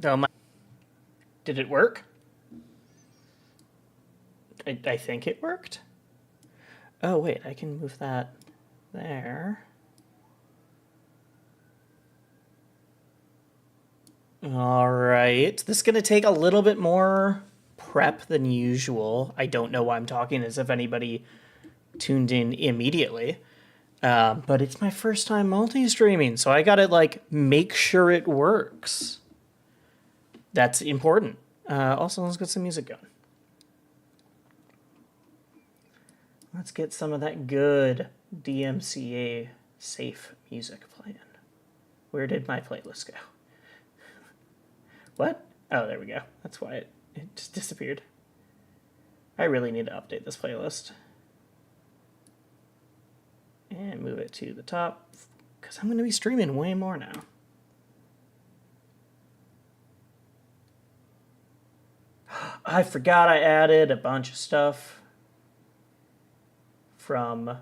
Oh, did it work? I think it worked. Oh, wait, I can move that there. All right. This is going to take a little bit more prep than usual. I don't know why I'm talking as if anybody tuned in immediately. But it's my first time multi-streaming, so I gotta, like, make sure it works. That's important. Also, let's get some music going. Let's get some of that good DMCA safe music playing. Where did my playlist go? What? Oh, there we go. That's why it just disappeared. I really need to update this playlist. And move it to the top, because I'm going to be streaming way more now. I forgot I added a bunch of stuff from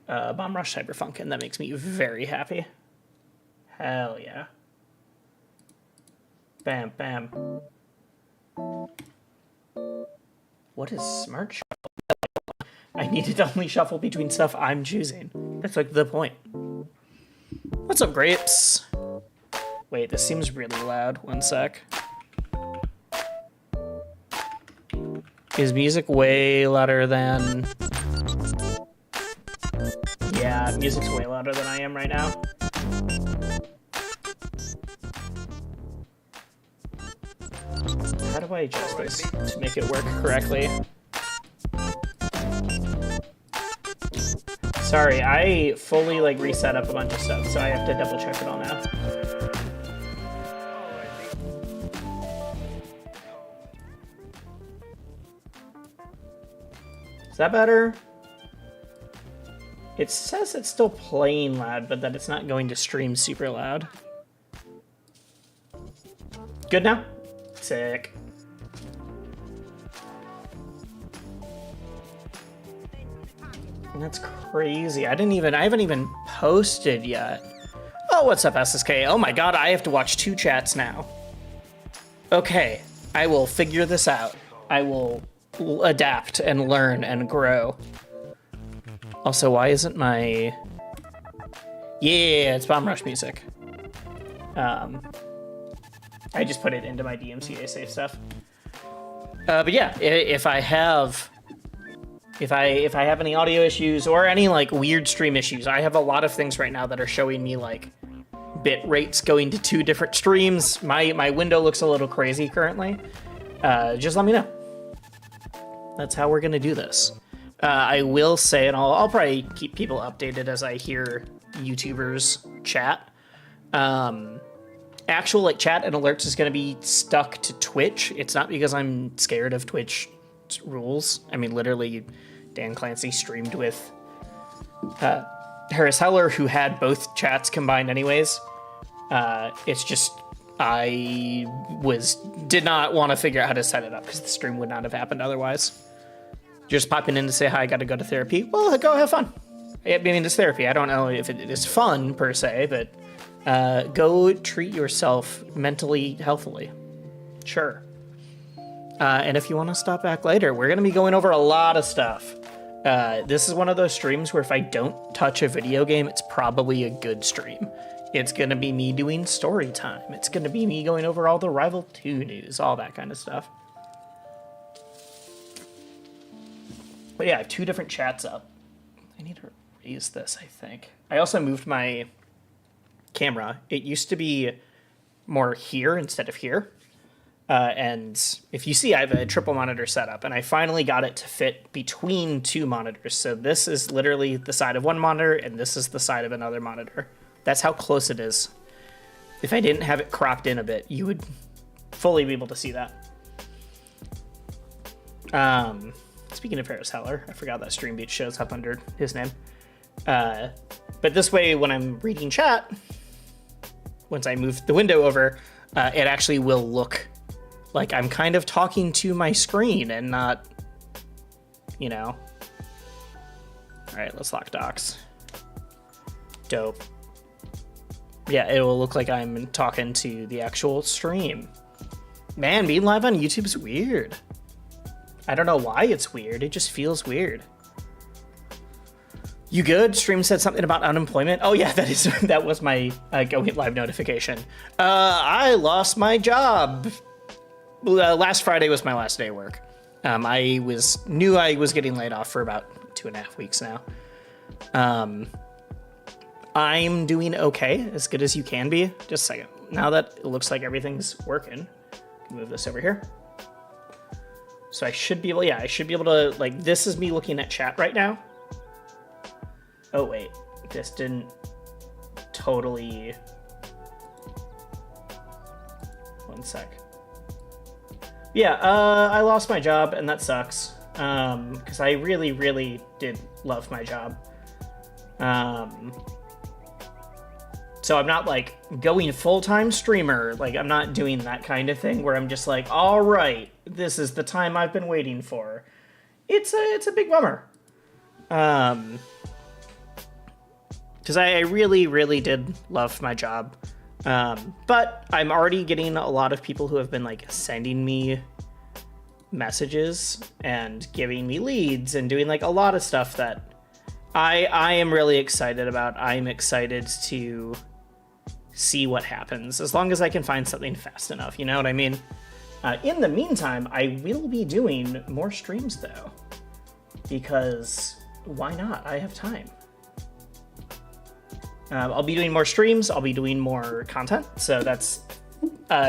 Bomb Rush Cyberfunk, and that makes me very happy. Hell yeah. Bam, bam. What is Smart Shuffle? I needed to only shuffle between stuff I'm choosing. That's like the point. What's up, Grapes? Wait, this seems really loud. One sec. Is music way louder than... Yeah, music's way louder than I am right now. How do I adjust this to make it work correctly? Sorry, I fully like reset up a bunch of stuff, so I have to double check it all now. Is that better? It says it's still playing loud, but that it's not going to stream super loud. Good now? Sick. That's crazy. I haven't even posted yet. Oh, what's up, SSK? Oh my god, I have to watch 2 chats now. Okay, I will figure this out. I will adapt and learn and grow. Also, why isn't my... Yeah, it's Bomb Rush music. I just put it into my DMCA safe stuff. But yeah, if I have any audio issues or any like weird stream issues, I have a lot of things right now that are showing me like bit rates going to 2 different streams. My window looks a little crazy currently. Just let me know. That's how we're gonna do this. I will say, and I'll probably keep people updated as I hear YouTubers chat. Actual like chat and alerts is going to be stuck to Twitch. It's not because I'm scared of Twitch rules. I mean, literally, Dan Clancy streamed with Harris Heller, who had both chats combined anyways. It's just I did not want to figure out how to set it up because the stream would not have happened otherwise. Just popping in to say hi, got to go to therapy. Well, go have fun. I mean, it's therapy. I don't know if it is fun per se, but go treat yourself mentally, healthily. Sure. And if you want to stop back later, we're going to be going over a lot of stuff. This is one of those streams where if I don't touch a video game, it's probably a good stream. It's going to be me doing story time. It's going to be me going over all the Rival 2 news, all that kind of stuff. But yeah, I have 2 different chats up. I need to raise this, I think. I also moved my camera. It used to be more here instead of here. And if you see, I have a triple monitor setup, and I finally got it to fit between 2 monitors. So this is literally the side of one monitor, and this is the side of another monitor. That's how close it is. If I didn't have it cropped in a bit, you would fully be able to see that. Speaking of Harris Heller, I forgot that Stream Beach shows up under his name. But this way, when I'm reading chat, once I move the window over, it actually will look like I'm kind of talking to my screen and not, you know. All right, let's lock docs. Dope. Yeah, it will look like I'm talking to the actual stream. Man, being live on YouTube is weird. I don't know why it's weird. It just feels weird. You good? Stream said something about unemployment. Oh yeah, that was my going live notification. I lost my job. Last Friday was my last day of work. I knew I was getting laid off for about 2.5 weeks now. I'm doing okay, as good as you can be. Just a second. Now that it looks like everything's working, move this over here. So I should be able to, like, this is me looking at chat right now. Oh wait, this didn't totally, one sec. Yeah, I lost my job and that sucks. Because I really, really did love my job. So I'm not like going full-time streamer. Like I'm not doing that kind of thing where I'm just like, all right, this is the time I've been waiting for. It's a big bummer. Because I really, really did love my job. But I'm already getting a lot of people who have been like sending me messages and giving me leads and doing like a lot of stuff that I am really excited about. I'm excited to see what happens as long as I can find something fast enough. You know what I mean? In the meantime, I will be doing more streams though, because why not? I have time. I'll be doing more streams. I'll be doing more content. So that's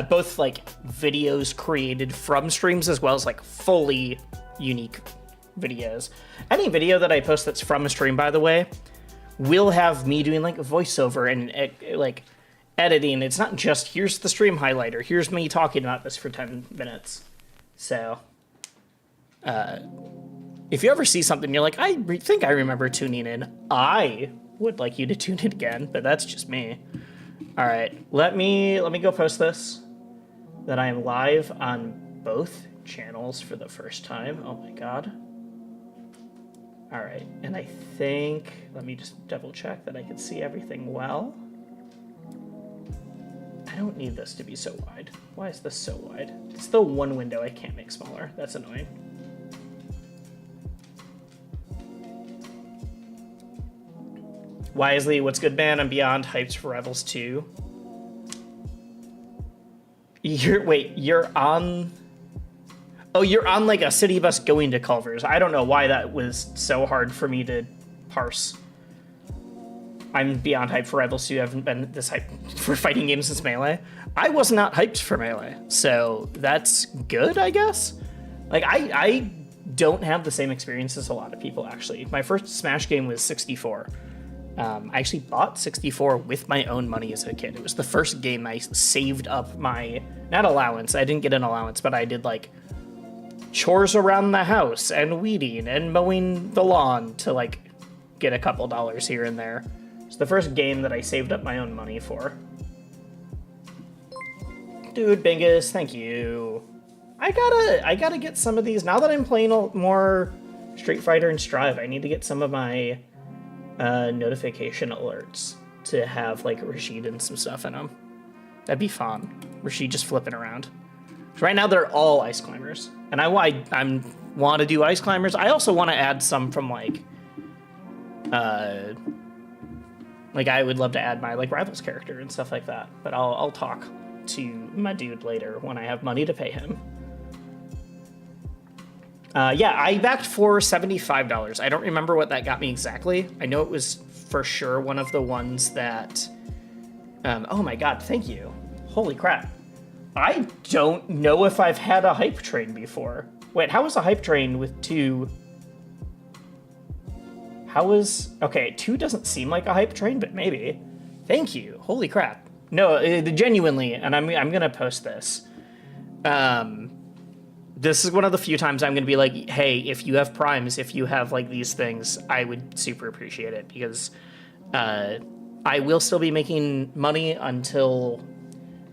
both like videos created from streams as well as like fully unique videos. Any video that I post that's from a stream, by the way, will have me doing like a voiceover and like editing. It's not just here's the stream highlighter, here's me talking about this for 10 minutes. So if you ever see something you're like, I think I remember tuning in, I would like you to tune in again, but that's just me. All right, let me go post this, that I am live on both channels for the first time. Oh my God. All right, and I think, let me just double check that I can see everything well. I don't need this to be so wide. Why is this so wide? It's the one window I can't make smaller. That's annoying. Wisely, what's good, man? I'm beyond hyped for Rivals 2. You're on... Oh, you're on like a city bus going to Culver's. I don't know why that was so hard for me to parse. I'm beyond hyped for Rivals 2. I haven't been this hyped for fighting games since Melee. I was not hyped for Melee, so that's good, I guess? Like, I don't have the same experience as a lot of people, actually. My first Smash game was 64. I actually bought 64 with my own money as a kid. It was the first game I saved up my, not allowance, I didn't get an allowance, but I did like chores around the house and weeding and mowing the lawn to like get a couple dollars here and there. It's the first game that I saved up my own money for. Dude, Bingus, thank you. I gotta get some of these, now that I'm playing more Street Fighter and Strive, I need to get some of my notification alerts to have like Rashid and some stuff in them. That'd be fun. Rashid just flipping around. Right now they're all ice climbers, and I want to do ice climbers. I also want to add some from like I would love to add my like Rivals character and stuff like that. But I'll talk to my dude later when I have money to pay him. Yeah, I backed for $75. I don't remember what that got me exactly. I know it was for sure one of the ones that... oh my God, thank you. Holy crap. I don't know if I've had a hype train before. Wait, how was a hype train with 2? How was... Okay, 2 doesn't seem like a hype train, but maybe. Thank you. Holy crap. No, genuinely, and I'm gonna post this. This is one of the few times I'm going to be like, hey, if you have primes, if you have like these things, I would super appreciate it, because I will still be making money until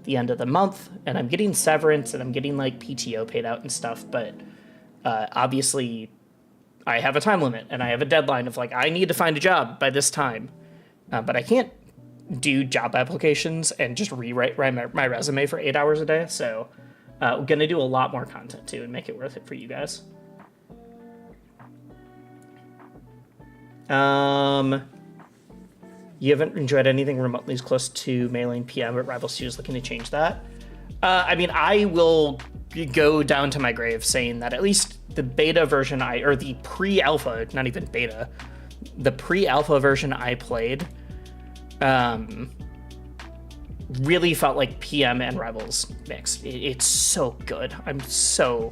the end of the month, and I'm getting severance and I'm getting like PTO paid out and stuff. But obviously I have a time limit and I have a deadline of like, I need to find a job by this time, but I can't do job applications and just rewrite my resume for 8 hours a day. So we're going to do a lot more content too and make it worth it for you guys. You haven't enjoyed anything remotely as close to mailing PM, but Rivals 2 is looking to change that. I mean, I will go down to my grave saying that at least the beta version or the pre-alpha, not even beta, the pre-alpha version I played really felt like PM and Rivals mixed. It's so good. I'm so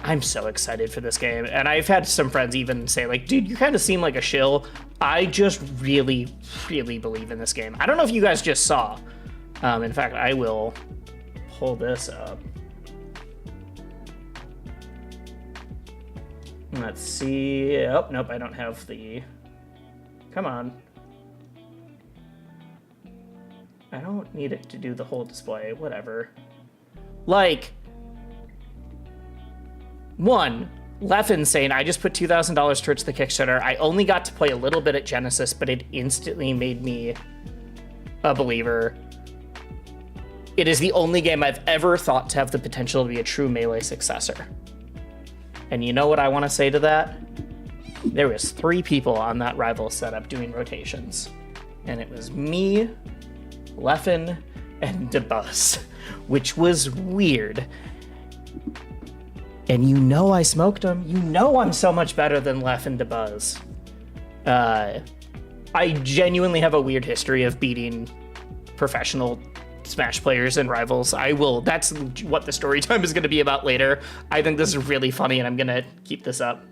excited for this game. And I've had some friends even say, like, dude, you kind of seem like a shill. I just really, really believe in this game. I don't know if you guys just saw. In fact, I will pull this up. Let's see. Oh, nope, I don't have the... Come on. I don't need it to do the whole display. Whatever. Like... One, Leffen saying, I just put $2,000 towards the Kickstarter. I only got to play a little bit at Genesis, but it instantly made me a believer. It is the only game I've ever thought to have the potential to be a true Melee successor. And you know what I want to say to that? There was 3 people on that Rival setup doing rotations. And it was me, Leffen, and DeBuzz, which was weird. And you know I smoked him. You know I'm so much better than Leff and DeBuzz. I genuinely have a weird history of beating professional Smash players and Rivals. That's what the story time is going to be about later. I think this is really funny and I'm going to keep this up.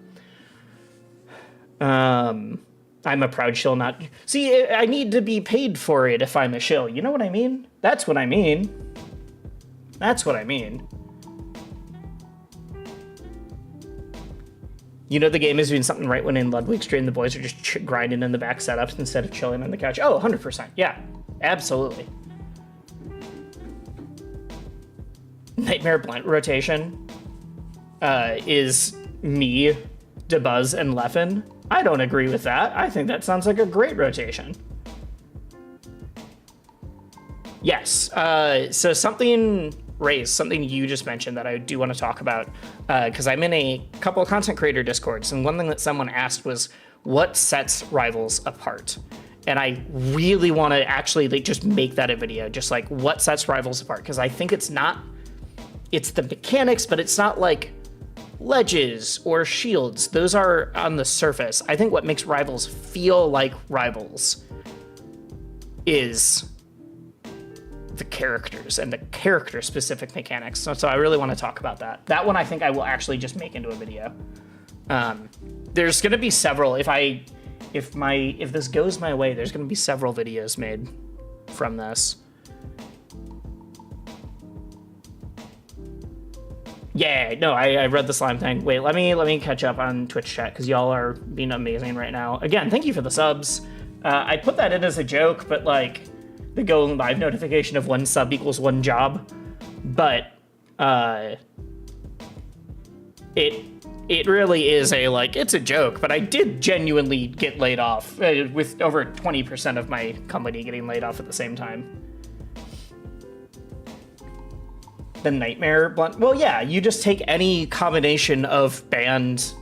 I'm a proud shill, not... See, I need to be paid for it if I'm a shill. You know what I mean? That's what I mean. That's what I mean. You know the game is doing something right when in Ludwig stream the boys are just grinding in the back setups instead of chilling on the couch. Oh, 100%. Yeah, absolutely. Nightmare Blunt rotation is me, DeBuzz, and Leffen. I don't agree with that. I think that sounds like a great rotation. Yes, so something you just mentioned that I do want to talk about, because I'm in a couple of content creator discords, and one thing that someone asked was, what sets Rivals apart? And I really want to actually just make that a video, just like what sets Rivals apart, because I think it's the mechanics, but it's not like ledges or shields. Those are on the surface. I think what makes Rivals feel like Rivals is the characters and the character-specific mechanics. So I really want to talk about that. That one I think I will actually just make into a video. There's going to be several. If this goes my way, there's going to be several videos made from this. Yeah, no, I read the slime thing. Wait, let me catch up on Twitch chat because y'all are being amazing right now. Again, thank you for the subs. I put that in as a joke, but like the go live notification of 1 sub equals 1 job. But it really is it's a joke, but I did genuinely get laid off with over 20% of my company getting laid off at the same time. The Nightmare Blunt. Well, yeah, you just take any combination of banned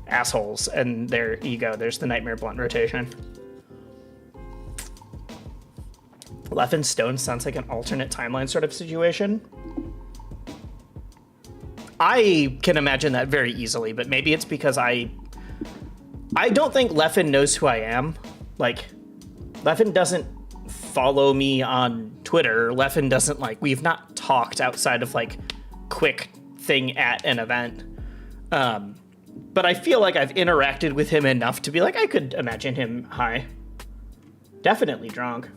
assholes, and there you go. There's the Nightmare Blunt rotation. Leffen Stone sounds like an alternate timeline sort of situation. I can imagine that very easily, but maybe it's because I don't think Leffen knows who I am. Like, Leffen doesn't follow me on Twitter. Leffen doesn't we've not talked outside of quick thing at an event. But I feel like I've interacted with him enough to be I could imagine him high. Definitely drunk.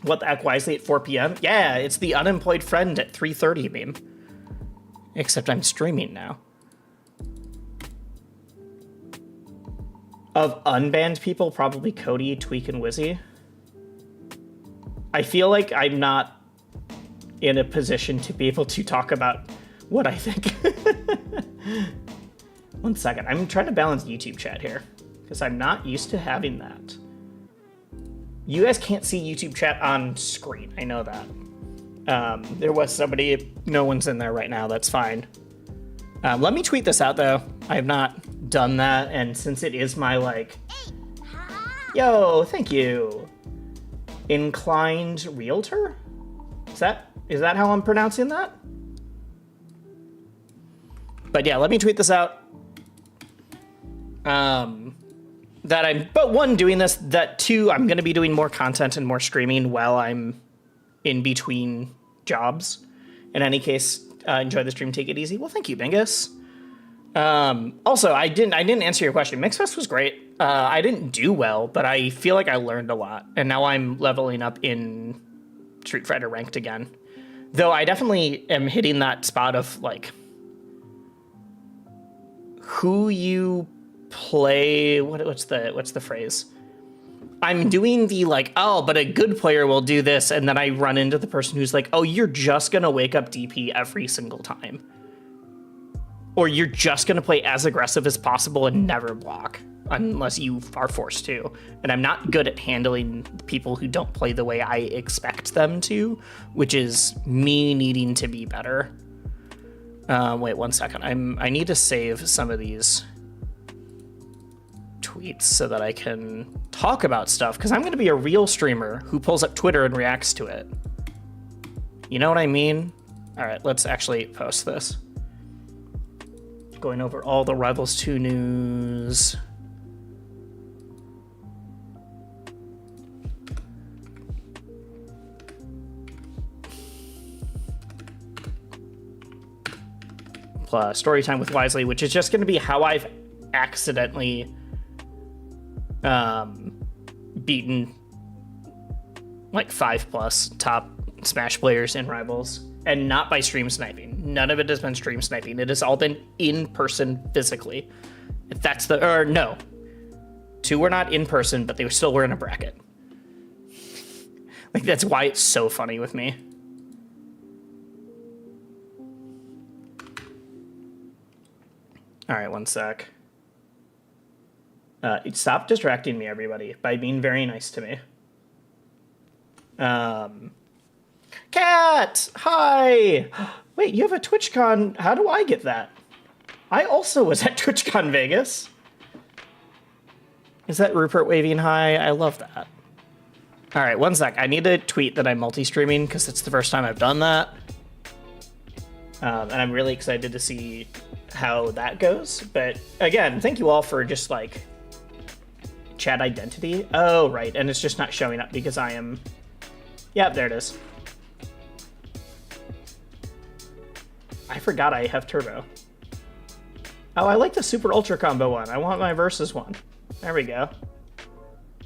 What the heck, wisely at 4 p.m.? Yeah, it's the unemployed friend at 3:30 meme. Except I'm streaming now. Of unbanned people, probably Cody, Tweak, and Wizzy. I feel like I'm not in a position to be able to talk about what I think. 1 second. I'm trying to balance YouTube chat here because I'm not used to having that. You guys can't see YouTube chat on screen. I know that. There was somebody. No one's in there right now. That's fine. Let me tweet this out, though. I have not done that, and since it is my, like... Yo, thank you. Inclined Realtor? Is that how I'm pronouncing that? But yeah, let me tweet this out. That I'm, but one, doing this, that two, I'm going to be doing more content and more streaming while I'm in between jobs. In any case, enjoy the stream, take it easy. Well, thank you, Bingus. Also, I didn't answer your question. Mixfest was great. I didn't do well, but I feel like I learned a lot. And now I'm leveling up in Street Fighter Ranked again. Though I definitely am hitting that spot of, like, who you play, what's the phrase? I'm doing the, like, oh, but a good player will do this, and then I run into the person who's like, oh, you're just gonna wake up DP every single time. Or you're just gonna play as aggressive as possible and never block, unless you are forced to. And I'm not good at handling people who don't play the way I expect them to, which is me needing to be better. Wait 1 second. I need to save some of these tweets so that I can talk about stuff, because I'm going to be a real streamer who pulls up Twitter and reacts to it. You know what I mean? All right, let's actually post this. Going over all the Rivals 2 news. Plus story time with Wisely, which is just going to be how I've accidentally beaten like 5+ top Smash players in Rivals, and not by stream sniping. None of it has been stream sniping. It has all been in person physically. If that's the, or no, 2 were not in person, but they still were in a bracket. Like, that's why it's so funny with me. All right, 1 sec. Stop distracting me, everybody, by being very nice to me. Cat, hi. Wait, you have a TwitchCon. How do I get that? I also was at TwitchCon Vegas. Is that Rupert waving hi? I love that. All right, 1 sec. I need to tweet that I'm multi-streaming because it's the first time I've done that. And I'm really excited to see how that goes. But again, thank you all for just, like, chat identity. Oh, right. And it's just not showing up because I am... Yep, there it is. I forgot I have turbo. Oh, I like the super ultra combo one. I want my versus one. There we go.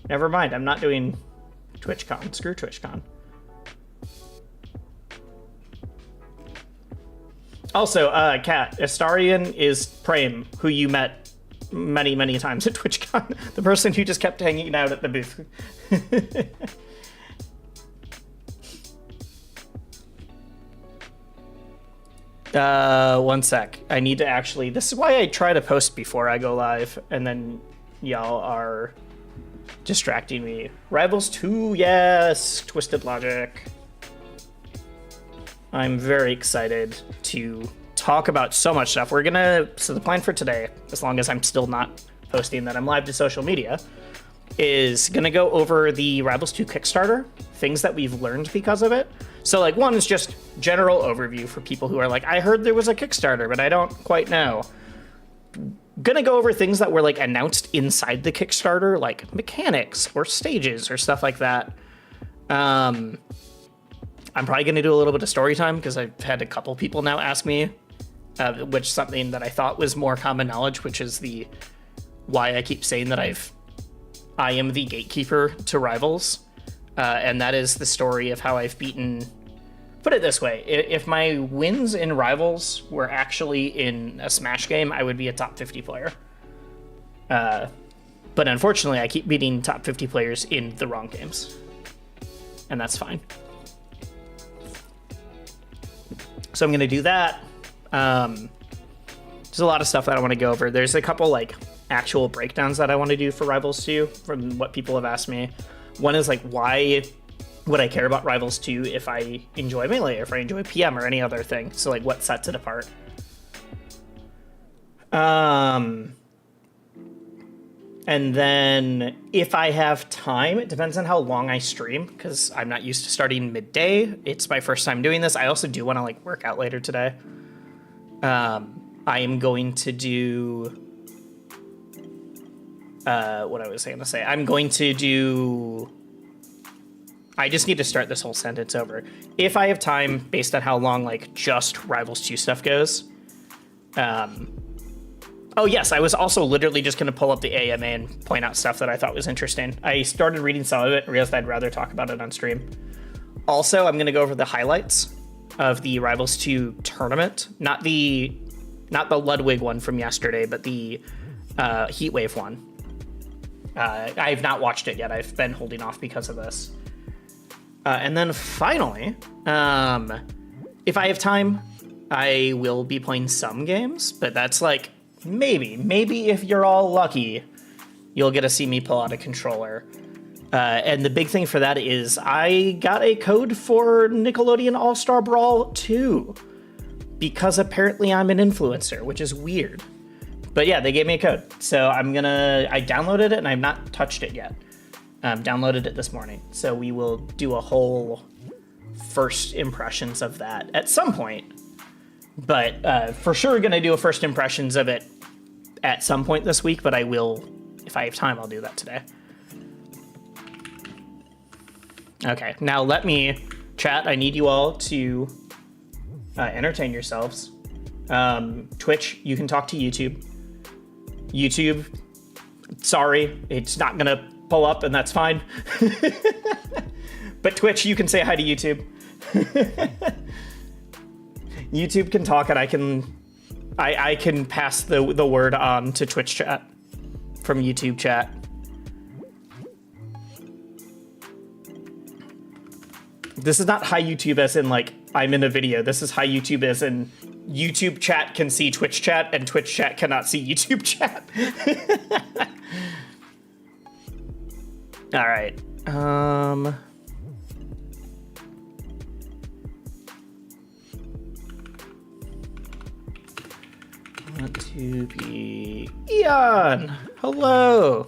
Never mind. I'm not doing TwitchCon. Screw TwitchCon. Also, Kat, Astarian is Prame, who you met many, many times at TwitchCon. The person who just kept hanging out at the booth. 1 sec. I need to actually... This is why I try to post before I go live, and then y'all are distracting me. Rivals 2, yes! Twisted Logic. I'm very excited to talk about so much stuff. We're gonna... So the plan for today, as long as I'm still not posting that I'm live to social media, is gonna go over the Rivals 2 Kickstarter, things that we've learned because of it. So, like, one is just general overview for people who are like, I heard there was a Kickstarter, but I don't quite know. Gonna go over things that were, like, announced inside the Kickstarter, like mechanics or stages or stuff like that. I'm probably gonna do a little bit of story time because I've had a couple people now ask me, which something that I thought was more common knowledge, which is the why I keep saying that I am the gatekeeper to Rivals. And that is the story of how I've beaten... Put it this way, if my wins in Rivals were actually in a Smash game, I would be a top 50 player. But unfortunately, I keep beating top 50 players in the wrong games. And that's fine. So I'm going to do that. There's a lot of stuff that I want to go over. There's a couple, like, actual breakdowns that I want to do for Rivals 2 from what people have asked me. One is like, why would I care about Rivals 2 if I enjoy Melee, or if I enjoy PM or any other thing? So like, what sets it apart? And then if I have time, it depends on how long I stream, because I'm not used to starting midday. It's my first time doing this. I also do want to like work out later today. I am going to do what I was going to say. I'm going to do... I just need to start this whole sentence over. If I have time, based on how long like just Rivals 2 stuff goes. Oh, yes, I was also literally just going to pull up the AMA and point out stuff that I thought was interesting. I started reading some of it and realized I'd rather talk about it on stream. Also, I'm going to go over the highlights of the Rivals 2 tournament. Not the Ludwig one from yesterday, but the Heatwave one. I have not watched it yet. I've been holding off because of this. And then finally, if I have time, I will be playing some games, but that's like... Maybe if you're all lucky, you'll get to see me pull out a controller. And the big thing for that is I got a code for Nickelodeon All-Star Brawl 2, because apparently I'm an influencer, which is weird. But yeah, they gave me a code. So I downloaded it and I've not touched it yet. Downloaded it this morning. So we will do a whole first impressions of that at some point. But for sure going to do a first impressions of it at some point this week, but I will, if I have time, I'll do that today. Okay, now let me, chat, I need you all to entertain yourselves. Twitch, you can talk to YouTube. YouTube, sorry, it's not going to pull up, and that's fine. But Twitch, you can say hi to YouTube. YouTube can talk, and I can pass the word on to Twitch chat from YouTube chat. This is not hi YouTube as in like I'm in a video. This is hi YouTube as in YouTube chat can see Twitch chat and Twitch chat cannot see YouTube chat. All right. Want to be Eon. Hello.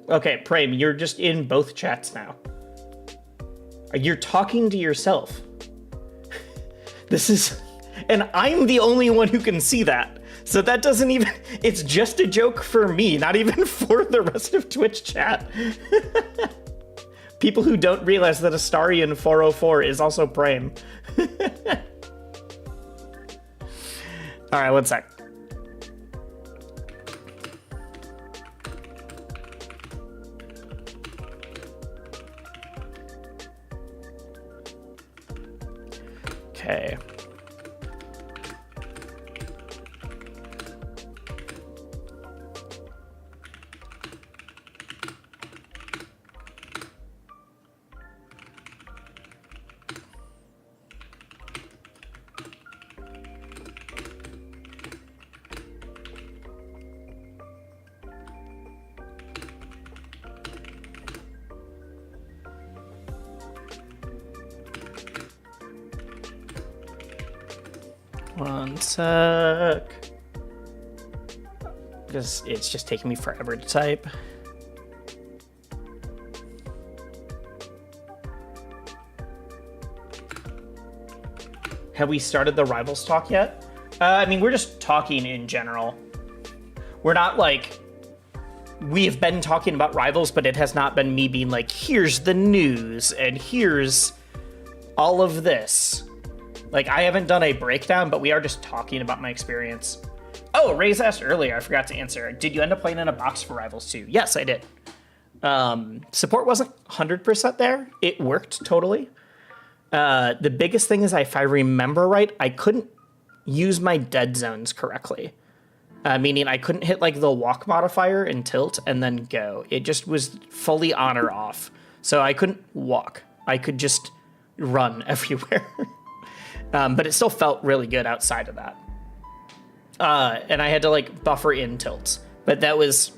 Okay, Prem, you're just in both chats now. You're talking to yourself. This is, and I'm the only one who can see that. So that doesn't even, it's just a joke for me, not even for the rest of Twitch chat. People who don't realize that Astarian 404 is also Prem. All right, one sec. Okay. One sec. Because it's just taking me forever to type. Have we started the Rivals talk yet? I mean, we're just talking in general. We're not like... We've been talking about Rivals, but it has not been me being like, here's the news, and here's all of this. Like, I haven't done a breakdown, but we are just talking about my experience. Oh, Ray's asked earlier, I forgot to answer. Did you end up playing in a box for Rivals 2? Yes, I did. Support wasn't 100% there. It worked totally. The biggest thing is, if I remember right, I couldn't use my dead zones correctly. meaning I couldn't hit like the walk modifier and tilt and then go. It just was fully on or off. So I couldn't walk. I could just run everywhere. But it still felt really good outside of that. And I had to like buffer in tilts. But that was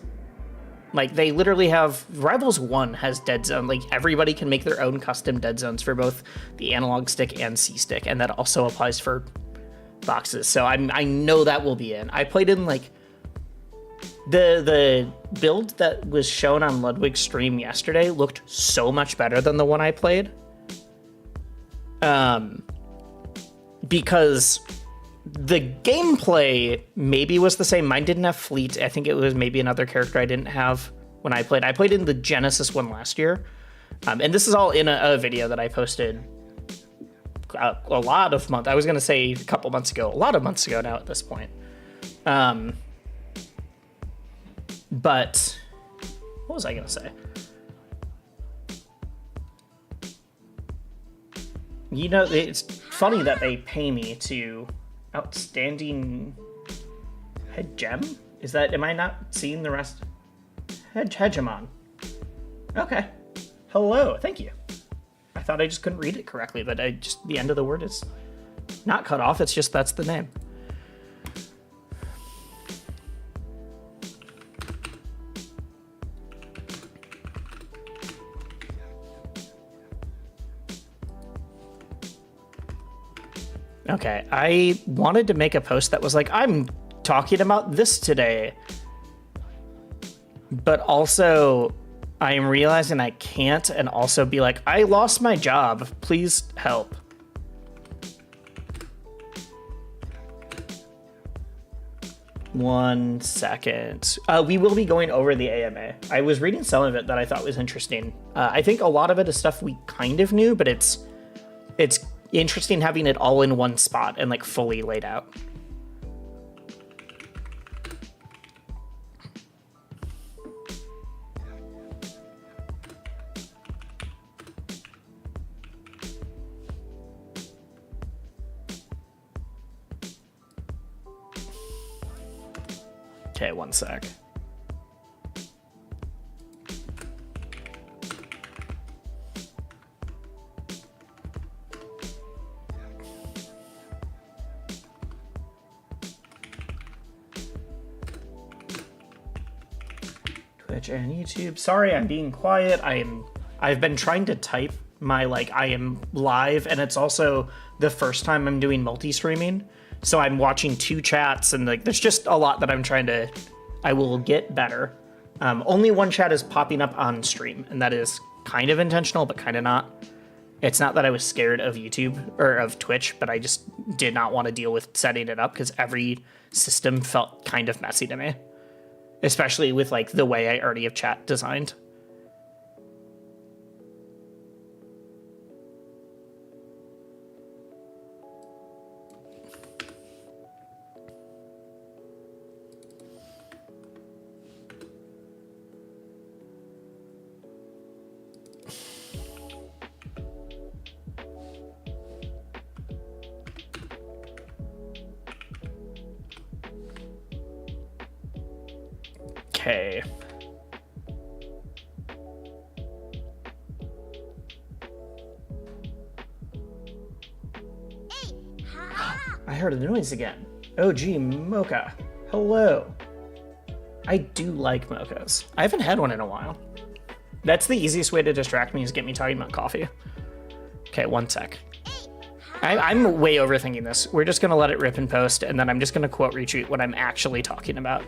like, they literally have, Rivals 1 has dead zone. Like everybody can make their own custom dead zones for both the analog stick and C stick. And that also applies for boxes. So I know that will be in. I played in like the build that was shown on Ludwig's stream yesterday looked so much better than the one I played. Because the gameplay maybe was the same. Mine didn't have fleet. I think it was maybe another character I didn't have when I played. I played in the Genesis one last year. And this is all in a video that I posted a lot of months. I was going to say a couple months ago, a lot of months ago now at this point. But what was I going to say? You know, it's funny that they pay me to outstanding head gem. Is that, am I not seeing the rest? Hegemon. Okay. Hello. Thank you. I thought I just couldn't read it correctly, but the end of the word is not cut off. It's just, that's the name. Okay, I wanted to make a post that was like, I'm talking about this today. But also, I am realizing I can't, and also be like, I lost my job. Please help. One second. We will be going over the AMA. I was reading some of it that I thought was interesting. I think a lot of it is stuff we kind of knew, but it's interesting having it all in one spot and like fully laid out. Okay, one sec. Twitch and YouTube. Sorry, I'm being quiet. I've been trying to type my I am live, and it's also the first time I'm doing multi-streaming. So I'm watching two chats, and there's just a lot that I'm trying to, I will get better. Only one chat is popping up on stream, and that is kind of intentional, but kind of not. It's not that I was scared of YouTube or of Twitch, but I just did not want to deal with setting it up because every system felt kind of messy to me, especially with the way I already have chat designed. Okay. I heard a noise again. OG Mocha. Hello. I do like mochas. I haven't had one in a while. That's the easiest way to distract me, is get me talking about coffee. Okay, one sec. I'm way overthinking this. We're just gonna let it rip in post, and then I'm just gonna quote retweet what I'm actually talking about.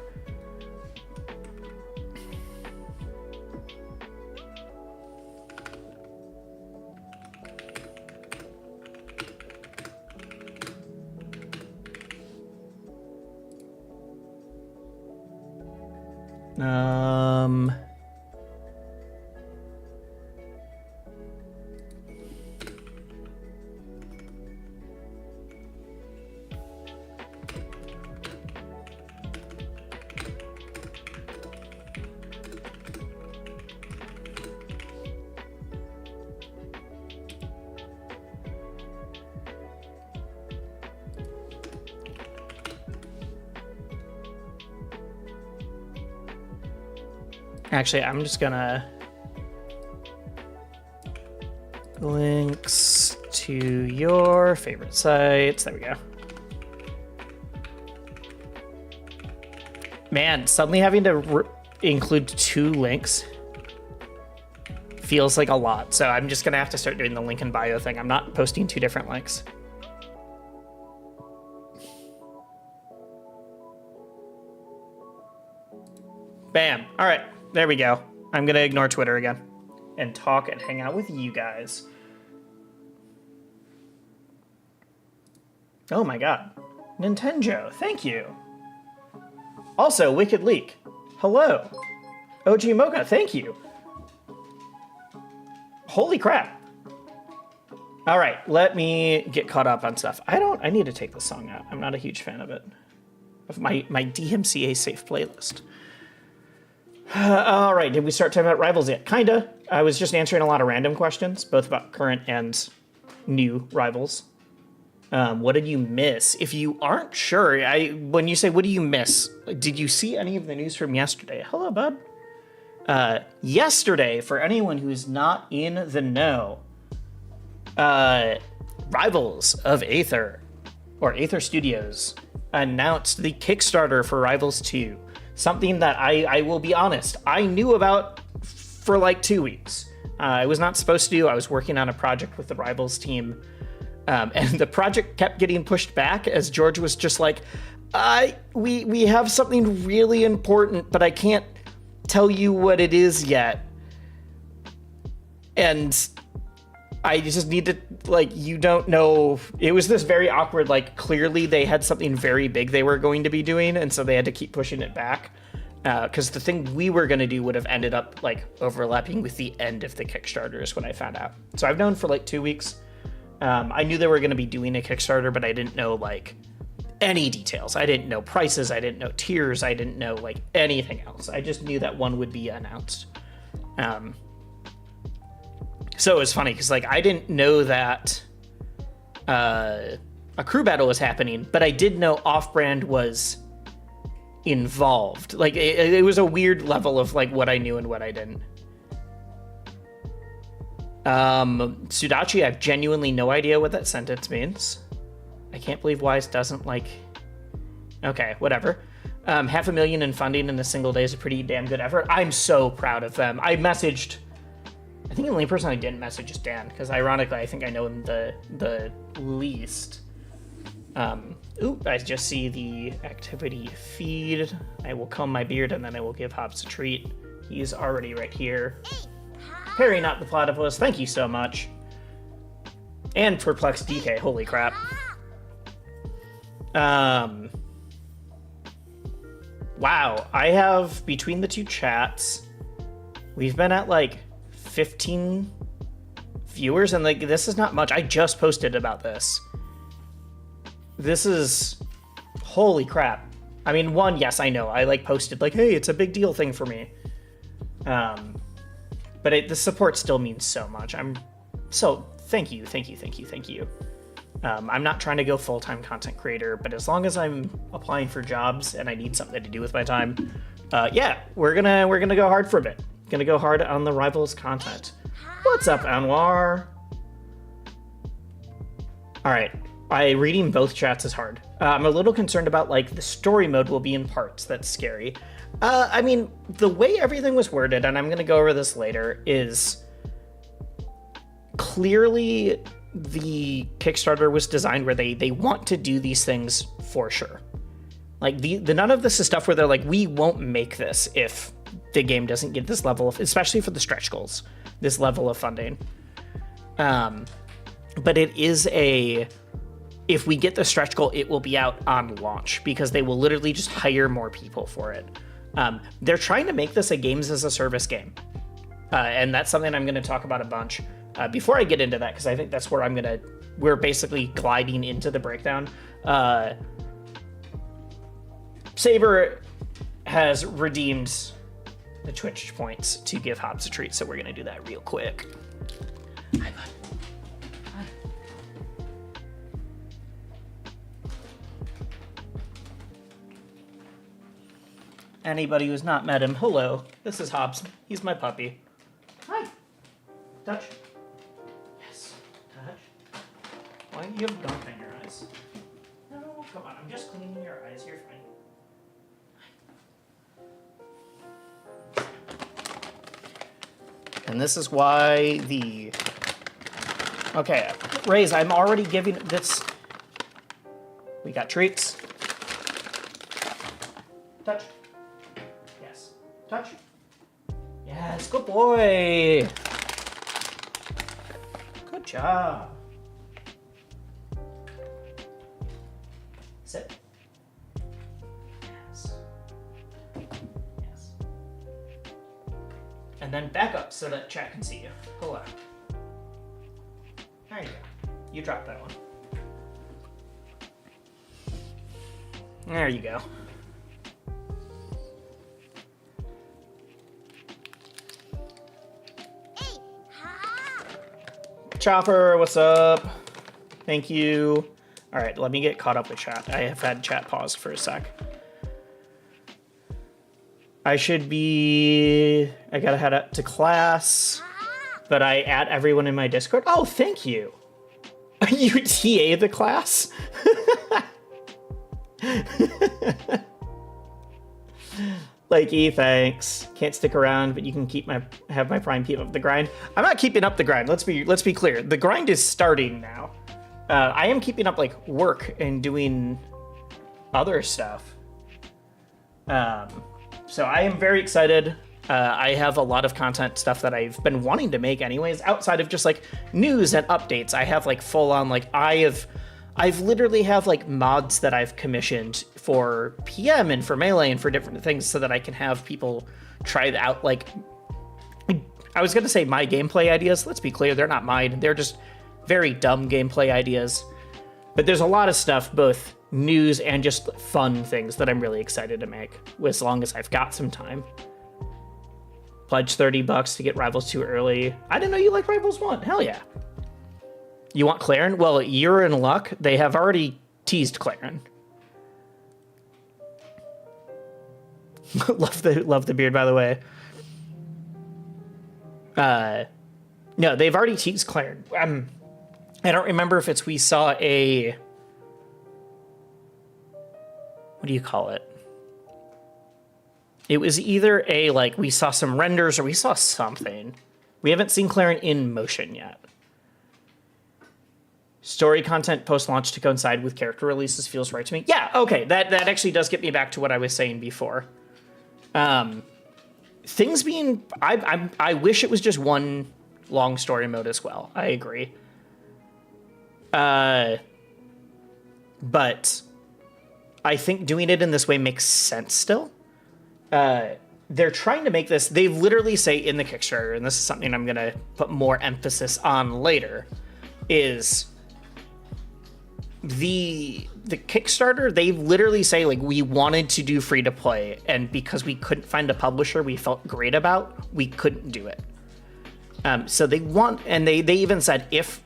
Actually, I'm just gonna links to your favorite sites. There we go. Man, suddenly having to include 2 links feels like a lot. So I'm just gonna have to start doing the link in bio thing. I'm not posting 2 different links. Bam. All right, there we go. I'm gonna ignore Twitter again and talk and hang out with you guys. Oh my god. Nintendo, thank you. Also, Wicked Leak, hello. OG Mocha, thank you. Holy crap. All right, let me get caught up on stuff. I need to take this song out. I'm not a huge fan of it. Of my DMCA safe playlist. All right, did we start talking about Rivals yet? Kinda. I was just answering a lot of random questions, both about current and new Rivals. What did you miss? If you aren't sure, when you say, what do you miss? Did you see any of the news from yesterday? Hello, bud. Yesterday, for anyone who's not in the know, Rivals of Aether, or Aether Studios, announced the Kickstarter for Rivals 2. Something that I will be honest, I knew about for like 2 weeks. I was not supposed to. I was working on a project with the Rivals team. And the project kept getting pushed back as George was just like, we have something really important, but I can't tell you what it is yet. And I just need to, like, you don't know. It was this very awkward, like, clearly they had something very big they were going to be doing, and so they had to keep pushing it back. Because the thing we were going to do would have ended up, like, overlapping with the end of the Kickstarter is what I found out. So I've known for, like, 2 weeks. I knew they were going to be doing a Kickstarter, but I didn't know, like, any details. I didn't know prices. I didn't know tiers. I didn't know, like, anything else. I just knew that one would be announced. So it was funny because, like, I didn't know that a crew battle was happening, but I did know Off-Brand was involved. Like, it was a weird level of, like, what I knew and what I didn't. Sudachi, I have genuinely no idea what that sentence means. I can't believe Wise doesn't, like... Okay, whatever. $500,000 in funding in a single day is a pretty damn good effort. I'm so proud of them. I messaged... I think the only person I didn't message is Dan, because ironically, I think I know him the least. I just see the activity feed. I will comb my beard, and then I will give Hobbs a treat. He's already right here. Perry, not the platypus, thank you so much. And Perplex DK, holy crap. Wow, I have, between the 2 chats, we've been at, like, 15 viewers, and, like, this is not much. I just posted about this. This is... Holy crap. I mean, one, yes, I know. I, like, posted, like, hey, it's a big deal thing for me. But the support still means so much. Thank you. I'm not trying to go full-time content creator, but as long as I'm applying for jobs and I need something to do with my time, yeah, we're gonna go hard for a bit. Gonna go hard on the Rivals content. What's up, Anwar? All right, reading both chats is hard. I'm a little concerned about, like, the story mode will be in parts. That's scary. I mean, the way everything was worded, and I'm gonna go over this later, is clearly the Kickstarter was designed where they want to do these things for sure. Like, the none of this is stuff where they're like, we won't make this if the game doesn't get this level of, especially for the stretch goals, this level of funding. But it is if we get the stretch goal, it will be out on launch because they will literally just hire more people for it. They're trying to make this a games as a service game. And that's something I'm going to talk about a bunch. Before I get into that, because I think that's where we're basically gliding into the breakdown. Saber has redeemed the Twitch points to give Hobbs a treat, so we're going to do that real quick. Hi, bud. Hi. Anybody who's not met him, hello. This is Hobbs. He's my puppy. Hi. Touch. Yes. Touch. Why do you have gunk in your eyes? No, come on. I'm just cleaning your eyes. You're fine. And this is why the... Okay, Raze, I'm already giving this... We got treats. Touch. Yes. Touch. Yes, good boy. Good job. Sit. Yes. Yes. And then back up so that chat can see you. Hello. There you go. You dropped that one. There you go. Chopper, what's up? Thank you. All right, let me get caught up with chat. I have had chat pause for a sec. I gotta head up to class, but I add everyone in my Discord. Oh, thank you. You TA the class? Like, thanks. Can't stick around, but you can have my prime keep up the grind. I'm not keeping up the grind. Let's be clear. The grind is starting now. I am keeping up like work and doing other stuff. So I am very excited. I have a lot of content stuff that I've been wanting to make anyways, outside of just like news and updates. I have like full on like I've literally have like mods that I've commissioned for PM and for Melee and for different things so that I can have people try out. Like, I was gonna say my gameplay ideas. Let's be clear, they're not mine. They're just very dumb gameplay ideas. But there's a lot of stuff, both news and just fun things that I'm really excited to make, as long as I've got some time. Pledge $30 to get Rivals 2 early. I didn't know you liked Rivals 1. Hell yeah. You want Claren? Well, you're in luck. They have already teased Claren. love the beard, by the way. No, they've already teased Claren. I don't remember if we saw a... What do you call it? It was either a, like, we saw some renders or we saw something. We haven't seen Claren in motion yet. Story content post-launch to coincide with character releases feels right to me. Yeah, okay, that actually does get me back to what I was saying before. Things being... I wish it was just one long story mode as well. I agree. But I think doing it in this way makes sense still. They're trying to make this... They literally say in the Kickstarter, and this is something I'm going to put more emphasis on later, is... The Kickstarter, they literally say, like, we wanted to do free to play, and because we couldn't find a publisher we felt great about, we couldn't do it. So they want, and they even said if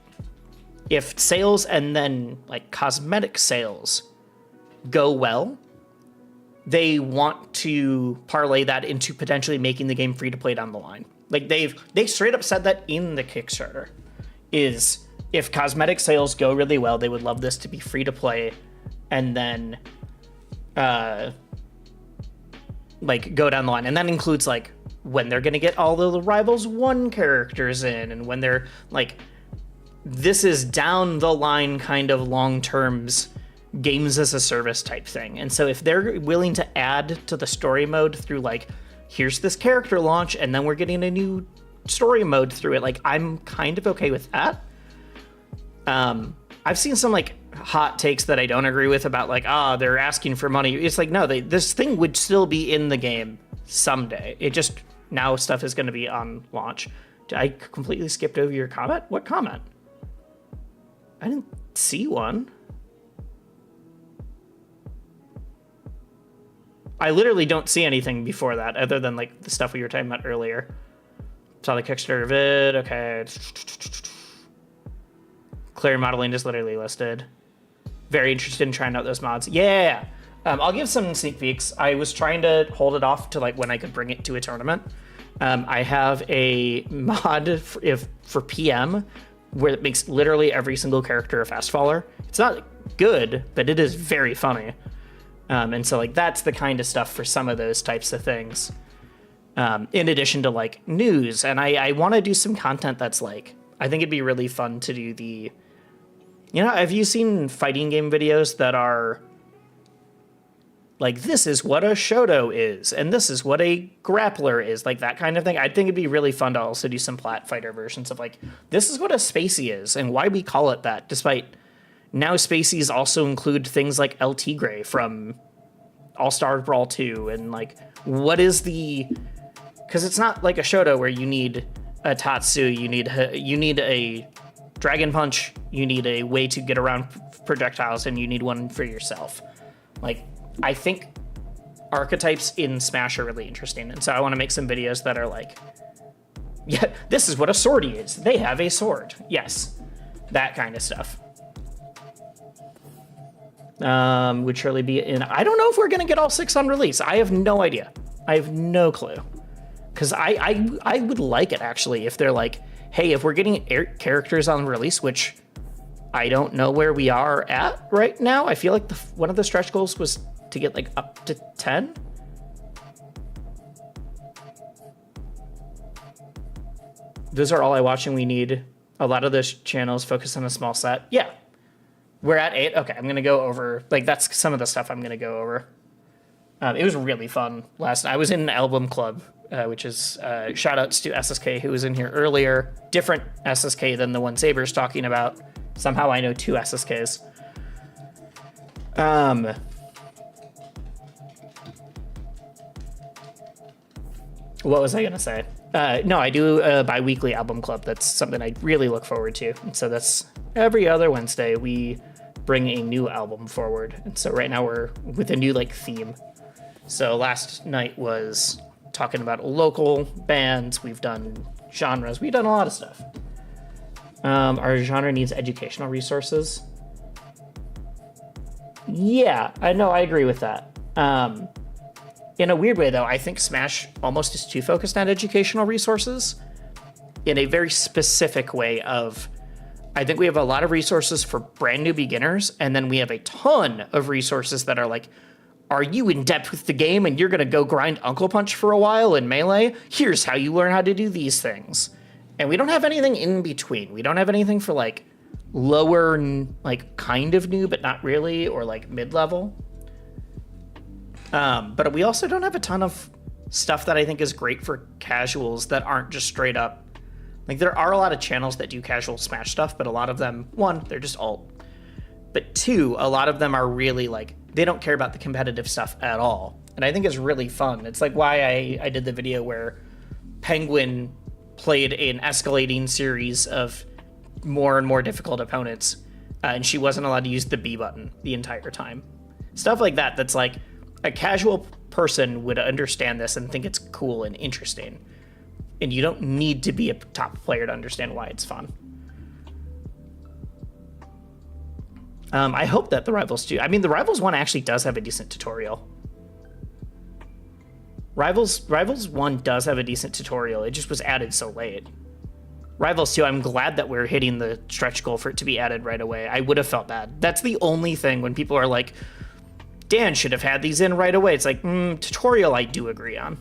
sales and then like cosmetic sales go well, they want to parlay that into potentially making the game free to play down the line. Like they straight up said that in the Kickstarter, is if cosmetic sales go really well, they would love this to be free to play, and then like go down the line. And that includes like when they're gonna get all the Rivals 1 characters in, and when they're like, this is down the line kind of long terms games as a service type thing. And so if they're willing to add to the story mode through like, here's this character launch and then we're getting a new story mode through it, like I'm kind of okay with that. I've seen some like hot takes that I don't agree with about like, they're asking for money. It's like, no, this thing would still be in the game someday. It just, now stuff is going to be on launch. I completely skipped over your comment? What comment? I didn't see one. I literally don't see anything before that other than like the stuff we were talking about earlier. Saw the Kickstarter vid. Okay. Clear modeling is literally listed. Very interested in trying out those mods. Yeah. I'll give some sneak peeks. I was trying to hold it off to like when I could bring it to a tournament. I have a mod for PM where it makes literally every single character a fast faller. It's not good, but it is very funny. And so like that's the kind of stuff for some of those types of things. In addition to like news, and I want to do some content that's like, I think it'd be really fun to do the, you know, have you seen fighting game videos that are like, this is what a Shoto is, and this is what a grappler is, like that kind of thing? I think it'd be really fun to also do some plat fighter versions of like, this is what a spacey is, and why we call it that, despite now spaceys also include things like El Tigre from All-Star Brawl 2, and like, what is the... Because it's not like a Shoto where you need a Tatsu, you need a Dragon Punch, you need a way to get around projectiles, and you need one for yourself. Like, I think archetypes in Smash are really interesting, and so I want to make some videos that are like, yeah, this is what a swordie is. They have a sword. Yes, that kind of stuff. Would surely be in... I don't know if we're going to get all 6 on release. I have no idea. I have no clue. Because I would like it, actually, if they're like, hey, if we're getting characters on release, which I don't know where we are at right now. I feel like one of the stretch goals was to get like up to 10. Those are all I watch, and we need a lot of those channels focused on a small set. Yeah. We're at 8. Okay, I'm going to go over, like, that's some of the stuff I'm going to go over. It was really fun last night. I was in an album club, which is shout outs to SSK, who was in here earlier. Different SSK than the one Saber's talking about. Somehow I know 2 SSKs. What was I going to say? No, I do a bi-weekly album club. That's something I really look forward to. And so that's every other Wednesday we bring a new album forward. And so right now we're with a new like theme. So last night was talking about local bands. We've done genres. We've done a lot of stuff. Our genre needs educational resources. Yeah, I know. I agree with that. In a weird way, though, I think Smash almost is too focused on educational resources in a very specific way of, I think we have a lot of resources for brand new beginners, and then we have a ton of resources that are like, are you in depth with the game and you're going to go grind Uncle Punch for a while in Melee? Here's how you learn how to do these things. And we don't have anything in between. We don't have anything for like lower, like kind of new, but not really, or like mid-level. But we also don't have a ton of stuff that I think is great for casuals that aren't just straight up. Like, there are a lot of channels that do casual Smash stuff, but a lot of them, 1, they're just alt. But 2, a lot of them are really like, they don't care about the competitive stuff at all. And I think it's really fun. It's like why I did the video where Penguin played an escalating series of more and more difficult opponents, and she wasn't allowed to use the B button the entire time. Stuff like that, that's like, a casual person would understand this and think it's cool and interesting. And you don't need to be a top player to understand why it's fun. I hope that the Rivals 2... I mean, the Rivals 1 actually does have a decent tutorial. Rivals 1 does have a decent tutorial. It just was added so late. Rivals 2, I'm glad that we're hitting the stretch goal for it to be added right away. I would have felt bad. That's the only thing when people are like, Dan should have had these in right away. It's like, tutorial I do agree on.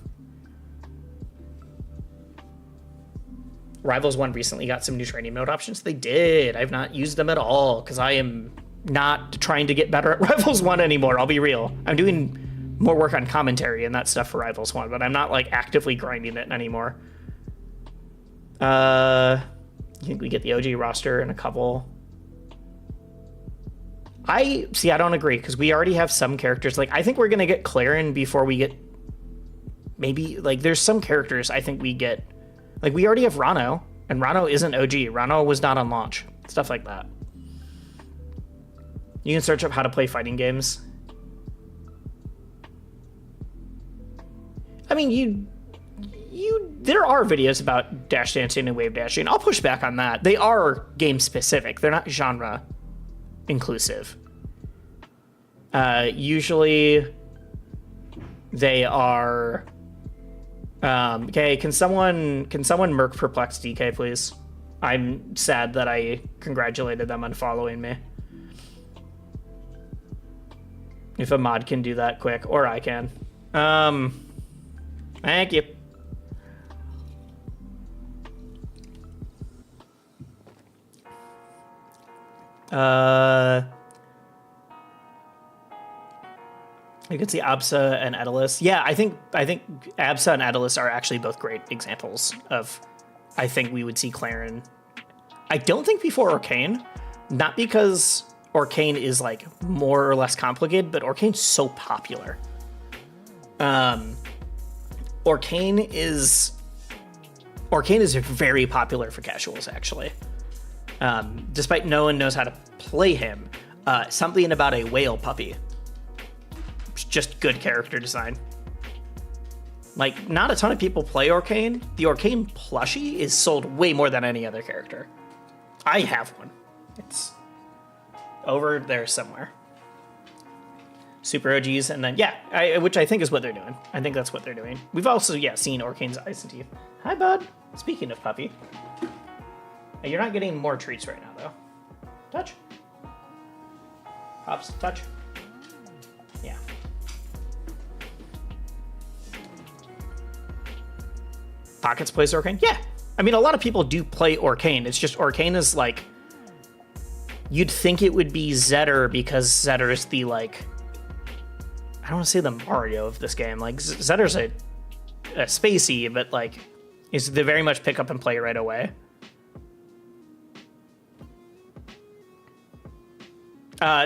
Rivals 1 recently got some new training mode options. They did. I've not used them at all because I am not trying to get better at Rivals 1 anymore. I'll be real. I'm doing more work on commentary and that stuff for Rivals 1, but I'm not like actively grinding it anymore. You think we get the OG roster in a couple? I don't agree because we already have some characters. Like, I think we're going to get Clarin before we get maybe like there's some characters I think we get. Like, we already have Rano, and Rano isn't OG. Rano was not on launch. Stuff like that. You can search up how to play fighting games. I mean, there are videos about dash dancing and wave dashing. I'll push back on that. They are game specific. They're not genre inclusive. Usually they are... okay, can someone Merc Perplex DK, please? I'm sad that I congratulated them on following me. If a mod can do that quick, or I can. Thank you. You can see Absa and Edelus. Yeah, I think Absa and Edelus are actually both great examples of, I think we would see Clarin. I don't think before Arcane, not because Arcane is like more or less complicated, but Arcane's so popular. Arcane is very popular for casuals, actually. Despite no one knows how to play him, something about a whale puppy. It's just good character design. Like, not a ton of people play Arcane. The Arcane plushie is sold way more than any other character. I have one. It's over there somewhere. Super OGs, and then, yeah, which I think is what they're doing. I think that's what they're doing. We've also, seen Arcane's Eyes and Teeth. Hi, bud. Speaking of puppy. You're not getting more treats right now, though. Touch. Pops, touch. Yeah. Pockets plays Arcane? Yeah. I mean, a lot of people do play Arcane. It's just Arcane is like... You'd think it would be Zetter because Zetter is the, like... I don't want to say the Mario of this game. Like, Zetter's a spacey, but, like, is they very much pick up and play right away.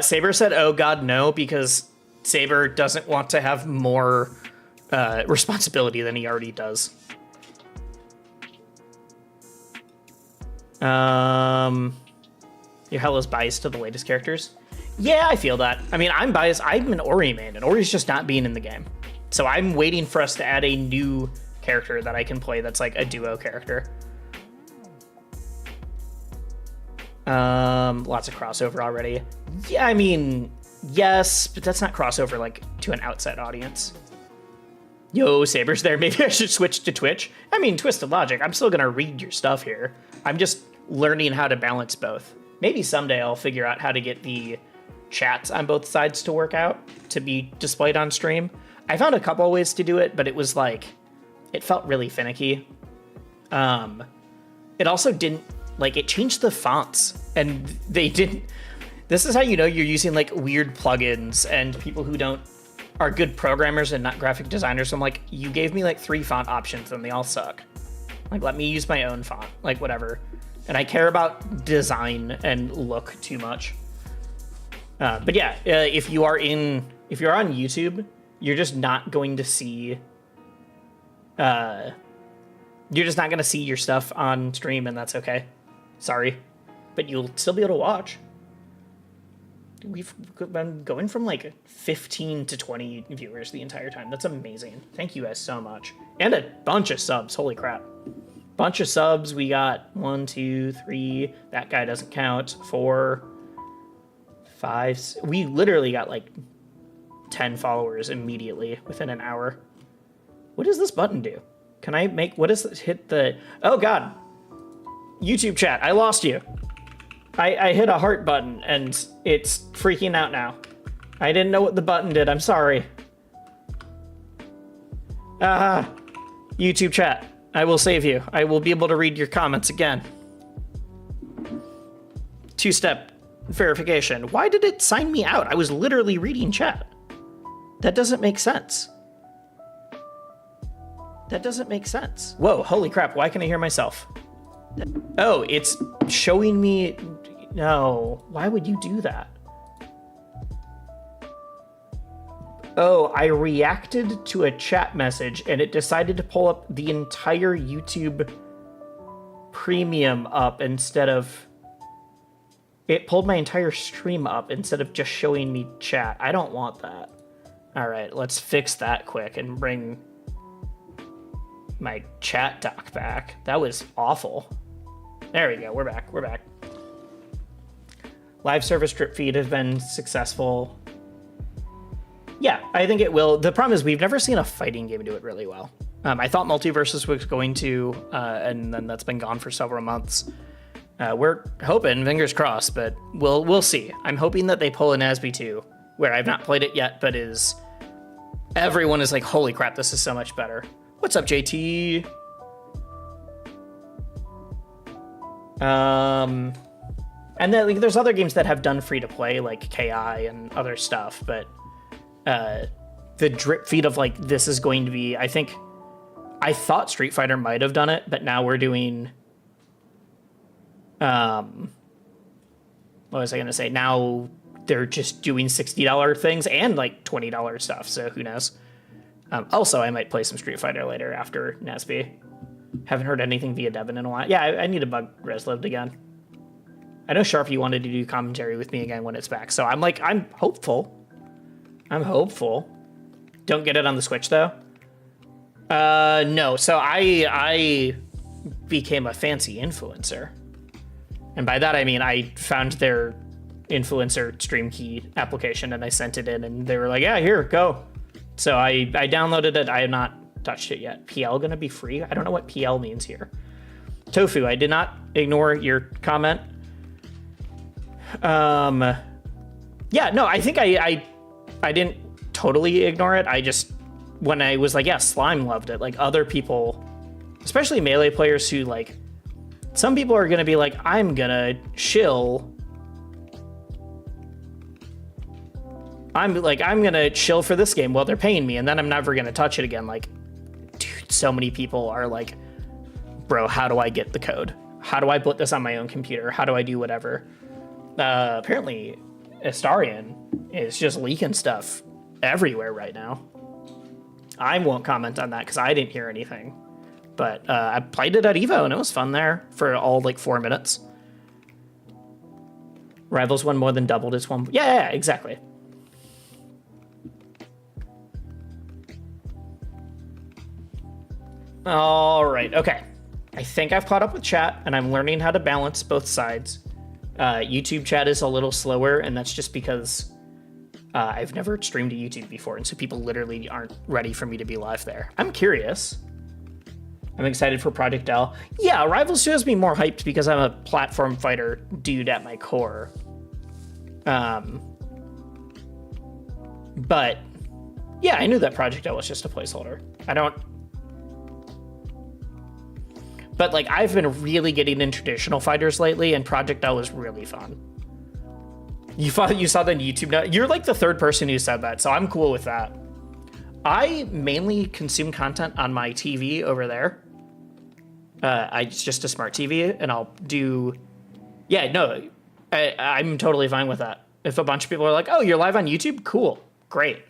Saber said, oh god, no, because Saber doesn't want to have more responsibility than he already does. Your hell is biased to the latest characters. Yeah, I feel that. I mean, I'm biased. I'm an Ori main, and Ori's just not being in the game. So I'm waiting for us to add a new character that I can play that's like a duo character. Lots of crossover already. Yeah, I mean, yes, but that's not crossover like to an outside audience. Yo, Saber's there. Maybe I should switch to Twitch. I mean, Twisted Logic. I'm still gonna read your stuff here. I'm just learning how to balance both. Maybe someday I'll figure out how to get the chats on both sides to work out to be displayed on stream. I found a couple of ways to do it, but it was like, it felt really finicky. It also didn't, like, it changed the fonts, and they didn't. This is how you know you're using like weird plugins and people who are good programmers and not graphic designers. So I'm like, you gave me like 3 font options and they all suck. Like, let me use my own font, like whatever. And I care about design and look too much. But yeah, if you're on YouTube, you're just not going to see. You're just not going to see your stuff on stream, and that's okay. Sorry, but you'll still be able to watch. We've been going from like 15 to 20 viewers the entire time. That's amazing. Thank you guys so much. And a bunch of subs. Holy crap. Bunch of subs. We got 1, 2, 3. That guy doesn't count. 4, 5. We literally got like 10 followers immediately within an hour. What does this button do? Can I make, what is this? Hit the, oh god. YouTube chat, I lost you. I hit a heart button and it's freaking out now. I didn't know what the button did. I'm sorry. YouTube chat, I will save you. I will be able to read your comments again. 2-step verification. Why did it sign me out? I was literally reading chat. That doesn't make sense. That doesn't make sense. Whoa, holy crap, why can I hear myself? Oh, it's showing me... No, why would you do that? Oh, I reacted to a chat message and it decided to pull up the entire YouTube premium up instead of... It pulled my entire stream up instead of just showing me chat. I don't want that. All right, let's fix that quick and bring my chat doc back. That was awful. There we go, we're back, we're back. Live service drip feed has been successful. Yeah, I think it will. The problem is we've never seen a fighting game do it really well. I thought Multiversus was going to, and then that's been gone for several months. We're hoping, fingers crossed, but we'll see. I'm hoping that they pull an Asby 2, where I've not played it yet, but everyone is like, holy crap, this is so much better. What's up, JT? And then like, there's other games that have done free to play, like KI and other stuff, but the drip feed of like, this is going to be, I thought Street Fighter might have done it, but now we're doing, what was I going to say? Now they're just doing $60 things and like $20 stuff. So who knows? Also, I might play some Street Fighter later after Nesby. Haven't heard anything via Devin in a while. Yeah, I need to bug Reslived again. I know Sharpie wanted to do commentary with me again when it's back. So I'm hopeful. Don't get it on the Switch though. No. So I became a fancy influencer. And by that, I mean, I found their influencer stream key application and I sent it in and they were like, yeah, here, go. So I downloaded it. I have not touched it yet. PL gonna be free? I don't know what PL means here. Tofu, I did not ignore your comment. Yeah, no, I think I didn't totally ignore it. I just, when I was like, yeah, Slime loved it. Like other people, especially Melee players who like, some people are gonna be like, I'm gonna chill. I'm gonna chill for this game while they're paying me and then I'm never gonna touch it again. Like, dude, so many people are like, bro, how do I get the code? How do I put this on my own computer? How do I do whatever? Apparently Astarion is just leaking stuff everywhere right now. I won't comment on that because I didn't hear anything. But I played it at Evo and it was fun there for all like 4 minutes. Rivals won more than doubled its one. Yeah, exactly. All right, okay. I think I've caught up with chat and I'm learning how to balance both sides. YouTube chat is a little slower and that's just because I've never streamed to YouTube before and so people literally aren't ready for me to be live there. I'm curious. I'm excited for Project L. Yeah, Rivals shows me more hyped because I'm a platform fighter dude at my core. But yeah, I knew that Project L was just a placeholder. But like I've been really getting into traditional fighters lately and Project L is really fun. You saw that on YouTube now? You're like the third person who said that, so I'm cool with that. I mainly consume content on my TV over there. It's just a smart TV and I'll do, yeah, no, I'm totally fine with that. If a bunch of people are like, oh, you're live on YouTube? Cool, great.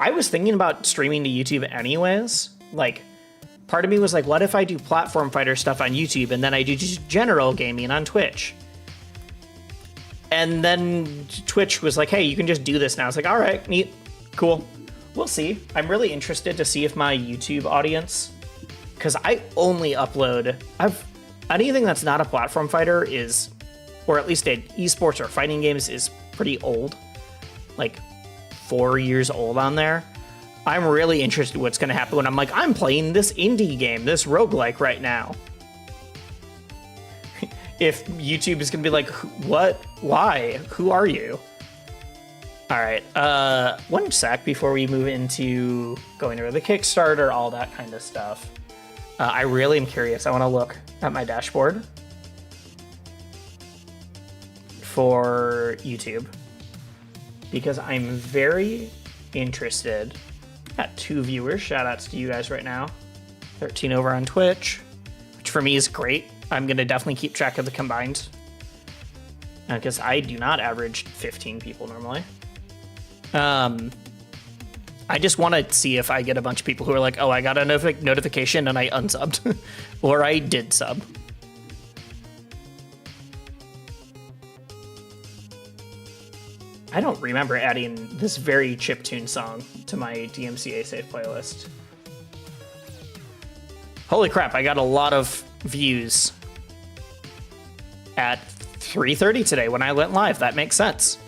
I was thinking about streaming to YouTube anyways. Like, part of me was like, what if I do platform fighter stuff on YouTube and then I do just general gaming on Twitch? And then Twitch was like, hey, you can just do this now. It's like, all right, neat, cool. We'll see. I'm really interested to see if my YouTube audience, because I only upload, anything that's not a platform fighter is, or at least esports or fighting games is pretty old, like 4 years old on there. I'm really interested in what's going to happen when I'm like, I'm playing this indie game, this roguelike right now. If YouTube is going to be like, what? Why? Who are you? All right. One sec before we move into going over the Kickstarter, all that kind of stuff. I really am curious. I want to look at my dashboard for YouTube because I'm very interested. Got 2 viewers. Shout outs to you guys right now. 13 over on Twitch, which for me is great. I'm going to definitely keep track of the combined because I do not average 15 people normally. I just want to see if I get a bunch of people who are like, oh, I got a notification and I unsubbed or I did sub. I don't remember adding this very chiptune song to my DMCA Safe playlist. Holy crap, I got a lot of views at 3:30 today when I went live. That makes sense.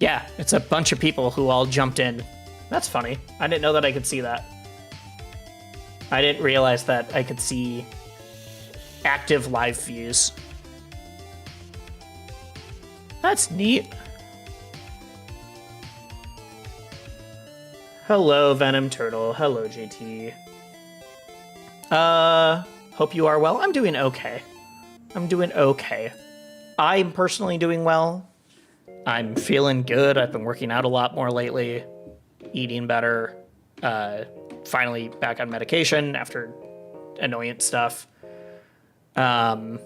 Yeah, it's a bunch of people who all jumped in. That's funny. I didn't know that I could see that. I didn't realize that I could see active live views. That's neat. Hello, Venom Turtle. Hello, JT. Hope you are well. I'm doing okay. I'm doing okay. I'm personally doing well. I'm feeling good. I've been working out a lot more lately, eating better. Finally back on medication after annoyance stuff. But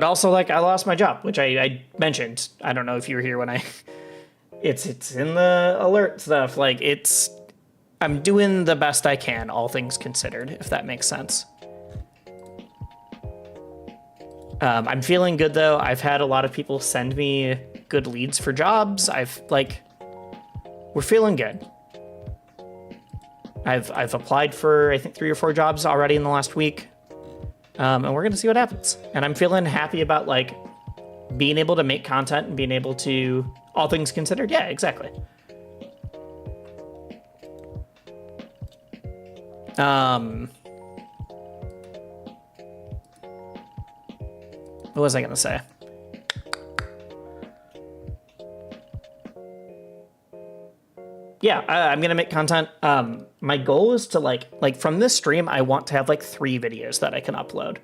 also, like, I lost my job, which I mentioned. I don't know if you were here when I... It's in the alert stuff. Like, I'm doing the best I can, all things considered, if that makes sense. I'm feeling good, though. I've had a lot of people send me good leads for jobs. We're feeling good. I've applied for, I think, 3 or 4 jobs already in the last week. And we're going to see what happens. And I'm feeling happy about, like, being able to make content and being able to, all things considered. Yeah, exactly. What was I going to say? Yeah, I'm going to make content. My goal is to like from this stream, I want to have like 3 videos that I can upload.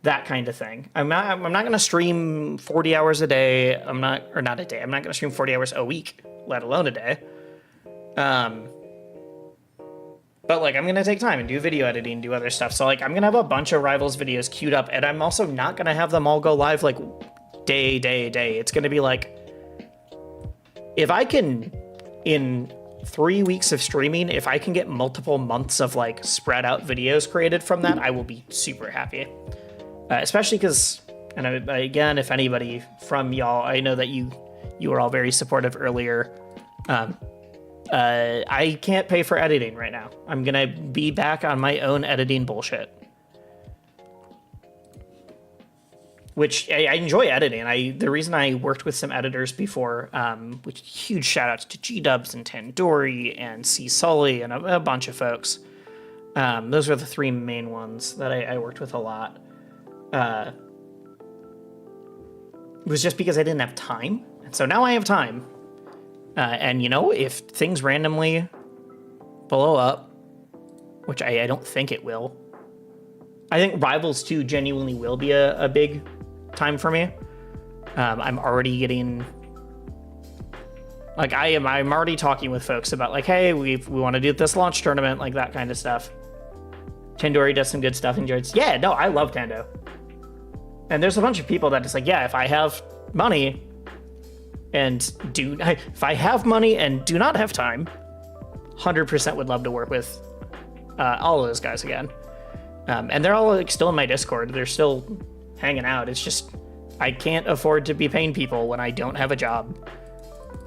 That kind of thing. I'm not going to stream 40 hours a day. I'm not going to stream 40 hours a week, let alone a day. But like, I'm going to take time and do video editing, do other stuff. So like, I'm going to have a bunch of Rivals videos queued up, and I'm also not going to have them all go live like day. It's going to be like, if I can, in 3 weeks of streaming, if I can get multiple months of like spread out videos created from that, I will be super happy. Especially because, and again, if anybody from y'all, I know that you were all very supportive earlier. I can't pay for editing right now. I'm gonna be back on my own editing bullshit. Which I enjoy editing. The reason I worked with some editors before, which huge shout outs to G-Dubs and Tandoori and C Sully and a bunch of folks. Those are the 3 main ones that I worked with a lot. It was just because I didn't have time. And so now I have time. And, you know, if things randomly blow up, which I don't think it will, I think Rivals 2 genuinely will be a big time for me. I'm already getting... Like, I'm already talking with folks about, like, hey, we want to do this launch tournament, like that kind of stuff. Tandoori does some good stuff. Enjoyed. Yeah, no, I love Tando. And there's a bunch of people that just like, yeah, if I have money and do not have time, 100% would love to work with all of those guys again. And they're all like still in my Discord. They're still hanging out. It's just I can't afford to be paying people when I don't have a job.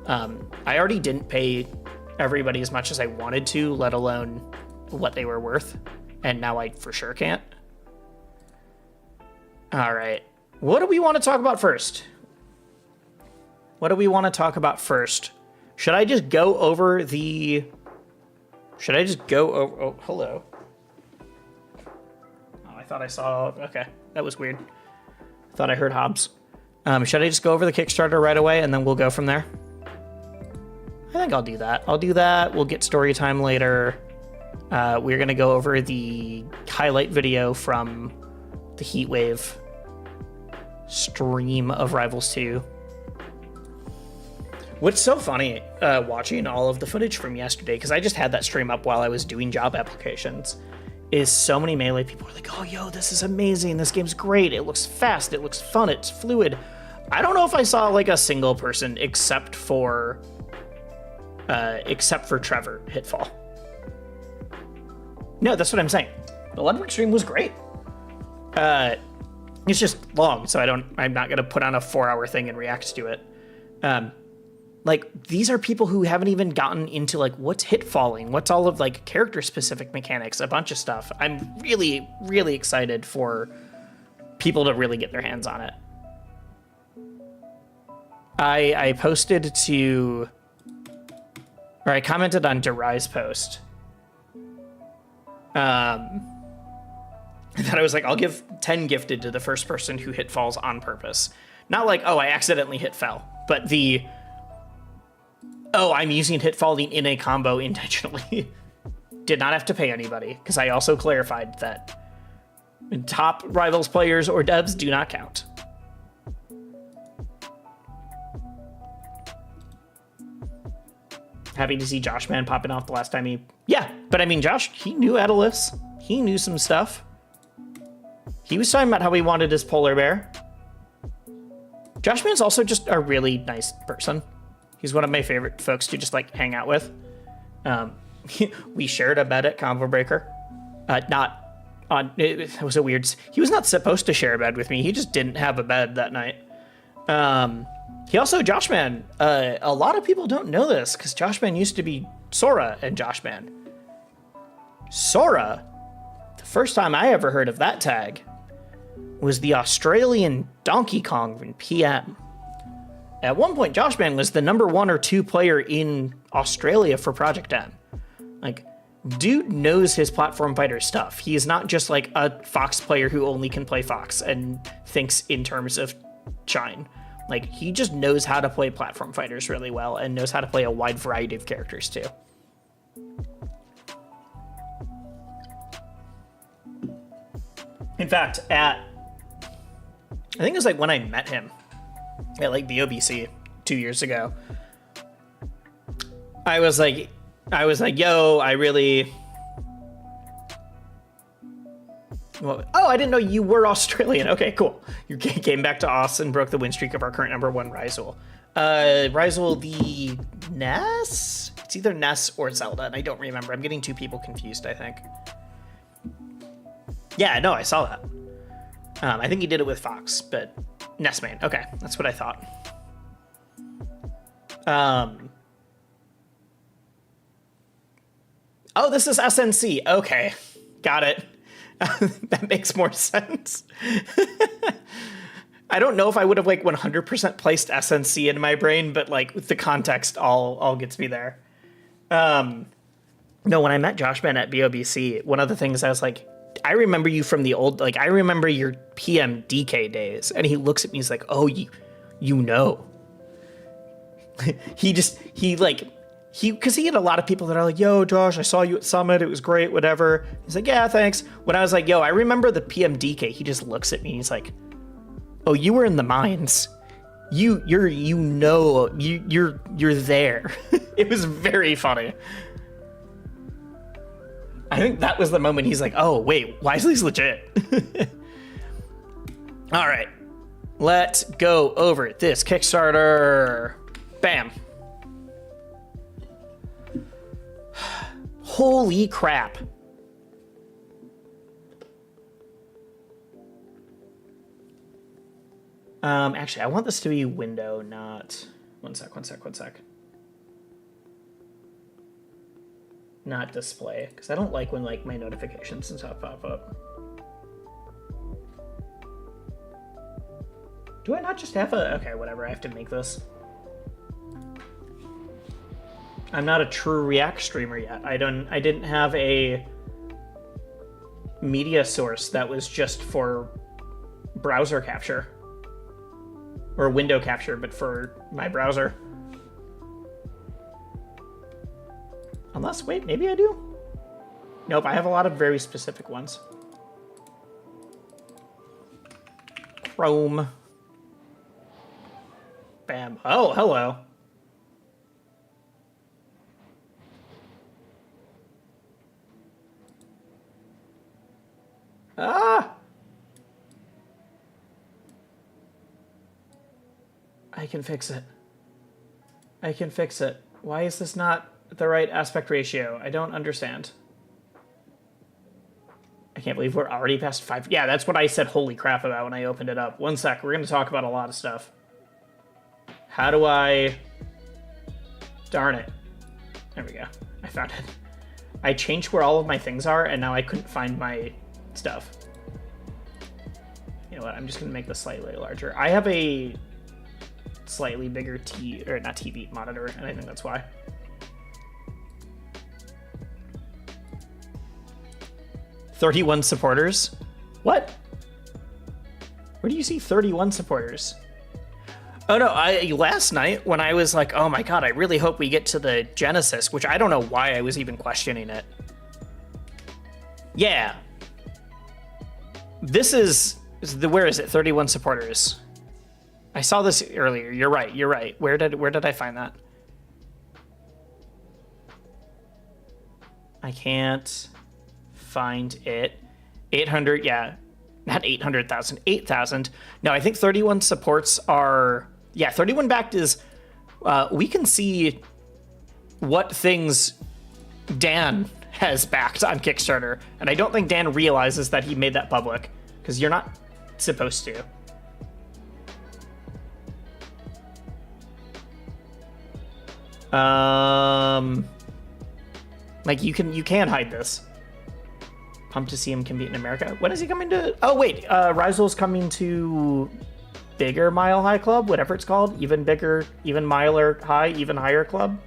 I already didn't pay everybody as much as I wanted to, let alone what they were worth. And now I for sure can't. All right. What do we want to talk about first? Should I just go over oh, hello. Oh, I thought I saw, okay. That was weird. I thought I heard Hobbs. Should I just go over the Kickstarter right away and then we'll go from there? I think I'll do that. We'll get story time later. We're going to go over the highlight video from the Heatwave stream of Rivals 2. What's so funny watching all of the footage from yesterday, because I just had that stream up while I was doing job applications, is so many Melee people are like, oh, yo, this is amazing. This game's great. It looks fast. It looks fun. It's fluid. I don't know if I saw like a single person except for Trevor Hitfall. No, that's what I'm saying. The Ludwig stream was great. It's just long, so I'm not gonna put on a 4-hour thing and react to it. Like, these are people who haven't even gotten into like what's hit falling, what's all of like character specific mechanics, a bunch of stuff. I'm really, really excited for people to really get their hands on it. I posted to, or I commented on Derai's post. That I was like, I'll give 10 gifted to the first person who hit falls on purpose. Not like, oh, I accidentally hit fell, but the, oh, I'm using hit falling in a combo intentionally. Did not have to pay anybody, because I also clarified that top Rivals players or devs do not count. Happy to see Josh Man popping off the last time he... Yeah, but I mean, Josh, he knew Adeliths. He knew some stuff. He was talking about how he wanted his polar bear. Josh Man's also just a really nice person. He's one of my favorite folks to just, like, hang out with. We shared a bed at Combo Breaker. Not on... It was a weird... He was not supposed to share a bed with me. He just didn't have a bed that night. He also, Joshman, a lot of people don't know this, because Joshman used to be Sora and Joshman. Sora, the first time I ever heard of that tag, was the Australian Donkey Kong in PM. At one point, Joshman was the number 1 or 2 player in Australia for Project M. Like, dude knows his platform fighter stuff. He is not just like a Fox player who only can play Fox and thinks in terms of Shine. Like, he just knows how to play platform fighters really well and knows how to play a wide variety of characters too. In fact, I think it was like when I met him at like BOBC 2 years ago, I was like, yo, I really... Well, oh, I didn't know you were Australian. Okay, cool. You came back to Aus and broke the win streak of our current number 1, Rizul. Rizul the Ness? It's either Ness or Zelda, and I don't remember. I'm getting 2 people confused, I think. Yeah, no, I saw that. I think he did it with Fox, but Ness main. Okay, that's what I thought. Oh, this is SNC. Okay, got it. That makes more sense. I don't know if I would have like 100% placed SNC in my brain, but like with the context all gets me there. No, when I met Joshman at BOBC, one of the things I was like, I remember you from the old, like I remember your PM DK days. And he looks at me, he's like, oh, you know. Because he had a lot of people that are like, yo, Josh, I saw you at Summit. It was great, whatever. He's like, yeah, thanks. When I was like, yo, I remember the PMDK, he just looks at me. He's like, oh, you were in the mines. You're there. It was very funny. I think that was the moment he's like, oh, wait, Wisely's legit. All right, let's go over this Kickstarter. Bam. Holy crap. Actually, I want this to be window, not... One sec. Not display, because I don't like when like my notifications and stuff pop up. Do I not just have a... Okay, whatever, I have to make this. I'm not a true React streamer yet. I didn't have a media source that was just for browser capture. Or window capture, but for my browser. Unless, wait, maybe I do? Nope, I have a lot of very specific ones. Chrome. Bam. Oh, hello. Ah! I can fix it. I can fix it. Why is this not the right aspect ratio? I don't understand. I can't believe we're already past 5. Yeah, that's what I said holy crap about when I opened it up. One sec, we're going to talk about a lot of stuff. How do I... Darn it. There we go. I found it. I changed where all of my things are, and now I couldn't find my stuff. You know what? I'm just going to make this slightly larger. I have a slightly bigger or not TV monitor, and I think that's why. $31 supporters? What? Where do you see 31 supporters? Oh no, last night when I was like, oh my god, I really hope we get to the Genesis, which I don't know why I was even questioning it. Yeah. This is where is it? 31 supporters. I saw this earlier. You're right. Where did I find that? I can't find it. 800, yeah. Not 800,000, 8,000. No, I think 31 supports are, yeah, 31 backed is, we can see what things Dan has backed on Kickstarter. And I don't think Dan realizes that he made that public, because you're not supposed to. Like you can hide this. Pumped to see him compete in America. When is he coming to? Oh wait, Rizel's coming to bigger Mile High Club, whatever it's called, even bigger, even miler high, even higher club.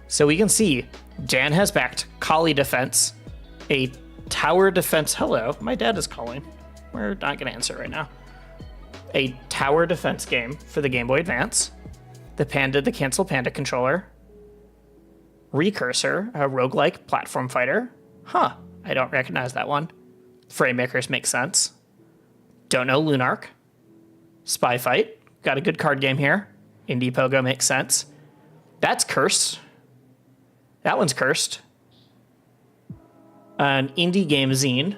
So we can see Dan has backed Collie Defense, a tower defense. Hello, my dad is calling. We're not gonna answer right now. A tower defense game for the Game Boy Advance. The Cancel Panda controller. Recursor, a roguelike platform fighter. Huh, I don't recognize that one. Frame Makers makes sense. Don't know Lunark. Spy Fight, got a good card game here. Indie Pogo makes sense. That's cursed. That one's cursed. An indie game zine.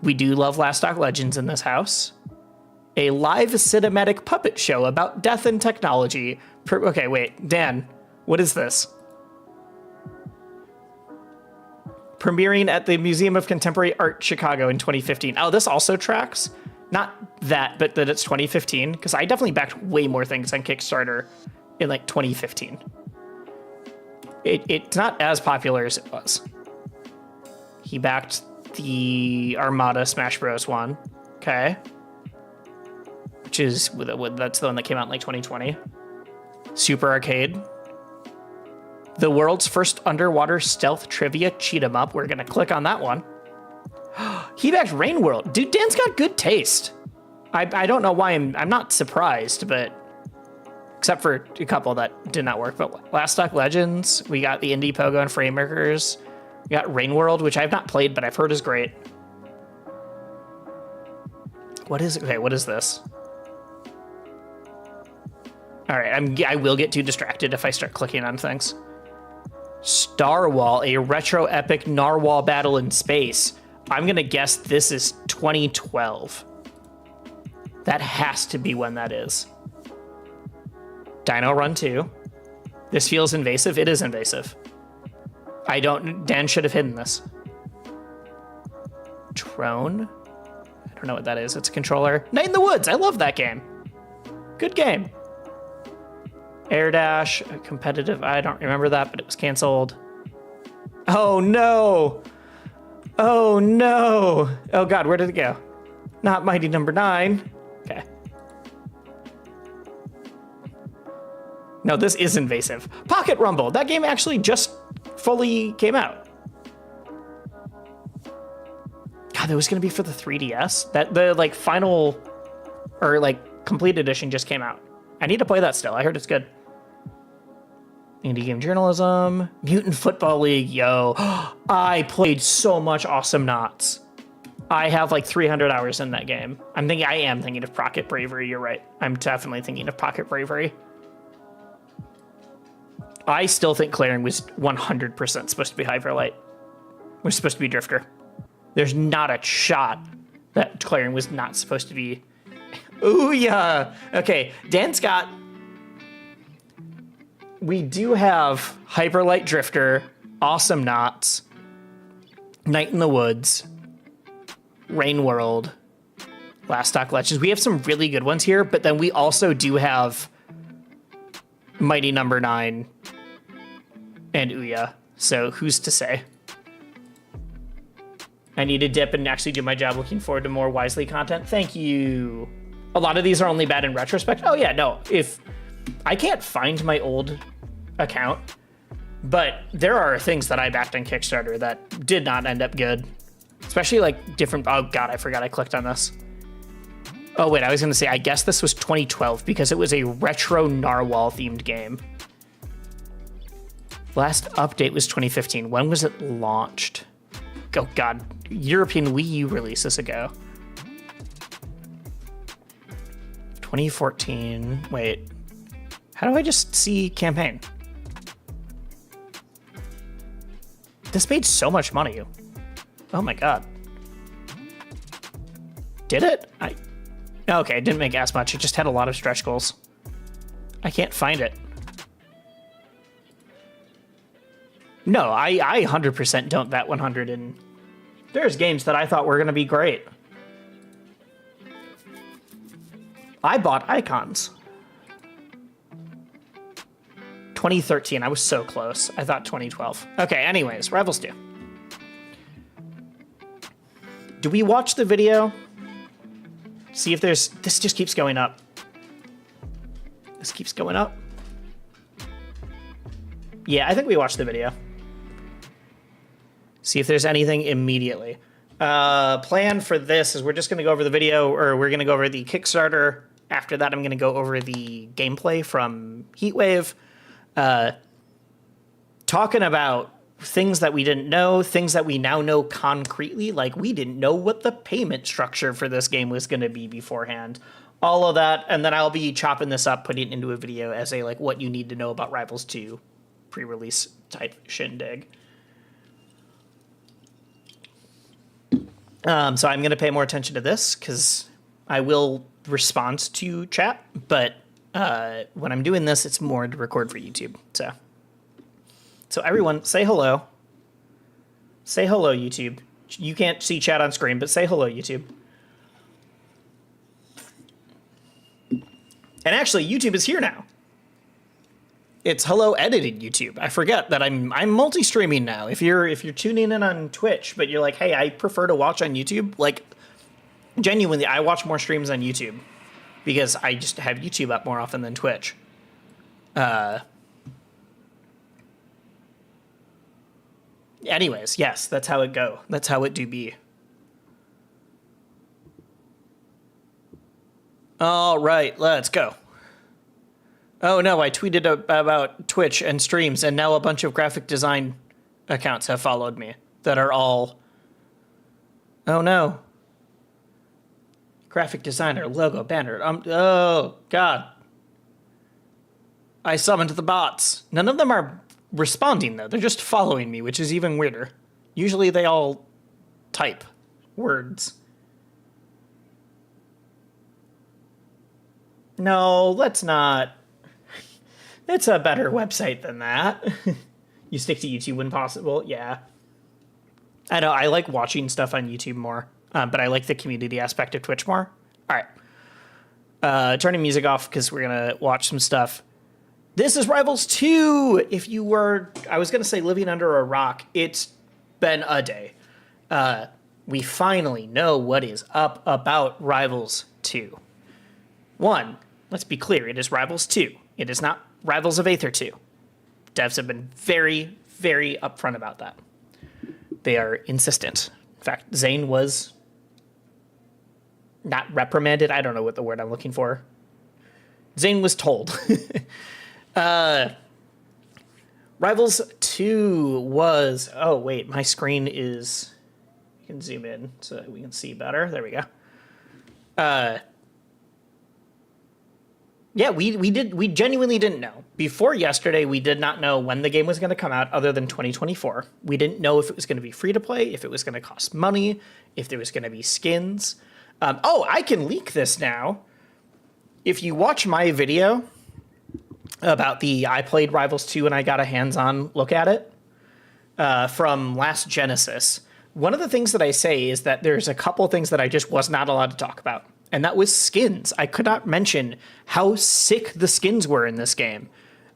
We do love Last Stock Legends in this house. A live cinematic puppet show about death and technology. Okay, wait, Dan, what is this? Premiering at the Museum of Contemporary Art, Chicago in 2015. Oh, this also tracks? Not that, but that it's 2015, because I definitely backed way more things on Kickstarter in like 2015. It's not as popular as it was. He backed the Armada Smash Bros. One. Okay. Which is, that's the one that came out in like 2020. Super Arcade. The world's first underwater stealth trivia cheat 'em up. We're gonna click on that one. He backed Rain World. Dude, Dan's got good taste. I don't know why I'm not surprised, but except for a couple that did not work. But Last Stock Legends, we got the Indie Pogo and Frame Makers. We got Rain World, which I've not played, but I've heard is great. What is, okay, what is this? All right, I will get too distracted if I start clicking on things. Starwall, a retro epic narwhal battle in space. I'm gonna guess this is 2012. That has to be when that is. Dino Run 2. This feels invasive. It is invasive. Dan should have hidden this. Trone. I don't know what that is. It's a controller. Night in the Woods. I love that game. Good game. Air Dash, competitive. I don't remember that, but it was canceled. Oh no. Oh no. Oh god, where did it go? Not Mighty Number 9. Okay. No, this is invasive. Pocket Rumble. That game actually just fully came out. God, that was going to be for the 3DS. That the like final or like complete edition just came out. I need to play that still. I heard it's good. Indie Game Journalism. Mutant Football League. Yo, I played so much Awesome Knots. I have like 300 hours in that game. I am thinking of Pocket Bravery. You're right. I'm definitely thinking of Pocket Bravery. I still think Clearing was 100% supposed to be Hyperlight. Was supposed to be Drifter. There's not a shot that Clearing was not supposed to be. Ooh, yeah. Okay, Dan Scott. We do have Hyperlight Drifter, Awesome Knots, Night in the Woods, Rain World, Last Stock Legends. We have some really good ones here, but then we also do have Mighty Number 9 and Ouya. So who's to say? I need to dip and actually do my job. Looking forward to more Wisely content. Thank you. A lot of these are only bad in retrospect. Oh yeah, no. If I can't find my old account, but there are things that I backed on Kickstarter that did not end up good. Especially like different, oh God, I forgot I clicked on this. Oh wait, I was gonna say, I guess this was 2012 because it was a retro narwhal themed game. Last update was 2015. When was it launched? Oh God, European Wii U releases ago. 2014, wait. How do I just see campaign? This made so much money. Oh my God. Did it? Okay, it didn't make as much. It just had a lot of stretch goals. I can't find it. No, I 100% don't bet 100, and there's games that I thought were going to be great. I bought Icons. 2013, I was so close. I thought 2012. Okay, anyways, Rivals 2. Do we watch the video? See if there's... This just keeps going up. This keeps going up. Yeah, I think we watched the video. See if there's anything immediately. Plan for this is we're just going to go over the video, or we're going to go over the Kickstarter. After that, I'm going to go over the gameplay from Heatwave. Talking about things that we didn't know, things that we now know concretely, like we didn't know what the payment structure for this game was going to be beforehand. All of that, and then I'll be chopping this up, putting it into a video as a like what you need to know about Rivals 2 pre-release type shindig. So I'm going to pay more attention to this because I will respond to chat, but when I'm doing this, it's more to record for YouTube. So everyone, say hello. Say hello, YouTube. You can't see chat on screen, but say hello, YouTube. And actually, YouTube is here now. It's hello edited YouTube. I forget that I'm multi-streaming now. If you're tuning in on Twitch, but you're like, hey, I prefer to watch on YouTube. Like, genuinely, I watch more streams on YouTube because I just have YouTube up more often than Twitch. Anyways, yes, that's how it go. That's how it do be. All right, let's go. Oh no, I tweeted about Twitch and streams, and now a bunch of graphic design accounts have followed me that are all... Oh no. Graphic designer, logo, banner. Oh, God. I summoned the bots. None of them are responding, though. They're just following me, which is even weirder. Usually they all type words. No, let's not. It's a better website than that. You stick to YouTube when possible? Yeah. I know, I like watching stuff on YouTube more, but I like the community aspect of Twitch more. All right. Turning music off because we're going to watch some stuff. This is Rivals 2. If you were, I was going to say living under a rock, it's been a day. We finally know what is up about Rivals 2. One, let's be clear, it is Rivals 2. It is not Rivals of Aether 2. Devs have been very, very upfront about that. They are insistent. In fact, Zane was not reprimanded. I don't know what the word I'm looking for. Zane was told. Rivals 2 was... Oh, wait. My screen is... You can zoom in so that we can see better. There we go. Yeah, we genuinely didn't know. Before yesterday, we did not know when the game was going to come out other than 2024. We didn't know if it was going to be free to play, if it was going to cost money, if there was going to be skins. Oh, I can leak this now. If you watch my video about I played Rivals 2 and I got a hands-on look at it from last Genesis, one of the things that I say is that there's a couple things that I just was not allowed to talk about. And that was skins. I could not mention how sick the skins were in this game.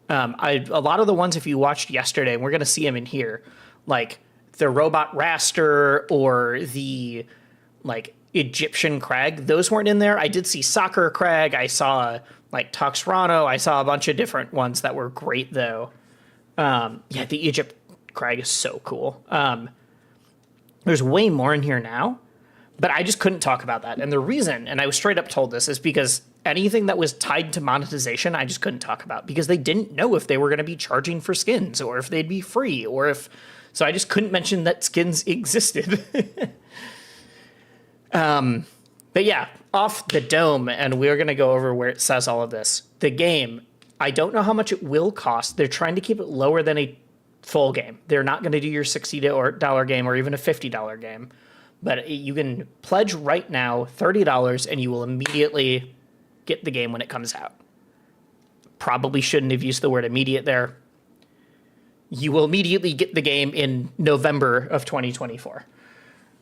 A lot of the ones, if you watched yesterday, and we're going to see them in here, like the Robot Raster or the like Egyptian crag. Those weren't in there. I did see Soccer Crag. I saw like Toxrano. I saw a bunch of different ones that were great though. Yeah, the Egypt crag is so cool. There's way more in here now, but I just couldn't talk about that. And the reason, and I was straight up told this, is because anything that was tied to monetization, I just couldn't talk about because they didn't know if they were going to be charging for skins or if they'd be free or if, so I just couldn't mention that skins existed. But yeah, off the dome, and we're going to go over where it says all of this. The game, I don't know how much it will cost. They're trying to keep it lower than a full game. They're not going to do your $60 game or even a $50 game. But you can pledge right now $30 and you will immediately get the game when it comes out. Probably shouldn't have used the word immediate there. You will immediately get the game in November of 2024.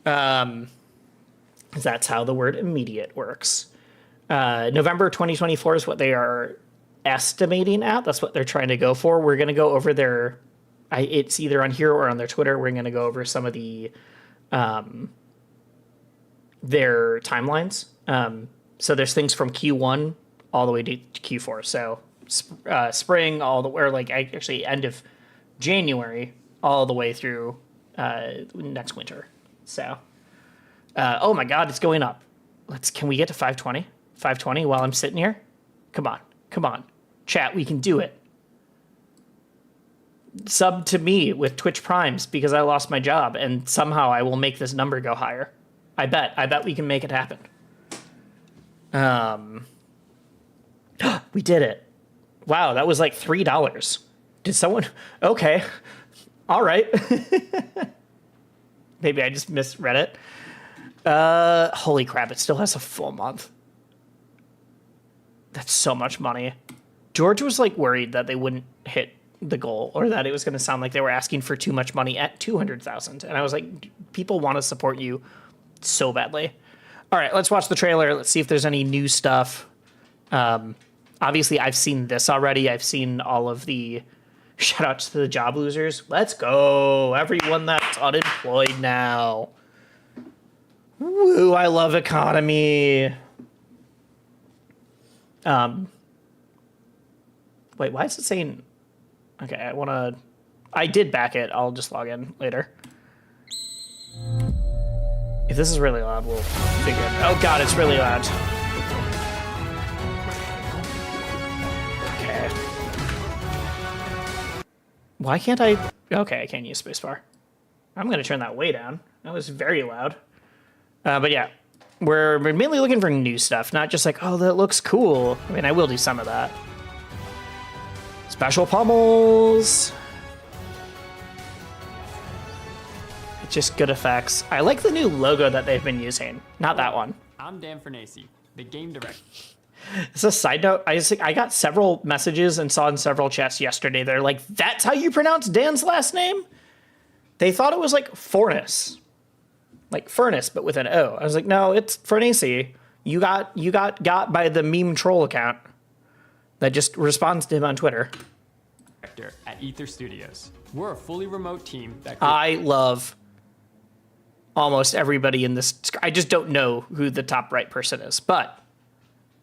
That's how the word immediate works. November 2024 is what they are estimating at. That's what they're trying to go for. We're going to go over it's either on here or on their Twitter. We're going to go over some of the their timelines. So there's things from Q1 all the way to Q4. So spring all the or like actually end of January all the way through next winter. So oh my God, it's going up. Can we get to 520? 520 while I'm sitting here? Come on. Chat, we can do it. Sub to me with Twitch Primes because I lost my job and somehow I will make this number go higher. I bet we can make it happen. We did it. Wow, that was like $3. Did someone? Okay. All right. Maybe I just misread it. Holy crap, it still has a full month. That's so much money. George was like worried that they wouldn't hit the goal or that it was going to sound like they were asking for too much money at 200,000. And I was like, people want to support you so badly. All right, let's watch the trailer. Let's see if there's any new stuff. Obviously, I've seen this already. I've seen all of the shout outs to the job losers. Let's go. Everyone that's unemployed now. Woo, I love economy. Wait, why is it saying... Okay, I did back it. I'll just log in later. If this is really loud, we'll figure it out. Oh God, it's really loud. Okay. Why can't I... Okay, I can't use spacebar. I'm going to turn that way down. That was very loud. But yeah, we're mainly looking for new stuff, not just like, oh, that looks cool. I mean, I will do some of that. Special pummels. It's just good effects. I like the new logo that they've been using. Not that one. I'm Dan Fernacey, the game director. As a side note, I got several messages and saw in several chats yesterday. They're like, that's how you pronounce Dan's last name? They thought it was like Furnace. Like furnace, but with an O. I was like, no, it's Fernacey. You got by the meme troll account that just responds to him on Twitter. At Ether Studios. We're a fully remote team that I love almost everybody in this. I just don't know who the top right person is, but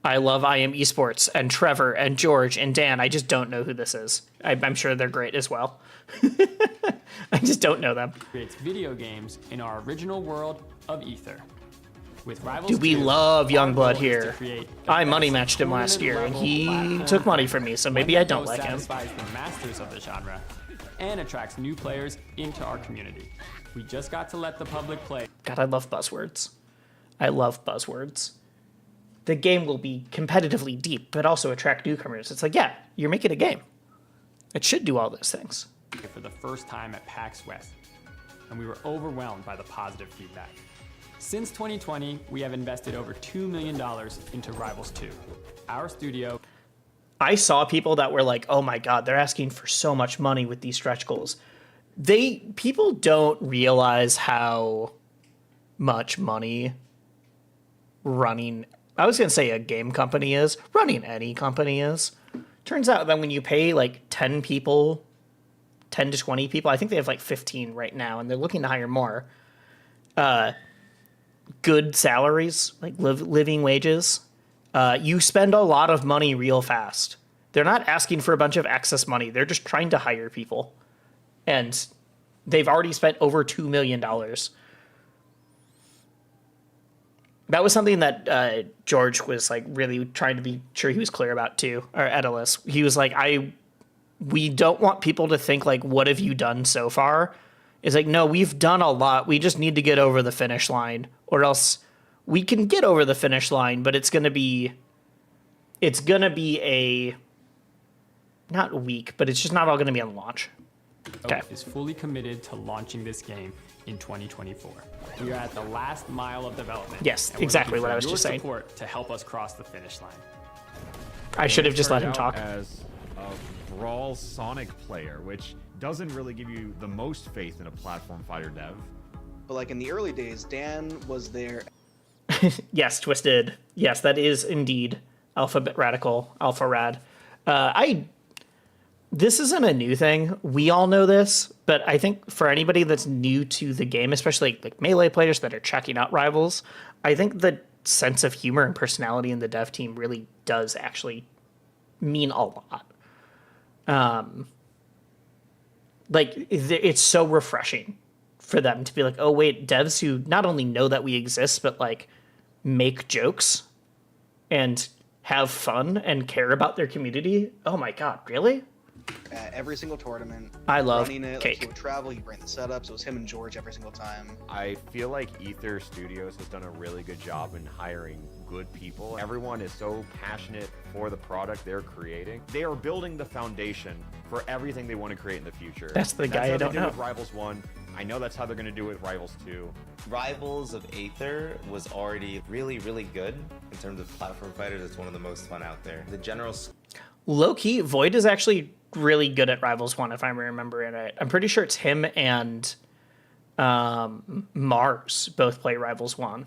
I love I Am Esports and Trevor and George and Dan. I just don't know who this is. I'm sure they're great as well. I just don't know them. Creates video games in our original world of Ether. With Rivals Dude, we 2, love Youngblood to here. I money matched him last year, and he took money from me, so maybe I don't like him. Satisfies the masters of the genre and attracts new players into our community. We just got to let the public play. God, I love buzzwords. I love buzzwords. The game will be competitively deep, but also attract newcomers. It's like, yeah, you're making a game. It should do all those things. For the first time at PAX West, and we were overwhelmed by the positive feedback. Since 2020, we have invested over $2 million into Rivals 2. Our studio... I saw people that were like, oh my God, they're asking for so much money with these stretch goals. People don't realize how much money running, I was going to say a game company is, running any company is. Turns out that when you pay like 10 to 20 people, I think they have like 15 right now, and they're looking to hire more. good salaries, like living wages. You spend a lot of money real fast. They're not asking for a bunch of excess money. They're just trying to hire people. And they've already spent over $2 million. That was something that George was like really trying to be sure he was clear about too, or Edalus. He was like, we don't want people to think like, what have you done so far? It's like, no, we've done a lot. We just need to get over the finish line, or else we can get over the finish line, but it's gonna be a not weak, but it's just not all gonna be on launch. Okay. Is fully committed to launching this game in 2024. We are at the last mile of development. Yes, exactly what I was just saying. Support to help us cross the finish line. I should have just let him talk. As a Brawl Sonic player, which doesn't really give you the most faith in a platform fighter dev. But like in the early days, Dan was there. Yes, Twisted. Yes, that is indeed Alphabet Radical, Alpha Rad. This isn't a new thing. We all know this, but I think for anybody that's new to the game, especially like Melee players that are checking out Rivals, I think the sense of humor and personality in the dev team really does actually mean a lot. Like, it's so refreshing for them to be like, oh, wait, devs who not only know that we exist, but like make jokes and have fun and care about their community. Oh my God, really? At every single tournament. I love running it. Cake. Like, he would travel, he'd bring the setups. It was him and George every single time. I feel like Ether Studios has done a really good job in hiring good people. Everyone is so passionate for the product they're creating. They are building the foundation for everything they want to create in the future. That's the guy I don't know. With Rivals 1. I know that's how they're going to do it with Rivals 2. Rivals of Aether was already really, really good in terms of platform fighters. It's one of the most fun out there. The general... Low-key, Void is actually really good at Rivals 1, if I'm remembering it. I'm pretty sure it's him and Mars both play Rivals 1.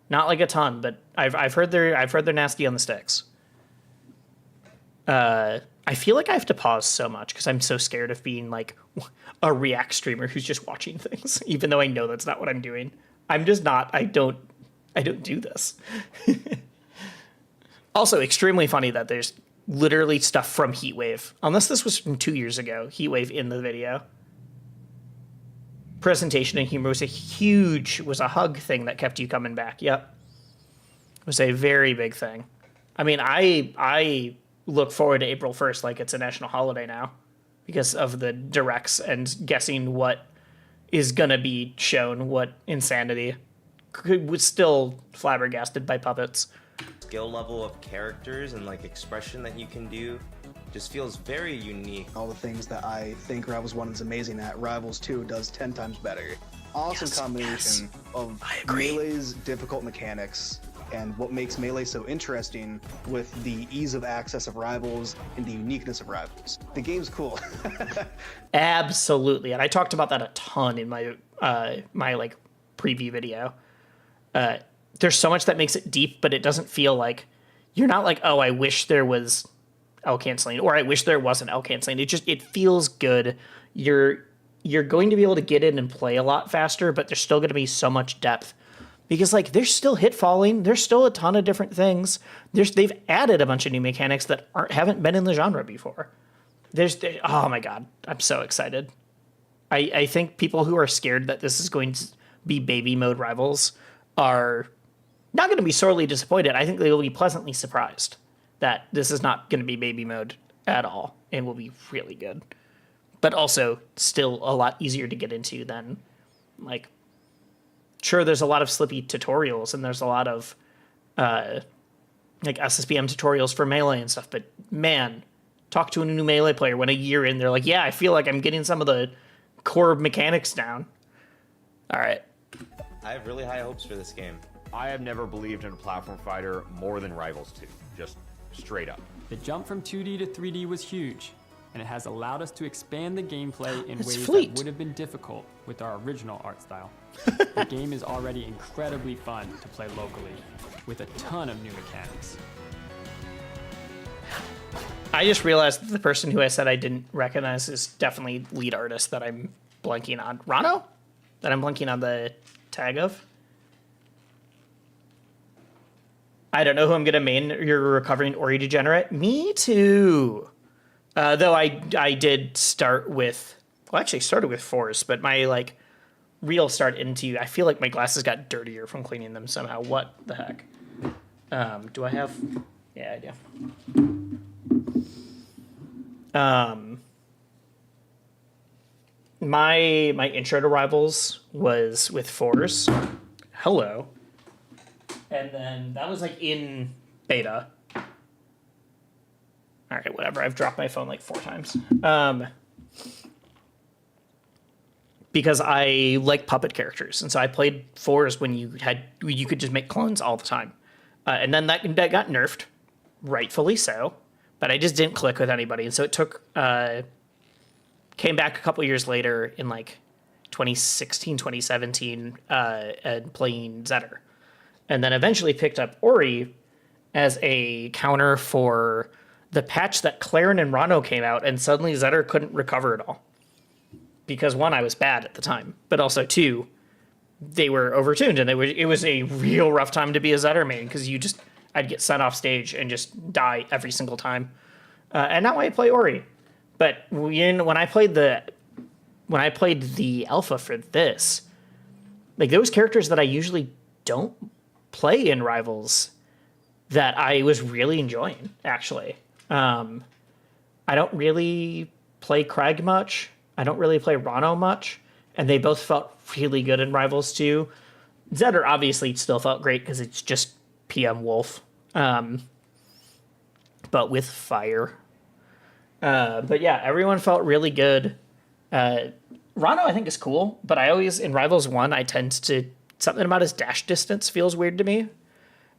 Not like a ton, but I've heard they're nasty on the sticks. I feel like I have to pause so much because I'm so scared of being like a React streamer who's just watching things, even though I know that's not what I'm doing. I'm just not. I don't do this. Also, extremely funny that there's literally stuff from Heatwave. Unless this was from 2 years ago, Heatwave in the video. Presentation and humor was a hug thing that kept you coming back. Yep. It was a very big thing. I mean, I look forward to April 1st like it's a national holiday now because of the directs and guessing what is going to be shown, what insanity. Was still flabbergasted by puppets. Skill level of characters and like expression that you can do just feels very unique. All the things that I think Rivals 1 is amazing at, Rivals 2 does 10 times better. Awesome combination of Melee's difficult mechanics and what makes Melee so interesting with the ease of access of Rivals and the uniqueness of Rivals. The game's cool. Absolutely. And I talked about that a ton in my my like preview video. There's so much that makes it deep, but it doesn't feel like you're not like, oh, I wish there was L canceling or I wish there wasn't L canceling. It feels good. You're going to be able to get in and play a lot faster, but there's still going to be so much depth because like there's still hit falling. There's still a ton of different things. They've added a bunch of new mechanics that haven't been in the genre before. Oh my God, I'm so excited. I think people who are scared that this is going to be baby mode Rivals are not going to be sorely disappointed. I think they will be pleasantly surprised that this is not going to be baby mode at all and will be really good. But also still a lot easier to get into than like, sure, there's a lot of slippy tutorials and there's a lot of like SSBM tutorials for Melee and stuff. But man, talk to a new Melee player when a year in, they're like, yeah, I feel like I'm getting some of the core mechanics down. All right. I have really high hopes for this game. I have never believed in a platform fighter more than Rivals 2. Just straight up. The jump from 2D to 3D was huge, and it has allowed us to expand the gameplay in ways Fleet. that would have been difficult with our original art style. The game is already incredibly fun to play locally, with a ton of new mechanics. I just realized that the person who I said I didn't recognize is definitely lead artist that I'm blanking on. Rano? That I'm blanking on the tag of. I don't know who I'm gonna main. You're recovering Ori Degenerate. Me too. Though I did start with, well, actually started with Force, but my like real start into, I feel like my glasses got dirtier from cleaning them somehow. What the heck? Do I have? Yeah, I do. My intro to Rivals was with Force. Hello. And then that was like in beta. All right, whatever. I've dropped my phone like 4 times. Because I like puppet characters, and so I played Force when you could just make clones all the time. And then that got nerfed, rightfully so. But I just didn't click with anybody, and so it took. Came back a couple years later in like 2016, 2017, and playing Zetter. And then eventually picked up Ori as a counter for the patch that Claren and Rano came out, and suddenly Zetter couldn't recover it all. Because 1, I was bad at the time, but also 2, they were overtuned, and it was a real rough time to be a Zetter main, because I'd get sent off stage and just die every single time. And now I play Ori. But when I played the alpha for this, like those characters that I usually don't play in Rivals that I was really enjoying, actually. I don't really play Craig much. I don't really play Rano much. And they both felt really good in Rivals too. Zetter obviously still felt great because it's just PM Wolf. But with fire. But yeah, everyone felt really good. Rano, I think, is cool, but I always, in Rivals 1, I tend to, something about his dash distance feels weird to me,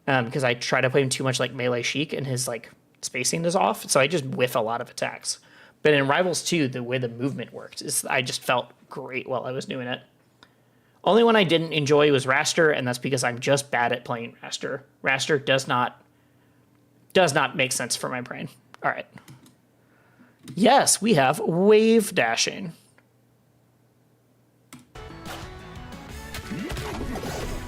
because I try to play him too much like Melee Sheik, and his like spacing is off, so I just whiff a lot of attacks. But in Rivals 2, the way the movement worked, I just felt great while I was doing it. Only one I didn't enjoy was Raster, and that's because I'm just bad at playing Raster. Raster does not make sense for my brain. All right. Yes, we have wave dashing.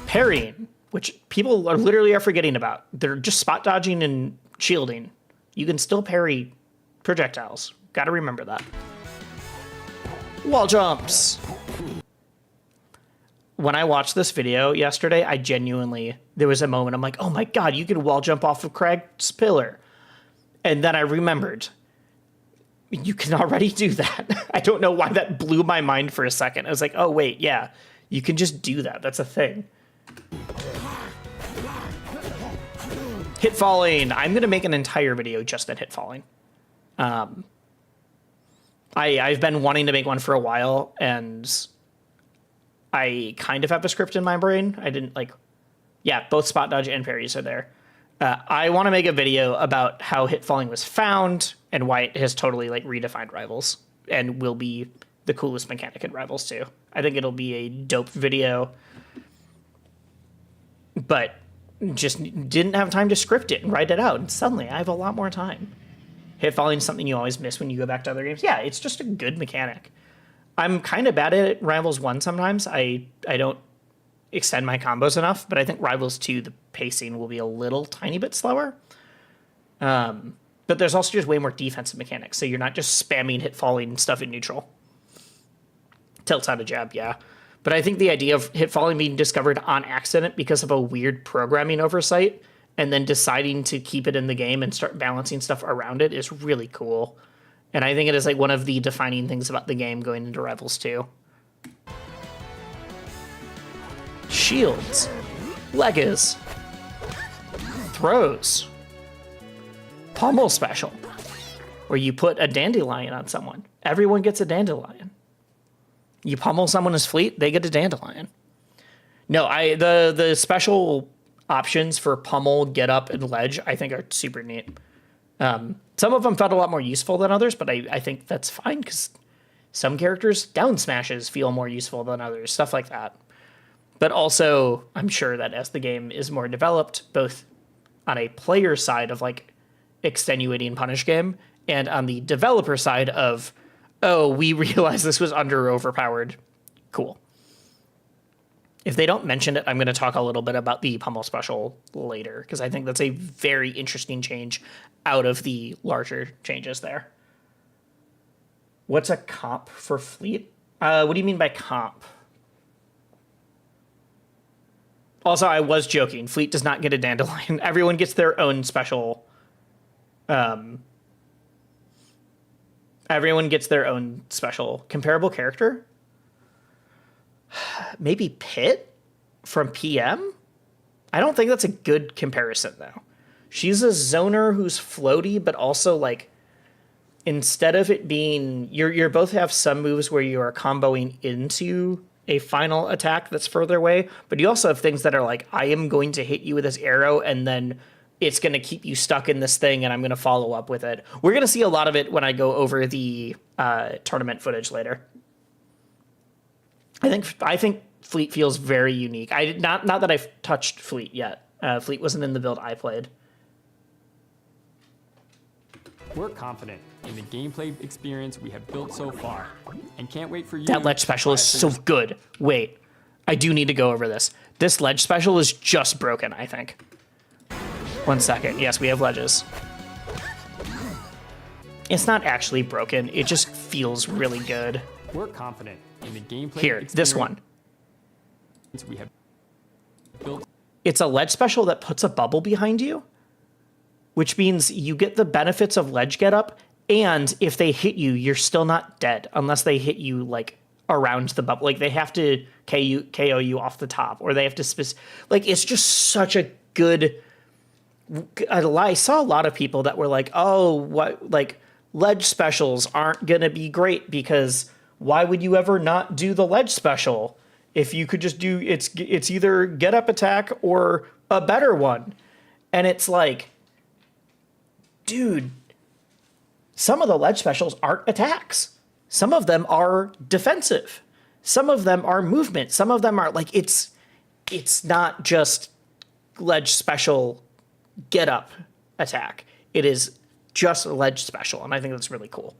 Parrying, which people are literally forgetting about. They're just spot dodging and shielding. You can still parry projectiles. Got to remember that. Wall jumps. When I watched this video yesterday, there was a moment I'm like, oh my God, you can wall jump off of Craig's pillar. And then I remembered, you can already do that. I don't know why that blew my mind for a second. I was like, oh wait, yeah, you can just do that. That's a thing. Hit falling. I'm going to make an entire video just on hit falling. I've been wanting to make one for a while, and I kind of have a script in my brain. I didn't both spot dodge and parries are there. I want to make a video about how hit falling was found and why it has totally redefined Rivals and will be the coolest mechanic in Rivals too. I think it'll be a dope video, but just didn't have time to script it and write it out. And suddenly I have a lot more time. Hit falling is something you always miss when you go back to other games. Yeah, it's just a good mechanic. I'm kind of bad at it. Rivals 1 sometimes. I don't extend my combos enough, but I think Rivals 2, the pacing will be a little tiny bit slower. But there's also just way more defensive mechanics, so you're not just spamming hit falling stuff in neutral. Tilts out a jab, yeah. But I think the idea of hit falling being discovered on accident because of a weird programming oversight and then deciding to keep it in the game and start balancing stuff around it is really cool. And I think it is one of the defining things about the game going into Rivals 2. Shields. Legas. Throws. Pommel special. Where you put a dandelion on someone. Everyone gets a dandelion. You pummel someone's fleet, they get a dandelion. No, the special options for pummel, get up, and ledge I think are super neat. Some of them felt a lot more useful than others, but I think that's fine because some characters down smashes feel more useful than others, stuff like that. But also, I'm sure that as the game is more developed, both on a player side of extenuating punish game and on the developer side of, oh, we realized this was overpowered. Cool. If they don't mention it, I'm going to talk a little bit about the Pummel Special later, because I think that's a very interesting change out of the larger changes there. What's a comp for Fleet? What do you mean by comp? Also, I was joking. Fleet does not get a Dandelion. Everyone gets their own special. Everyone gets their own special comparable character. Maybe Pit from PM? I don't think that's a good comparison, though. She's a zoner who's floaty, but also, like, instead of it being... You're both have some moves where you are comboing into a final attack that's further away, but you also have things that are like, I am going to hit you with this arrow, and then it's going to keep you stuck in this thing, and I'm going to follow up with it. We're going to see a lot of it when I go over the tournament footage later. I think Fleet feels very unique. Not that I've touched Fleet yet. Fleet wasn't in the build I played. We're confident in the gameplay experience we have built so far, and can't wait for you. That ledge special is so good. Wait, I do need to go over this. This ledge special is just broken, I think. 1 second. Yes, we have ledges. It's not actually broken. It just feels really good. We're confident in the gameplay Here, this one. We have built. It's a ledge special that puts a bubble behind you, which means you get the benefits of ledge get up, and if they hit you, you're still not dead unless they hit you like around the bubble. Like they have to KO you off the top, or they have to like it's just such a good. I saw a lot of people that were like, "Oh, what like ledge specials aren't gonna be great because why would you ever not do the ledge special if you could just do it's either get up attack or a better one?" And it's like, dude, some of the ledge specials aren't attacks. Some of them are defensive. Some of them are movement. Some of them are like it's not just ledge special get up attack. It is just a ledge special, and I think that's really cool.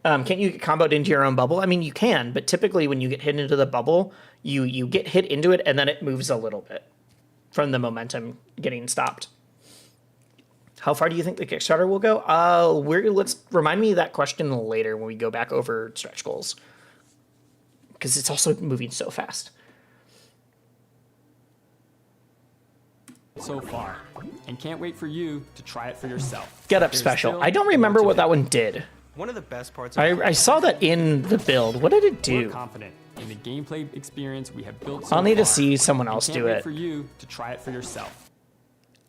Can't you get comboed into your own bubble? I mean, you can, but typically when you get hit into the bubble, you get hit into it, and then it moves a little bit from the momentum getting stopped. How far do you think the Kickstarter will go? Let's remind me of that question later when we go back over stretch goals, because it's also moving so fast. So far, and can't wait for you to try it for yourself. Get up There's special. still I don't remember more what to that do. one did. One of the best parts. I saw that in the build. What did it We're do? confident in the gameplay experience we have built so I'll need to far, see someone and else can't do wait it. for you to try it for yourself.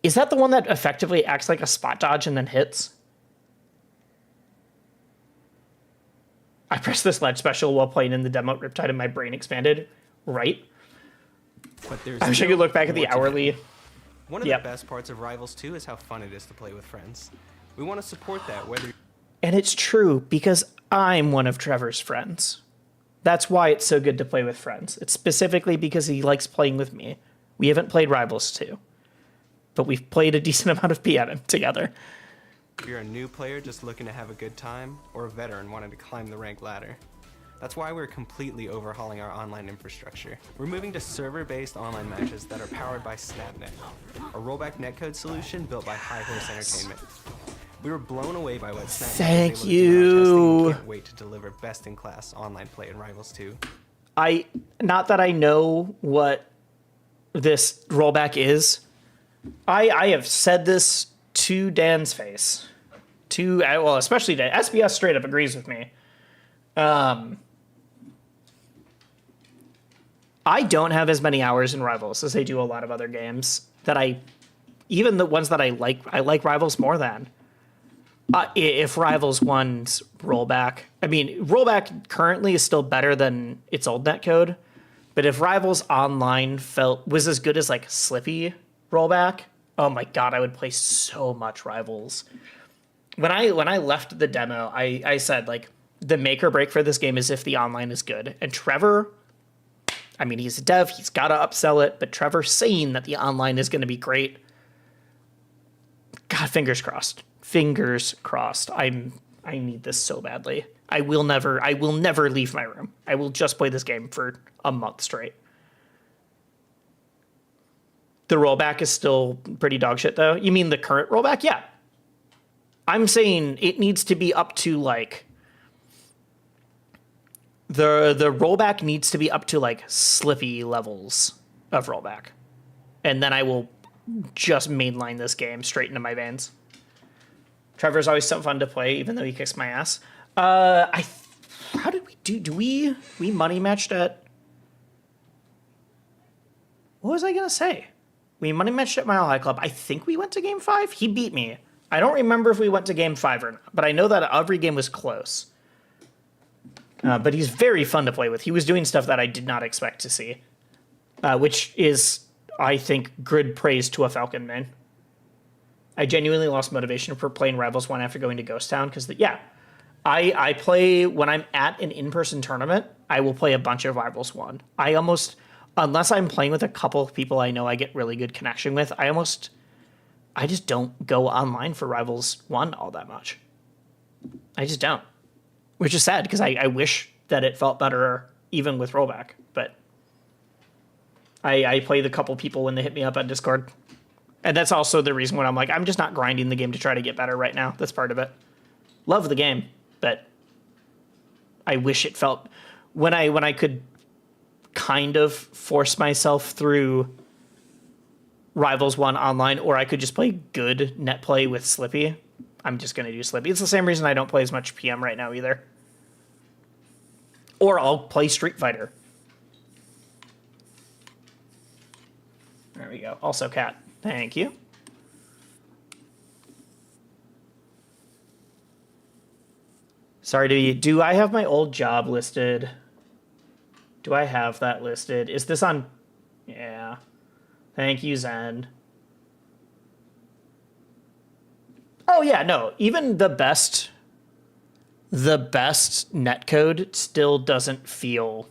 Is that the one that effectively acts like a spot dodge and then hits? I pressed this ledge special while playing in the demo Riptide and my brain expanded. Right? But there's I wish I still could look back at the more to do. hourly. One of Yep. the best parts of Rivals 2 is how fun it is to play with friends. We want to support that, whether And it's true because I'm one of Trevor's friends. That's why it's so good to play with friends. It's specifically because he likes playing with me. We haven't played Rivals 2, but we've played a decent amount of PM together. you're a new player just looking to have a good time, or a veteran wanting to climb the rank ladder. That's why we're completely overhauling our online infrastructure. We're moving to server-based online matches that are powered by SnapNet, a rollback netcode solution built by High Horse Entertainment. We were blown away by what SnapNet Thank was able to do in our testing, you. and can't wait to deliver best-in-class online play in Rivals 2. Not that I know what this rollback is. I have said this to Dan's face. Well, especially Dan. SBS straight up agrees with me. I don't have as many hours in Rivals as I do a lot of other games even the ones that I like Rivals more than. If Rivals 1's rollback, I mean, rollback currently is still better than its old netcode, but if Rivals Online was as good as like Slippy rollback, oh my god, I would play so much Rivals. When I left the demo, I said like the make or break for this game is if the online is good, and Trevor, I mean, he's a dev, he's got to upsell it, but Trevor saying that the online is going to be great. God, fingers crossed. Fingers crossed. I need this so badly. I will never leave my room. I will just play this game for a month straight. The rollback is still pretty dog shit, though. You mean the current rollback? Yeah. I'm saying it needs to be up to like the rollback needs to be up to like Slippy levels of rollback, and then I will just mainline this game straight into my veins. Trevor's always so fun to play, even though he kicks my ass. How did we do? We money matched at? What was I gonna say? We money matched at Mile High Club. I think we went to game 5. He beat me. I don't remember if we went to game 5 or not, but I know that every game was close. But he's very fun to play with. He was doing stuff that I did not expect to see, which is, I think, good praise to a Falcon main. I genuinely lost motivation for playing Rivals 1 after going to Ghost Town because, I play, when I'm at an in-person tournament, I will play a bunch of Rivals 1. Unless I'm playing with a couple of people I know I get really good connection with, I just don't go online for Rivals 1 all that much. I just don't. Which is sad, because I wish that it felt better even with rollback. But I play the couple people when they hit me up on Discord. And that's also the reason when I'm like, I'm just not grinding the game to try to get better right now. That's part of it. Love the game, but I wish it felt... When I could kind of force myself through Rivals 1 online, or I could just play good net play with Slippy, I'm just going to do Slippy. It's the same reason I don't play as much PM right now either. Or I'll play Street Fighter. There we go. Also Cat. Thank you. Sorry, do I have my old job listed? Do I have that listed? Is this on? Yeah. Thank you, Zen. Oh, yeah, no. Even the best netcode still doesn't feel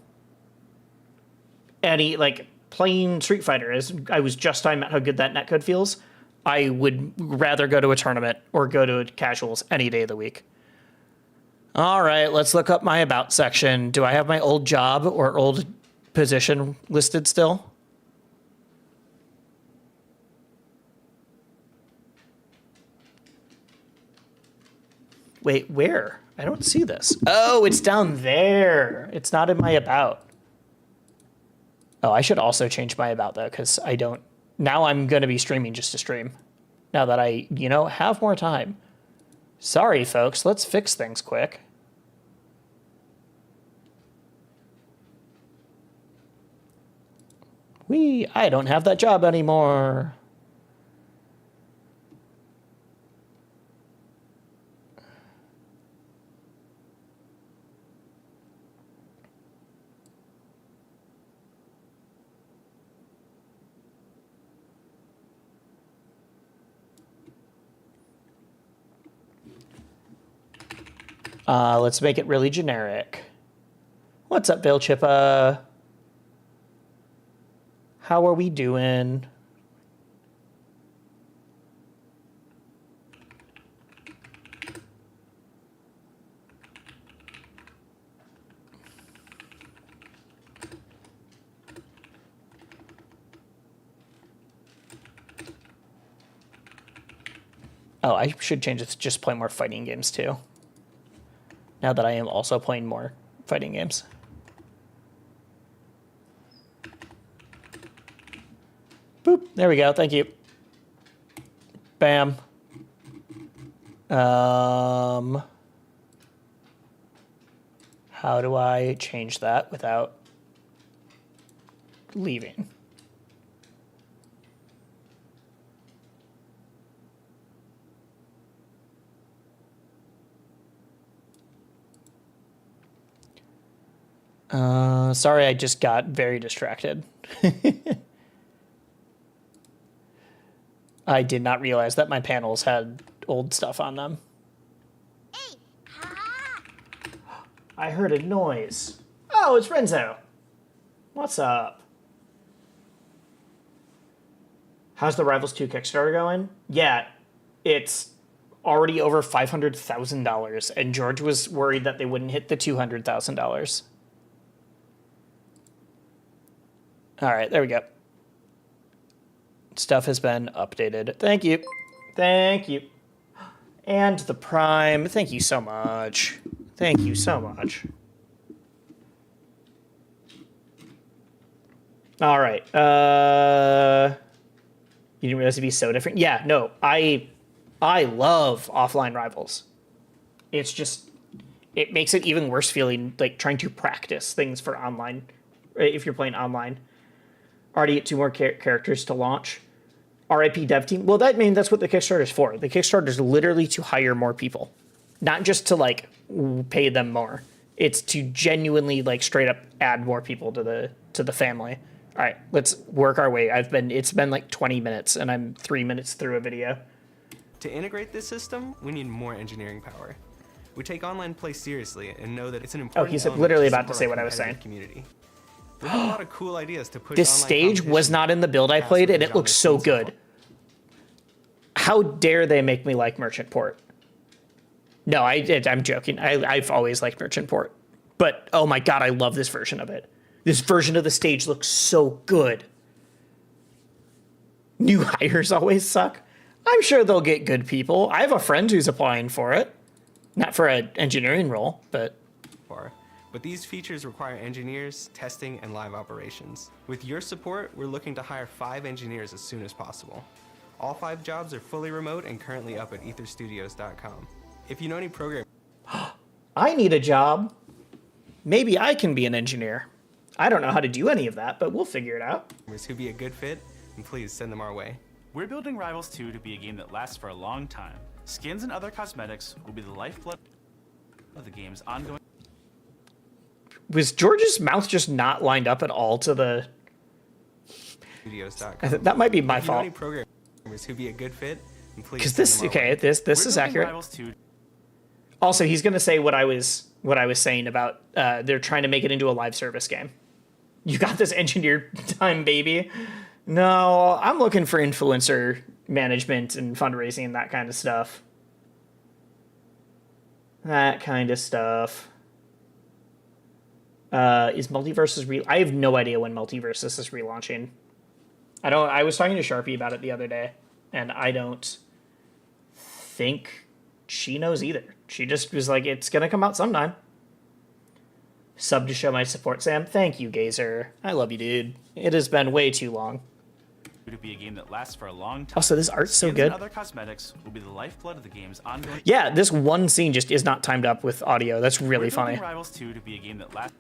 any, like, playing Street Fighter. As I was just talking about how good that netcode feels, I would rather go to a tournament or go to casuals any day of the week. All right, let's look up my about section. Do I have my old job or old position listed still? Wait, where? I don't see this. Oh, it's down there. It's not in my about. Oh, I should also change my about, though, because I don't... Now I'm going to be streaming just to stream. Now that I, have more time. Sorry, folks. Let's fix things quick. I don't have that job anymore. Let's make it really generic. What's up, Bill Chippa? How are we doing? Oh, I should change it to just play more fighting games too. Now that I am also playing more fighting games. Boop. There we go. Thank you. Bam. How do I change that without leaving? Sorry, I just got very distracted. I did not realize that my panels had old stuff on them. I heard a noise. Oh, it's Renzo. What's up? How's the Rivals 2 Kickstarter going? Yeah, it's already over $500,000, and George was worried that they wouldn't hit the $200,000. All right, there we go. Stuff has been updated. Thank you. Thank you. And the Prime. Thank you so much. Thank you so much. All right. You didn't realize it'd be so different? Yeah, no. I love offline Rivals. It's just, it makes it even worse feeling like trying to practice things for online, if you're playing online. Already get 2 more characters to launch. RIP dev team. Well, that's what the Kickstarter's for. The Kickstarter's literally to hire more people, not just to like pay them more. It's to genuinely like straight up add more people to the family. All right, let's work our way. It's been like 20 minutes and I'm 3 minutes through a video. To integrate this system, we need more engineering power. We take online play seriously and know that it's an important. Oh, he's element literally to about to support say our what I was competitive saying. Community. We have a lot of cool ideas to push. This online stage was competition not in the build I past played, what and the it looks genre's so seen good. far. How dare they make me like Merchant Port? No, I'm joking. I've always liked Merchant Port. But, oh my god, I love this version of it. This version of the stage looks so good. New hires always suck. I'm sure they'll get good people. I have a friend who's applying for it. Not for an engineering role, but... But these features require engineers, testing, and live operations. With your support, we're looking to hire 5 engineers as soon as possible. All 5 jobs are fully remote and currently up at etherstudios.com. If you know any programmers I need a job. Maybe I can be an engineer. I don't know how to do any of that, but we'll figure it out. who'd be a good fit, and please send them our way. We're building Rivals 2 to be a game that lasts for a long time. Skins and other cosmetics will be the lifeblood of the game's ongoing. Was George's mouth just not lined up at all to the... Studios.com. That might be my If you know any fault. programmers who'd be a good fit, and please Because send this, them our okay, way. this We're is building accurate. Rivals 2 Also, he's gonna say what I was saying about they're trying to make it into a live service game. You got this engineered time, baby. No, I'm looking for influencer management and fundraising and that kind of stuff. That kind of stuff. Is Multiversus I have no idea when Multiversus is relaunching. I was talking to Sharpie about it the other day, and I don't think she knows either. She just was like, it's gonna come out sometime. Sub to show my support, Sam. Thank you, Gazer. I love you, dude. It has been way too long. to be a game that lasts for a long time. Also, this art's so Skins good. and other cosmetics will be the lifeblood of the game's ongoing. Yeah, this one scene just is not timed up with audio. That's really We're building funny. Rivals 2 to be a game that lasts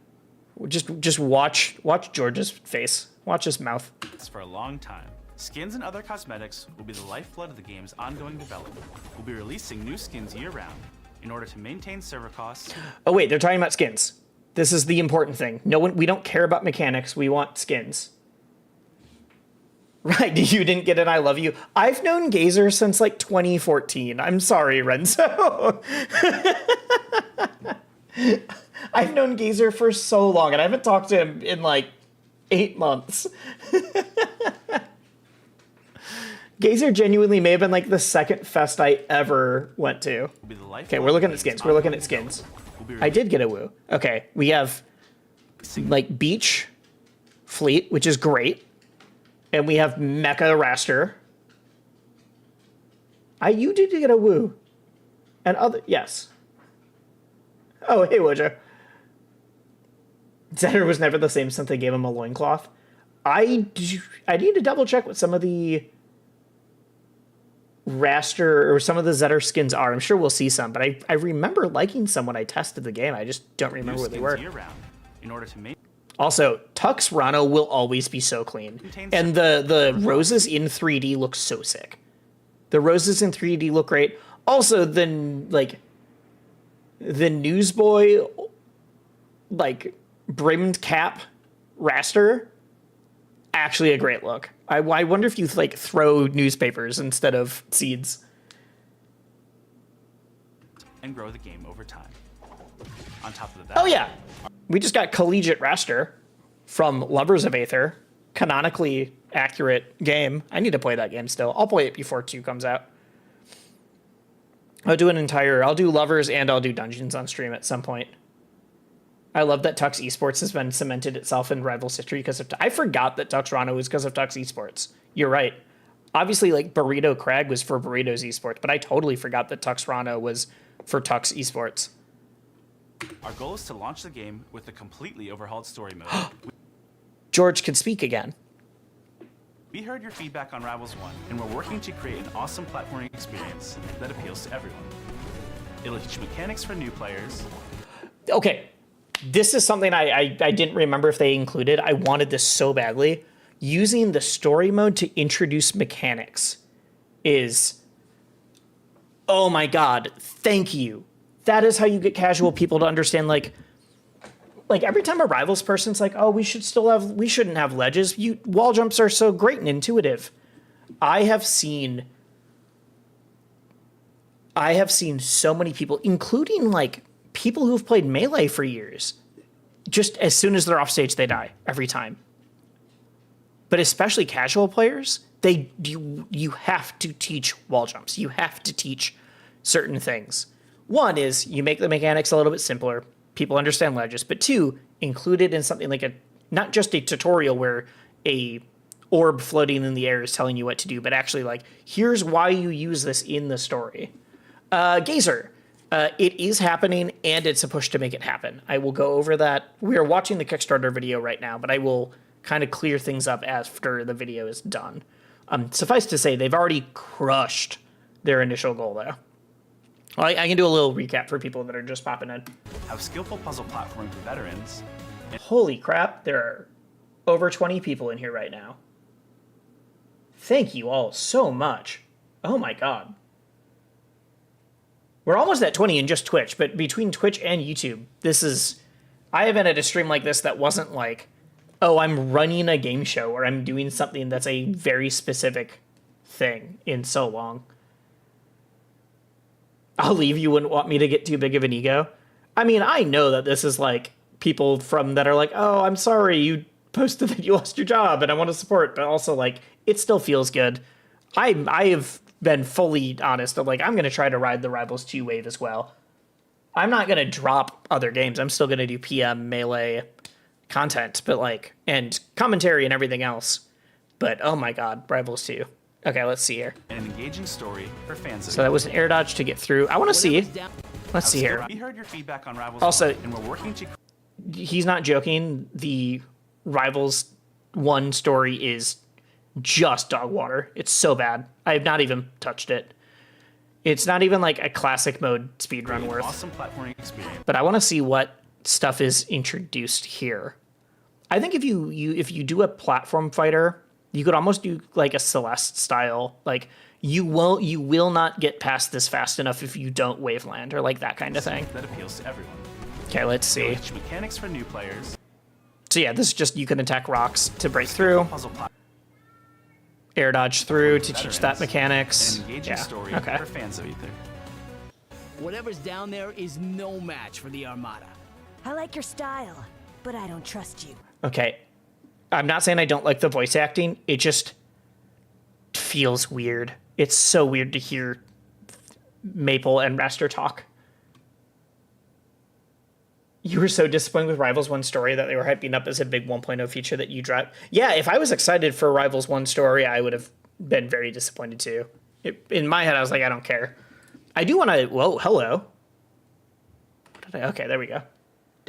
Just watch George's face. Watch his mouth. for a long time. Skins and other cosmetics will be the lifeblood of the game's ongoing development. We'll be releasing new skins year-round in order to maintain server costs. Oh wait, they're talking about skins. This is the important thing. We don't care about mechanics. We want skins. Right, you didn't get an I love you. I've known Gazer since like 2014. I'm sorry, Renzo. I've known Gazer for so long, and I haven't talked to him in like 8 months. Gazer genuinely may have been like the second fest I ever went to. Okay, we're looking at skins. We're looking at skins. I did get a woo. Okay, we have like Beach Fleet, which is great. And we have Mecha Raster. You did get a woo. And other, yes. Oh, hey, Wojo. Zetter was never the same since they gave him a loincloth. I need to double check what some of the Raster or some of the Zetter skins are. I'm sure we'll see some, but I remember liking some when I tested the game. I just don't remember what they were. In order to make Also, Tux Rano will always be so clean. And the roses in 3D look so sick. The roses in 3D look great. Also, the Newsboy, like, brimmed cap raster, actually a great look. I wonder if you, like, throw newspapers instead of seeds. and grow the game over time. On top of that, Oh, yeah. We just got Collegiate Raster from Lovers of Aether. Canonically accurate game. I need to play that game still. I'll play it before 2 comes out. I'll do Lovers and I'll do Dungeons on stream at some point. I love that Tux Esports has been cemented itself in Rivals history because of... I forgot that Tux Rano was because of Tux Esports. You're right. obviously like Burrito Crag was for Burritos Esports, but I totally forgot that Tux Rano was for Tux Esports. Our goal is to launch the game with a completely overhauled story mode. George can speak again. We heard your feedback on Rivals 1, and we're working to create an awesome platforming experience that appeals to everyone. It'll teach mechanics for new players. Okay, this is something I didn't remember if they included. I wanted this so badly. Using the story mode to introduce mechanics is, oh my god, thank you. That is how you get casual people to understand, like every time a Rivals person's like, oh, we shouldn't have ledges. Wall jumps are so great and intuitive. I have seen so many people, including like people who've played Melee for years, just as soon as they're off stage, they die every time. But especially casual players, you have to teach wall jumps. You have to teach certain things. One is you make the mechanics a little bit simpler. People understand ledges. But two, include it in something like not just a tutorial where a orb floating in the air is telling you what to do, but actually like, here's why you use this in the story. Gazer, it is happening and it's a push to make it happen. I will go over that. We are watching the Kickstarter video right now, but I will kind of clear things up after the video is done. Suffice to say, they've already crushed their initial goal though. I can do a little recap for people that are just popping in. Have skillful puzzle platforming for veterans. Holy crap, there are over 20 people in here right now. Thank you all so much. Oh my god. We're almost at 20 in just Twitch, but between Twitch and YouTube, I haven't had a stream like this that wasn't like, oh, I'm running a game show or I'm doing something that's a very specific thing in so long. I'll leave, you wouldn't want me to get too big of an ego. I mean, I know that this is like people that are like, oh, I'm sorry you posted that you lost your job and I want to support, but also like, it still feels good. I have been fully honest of like, I'm going to try to ride the Rivals 2 wave as well. I'm not going to drop other games. I'm still going to do PM, Melee content, but like, and commentary and everything else. But oh my god, Rivals 2. Okay, let's see here. And an engaging story for fans. So that was an air dodge to get through. I want to see. Let's see here. We heard your feedback on Rivals Also, 1, and we're working to... He's not joking. The Rivals 1 story is just dog water. It's so bad. I have not even touched it. It's not even like a classic mode speedrun worth. Awesome platforming experience. But I want to see what stuff is introduced here. I think if you do a platform fighter, you could almost do like a Celeste style. Like you will not get past this fast enough if you don't waveland or like that kind of thing. That appeals to everyone. Okay, let's see. Mechanics for new players. So yeah, this is just you can attack rocks to break through. Puzzle Air dodge through to teach that mechanics. An engaging story for fans of Ether. Whatever's down there is no match for the Armada. I like your style, but I don't trust you. Okay. I'm not saying I don't like the voice acting. It just feels weird. It's so weird to hear Maple and Raster talk. You were so disappointed with Rivals 1 story that they were hyping up as a big 1.0 feature that you dropped. Yeah, if I was excited for Rivals 1 story, I would have been very disappointed too. In my head, I was like, I don't care. I do want to... Whoa, hello. Okay, there we go.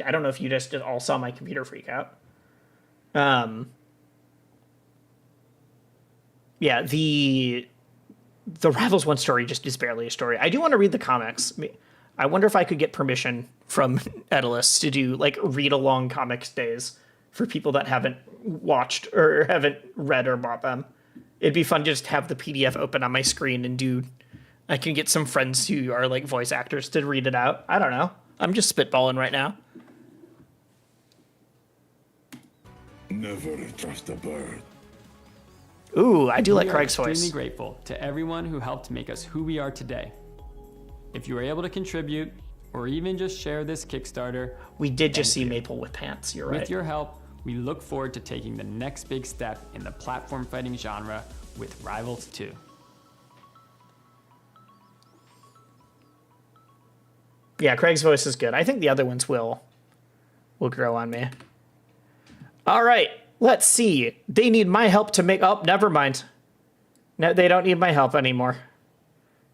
I don't know if you just all saw my computer freak out. Yeah, the Rivals 1 story just is barely a story. I do want to read the comics. I wonder if I could get permission from Edalus to do like read-along comics days for people that haven't watched or haven't read or bought them. It'd be fun to just have the PDF open on my screen and I can get some friends who are like voice actors to read it out. I don't know. I'm just spitballing right now. Never trust a bird. Ooh, I do like Craig's We are voice. extremely grateful to everyone who helped make us who we are today. If you were able to contribute, or even just share this Kickstarter, We did just see Maple with pants, you're right. with your help, we look forward to taking the next big step in the platform fighting genre with Rivals 2. Yeah, Craig's voice is good. I think the other ones will grow on me. All right, let's see. They need my help to make... Oh, never mind. No, they don't need my help anymore.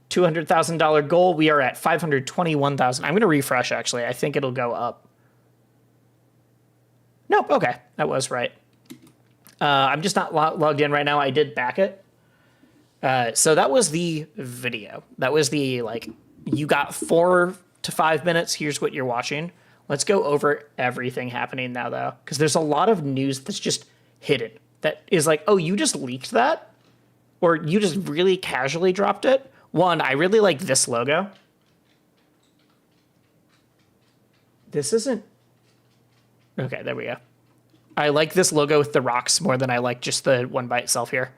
$200,000 goal. We are at 521,000. I'm going to refresh, actually. I think it'll go up. Nope. Okay. That was right. I'm just not logged in right now. I did back it. So that was the video. That was the, like, you got 4 to 5 minutes. Here's what you're watching. Let's go over everything happening now, though, because there's a lot of news that's just hidden. That is like, oh, you just leaked that? Or you just really casually dropped it? One, I really like this logo. This isn't... Okay, there we go. I like this logo with the rocks more than I like just the one by itself here.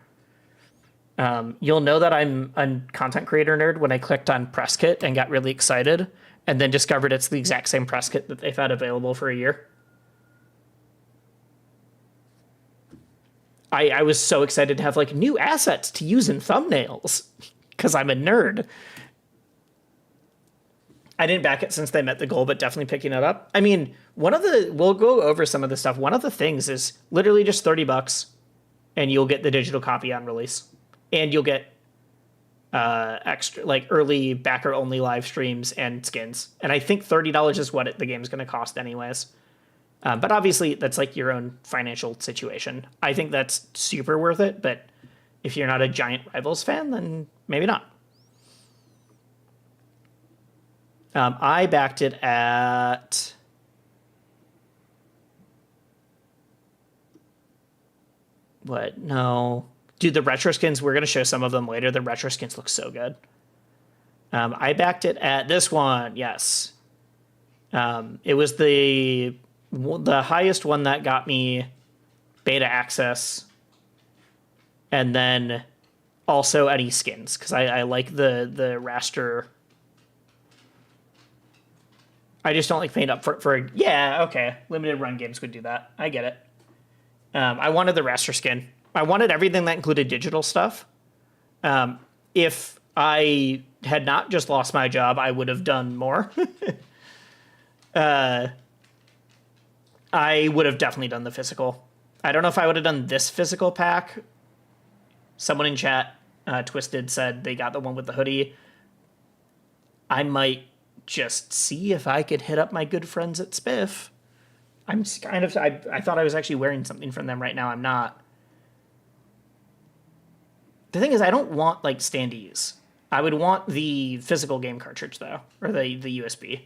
You'll know that I'm a content creator nerd when I clicked on press kit and got really excited and then discovered it's the exact same press kit that they've had available for a year. I was so excited to have like new assets to use in thumbnails because I'm a nerd. I didn't back it since they met the goal, but definitely picking it up. I mean, we'll go over some of the stuff. One of the things is literally just $30 and you'll get the digital copy on release. And you'll get extra, like early backer only live streams and skins. And I think $30 is what the game's going to cost anyways. But obviously that's like your own financial situation. I think that's super worth it. But if you're not a giant Rivals fan, then maybe not. I backed it at... What? No. Dude, the retro skins, we're going to show some of them later. The retro skins look so good. I backed it at this one. Yes. It was the highest one that got me beta access. And then also any skins, because I like the raster. I just don't like paying up for yeah, okay. Limited run games would do that. I get it. I wanted the raster skin. I wanted everything that included digital stuff. If I had not just lost my job, I would have done more. I would have definitely done the physical. I don't know if I would have done this physical pack. Someone in chat, Twisted, said they got the one with the hoodie. I might just see if I could hit up my good friends at Spiff. I thought I was actually wearing something from them right now. I'm not. The thing is, I don't want, like, standees. I would want the physical game cartridge, though, or the USB.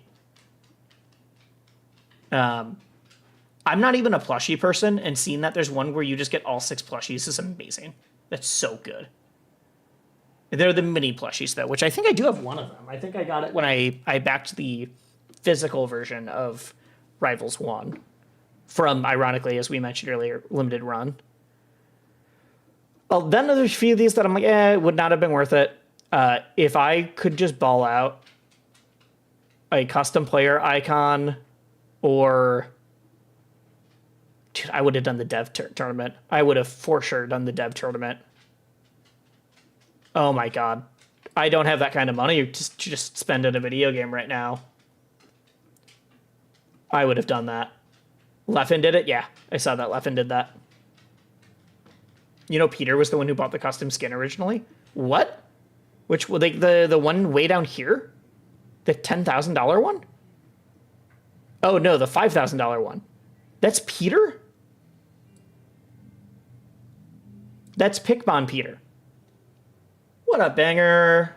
I'm not even a plushie person, and seeing that there's one where you just get all 6 plushies is amazing. That's so good. They're the mini plushies, though, which I think I do have one of them. I think I got it when I backed the physical version of Rivals 1 from, ironically, as we mentioned earlier, Limited Run. Well, then there's a few of these that I'm like, it would not have been worth it. If I could just ball out a custom player icon or... Dude, I would have done the dev tournament. I would have for sure done the dev tournament. Oh my god. I don't have that kind of money to just spend in a video game right now. I would have done that. Leffen did it? Yeah, I saw that Leffen did that. You know, Peter was the one who bought the custom skin originally? What? Which, like, the one way down here? The $10,000 one? Oh, no, the $5,000 one. That's Peter? That's Pickbon Peter. What up, banger?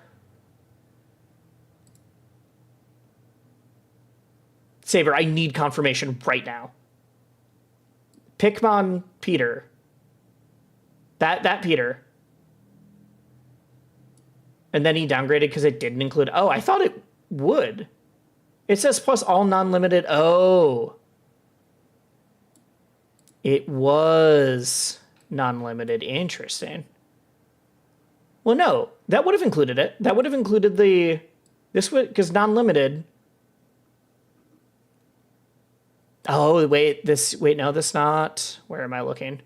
Saber, I need confirmation right now. Pickbon Peter. That Peter. And then he downgraded because it didn't include... Oh, I thought it would. It says plus all non-limited... Oh. It was non-limited. Interesting. Well, no. That would have included it. That would have included the... This would... Because non-limited... Oh, wait. This... Wait, no, this not... Where am I looking?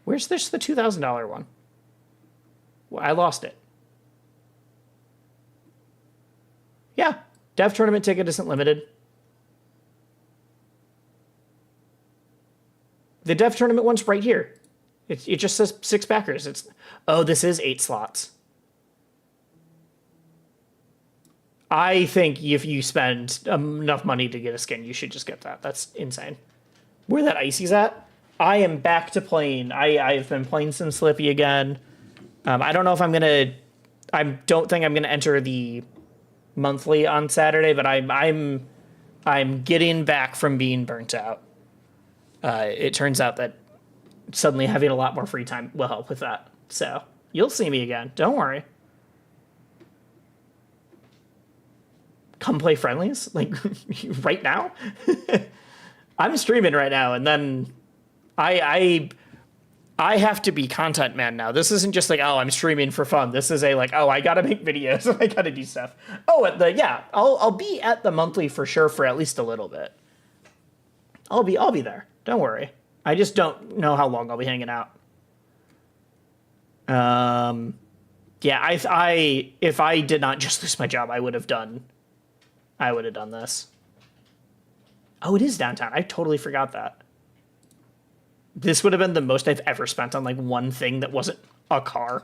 Where's this, the $2,000 one? Well, I lost it. Yeah. Dev tournament ticket isn't limited. The dev tournament one's right here. It just says 6 backers. This is 8 slots. I think if you spend enough money to get a skin, you should just get that. That's insane. Where that Icy's at, I am back to playing. I've been playing some Slippy again. I don't know if I'm going to... I don't think I'm going to enter the monthly on Saturday, but I'm getting back from being burnt out. It turns out that suddenly having a lot more free time will help with that. So you'll see me again. Don't worry. Come play friendlies like right now. I'm streaming right now, and then I have to be content man now. This isn't just like, oh, I'm streaming for fun. This is a like, oh, I gotta make videos and I gotta do stuff. Oh, I'll be at the monthly for sure for at least a little bit. I'll be there. Don't worry. I just don't know how long I'll be hanging out. If I did not just lose my job, I would have done this. Oh, it is downtown. I totally forgot that. This would have been the most I've ever spent on like one thing that wasn't a car.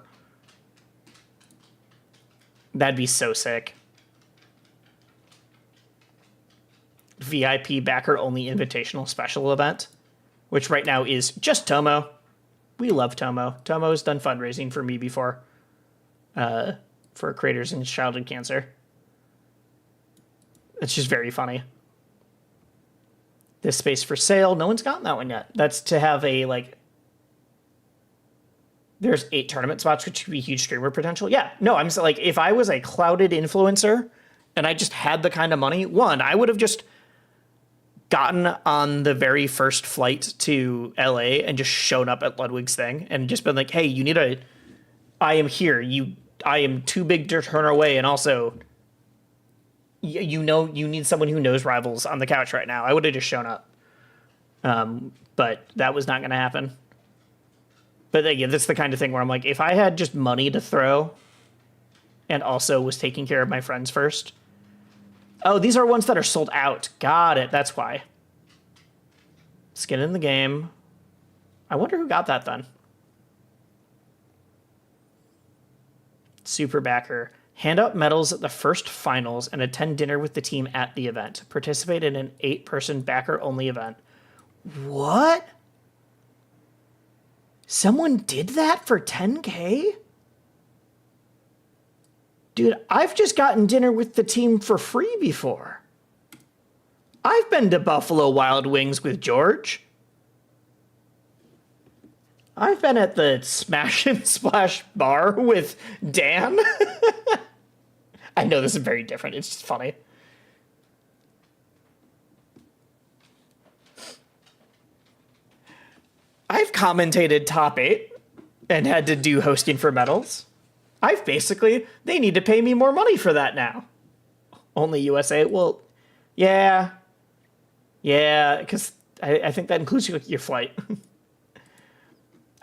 That'd be so sick. VIP backer only invitational special event, which right now is just Tomo. We love Tomo. Tomo's done fundraising for me before, for creators in childhood cancer. It's just very funny. This space for sale. No one's gotten that one yet. That's to have a, like... There's 8 tournament spots, which could be huge streamer potential. Yeah. No, I'm like, if I was a clouded influencer and I just had the kind of money, one, I would have just gotten on the very first flight to LA and just shown up at Ludwig's thing and just been like, hey, I am here. I am too big to turn away. And also... you need someone who knows Rivals on the couch right now. I would have just shown up. But that was not going to happen. But again, that's the kind of thing where I'm like, if I had just money to throw and also was taking care of my friends first. Oh, these are ones that are sold out. Got it. That's why. Skin in the game. I wonder who got that then. Super backer. Hand out medals at the first finals and attend dinner with the team at the event. Participate in an 8-person backer-only event. What? Someone did that for 10K? Dude, I've just gotten dinner with the team for free before. I've been to Buffalo Wild Wings with George. I've been at the Smash and Splash bar with Dan. I know this is very different. It's just funny. I've commentated top 8 and had to do hosting for medals. They need to pay me more money for that now. Only USA? Well, yeah. Yeah, because I think that includes your flight.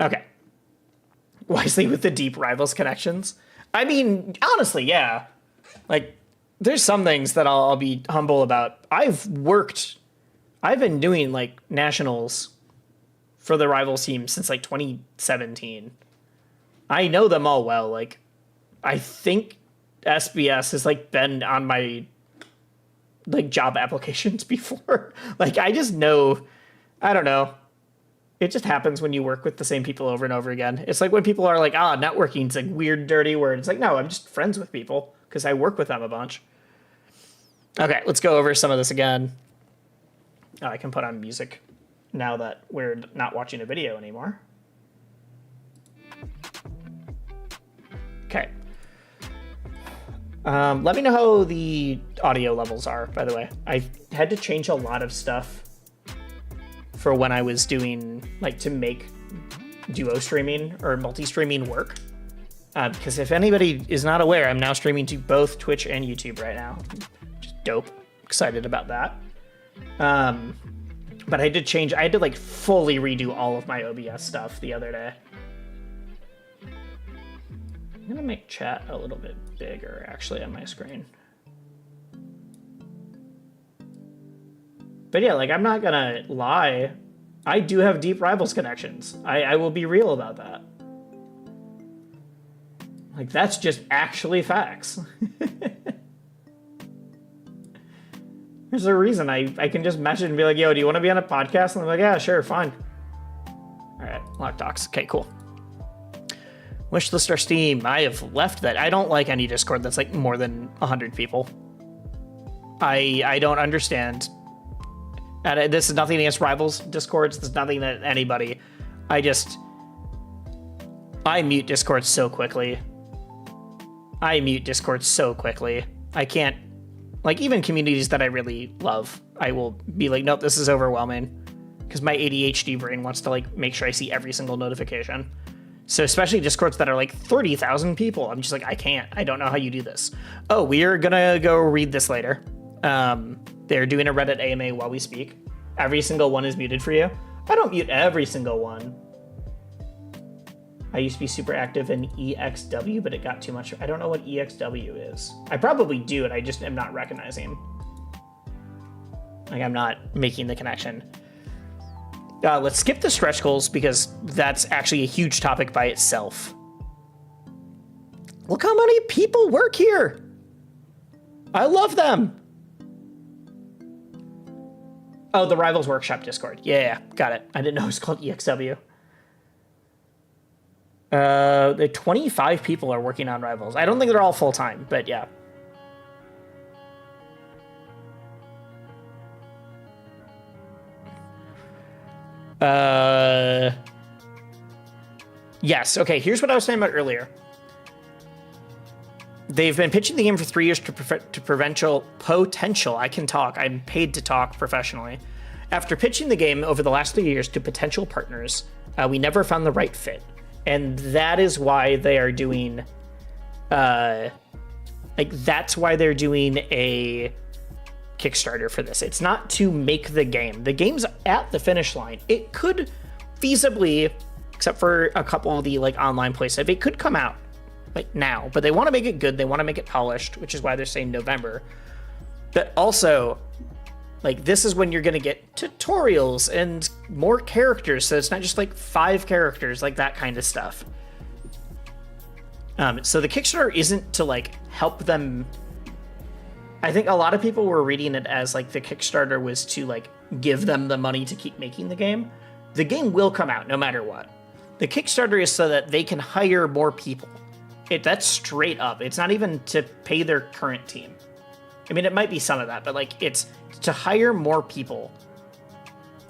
Okay. Wisely with the deep Rivals connections. I mean, honestly, yeah. Like, there's some things that I'll be humble about. I've been doing, like, nationals for the Rivals team since, like, 2017. I know them all well. Like, I think SBS has, like, been on my, like, job applications before. Like, I just know, I don't know. It just happens when you work with the same people over and over again. It's like when people are like, networking's a weird, dirty word. It's like, no, I'm just friends with people because I work with them a bunch. Okay, let's go over some of this again. Oh, I can put on music now that we're not watching a video anymore. Okay. Let me know how the audio levels are, by the way. I had to change a lot of stuff for when I was doing, like, to make duo streaming or multi-streaming work. Because if anybody is not aware, I'm now streaming to both Twitch and YouTube right now. Just dope. Excited about that. But I had to like fully redo all of my OBS stuff the other day. I'm gonna make chat a little bit bigger actually on my screen. But yeah, like, I'm not gonna lie. I do have deep Rivals connections. I will be real about that. Like, that's just actually facts. There's a reason I can just message and be like, yo, do you want to be on a podcast? And I'm like, yeah, sure, fine. All right, Lock Docs. Okay, cool. Wishlist or Steam. I have left that. I don't like any Discord that's like more than 100 people. I don't understand. And this is nothing against Rivals Discords. There's nothing that anybody. I mute Discord so quickly. I can't, like, even communities that I really love, I will be like, nope, this is overwhelming. Because my ADHD brain wants to, like, make sure I see every single notification. So especially Discords that are like 30,000 people, I'm just like, I can't. I don't know how you do this. Oh, we are gonna go read this later. They're doing a Reddit AMA while we speak. Every single one is muted for you. I don't mute every single one. I used to be super active in EXW, but it got too much. I don't know what EXW is. I probably do, and I just am not recognizing. Like, I'm not making the connection. Let's skip the stretch goals because that's actually a huge topic by itself. Look how many people work here. I love them. Oh, the Rivals Workshop Discord. Yeah, got it. I didn't know it was called EXW. The 25 people are working on Rivals. I don't think they're all full-time, but yeah. Yes, okay, here's what I was saying about earlier. They've been pitching the game for 3 years to potential. I can talk. I'm paid to talk professionally. After pitching the game over the last 3 years to potential partners, we never found the right fit. And that is why they are doing, that's why they're doing a Kickstarter for this. It's not to make the game. The game's at the finish line. It could feasibly, except for a couple of the like online play stuff, it could come out like now, but they want to make it good. They want to make it polished, which is why they're saying November. But also, like, this is when you're going to get tutorials and more characters. So it's not just like 5 characters, like that kind of stuff. So the Kickstarter isn't to like help them. I think a lot of people were reading it as like the Kickstarter was to like give them the money to keep making the game. The game will come out no matter what. The Kickstarter is so that they can hire more people. That's straight up. It's not even to pay their current team. I mean, it might be some of that, but like it's to hire more people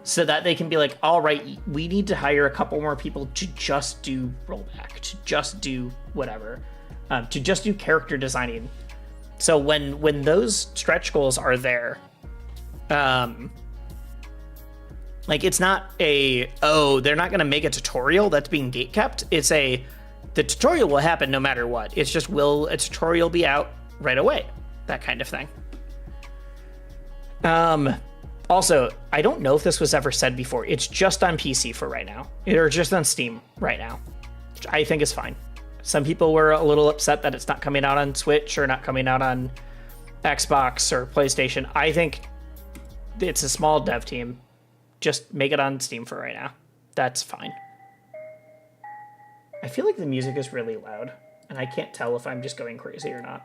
so that they can be like, all right, we need to hire a couple more people to just do rollback, to just do whatever, to just do character designing. So when those stretch goals are there, like it's not they're not going to make a tutorial that's being gatekept. It's the tutorial will happen no matter what. It's just, will a tutorial be out right away? That kind of thing. Also, I don't know if this was ever said before. It's just on PC for right now. Or just on Steam right now, which I think is fine. Some people were a little upset that it's not coming out on Switch or not coming out on Xbox or PlayStation. I think it's a small dev team. Just make it on Steam for right now. That's fine. I feel like the music is really loud, and I can't tell if I'm just going crazy or not.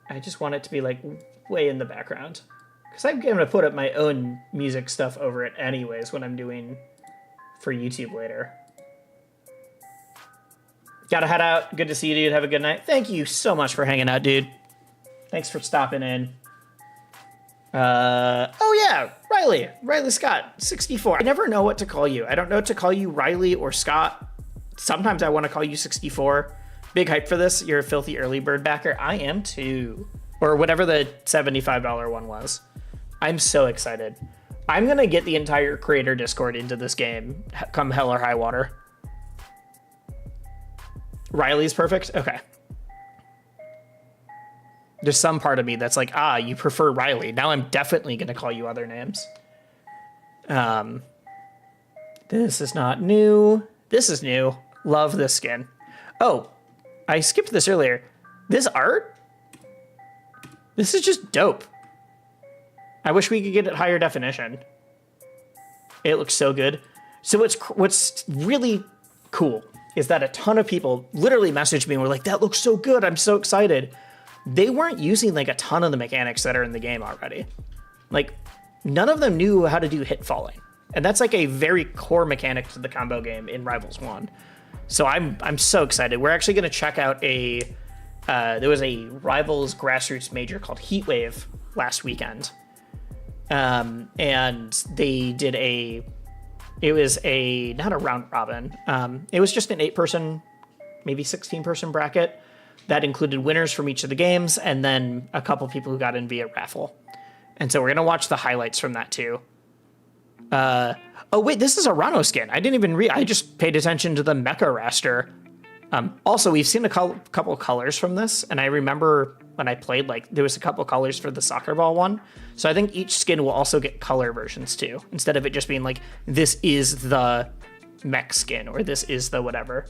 I just want it to be like way in the background. Because I'm going to put up my own music stuff over it anyways when I'm doing for YouTube later. Gotta head out. Good to see you, dude. Have a good night. Thank you so much for hanging out, dude. Thanks for stopping in. Oh yeah, Riley Scott, 64. I never know what to call you. I don't know what to call you, Riley or Scott. Sometimes I want to call you 64. Big hype for this. You're a filthy early bird backer. I am too. Or whatever the $75 one was. I'm so excited. I'm going to get the entire creator Discord into this game, come hell or high water. Riley's perfect? Okay. There's some part of me that's like, you prefer Riley. Now I'm definitely going to call you other names. This is not new. This is new. Love this skin. Oh, I skipped this earlier. This art? This is just dope. I wish we could get it higher definition. It looks so good. So what's really cool is that a ton of people literally messaged me and were like, that looks so good. I'm so excited. They weren't using like a ton of the mechanics that are in the game already. Like none of them knew how to do hit falling. And that's like a very core mechanic to the combo game in Rivals 1. So I'm so excited. We're actually going to check out there was a Rivals grassroots major called Heatwave last weekend. And they did it was not a round robin. It was just an 8-person, maybe 16-person bracket that included winners from each of the games and then a couple people who got in via raffle. And so we're going to watch the highlights from that too. Oh wait, this is a Rano skin. I didn't even I just paid attention to the mecha raster. Also, we've seen a couple colors from this, and I remember when I played, like, there was a couple colors for the soccer ball one. So I think each skin will also get color versions too, instead of it just being like, this is the mech skin, or this is the whatever.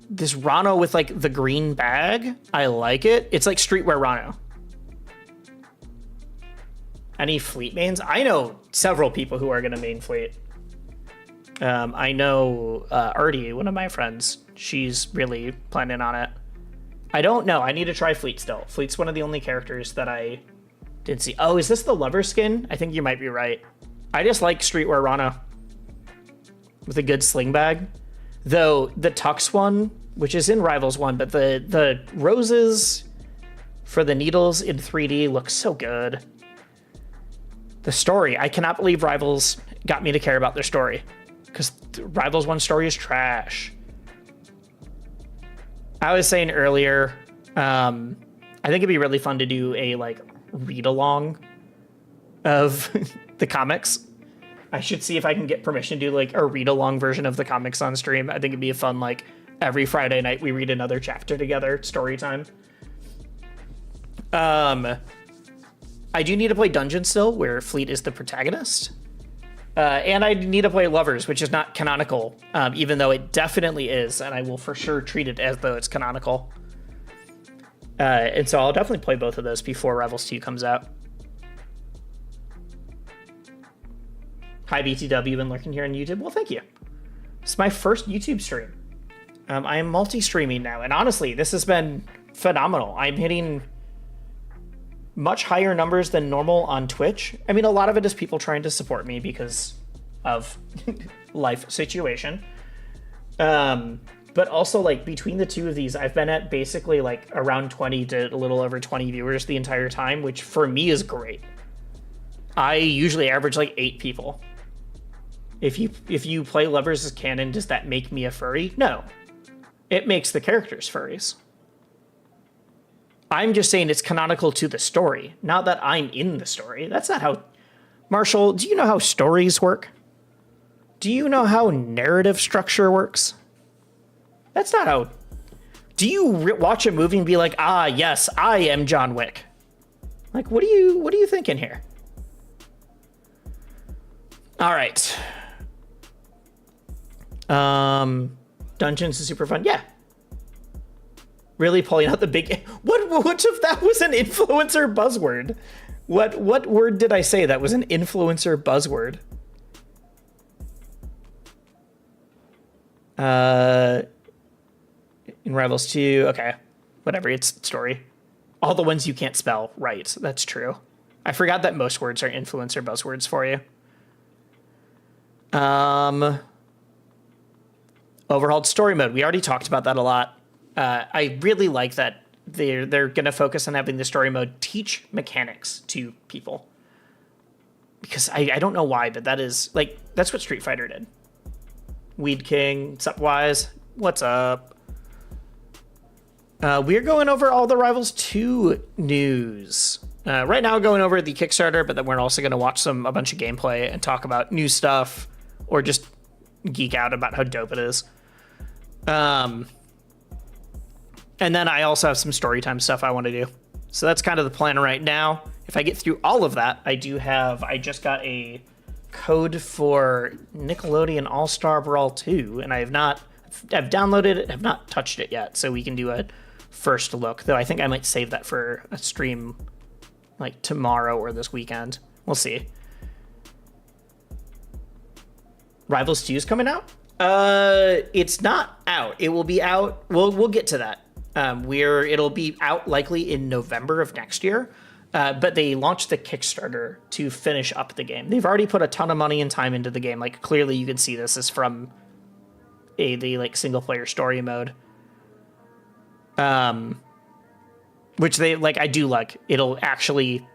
This Rano with, like, the green bag, I like it. It's like Streetwear Rano. Any fleet mains? I know several people who are going to main fleet. I know Artie, one of my friends, she's really planning on it. I don't know. I need to try Fleet still. Fleet's one of the only characters that I didn't see. Oh, is this the lover skin? I think you might be right. I just like Streetwear Rana with a good sling bag. Though the Tux one, which is in Rivals 1, but the roses for the needles in 3D look so good. The story, I cannot believe Rivals got me to care about their story, because Rivals 1 story is trash. I was saying earlier, I think it'd be really fun to do a, like, read-along of the comics. I should see if I can get permission to do, like, a read-along version of the comics on stream. I think it'd be a fun, like, every Friday night we read another chapter together, story time. I do need to play Dungeon still, where Fleet is the protagonist. And I need to play Lovers, which is not canonical, even though it definitely is, and I will for sure treat it as though it's canonical. And so I'll definitely play both of those before Rivals 2 comes out. Hi, BTW, and lurking here on YouTube. Well, thank you. It's my first YouTube stream. I am multi-streaming now, and honestly, this has been phenomenal. I'm hitting much higher numbers than normal on Twitch. I mean, a lot of it is people trying to support me because of life situation. But also, like, between the two of these, I've been at basically, like, around 20 to a little over 20 viewers the entire time, which for me is great. I usually average, like, 8 people. If you play Lovers as canon, does that make me a furry? No. It makes the characters furries. I'm just saying it's canonical to the story, not that I'm in the story. That's not how... Marshall, do you know how stories work? Do you know how narrative structure works? That's not how... Do you watch a movie and be like, ah, yes, I am John Wick? Like, what are you thinking here? All right. Dungeons is super fun. Yeah. Really pulling out the big... What if that was an influencer buzzword? What word did I say that was an influencer buzzword? In Rivals 2, okay. Whatever, it's story. All the ones you can't spell, right, that's true. I forgot that most words are influencer buzzwords for you. Overhauled story mode, we already talked about that a lot. I really like that they're going to focus on having the story mode teach mechanics to people. Because I don't know why, but that is, like, that's what Street Fighter did. Weed King, what's up, Wise? What's up? We're going over all the Rivals 2 news. Right now, going over the Kickstarter, but then we're also going to watch a bunch of gameplay and talk about new stuff, or just geek out about how dope it is. And then I also have some storytime stuff I want to do. So that's kind of the plan right now. If I get through all of that, I just got a code for Nickelodeon All-Star Brawl 2, and I've I've downloaded it, have not touched it yet, so we can do a first look. Though I think I might save that for a stream like tomorrow or this weekend. We'll see. Rivals 2 is coming out? It's not out. It will be out. We'll get to that. It'll be out likely in November of next year. But they launched the Kickstarter to finish up the game. They've already put a ton of money and time into the game. Like, clearly you can see this is from the like single player story mode. Which they like, I do like. It'll actually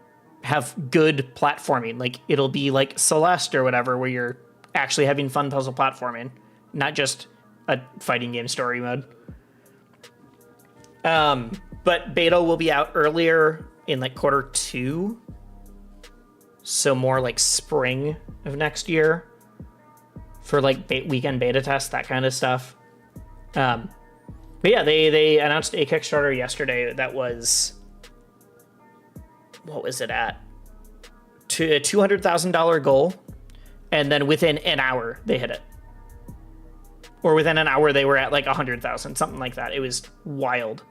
have good platforming. Like, it'll be like Celeste or whatever, where you're actually having fun puzzle platforming, not just a fighting game story mode. But beta will be out earlier in like Q2, so more like spring of next year for like weekend beta tests, that kind of stuff. But yeah, they announced a Kickstarter yesterday that was, what was it at? To a $200,000 goal, and then within an hour they hit it, or within an hour they were at like 100,000, something like that. It was wild.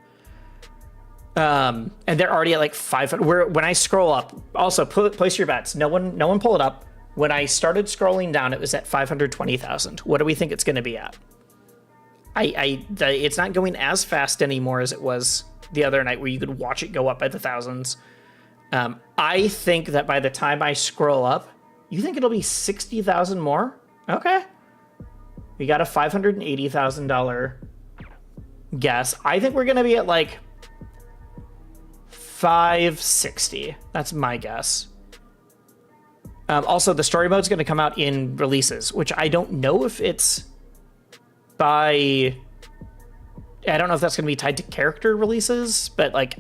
And they're already at like 500. When I scroll up, also place your bets. No one pull it up. When I started scrolling down, it was at 520,000. What do we think it's going to be at? It's not going as fast anymore as it was the other night, where you could watch it go up by the thousands. I think that by the time I scroll up, you think it'll be 60,000 more? Okay. We got a $580,000 guess. I think we're going to be at like 560. That's my guess. Also, the story mode's going to come out in releases, which I don't know if it's by... I don't know if that's going to be tied to character releases, but like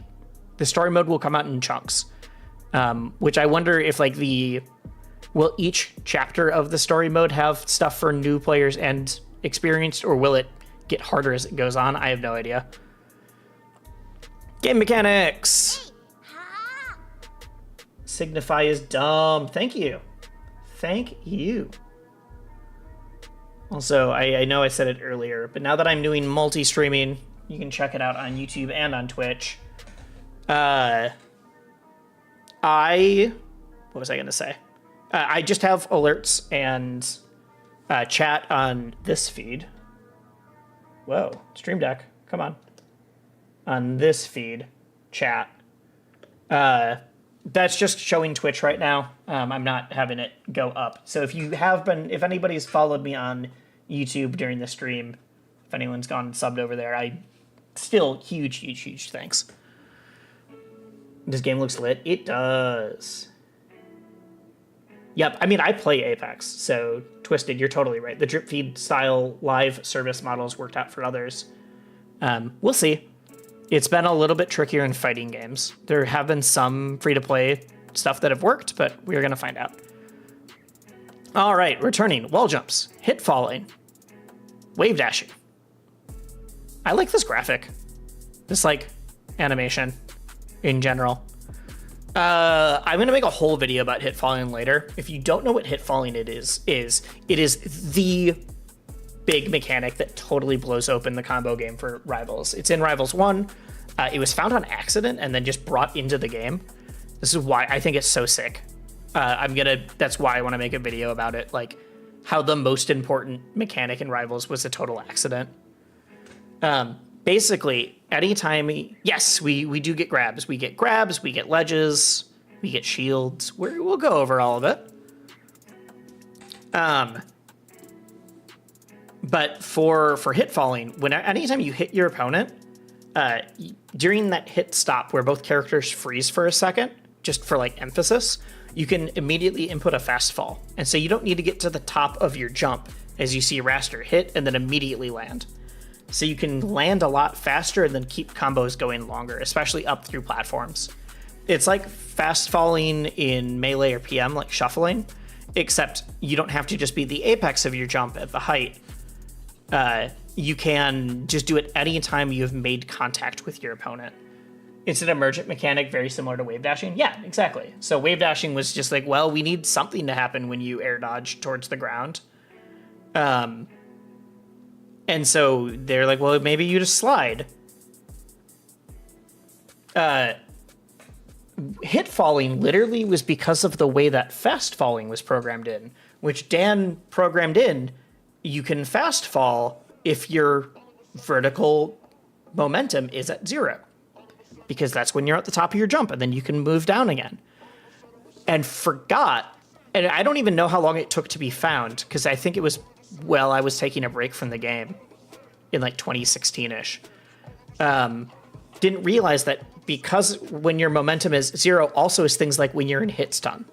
the story mode will come out in chunks. Which I wonder if like will each chapter of the story mode have stuff for new players and experienced, or will it get harder as it goes on? I have no idea. Game mechanics. Signify is dumb. Thank you. Thank you. Also, I know I said it earlier, but now that I'm doing multi-streaming, you can check it out on YouTube and on Twitch. What was I going to say? I just have alerts and chat on this feed. Whoa, Stream Deck, come on. On this feed, chat. That's just showing Twitch right now. I'm not having it go up. So if anybody's followed me on YouTube during the stream, if anyone's gone and subbed over there, still huge thanks. This game looks lit. It does. Yep, I mean, I play Apex, so Twisted, you're totally right. The drip feed style live service models worked out for others. We'll see. It's been a little bit trickier in fighting games. There have been some free-to-play stuff that have worked, but we're going to find out. All right, returning. Wall jumps. Hit falling. Wave dashing. I like this graphic. This, like, animation in general. I'm going to make a whole video about hit falling later. If you don't know what hit falling it is the big mechanic that totally blows open the combo game for Rivals. It's in Rivals 1. It was found on accident and then just brought into the game. This is why I think it's so sick. That's why I want to make a video about it, like how the most important mechanic in Rivals was a total accident. Basically, anytime, yes, we do get grabs. We get grabs, we get ledges, we get shields. We'll go over all of it. But for hit falling, anytime you hit your opponent, during that hit stop where both characters freeze for a second, just for like emphasis, you can immediately input a fast fall. And so you don't need to get to the top of your jump as you see Raster hit and then immediately land. So you can land a lot faster and then keep combos going longer, especially up through platforms. It's like fast falling in Melee or PM, like shuffling, except you don't have to just be the apex of your jump at the height. You can just do it anytime you've made contact with your opponent. It's an emergent mechanic very similar to wave dashing. Yeah, exactly. So wave dashing was just like, well, we need something to happen when you air dodge towards the ground. And so they're like, well, maybe you just slide. Hit falling literally was because of the way that fast falling was programmed in, which Dan programmed in. You can fast fall if your vertical momentum is at 0, because that's when you're at the top of your jump, and then you can move down again. And forgot, and I don't even know how long it took to be found, because I think it was, well, I was taking a break from the game in like 2016-ish. Didn't realize that because when your momentum is 0 also is things like when you're in hit stun.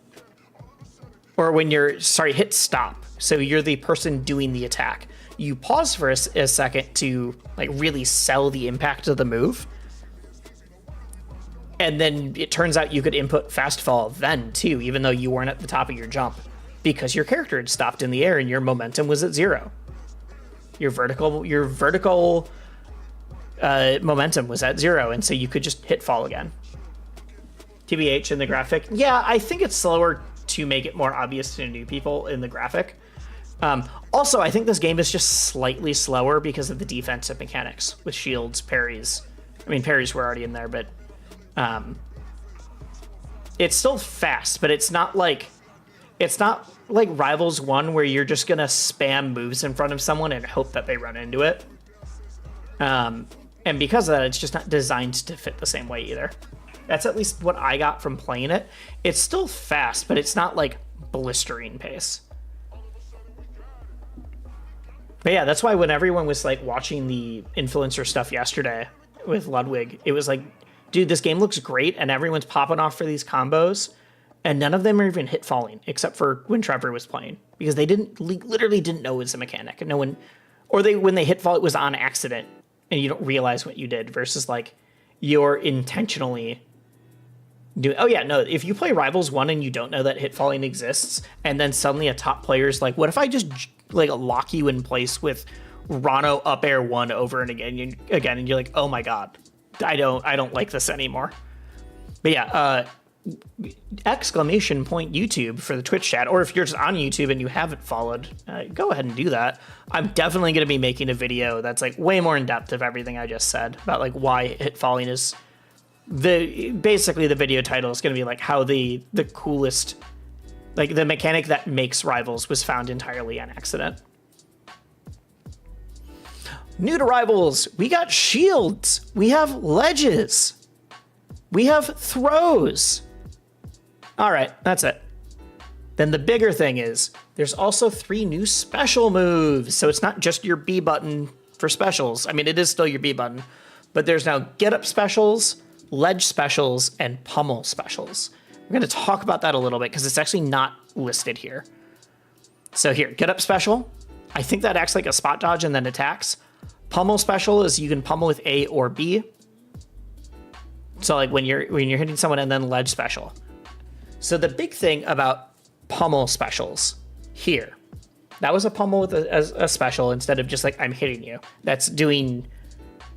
Or when you're, hit stop. So you're the person doing the attack. You pause for a second to like really sell the impact of the move. And then it turns out you could input fast fall then too, even though you weren't at the top of your jump, because your character had stopped in the air and your momentum was at 0. Your vertical momentum was at 0, and so you could just hit fall again. TBH in the graphic. Yeah, I think it's slower to make it more obvious to new people in the graphic. Also, I think this game is just slightly slower because of the defensive mechanics with shields, parries. I mean, parries were already in there, but it's still fast, but it's not like Rivals 1 where you're just gonna spam moves in front of someone and hope that they run into it. And because of that, it's just not designed to fit the same way either. That's at least what I got from playing it. It's still fast, but it's not like blistering pace. But yeah, that's why when everyone was like watching the influencer stuff yesterday with Ludwig, it was like, dude, this game looks great, and everyone's popping off for these combos, and none of them are even hit falling, except for when Trevor was playing, because they literally didn't know it was a mechanic. And no one, or when they hit fall, it was on accident, and you don't realize what you did, versus like you're intentionally doing. Oh yeah, no, if you play Rivals 1 and you don't know that hit falling exists, and then suddenly a top player's like, what if I just like lock you in place with Rano up air 1 over and again, and you're like, oh my god, I don't like this anymore. But yeah, exclamation point YouTube for the Twitch chat, or if you're just on YouTube and you haven't followed, go ahead and do that. I'm definitely going to be making a video that's like way more in depth of everything I just said about like why hit falling is basically the video title is going to be like how the coolest, like the mechanic that makes Rivals was found entirely on accident. New to Rivals, we got shields, we have ledges, we have throws. All right, that's it. Then the bigger thing is there's also 3 new special moves. So it's not just your B button for specials. I mean, it is still your B button, but there's now get up specials, ledge specials, and pummel specials. We're going to talk about that a little bit because it's actually not listed here. So here, get up special. I think that acts like a spot dodge and then attacks. Pummel special is you can pummel with A or B. So like when you're hitting someone, and then ledge special. So the big thing about pummel specials here, that was a pummel with a special instead of just like I'm hitting you. That's doing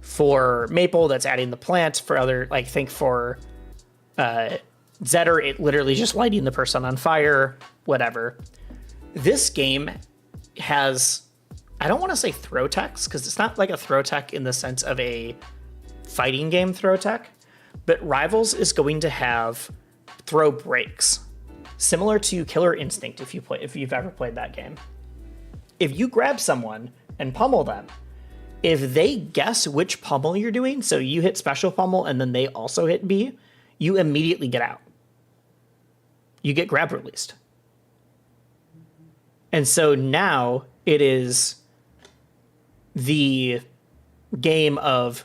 for Maple, that's adding the plant. For other, like think for Zetter, it literally just lighting the person on fire, whatever. This game has, I don't want to say throw techs, because it's not like a throw tech in the sense of a fighting game throw tech, but Rivals is going to have throw breaks, similar to Killer Instinct if you've ever played that game. If you grab someone and pummel them, if they guess which pummel you're doing, so you hit special pummel and then they also hit B, you immediately get out. You get grab released. And so now it is the game of,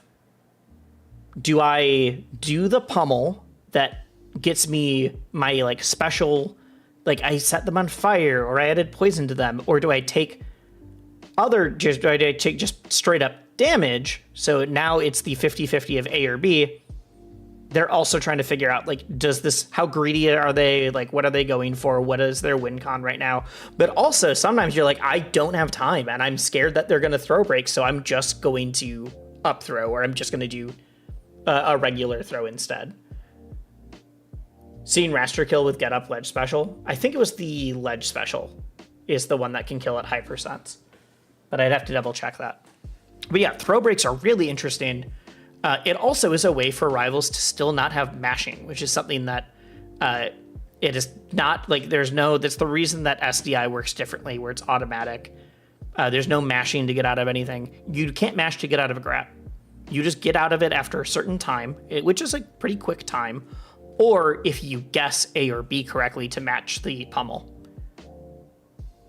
do I do the pummel that gets me my like special, like I set them on fire or I added poison to them, or do I take just straight up damage? So now it's the 50-50 of A or B. They're also trying to figure out, like, how greedy are they? Like, what are they going for? What is their win con right now? But also sometimes you're like, I don't have time and I'm scared that they're going to throw break. So I'm just going to up throw, or I'm just going to do a regular throw instead. Seeing Raster kill with get up ledge special. I think it was the ledge special is the one that can kill at high percents, but I'd have to double check that. But yeah, throw breaks are really interesting. It also is a way for Rivals to still not have mashing, which is something that it is not like that's the reason that SDI works differently, where it's automatic. There's no mashing to get out of anything. You can't mash to get out of a grab. You just get out of it after a certain time, which is a pretty quick time, or if you guess A or B correctly to match the pummel.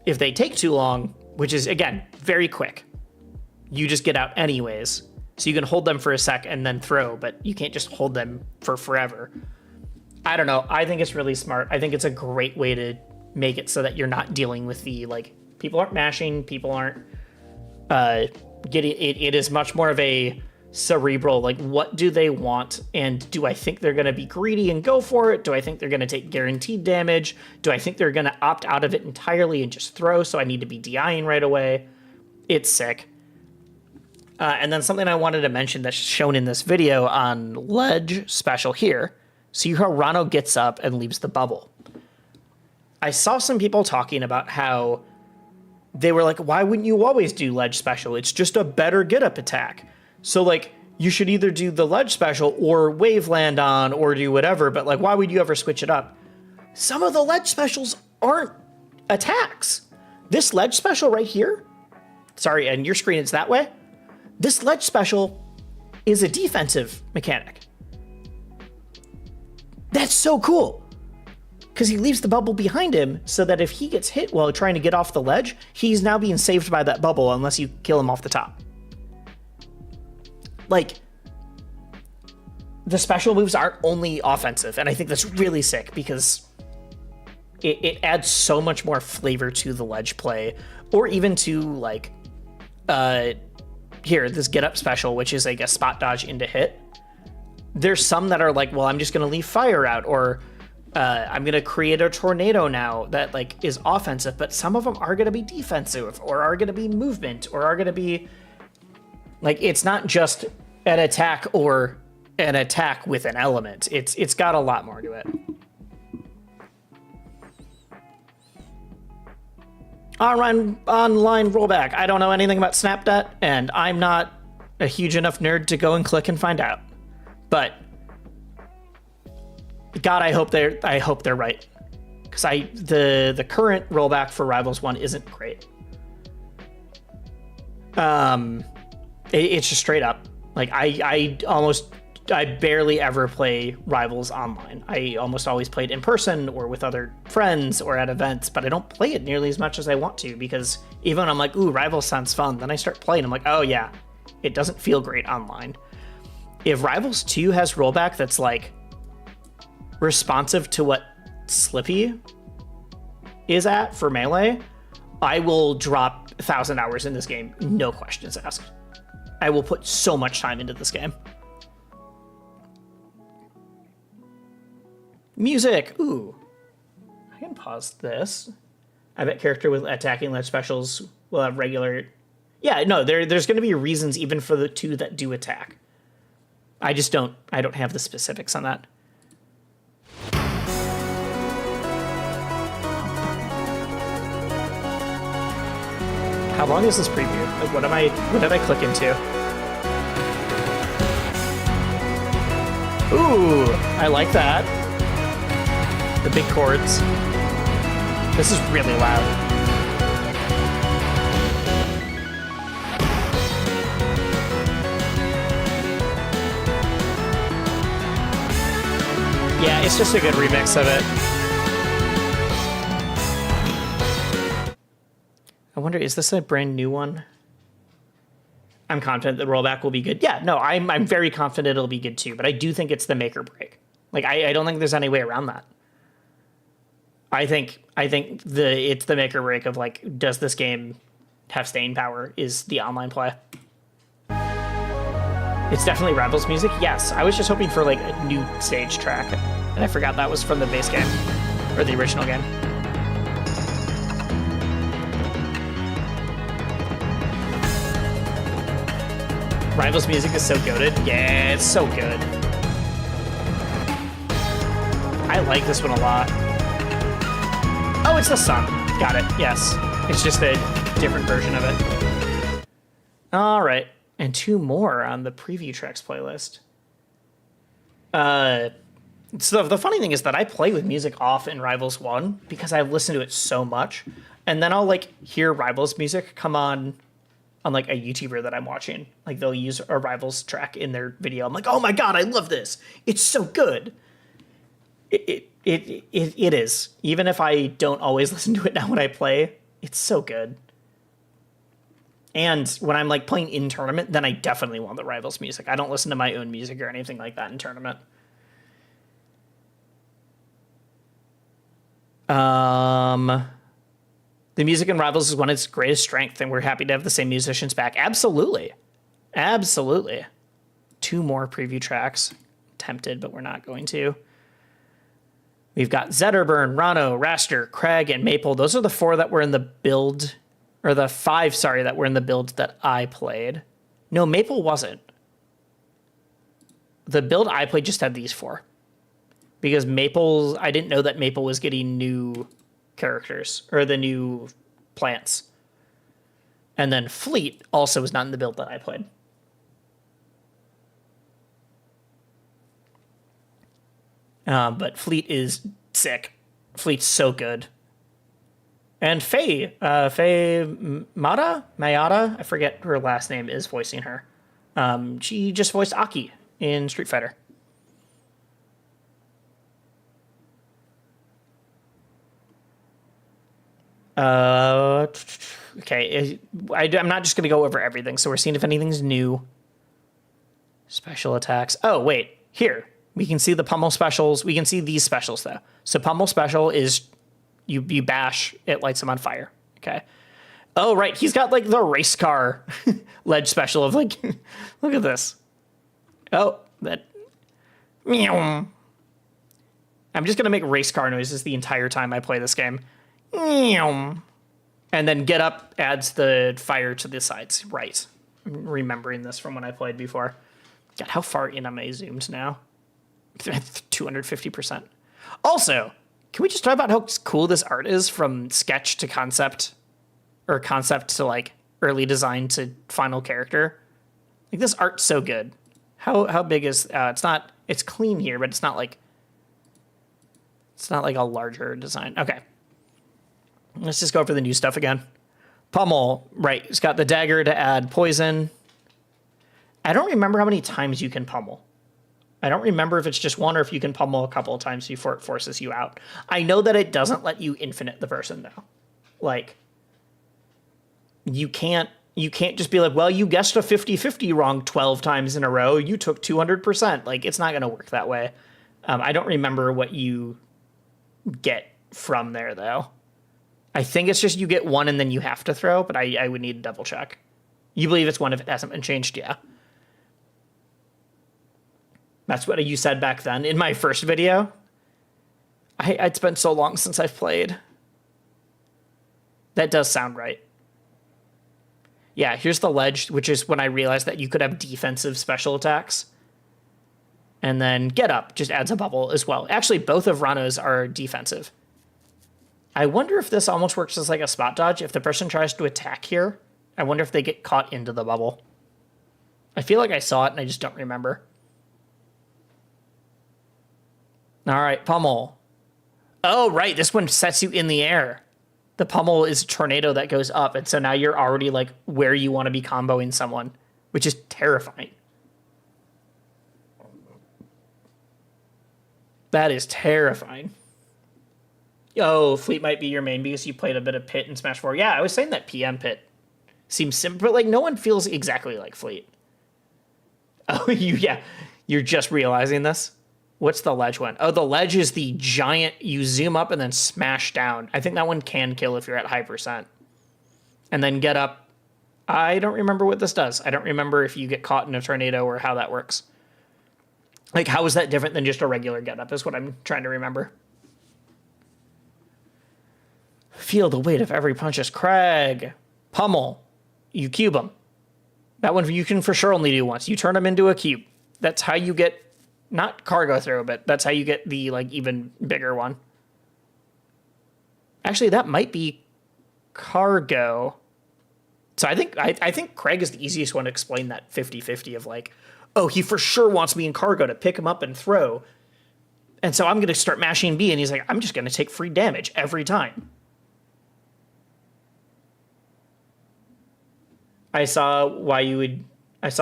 If they take too long, which is, again, very quick, you just get out anyways. So you can hold them for a sec and then throw, but you can't just hold them for forever. I don't know. I think it's really smart. I think it's a great way to make it so that you're not dealing with the, like, people aren't mashing, people aren't getting it. It is much more of a cerebral, like, what do they want? And do I think they're going to be greedy and go for it? Do I think they're going to take guaranteed damage? Do I think they're going to opt out of it entirely and just throw? So I need to be DIing right away. It's sick. And then something I wanted to mention that's shown in this video on Ledge Special here. See how Rano gets up and leaves the bubble. I saw some people talking about how they were like, why wouldn't you always do Ledge Special? It's just a better get up attack. So like, you should either do the Ledge Special or Wave Land on or do whatever, but like, why would you ever switch it up? Some of the Ledge Specials aren't attacks. This Ledge Special right here, sorry, and your screen is that way. This Ledge Special is a defensive mechanic. That's so cool. Because he leaves the bubble behind him so that if he gets hit while trying to get off the ledge, he's now being saved by that bubble unless you kill him off the top. Like, the special moves aren't only offensive, and I think that's really sick because it adds so much more flavor to the ledge play, or even to, like, here, this get up special, which is like a spot dodge into hit. There's some that are like, well, I'm just going to leave fire out, or I'm going to create a tornado now that like is offensive, but some of them are going to be defensive, or are going to be movement, or are going to be like, it's not just an attack or an attack with an element. It's got a lot more to it. Online rollback. I don't know anything about Snapdet, and I'm not a huge enough nerd to go and click and find out. But God, I hope they're right, because the current rollback for Rivals 1 isn't great. It's just straight up like I barely ever play Rivals online. I almost always play it in person or with other friends or at events, but I don't play it nearly as much as I want to, because even when I'm like, ooh, Rivals sounds fun, then I start playing, I'm like, oh yeah, it doesn't feel great online. If Rivals 2 has rollback that's like responsive to what Slippy is at for Melee, I will drop 1,000 hours in this game, no questions asked. I will put so much time into this game. Music. Ooh. I can pause this. I bet character with attacking ledge specials will have regular... Yeah, no, there's going to be reasons even for the two that do attack. I don't have the specifics on that. How long is this preview? Like, what did I click into? Ooh, I like that. The big chords. This is really loud. Yeah, it's just a good remix of it. I wonder, is this a brand new one? I'm confident the rollback will be good. Yeah, no, I'm very confident it'll be good too, but I do think it's the make or break. Like, I don't think there's any way around that. I think it's the make or break of, like, does this game have staying power is the online play. It's definitely Rebels music. Yes, I was just hoping for like a new stage track, and I forgot that was from the base game or the original game. Rivals music is so goated. Yeah, it's so good. I like this one a lot. Oh, it's the sun. Got it. Yes. It's just a different version of it. All right. and 2 more on the preview tracks playlist. So the funny thing is that I play with music off in Rivals 1 because I've listened to it so much. And then I'll like hear Rivals music come on like a YouTuber that I'm watching. Like they'll use a Rivals track in their video. I'm like, oh my God, I love this. It's so good. It is. Even if I don't always listen to it now when I play, it's so good. And when I'm like playing in tournament, then I definitely want the Rivals music. I don't listen to my own music or anything like that in tournament. The music in Rivals is one of its greatest strength, and we're happy to have the same musicians back. Absolutely. Absolutely. 2 more preview tracks. Tempted, but we're not going to. We've got Zetterburn, Rano, Raster, Craig, and Maple. Those are the 4 that were in the build, or the 5, sorry, that were in the build that I played. No, Maple wasn't. The build I played just had these 4. Because Maple's, I didn't know that Maple was getting new characters, or the new plants. And then Fleet also was not in the build that I played. But Fleet is sick. Fleet's so good. And Faye Mayada, I forget her last name, is voicing her. She just voiced Aki in Street Fighter. Okay, I'm not just going to go over everything, so we're seeing if anything's new. Special attacks. Oh, wait. Here. We can see the pummel specials. We can see these specials, though. So pummel special is you bash, it lights them on fire. Okay. Oh, right. He's got, like, the race car ledge special of, like, look at this. Oh, that. Meow. I'm just going to make race car noises the entire time I play this game. And then get up adds the fire to the sides. Right. I'm remembering this from when I played before. God, how far in am I zoomed now? 250%. Also, can we just talk about how cool this art is from sketch to concept, or concept to like early design to final character? Like this art's so good. How big is it's clean here, but it's not like a larger design. Okay. Let's just go over the new stuff again. Pummel, right. It's got the dagger to add poison. I don't remember how many times you can pummel. I don't remember if it's just 1 or if you can pummel a couple of times before it forces you out. I know that it doesn't let you infinite the person, though. Like, you can't just be like, well, you guessed a 50-50 wrong 12 times in a row. You took 200%. Like, it's not going to work that way. I don't remember what you get from there, though. I think it's just you get 1 and then you have to throw, but I would need to double check. You believe it's 1 if it hasn't been changed? Yeah. That's what you said back then in my first video. I'd spent so long since I've played. That does sound right. Yeah, here's the ledge, which is when I realized that you could have defensive special attacks. And then get up just adds a bubble as well. Actually, both of Rano's are defensive. I wonder if this almost works as like a spot dodge. If the person tries to attack here, I wonder if they get caught into the bubble. I feel like I saw it and I just don't remember. All right, pummel. Oh, right. This one sets you in the air. The pummel is a tornado that goes up. And so now you're already like where you want to be comboing someone, which is terrifying. That is terrifying. Oh, Fleet might be your main because you played a bit of Pit in Smash 4. Yeah, I was saying that PM Pit seems simple, but like no one feels exactly like Fleet. Oh, you're just realizing this? What's the ledge one? Oh, the ledge is the giant, you zoom up and then smash down. I think that one can kill if you're at high percent. And then get up. I don't remember what this does. I don't remember if you get caught in a tornado or how that works. Like, how is that different than just a regular get up is what I'm trying to remember. Feel the weight of every punch is Craig. Pummel. You cube him. That one you can for sure only do once. You turn him into a cube. That's how you get, not cargo throw, but that's how you get the like even bigger one. Actually, that might be cargo. So I think Craig is the easiest one to explain that 50-50 of like, oh, he for sure wants me in cargo to pick him up and throw. And so I'm going to start mashing B, and he's like, I'm just going to take free damage every time. I saw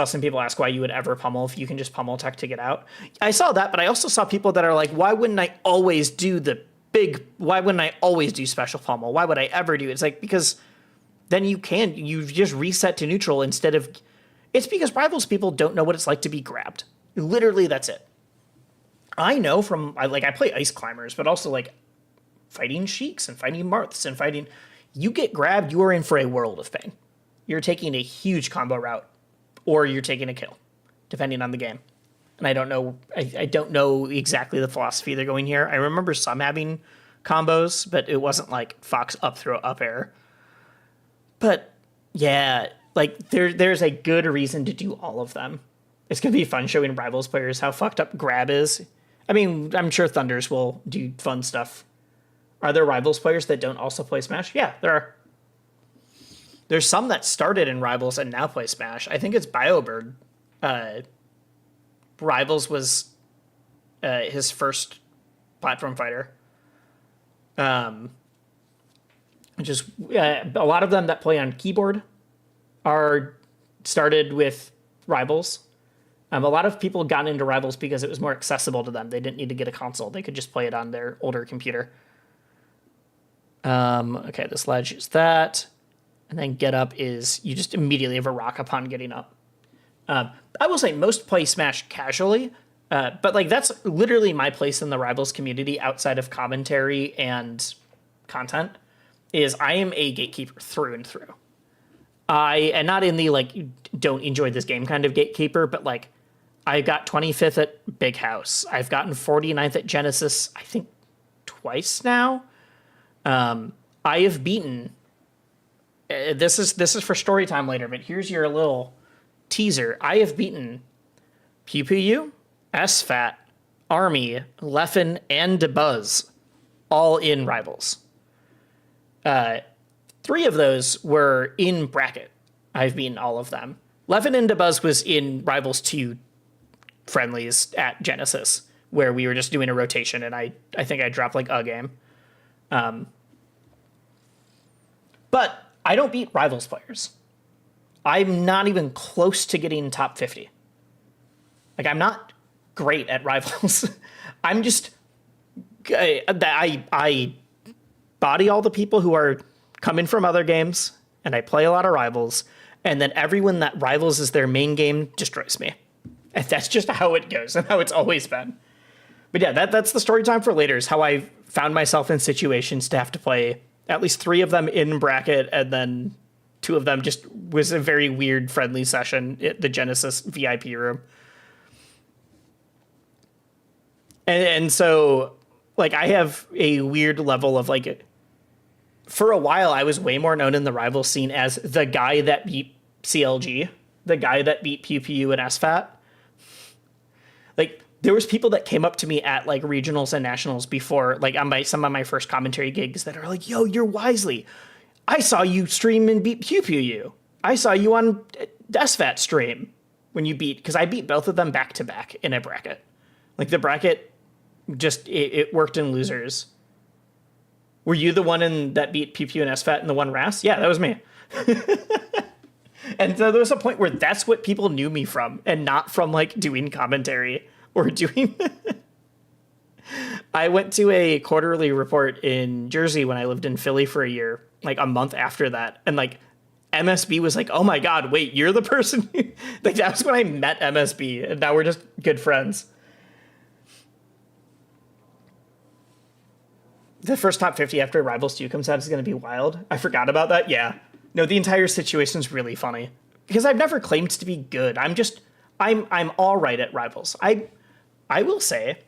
some people ask why you would ever pummel if you can just pummel tech to get out. I saw that, but I also saw people that are like, why wouldn't I always do special pummel? Why would I ever do it? It's like, because then you just reset to neutral instead of, it's because Rivals people don't know what it's like to be grabbed. Literally, that's it. I know I play Ice Climbers, but also like fighting Sheiks and fighting Marths and fighting, you get grabbed, you are in for a world of pain. You're taking a huge combo route, or you're taking a kill, depending on the game. And I don't know exactly the philosophy they're going here. I remember some having combos, but it wasn't like Fox up throw up air. But yeah, like there's a good reason to do all of them. It's gonna be fun showing Rivals players how fucked up grab is. I mean, I'm sure Thunders will do fun stuff. Are there Rivals players that don't also play Smash? Yeah, there are. There's some that started in Rivals and now play Smash. I think it's BioBird. Rivals was his first platform fighter. Just a lot of them that play on keyboard are started with Rivals. A lot of people got into Rivals because it was more accessible to them. They didn't need to get a console. They could just play it on their older computer. Okay, this ledge is that. And then get up is you just immediately have a rock upon getting up. I will say most play Smash casually, but like that's literally my place in the Rivals community outside of commentary and content, is I am a gatekeeper through and through. And not in the like don't enjoy this game kind of gatekeeper, but like I got 25th at Big House. I've gotten 49th at Genesis, I think twice now. I have beaten. This is for story time later, but here's your little teaser. I have beaten Pew Pew, SFAT, Army, Leffen, and DeBuzz, all in Rivals. 3 of those were in bracket. I've beaten all of them. Leffen and DeBuzz was in Rivals 2 friendlies at Genesis, where we were just doing a rotation, and I think I dropped like a game. But I don't beat Rivals players. I'm not even close to getting top 50. Like, I'm not great at Rivals. I'm just... I body all the people who are coming from other games, and I play a lot of Rivals, and then everyone that Rivals is their main game destroys me. And that's just how it goes, and how it's always been. But yeah, that's the story time for later, is how I found myself in situations to have to play at least 3 of them in bracket, and then 2 of them just was a very weird friendly session at the Genesis VIP room. And so, like, I have a weird level of, like, for a while, I was way more known in the Rival scene as the guy that beat CLG, the guy that beat Pew Pew and SFAT. Like, there was people that came up to me at, like, regionals and nationals before, like, on some of my first commentary gigs that are like, yo, you're Wisely. I saw you stream and beat Pew Pew. I saw you on SFAT stream when you beat, because I beat both of them back to back in a bracket. Like, the bracket just, it worked in losers. Were you the one that beat Pew Pew and SFAT in the one RAS? Yeah, that was me. And so there was a point where that's what people knew me from, and not from, like, doing commentary or doing... I went to a quarterly report in Jersey when I lived in Philly for a year, like a month after that. And like MSB was like, oh my God, wait, you're the person. Like that was when I met MSB, and now we're just good friends. The first top 50 after Rivals 2 comes out is going to be wild. I forgot about that. Yeah. No, the entire situation's really funny because I've never claimed to be good. I'm all right at Rivals. I will say,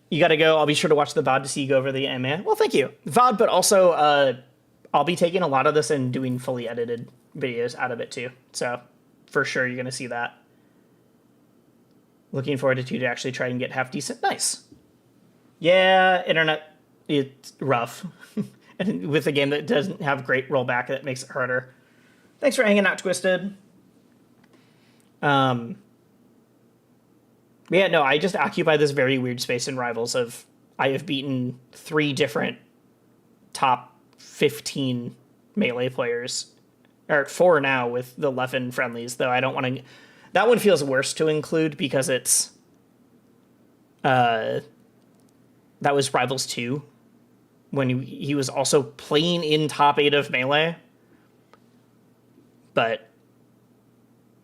you got to go. I'll be sure to watch the VOD to see you go over the anime. Well, thank you. VOD, but also I'll be taking a lot of this and doing fully edited videos out of it too. So for sure, you're going to see that. Looking forward to actually try and get half decent. Nice. Yeah, internet, it's rough. and with a game that doesn't have great rollback, that makes it harder. Thanks for hanging out, Twisted. Yeah, no, I just occupy this very weird space in Rivals of I have beaten 3 different top 15 Melee players, or 4 now with the Leffen friendlies, though I don't want to... That one feels worse to include because it's... that was Rivals 2, when he was also playing in top 8 of Melee. But...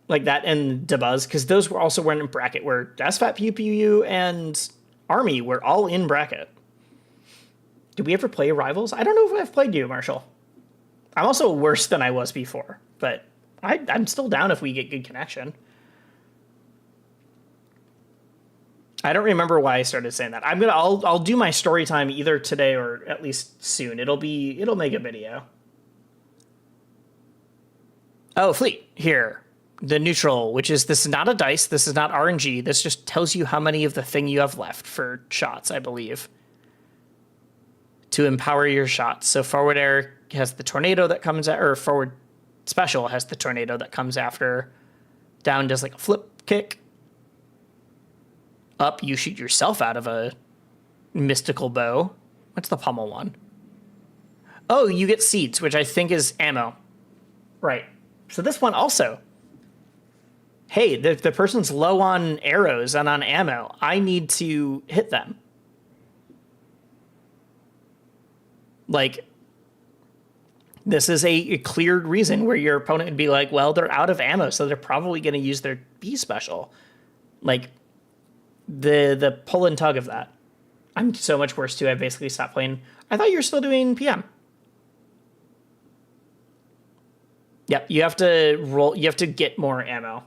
like that and Dabuz, because those were also in bracket where SFAT, PUPU, and Army were all in bracket. Did we ever play Rivals? I don't know if I've played you, Marshall. I'm also worse than I was before, but I'm still down if we get good connection. I don't remember why I started saying that. I'll do my story time either today or at least soon. It'll make a video. Oh, Fleet here. The neutral, which is, this is not a dice, this is not RNG, this just tells you how many of the thing you have left for shots, I believe, to empower your shots. So forward air has the tornado that comes out, or forward special has the tornado that comes after. Down does like a flip kick. Up, you shoot yourself out of a mystical bow. What's the pommel one? Oh, you get seeds, which I think is ammo. Right. So this one also. Hey, the person's low on arrows and on ammo. I need to hit them. Like, this is a cleared reason where your opponent would be like, well, they're out of ammo, so they're probably going to use their B special. Like, the pull and tug of that. I'm so much worse, too. I basically stopped playing. I thought you were still doing PM. Yep, you have to roll. You have to get more ammo.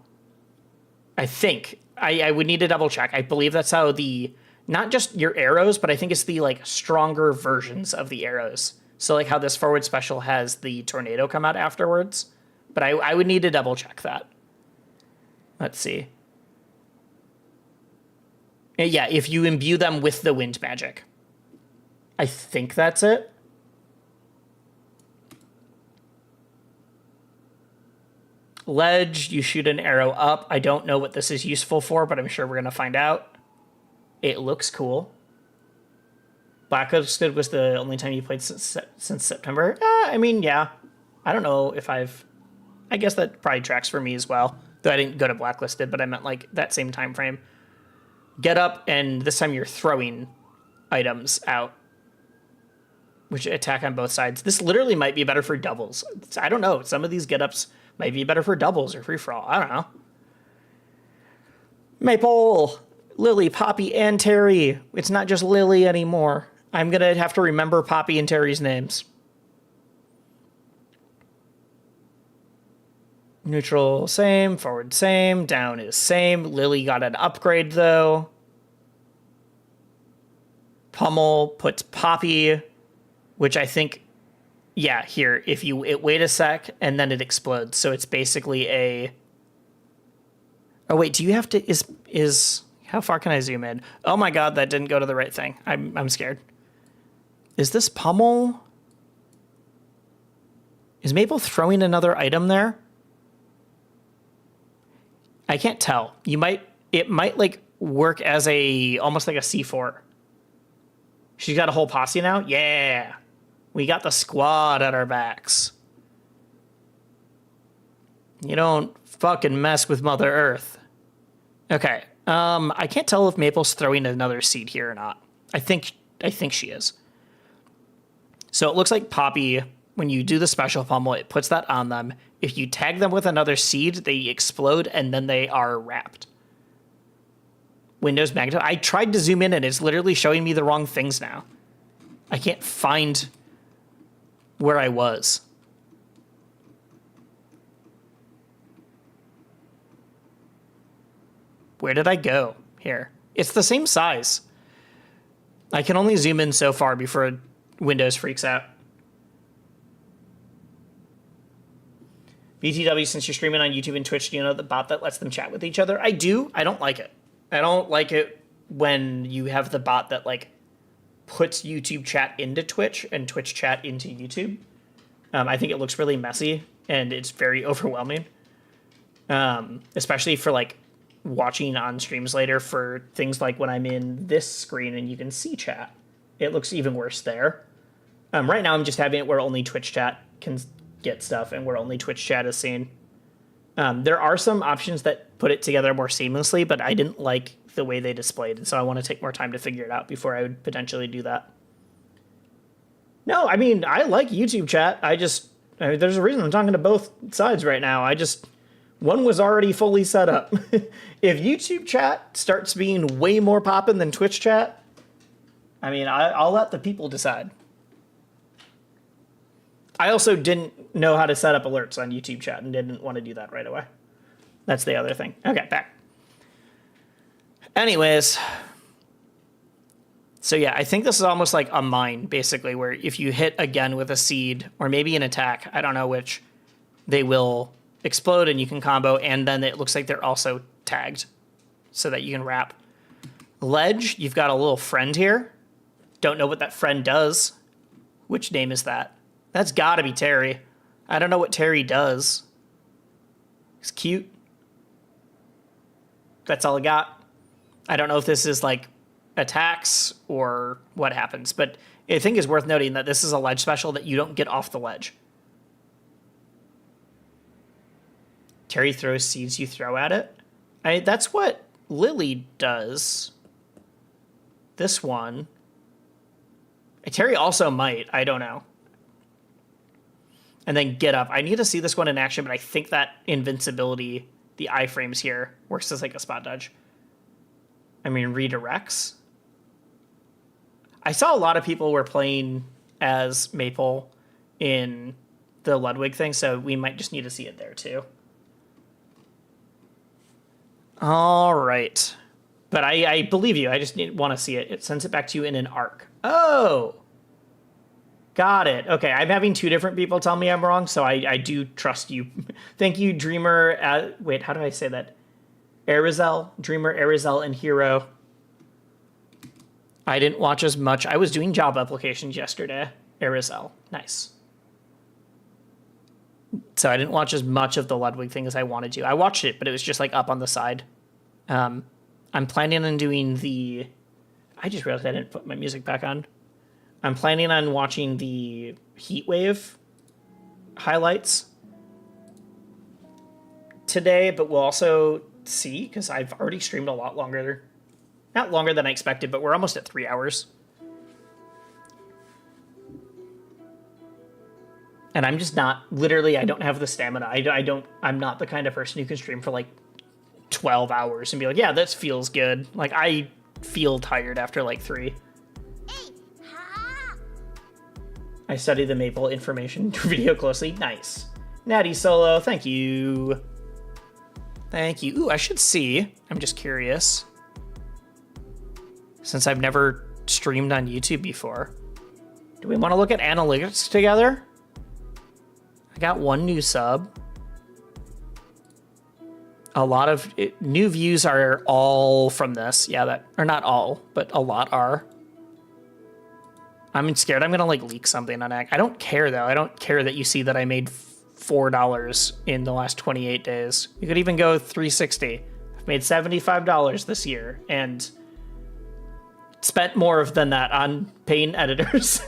I think. I would need to double check. I believe that's how not just your arrows, but I think it's the like stronger versions of the arrows. So like how this forward special has the tornado come out afterwards. But I would need to double check that. Let's see. Yeah, if you imbue them with the wind magic. I think that's it. Ledge, you shoot an arrow up. I don't know what this is useful for, but I'm sure we're going to find out. It looks cool. Blacklisted was the only time you played since September. I mean, yeah. I don't know if I guess that probably tracks for me as well. Though I didn't go to Blacklisted, but I meant like that same time frame. Get up, and this time you're throwing items out, which attack on both sides. This literally might be better for doubles. I don't know. Some of these get-ups might be better for doubles or free-for-all. I don't know. Maple, Lily, Poppy, and Terry. It's not just Lily anymore. I'm going to have to remember Poppy and Terry's names. Neutral, same. Forward, same. Down is same. Lily got an upgrade, though. Pummel puts Poppy, which I think... Yeah, here, if you wait a sec, and then it explodes. So it's basically a... Oh, wait, do you have to... Is how far can I zoom in? Oh my god, that didn't go to the right thing. I'm scared. Is this Pummel? Is Maple throwing another item there? I can't tell. It might, like, work as almost like a C4. She's got a whole posse now? Yeah! We got the squad at our backs. You don't fucking mess with Mother Earth. Okay. I can't tell if Maple's throwing another seed here or not. I think she is. So it looks like Poppy, when you do the special pummel, it puts that on them. If you tag them with another seed, they explode and then they are wrapped. Windows Magneto. I tried to zoom in and it's literally showing me the wrong things now. I can't find where I was. Where did I go? Here. It's the same size. I can only zoom in so far before Windows freaks out. BTW, since you're streaming on YouTube and Twitch, do you know the bot that lets them chat with each other? I do. I don't like it. I don't like it when you have the bot that, like, puts YouTube chat into Twitch and Twitch chat into YouTube. I think it looks really messy and it's very overwhelming. Especially for like watching on streams later for things like when I'm in this screen and you can see chat. It looks even worse there. Right now I'm just having it where only Twitch chat can get stuff and where only Twitch chat is seen. There are some options that put it together more seamlessly, but I didn't like the way they displayed it, so I want to take more time to figure it out before I would potentially do that. No, I mean, I like YouTube chat. There's a reason I'm talking to both sides right now. One was already fully set up. If YouTube chat starts being way more poppin' than Twitch chat, I mean, I'll let the people decide. I also didn't know how to set up alerts on YouTube chat and didn't want to do that right away. That's the other thing. Okay, back. Anyways. So yeah, I think this is almost like a mine, basically, where if you hit again with a seed, or maybe an attack, I don't know which, they will explode and you can combo, and then it looks like they're also tagged so that you can wrap. Ledge, you've got a little friend here. Don't know what that friend does. Which name is that? That's gotta be Terry. I don't know what Terry does. He's cute. That's all I got. I don't know if this is like attacks or what happens, but I think it's worth noting that this is a ledge special that you don't get off the ledge. Terry throws seeds you throw at it. That's what Lily does. This one. Terry also might. I don't know. And then get up. I need to see this one in action, but I think that invincibility, the iframes here, works as like a spot dodge. I mean, redirects. I saw a lot of people were playing as Maple in the Ludwig thing, so we might just need to see it there too. All right. But I believe you. I just want to see it. It sends it back to you in an arc. Oh! Got it. Okay, I'm having two different people tell me I'm wrong, so I do trust you. Thank you, Dreamer. Wait, how do I say that? Arizel, Dreamer, Arizel, and Hero. I didn't watch as much. I was doing job applications yesterday. Arizel. Nice. So I didn't watch as much of the Ludwig thing as I wanted to. I watched it, but it was just like up on the side. I'm planning on doing the... I just realized I didn't put my music back on. I'm planning on watching the Heatwave highlights today, but we'll also see, because I've already streamed a lot longer. Not longer than I expected, but we're almost at 3 hours. And I'm just not, literally, I don't have the stamina. I'm not the kind of person who can stream for like 12 hours and be like, yeah, this feels good. Like, I feel tired after like 3. I study the Maple information video closely. Nice. Natty Solo, thank you. Thank you. Ooh, I should see. I'm just curious. Since I've never streamed on YouTube before. Do we want to look at analytics together? I got one new sub. A lot of new views are all from this. Yeah, or not all, but a lot are. I'm scared I'm going to like leak something on Act. I don't care though. I don't care that you see that I made $4 in the last 28 days. You could even go $3.60. I've made $75 this year and spent more than that on paying editors.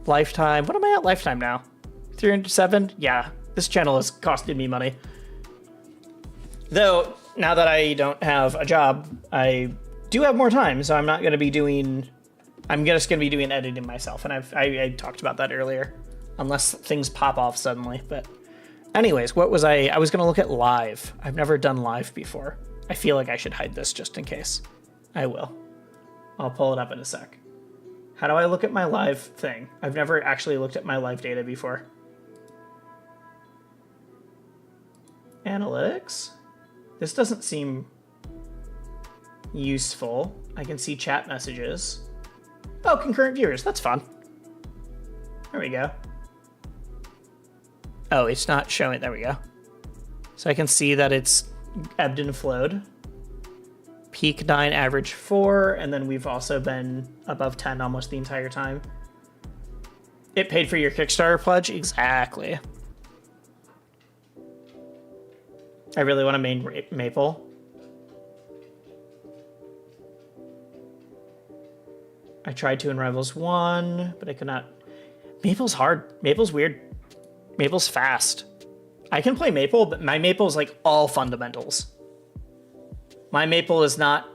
Lifetime. What am I at lifetime now? 307? Yeah, this channel has costed me money. Though, now that I don't have a job, I do have more time, so I'm not going to be doing... I'm just going to be doing editing myself, and I talked about that earlier. Unless things pop off suddenly, but... Anyways, what was I was going to look at live. I've never done live before. I feel like I should hide this just in case. I will. I'll pull it up in a sec. How do I look at my live thing? I've never actually looked at my live data before. Analytics? This doesn't seem useful. I can see chat messages. Oh, concurrent viewers. That's fun. There we go. Oh, it's not showing. There we go. So I can see that it's ebbed and flowed. peak 9, average 4, and then we've also been above 10 almost the entire time. It paid for your Kickstarter pledge? Exactly. I really want to main Maple. I tried to in Rivals 1, but I could not. Maple's hard. Maple's weird. Maple's fast. I can play Maple, but my Maple is like all fundamentals. My Maple is not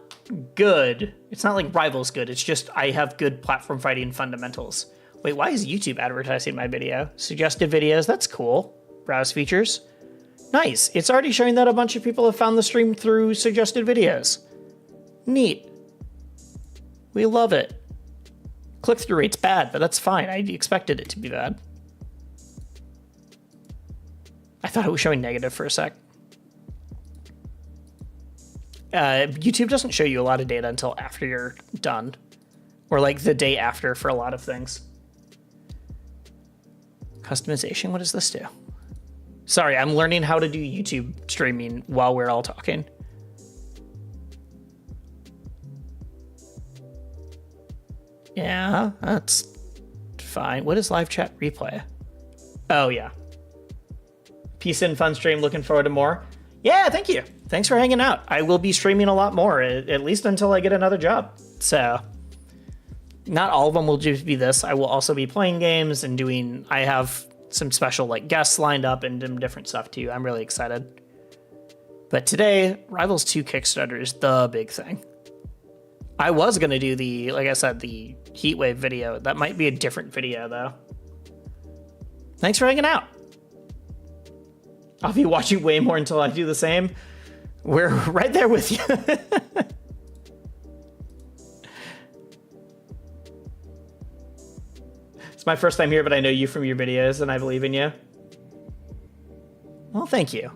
good. It's not like Rivals good. It's just I have good platform fighting fundamentals. Wait, why is YouTube advertising my video? Suggested videos, that's cool. Browse features. Nice. It's already showing that a bunch of people have found the stream through suggested videos. Neat. We love it. Click-through rate's bad, but that's fine. I expected it to be bad. I thought it was showing negative for a sec. YouTube doesn't show you a lot of data until after you're done. Or like the day after for a lot of things. Customization, what does this do? Sorry, I'm learning how to do YouTube streaming while we're all talking. Yeah, that's fine. What is live chat replay? Oh, yeah. Peace and fun stream. Looking forward to more. Yeah, thank you. Thanks for hanging out. I will be streaming a lot more, at least until I get another job. So, not all of them will just be this. I will also be playing games and doing... I have some special like guests lined up and some different stuff too. I'm really excited. But today, Rivals 2 Kickstarter is the big thing. I was going to do the, like I said, the Heatwave video. That might be a different video, though. Thanks for hanging out. I'll be watching way more until I do the same. We're right there with you. It's my first time here, but I know you from your videos, and I believe in you. Well, thank you.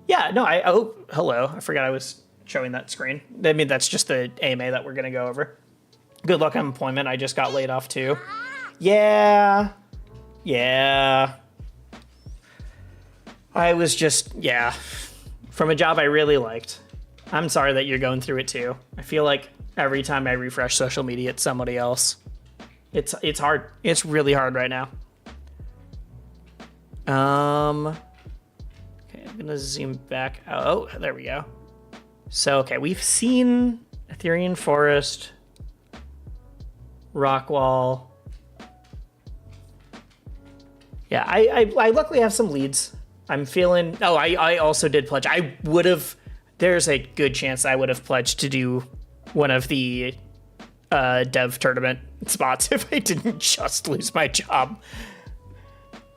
Yeah, no, oh, hello. I forgot I was showing that screen. I mean, that's just the AMA that we're going to go over. Good luck on employment. I just got laid off, too. Yeah. Yeah. I was just, yeah. From a job I really liked. I'm sorry that you're going through it, too. I feel like every time I refresh social media, it's somebody else. It's hard. It's really hard right now. Okay, I'm gonna zoom back. Oh, there we go. So, okay, we've seen Ethereum Forest, Rockwall. Yeah, I luckily have some leads. I'm feeling. Oh, I also did pledge. I would have. There's a good chance I would have pledged to do one of the dev tournament spots if I didn't just lose my job.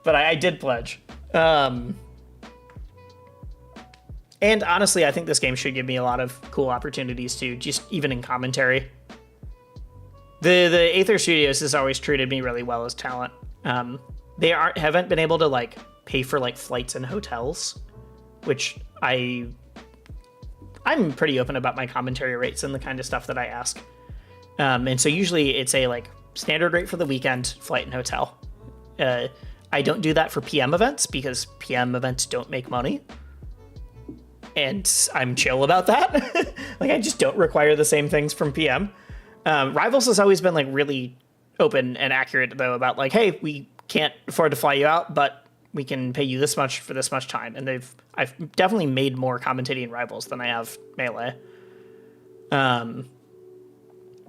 But I did pledge. And honestly, I think this game should give me a lot of cool opportunities too, just even in commentary. The Aether Studios has always treated me really well as talent. They haven't been able to like pay for like flights and hotels, which I'm pretty open about my commentary rates and the kind of stuff that I ask. And so usually it's a like standard rate for the weekend, flight and hotel. I don't do that for PM events because PM events don't make money. And I'm chill about that. Like I just don't require the same things from PM. Rivals has always been like really open and accurate though about like, hey, we can't afford to fly you out, but we can pay you this much for this much time. And I've definitely made more commentating in Rivals than I have Melee.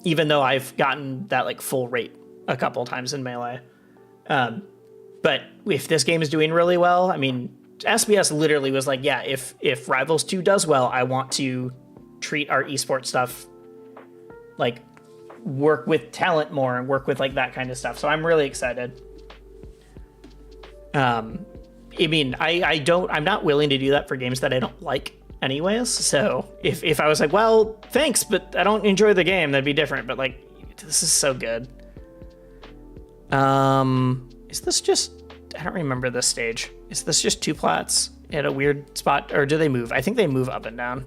Even though I've gotten that like full rate a couple times in Melee. But if this game is doing really well, I mean, SBS literally was like, yeah, if Rivals 2 does well, I want to treat our esports stuff, like work with talent more and work with like that kind of stuff. So I'm really excited. I mean, I'm not willing to do that for games that I don't like anyways. So if I was like, well, thanks, but I don't enjoy the game, that'd be different. But like, this is so good. Is this just, I don't remember this stage. Is this just two plats at a weird spot, or do they move? I think they move up and down.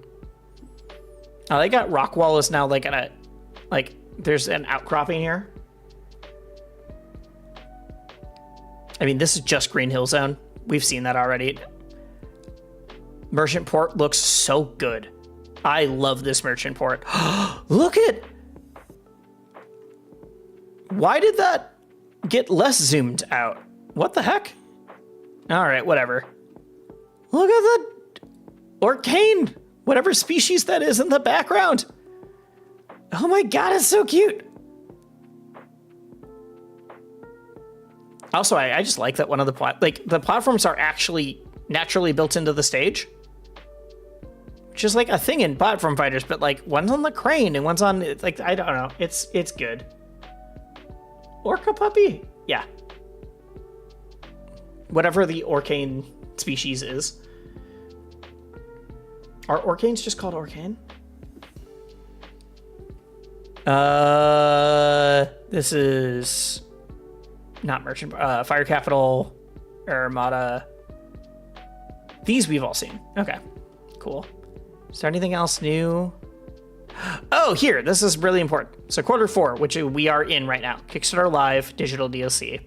Oh, they got Rockwall is now like at a, like there's an outcropping here. I mean, this is just Green Hill Zone. We've seen that already. Merchant Port looks so good. I love this merchant port. Look at... Why did that get less zoomed out? What the heck? All right, whatever. Look at the Orcane, whatever species that is in the background. Oh my god, it's so cute. Also, I just like that one of the the platforms are actually naturally built into the stage. Which is like a thing in platform fighters, but like one's on the crane and one's on, like, I don't know. It's good. Orca puppy? Yeah. Whatever the Orcane species is. Are Orcanes just called Orcane? This is not Merchant, Fire Capital, Armada. These we've all seen. Okay, cool. Is there anything else new? Oh, here, this is really important. So Q4, which we are in right now. Kickstarter Live, digital DLC.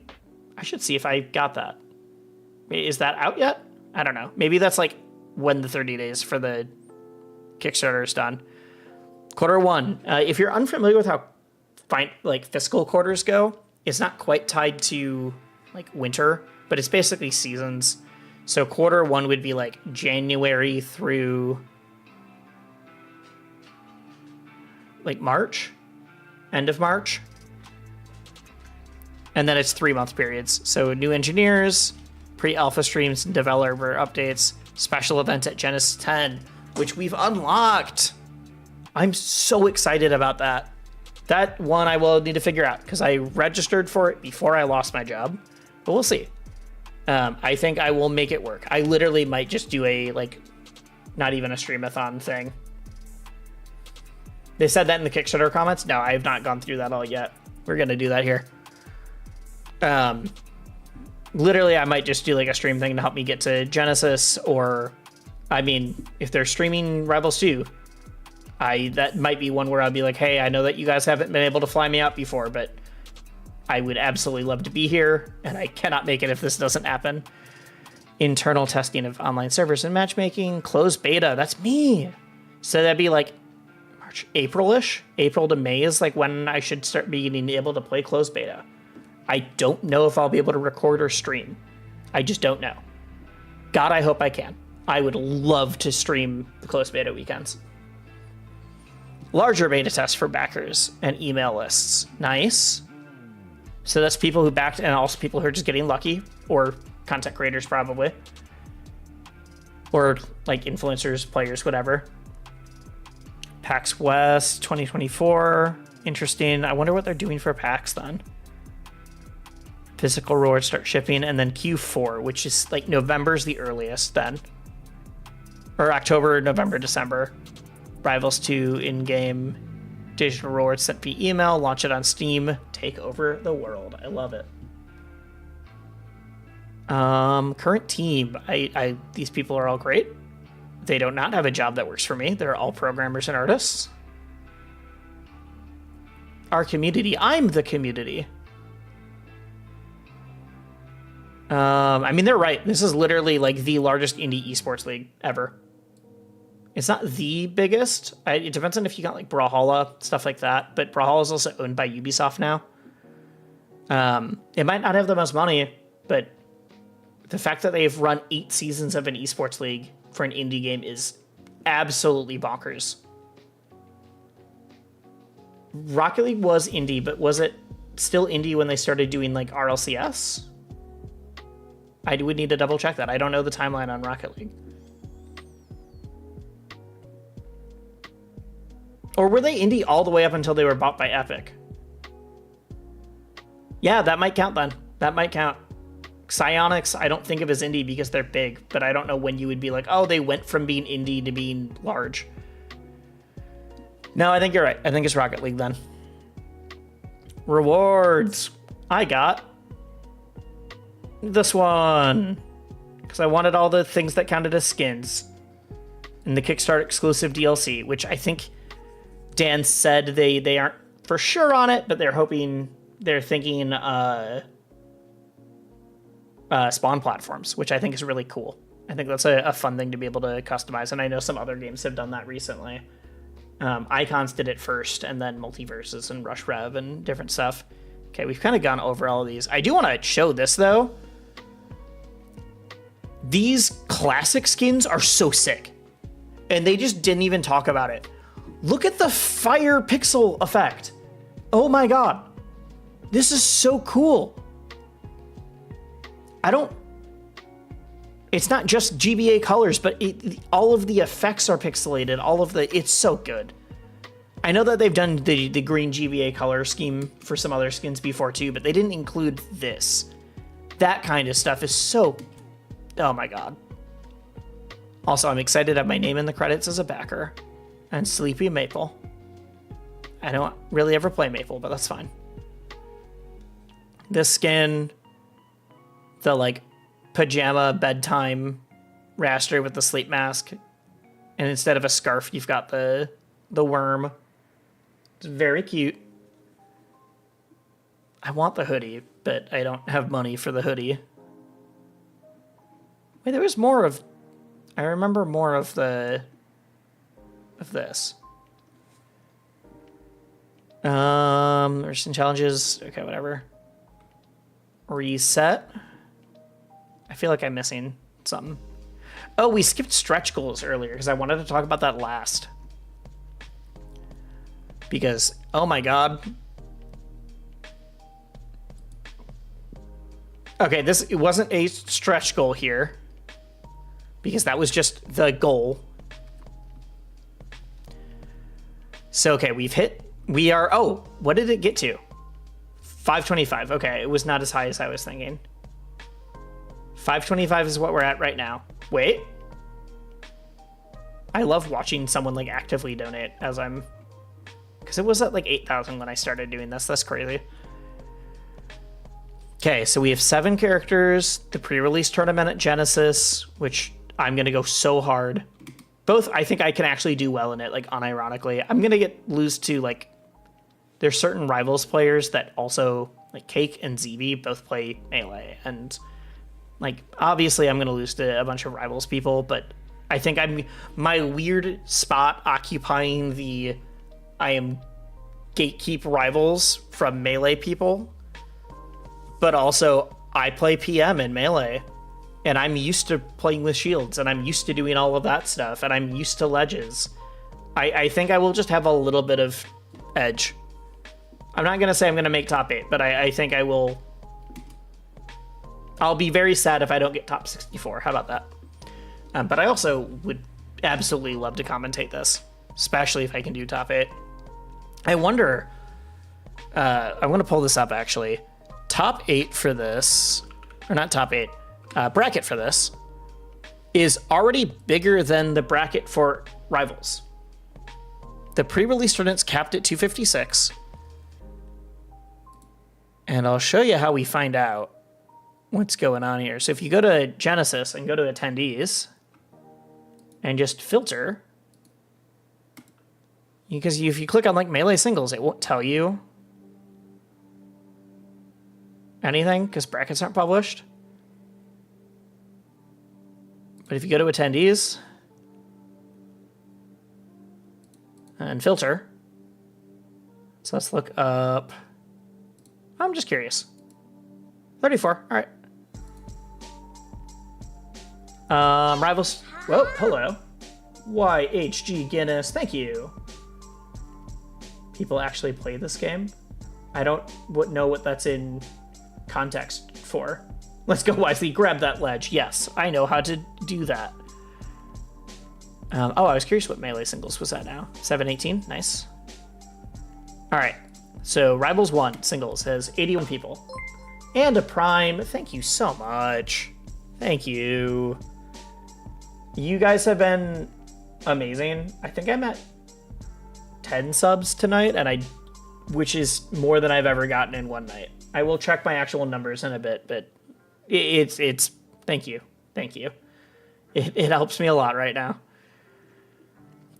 I should see if I got that. Is that out yet? I don't know. Maybe that's like when the 30 days for the Kickstarter is done. Q1, if you're unfamiliar with how fiscal quarters go, it's not quite tied to like winter, but it's basically seasons. So Q1 would be like January through like March, end of March. And then it's 3-month periods. So new engineers, pre-alpha streams and developer updates, special event at Genesis 10, which we've unlocked. I'm so excited about that. That one I will need to figure out because I registered for it before I lost my job, but we'll see. I think I will make it work. I literally might just do a, like, not even a streamathon thing. They said that in the Kickstarter comments. No, I have not gone through that all yet. We're going to do that here. Literally, I might just do like a stream thing to help me get to Genesis, or, I mean, if they're streaming Rivals 2, that might be one where I'll be like, hey, I know that you guys haven't been able to fly me out before, but I would absolutely love to be here, and I cannot make it if this doesn't happen. Internal testing of online servers and matchmaking, closed beta, that's me. So that'd be like March, April-ish. April to May is like when I should start being able to play closed beta. I don't know if I'll be able to record or stream. I just don't know. God, I hope I can. I would love to stream the closed beta weekends. Larger beta tests for backers and email lists. Nice. So that's people who backed and also people who are just getting lucky, or content creators probably. Or like influencers, players, whatever. PAX West 2024. Interesting. I wonder what they're doing for PAX then. Physical rewards start shipping, and then Q4, which is like November's the earliest then. Or October, November, December. Rivals 2 in-game digital rewards sent via email. Launch it on Steam. Take over the world. I love it. Current team. These people are all great. They do not have a job that works for me. They're all programmers and artists. Our community. I'm the community. I mean, they're right. This is literally like the largest indie esports league ever. It's not the biggest. It depends on if you got like Brawlhalla, stuff like that. But Brawlhalla is also owned by Ubisoft now. It might not have the most money, but the fact that they've run 8 seasons of an esports league for an indie game is absolutely bonkers. Rocket League was indie, but was it still indie when they started doing like RLCS? I would need to double check that. I don't know the timeline on Rocket League. Or were they indie all the way up until they were bought by Epic? Yeah, that might count then. That might count. Psyonix, I don't think of as indie because they're big, but I don't know when you would be like, oh, they went from being indie to being large. No, I think you're right. I think it's Rocket League then. Rewards. I got this one because I wanted all the things that counted as skins and the Kickstarter exclusive DLC, which I think Dan said they aren't for sure on it, but they're thinking spawn platforms, which I think is really cool. I think that's a fun thing to be able to customize, and I know some other games have done that recently. Icons did it first, and then Multiverses and Rush Rev and different stuff. Okay, we've kind of gone over all of these. I do want to show this, though. These classic skins are so sick, and they just didn't even talk about it. Look at the fire pixel effect. Oh my god. This is so cool. It's not just GBA colors, but all of the effects are pixelated. It's so good. I know that they've done the green GBA color scheme for some other skins before too, but they didn't include this. That kind of stuff is so, oh my god. Also, I'm excited to have my name in the credits as a backer. And Sleepy Maple. I don't really ever play Maple, but that's fine. This skin, the like pajama bedtime raster with the sleep mask, and instead of a scarf, you've got the worm. It's very cute. I want the hoodie, but I don't have money for the hoodie. Wait, there was more of... I remember more of this. There's some challenges. Okay, whatever. Reset. I feel like I'm missing something. Oh, we skipped stretch goals earlier because I wanted to talk about that last. Because, oh my god. Okay, it wasn't a stretch goal here. Because that was just the goal. So, okay, oh, what did it get to? 525, okay, it was not as high as I was thinking. 525 is what we're at right now. Wait. I love watching someone like actively donate as I'm... Because it was at like 8,000 when I started doing this. That's crazy. Okay, so we have 7 characters. The pre-release tournament at Genesis, which I'm going to go so hard. Both, I think I can actually do well in it, like unironically. I'm going to lose to like... There's certain Rivals players that also, like Cake and ZB, both play Melee. And like, obviously I'm going to lose to a bunch of Rivals people, but I think my weird spot occupying I am gatekeep Rivals from Melee people, but also I play PM in Melee, and I'm used to playing with shields, and I'm used to doing all of that stuff, and I'm used to ledges. I think I will just have a little bit of edge. I'm not going to say I'm going to make top 8, but I think I will. I'll be very sad if I don't get top 64. How about that? But I also would absolutely love to commentate this, especially if I can do top 8. I wonder, I'm going to pull this up actually. Top 8 for this, or not top 8, bracket for this is already bigger than the bracket for Rivals. The pre-release tournament's capped at 256. And I'll show you how we find out what's going on here. So if you go to Genesis and go to attendees and just filter, because if you click on like Melee singles, it won't tell you anything because brackets aren't published. But if you go to attendees and filter, so let's look up, I'm just curious. 34, all right. Rivals, whoa, hello. YHG Guinness, thank you. People actually play this game? I don't know what that's in context for. Let's go wisely, grab that ledge. Yes, I know how to do that. Oh, I was curious what Melee singles was at now. 718, nice. All right, so Rivals 1 singles has 81 people. And a Prime, thank you so much. Thank you. You guys have been amazing. I think I'm at 10 subs tonight, which is more than I've ever gotten in one night. I will check my actual numbers in a bit, but it's thank you. Thank you. It helps me a lot right now.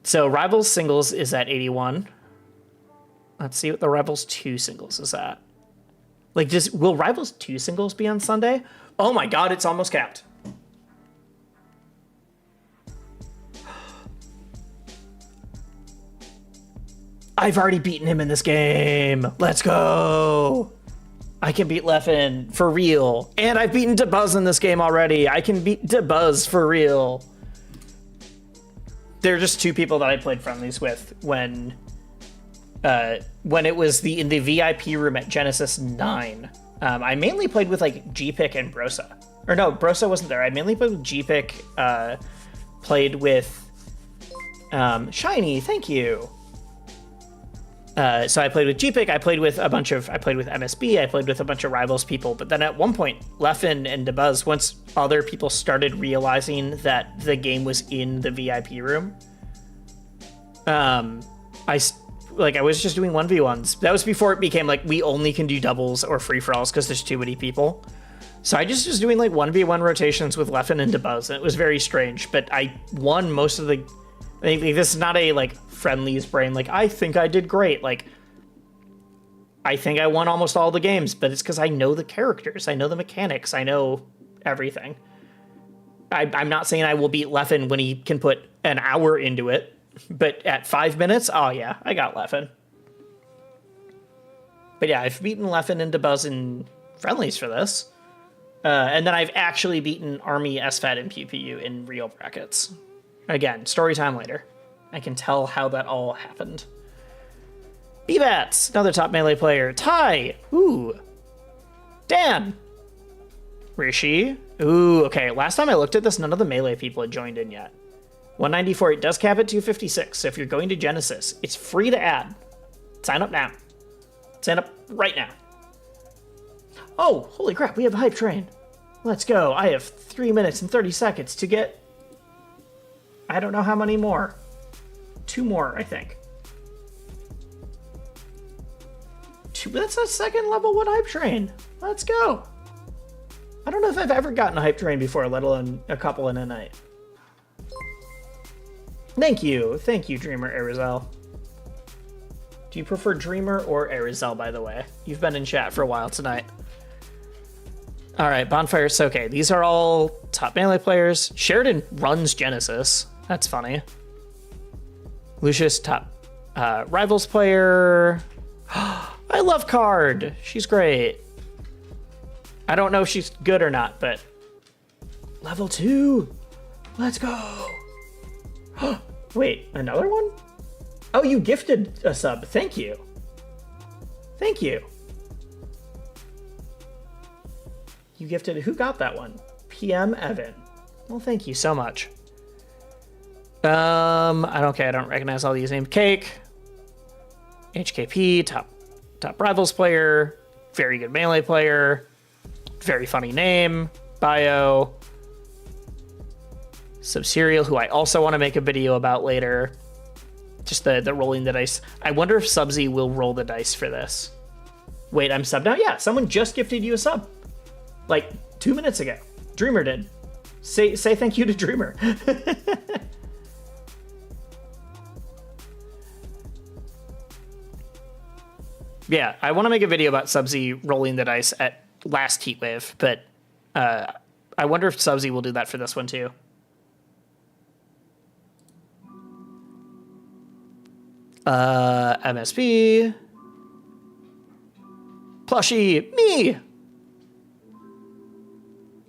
So Rivals singles is at 81. Let's see what the Rivals 2 singles is at. Like, will Rivals 2 singles be on Sunday? Oh my god, it's almost capped. I've already beaten him in this game. Let's go. I can beat Leffen for real. And I've beaten DeBuzz in this game already. I can beat DeBuzz for real. There are just two people that I played friendlies with when it was in the VIP room at Genesis 9. I mainly played with like G-Pick and Brosa. Or no, Brosa wasn't there. I mainly played with G-Pick, played with Shiny, thank you. So I played with G-Pick, I played with MSB, I played with a bunch of Rivals people, but then at one point, Leffen and DeBuzz, once other people started realizing that the game was in the VIP room, I was just doing 1v1s. That was before it became like, we only can do doubles or free-for-alls because there's too many people. So I just was doing like 1v1 rotations with Leffen and DeBuzz, and it was very strange, but I won most of the... I think this is not a like friendlies brain. Like, I think I did great. Like, I think I won almost all the games, but it's because I know the characters. I know the mechanics. I know everything. I'm not saying I will beat Leffen when he can put an hour into it, but at 5 minutes, oh yeah, I got Leffen. But yeah, I've beaten Leffen and DeBuzz in friendlies for this. And then I've actually beaten Army, SFAT, and PPU in real brackets. Again, story time later. I can tell how that all happened. B-Bats, another top melee player. Ty, ooh. Dan. Rishi, ooh, okay. Last time I looked at this, none of the melee people had joined in yet. 194, it does cap at 256, so if you're going to Genesis, it's free to add. Sign up now. Sign up right now. Oh, holy crap, we have a hype train. Let's go. I have 3 minutes and 30 seconds to get... I don't know how many more. 2 more, I think. That's a second level 1 hype train. Let's go. I don't know if I've ever gotten a hype train before, let alone a couple in a night. Thank you, Dreamer Arizel. Do you prefer Dreamer or Arizel, by the way? You've been in chat for a while tonight. All right, Bonfire Soke. These are all top melee players. Sheridan runs Genesis. That's funny. Lucius, top Rivals player. I love Card. She's great. I don't know if she's good or not, but level 2. Let's go. Wait, another one? Oh, you gifted a sub. Thank you. Thank you. You gifted, who got that one? PM Evan. Well, thank you so much. I don't recognize all these names. Cake. HKP, top Rivals player. Very good melee player. Very funny name. Bio. Subserial, who I also want to make a video about later. Just the rolling the dice. I wonder if Subsy will roll the dice for this. Wait, I'm sub now? Yeah, someone just gifted you a sub. Like 2 minutes ago. Dreamer did. Say thank you to Dreamer. Yeah, I want to make a video about Subsy rolling the dice at last Heatwave, but I wonder if Subsy will do that for this one too. MSB. Plushie, me!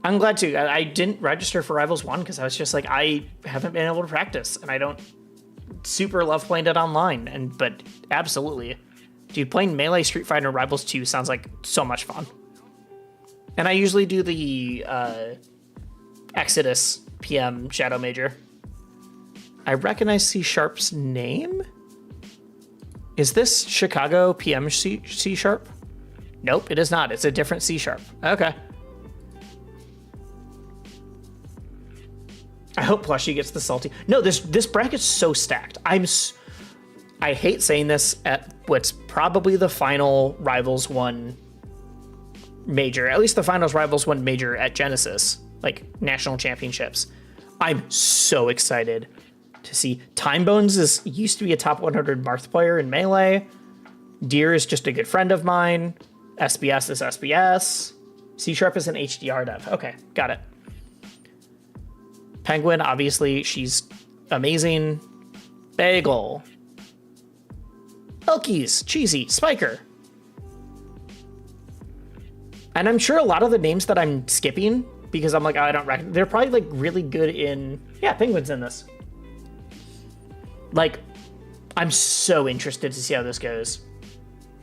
I'm glad to. I didn't register for Rivals 1 because I was just like, I haven't been able to practice, and I don't super love playing it online, but absolutely. Dude, playing Melee, Street Fighter, and Rivals 2 sounds like so much fun. And I usually do the Exodus PM Shadow Major. I recognize C Sharp's name? Is this Chicago PM C Sharp? Nope, it is not. It's a different C Sharp. Okay. I hope Plushie gets the salty. No, this bracket's so stacked. I hate saying this at what's probably the final Rivals 1 major, at least the finals Rivals 1 major at Genesis, like national championships. I'm so excited to see. Time Bones used to be a top 100 Marth player in Melee. Deer is just a good friend of mine. SBS is SBS. C Sharp is an HDR dev. Okay, got it. Penguin, obviously, she's amazing. Bagel. Elkies, Cheesy, Spiker. And I'm sure a lot of the names that I'm skipping because I'm like, oh, I don't recognize. They're probably like really good in. Yeah, Penguin's in this. Like, I'm so interested to see how this goes.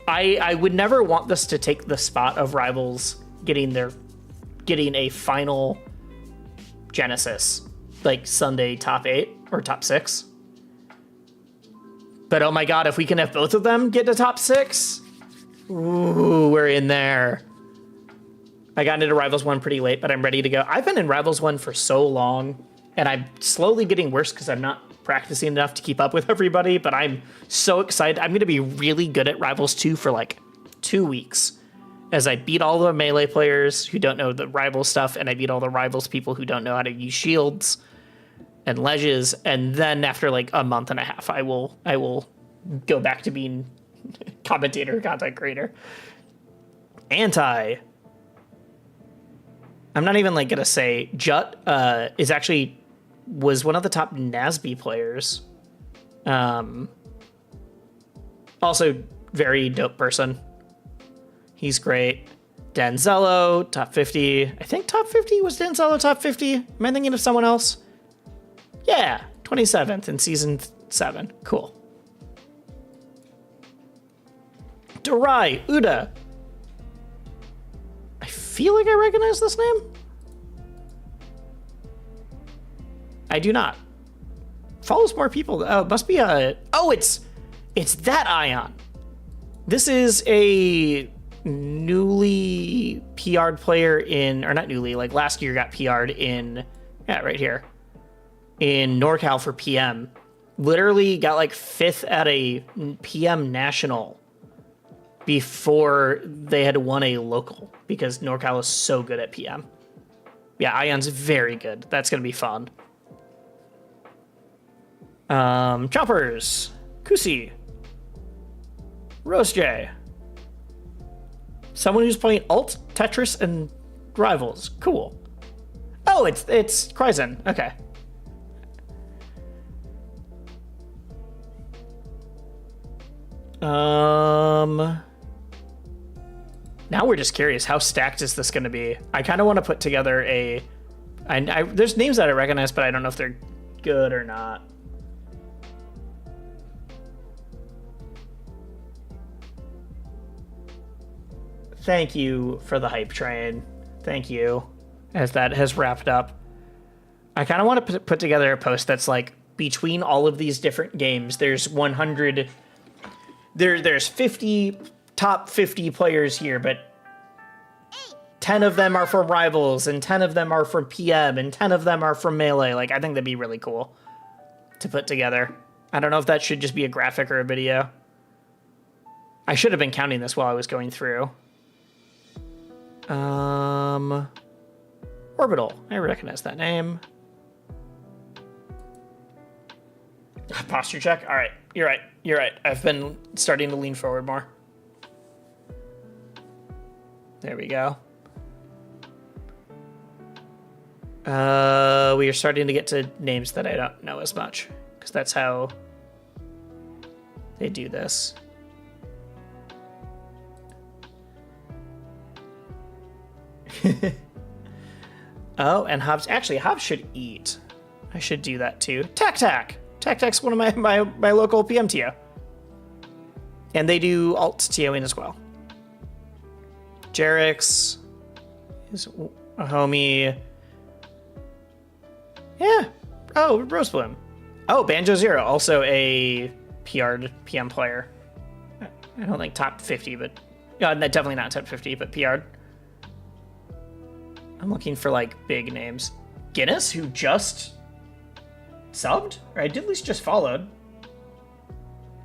I would never want this to take the spot of Rivals getting a final Genesis, like Sunday top 8 or top 6. But oh my god, if we can have both of them get to top 6, ooh, we're in there. I got into Rivals 1 pretty late, but I'm ready to go. I've been in Rivals 1 for so long, and I'm slowly getting worse because I'm not practicing enough to keep up with everybody, but I'm so excited. I'm going to be really good at Rivals 2 for like 2 weeks as I beat all the Melee players who don't know the Rivals stuff, and I beat all the Rivals people who don't know how to use shields and ledges, and then after like a month and a half, I will go back to being commentator, content creator. I'm not even like gonna say Jut was one of the top NASB players. Also very dope person. He's great. Denzello, top 50. I think top 50 was Denzello top 50. Am I thinking of someone else? Yeah, 27th in season 7. Cool. Durai, Uda. I feel like I recognize this name. I do not. Follows more people. Oh, it must be a. Oh, it's that Ion. This is a newly PR'd player in, or not newly, like last year got PR'd in, yeah, right here, in NorCal for PM. Literally got like 5th at a PM national before they had won a local because NorCal is so good at PM. Yeah, Ion's very good. That's gonna be fun. Choppers, Kusi, Rose J. Someone who's playing Alt, Tetris, and Rivals. Cool. Oh, it's Kryzen. Okay. Now we're just curious, how stacked is this going to be? I kind of want to put together there's names that I recognize, but I don't know if they're good or not. Thank you for the hype train. Thank you. As that has wrapped up. I kind of want to put together a post that's like, between all of these different games, there's 100... There's 50 top 50 players here, but 10 of them are from Rivals, and 10 of them are from PM, and 10 of them are from Melee. Like, I think that'd be really cool to put together. I don't know if that should just be a graphic or a video. I should have been counting this while I was going through. Orbital. I recognize that name. Posture check. All right. You're right. You're right. I've been starting to lean forward more. There we go. We are starting to get to names that I don't know as much, because that's how they do this. Oh, and Hobbs. Actually, Hobbs should eat. I should do that too. Tac. Tac's one of my local PM TO. And they do alt TOing as well. Jerix is a homie. Yeah. Oh, Rosebloom. Oh, Banjo Zero, also a PR'd PM player. I don't think top 50, but definitely not top 50, but PR'd. I'm looking for like big names. Guinness, who just subbed? Or I did at least just followed.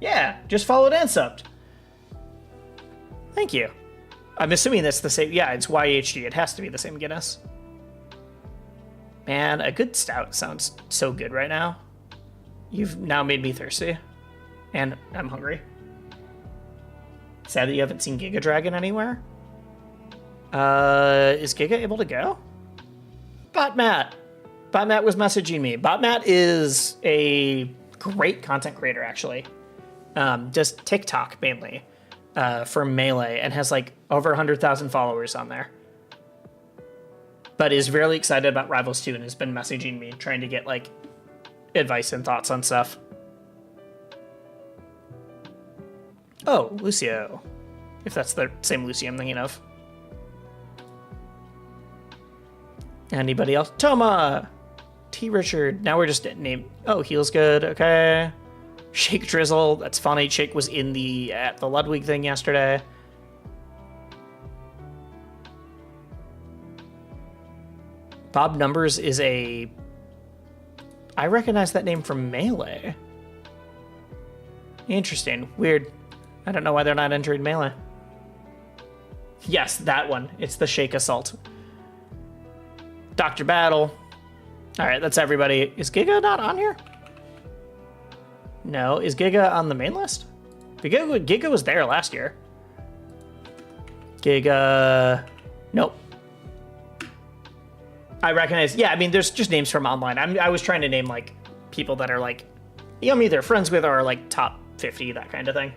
Yeah, just followed and subbed. Thank you. I'm assuming that's the same. Yeah, it's YHG. It has to be the same Guinness. Man, a good stout sounds so good right now. You've now made me thirsty. And I'm hungry. Sad that you haven't seen Giga Dragon anywhere. Is Giga able to go? Botmat was messaging me. Botmat is a great content creator, actually. does TikTok mainly for Melee and has like over 100,000 followers on there. But is really excited about Rivals 2 and has been messaging me trying to get like advice and thoughts on stuff. Oh, Lucio. If that's the same Lucio I'm thinking of. Anybody else? Toma! T. Richard. Now we're just named. Oh, Heel's good. Okay. Shake Drizzle. That's funny. Shake was in at the Ludwig thing yesterday. Bob Numbers is I recognize that name from Melee. Interesting. Weird. I don't know why they're not entering Melee. Yes, that one. It's the Shake Assault. Dr. Battle. All right, that's everybody. Is Giga not on here? No. Is Giga on the main list? Giga was there last year. Giga. Nope. I recognize. Yeah, I mean, there's just names from online. I was trying to name like people that are like I'm either friends with or like top 50, that kind of thing.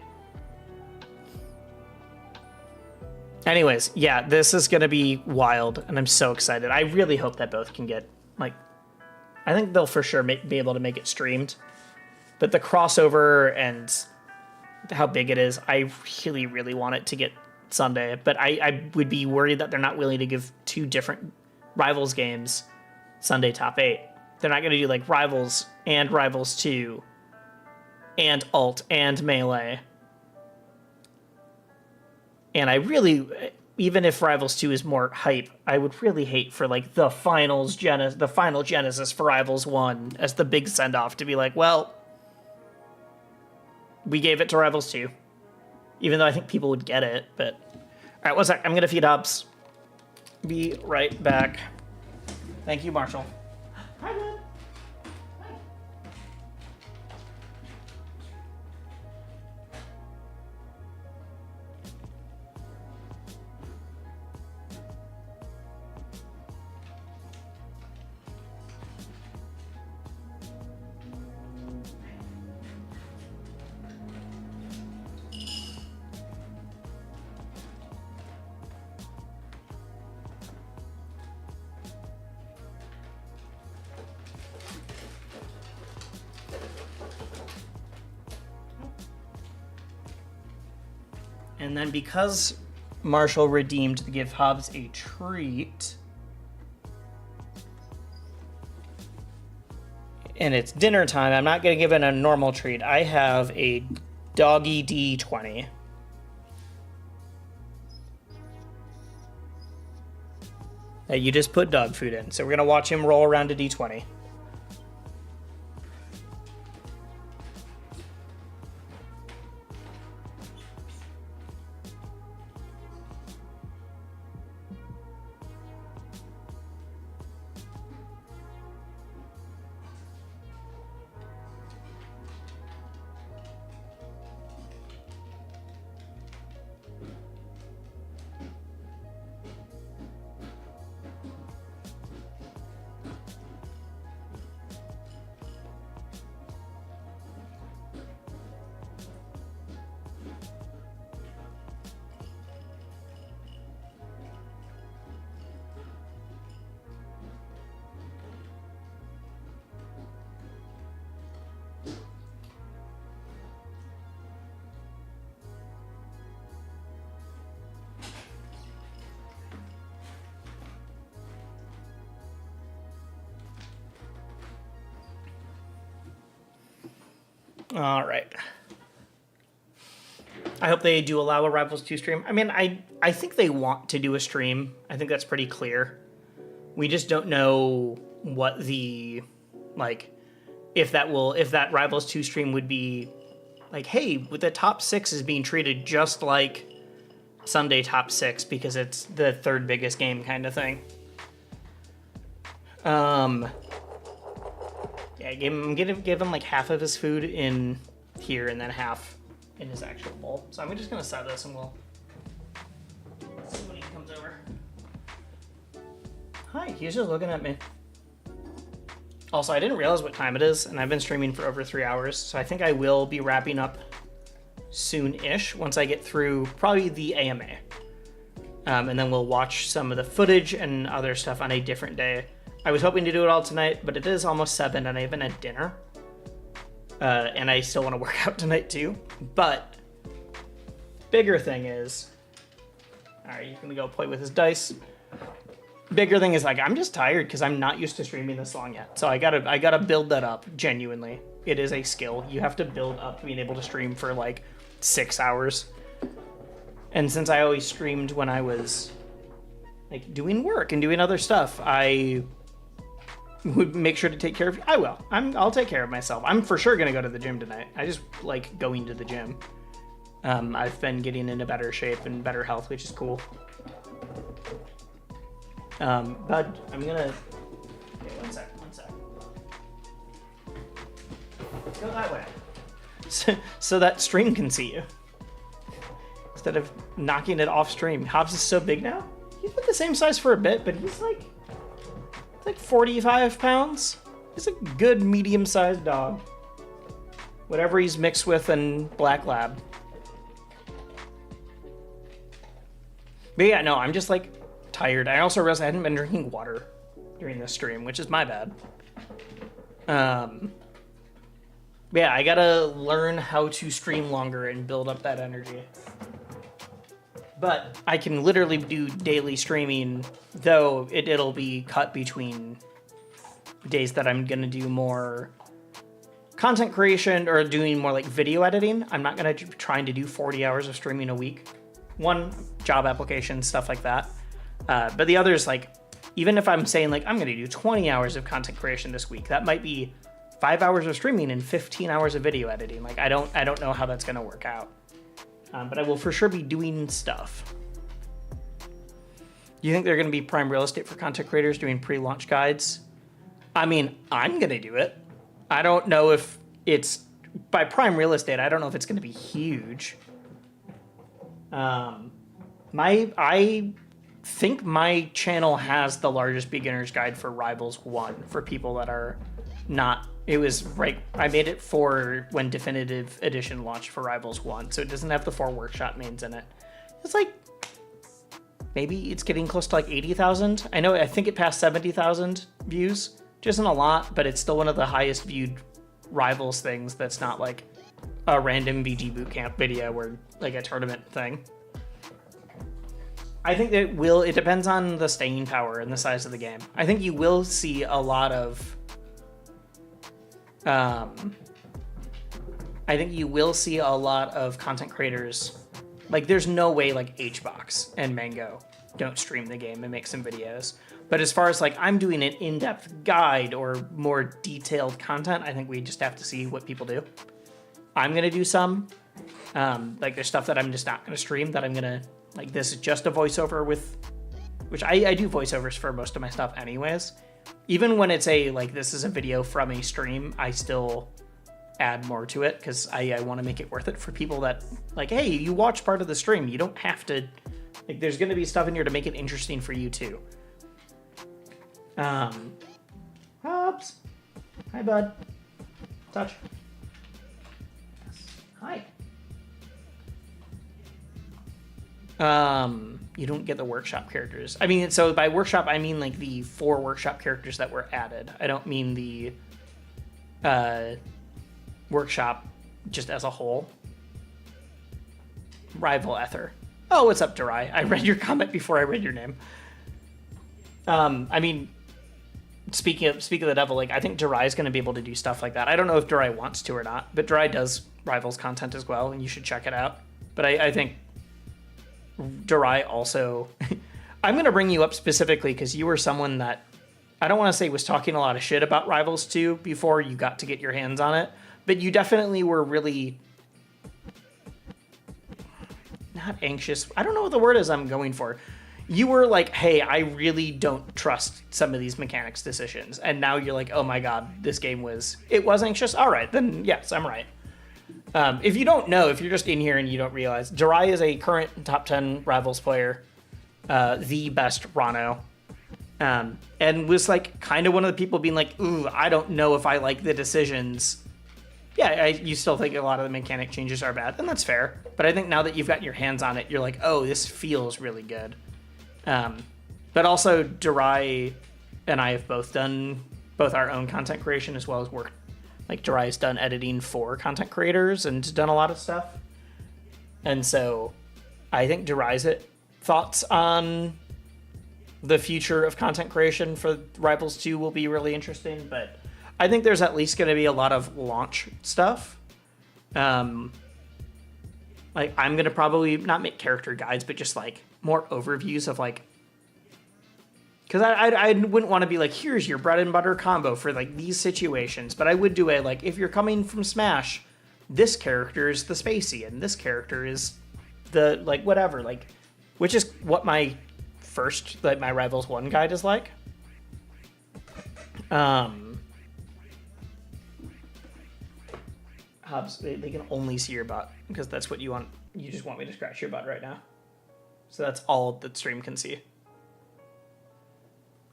Anyways, yeah, this is going to be wild, and I'm so excited. I really hope that both can get, like, I think they'll for sure be able to make it streamed. But the crossover and how big it is, I really, really want it to get Sunday. But I would be worried that they're not willing to give 2 different Rivals games Sunday top 8. They're not going to do, like, Rivals and Rivals 2 and Alt and Melee. And I really, even if Rivals 2 is more hype, I would really hate for like the final Genesis for Rivals 1 as the big send-off to be like, well, we gave it to Rivals 2. Even though I think people would get it, but... Alright, one sec, I'm gonna feed Hobbs. Be right back. Thank you, Marshall. Hi, man. And then because Marshall redeemed to give Hobbs a treat, and it's dinner time, I'm not going to give him a normal treat. I have a doggy D20. That you just put dog food in. So we're going to watch him roll around a D20. All right. I hope they do allow a Rivals 2 stream. I mean, I think they want to do a stream. I think that's pretty clear. We just don't know what the, like, if that Rivals 2 stream would be like, hey, with the top 6 is being treated just like Sunday top 6 because it's the 3rd biggest game kind of thing. Yeah, give him like half of his food in here and then half in his actual bowl. So I'm just gonna set this and we'll see when he comes over. Hi, he's just looking at me. Also, I didn't realize what time it is, and I've been streaming for over 3 hours, so I think I will be wrapping up soon-ish once I get through probably the AMA. And then we'll watch some of the footage and other stuff on a different day. I was hoping to do it all tonight, but it is almost 7 and I haven't had dinner. And I still want to work out tonight too. But bigger thing is, all right, he's gonna go play with his dice. Bigger thing is, like, I'm just tired because I'm not used to streaming this long yet. So I gotta build that up, genuinely. It is a skill. You have to build up being able to stream for like 6 hours. And since I always streamed when I was like doing work and doing other stuff, I would make sure to take care of you. I will. I'll take care of myself. I'm for sure gonna go to the gym tonight. I just like going to the gym. I've been getting into better shape and better health, which is cool. Bud, I'm gonna... Okay, one sec. Let's go that way. So that stream can see you. Instead of knocking it off stream. Hobbs is so big now. He's been the same size for a bit, but he's like 45 pounds. He's a good medium-sized dog. Whatever he's mixed with in Black Lab. But yeah, no, I'm just like tired. I also realized I hadn't been drinking water during this stream, which is my bad. Yeah, I gotta learn how to stream longer and build up that energy. But I can literally do daily streaming, though it'll be cut between days that I'm gonna do more content creation or doing more like video editing. I'm not gonna be trying to do 40 hours of streaming a week. One, job application, stuff like that. But the other is like, even if I'm saying like, I'm gonna do 20 hours of content creation this week, that might be 5 hours of streaming and 15 hours of video editing. Like, I don't know how that's gonna work out. But I will for sure be doing stuff. You think they're gonna be prime real estate for content creators doing pre-launch guides? I mean, I'm gonna do it. I don't know if it's, by prime real estate, I don't know if it's gonna be huge. I think my channel has the largest beginner's guide for Rivals 1 for people that are not, it was right, I made it for when Definitive Edition launched for Rivals 1, so it doesn't have the 4 workshop mains in it. It's like, maybe it's getting close to like 80,000. I think it passed 70,000 views, which isn't a lot, but it's still one of the highest viewed Rivals things that's not like a random BG bootcamp video or like a tournament thing. I think it depends on the staying power and the size of the game. I think you will see a lot of, content creators. Like, there's no way like HBox and Mango don't stream the game and make some videos. But as far as like, I'm doing an in-depth guide or more detailed content, I think we just have to see what people do. I'm gonna do some. Like, there's stuff that I'm just not gonna stream that I'm gonna, like, this is just a voiceover with, which I do voiceovers for most of my stuff anyways. Even when it's like, this is a video from a stream, I still add more to it because I want to make it worth it for people that, like, hey, you watch part of the stream. You don't have to, like, there's going to be stuff in here to make it interesting for you too. Hobbs. Hi, bud. Touch. Yes. Hi. You don't get the workshop characters. I mean, so by workshop, I mean like the 4 workshop characters that were added. I don't mean the workshop just as a whole. Rival Ether. Oh, what's up, Durai? I read your comment before I read your name. I mean, speaking of the devil, like, I think Durai is going to be able to do stuff like that. I don't know if Durai wants to or not, but Durai does Rivals content as well, and you should check it out. But I think Durai also... I'm going to bring you up specifically because you were someone that, I don't want to say was talking a lot of shit about Rivals 2 before you got to get your hands on it, but you definitely were really... not anxious. I don't know what the word is I'm going for. You were like, hey, I really don't trust some of these mechanics decisions. And now you're like, oh my god, this game was... It was anxious? All right, then yes, I'm right. If you don't know, if you're just in here and you don't realize, Durai is a current top 10 Rivals player, the best Rano, and was like kind of one of the people being like, ooh, I don't know if I like the decisions yeah, you still think a lot of the mechanic changes are bad, and that's fair. But I think now that you've got your hands on it, you're like, oh, this feels really good. But also, Durai and I have both done both our own content creation as well as work. Like, Durai's done editing for content creators and done a lot of stuff. And so I think Durai's thoughts on the future of content creation for Rivals 2 will be really interesting, but I think there's at least going to be a lot of launch stuff. Like, I'm going to probably not make character guides, but just like more overviews of like, because I wouldn't want to be like, here's your bread and butter combo for like these situations, but I would do a like, if you're coming from Smash, this character is the Spacey and this character is the like whatever, like, which is what my first, like, my Rivals 1 guide is like. Hobbs, they can only see your butt because that's what you want. You just want me to scratch your butt right now. So that's all that stream can see.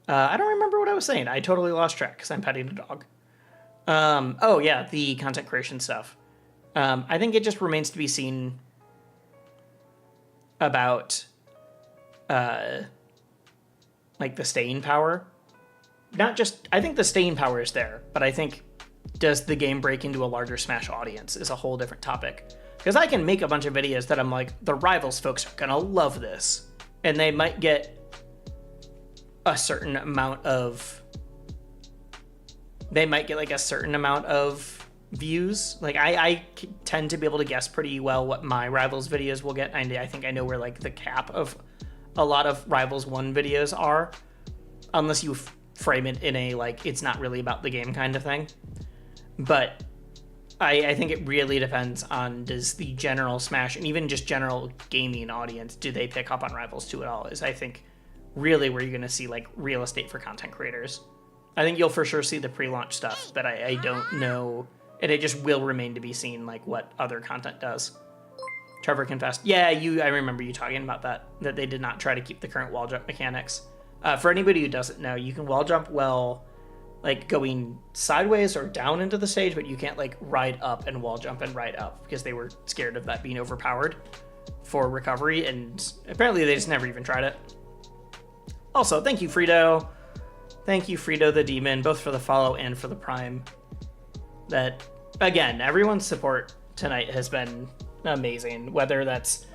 I don't remember what I was saying. I totally lost track because I'm petting a dog. Oh yeah, the content creation stuff. I think it just remains to be seen about like the staying power. Not just, I think the staying power is there, but I think does the game break into a larger Smash audience is a whole different topic. Because I can make a bunch of videos that I'm like, the Rivals folks are gonna love this. And they might get a certain amount of, like a certain amount of views. Like I tend to be able to guess pretty well what my Rivals videos will get. I think I know where like the cap of a lot of Rivals 1 videos are, unless you frame it in a like it's not really about the game kind of thing. But I think it really depends on, does the general Smash and even just general gaming audience, do they pick up on Rivals 2 at all, is I think really where you're going to see like real estate for content creators. I think you'll for sure see the pre-launch stuff, but I don't know, and it just will remain to be seen like what other content does. Trevor confessed. Yeah, I remember you talking about that they did not try to keep the current wall jump mechanics. For anybody who doesn't know, you can wall jump well, like going sideways or down into the stage, but you can't like ride up and wall jump and ride up because they were scared of that being overpowered for recovery, and apparently they just never even tried it. Also, thank you, Frito. Thank you, Frito the Demon, both for the follow and for the Prime. That, again, everyone's support tonight has been amazing. Whether that's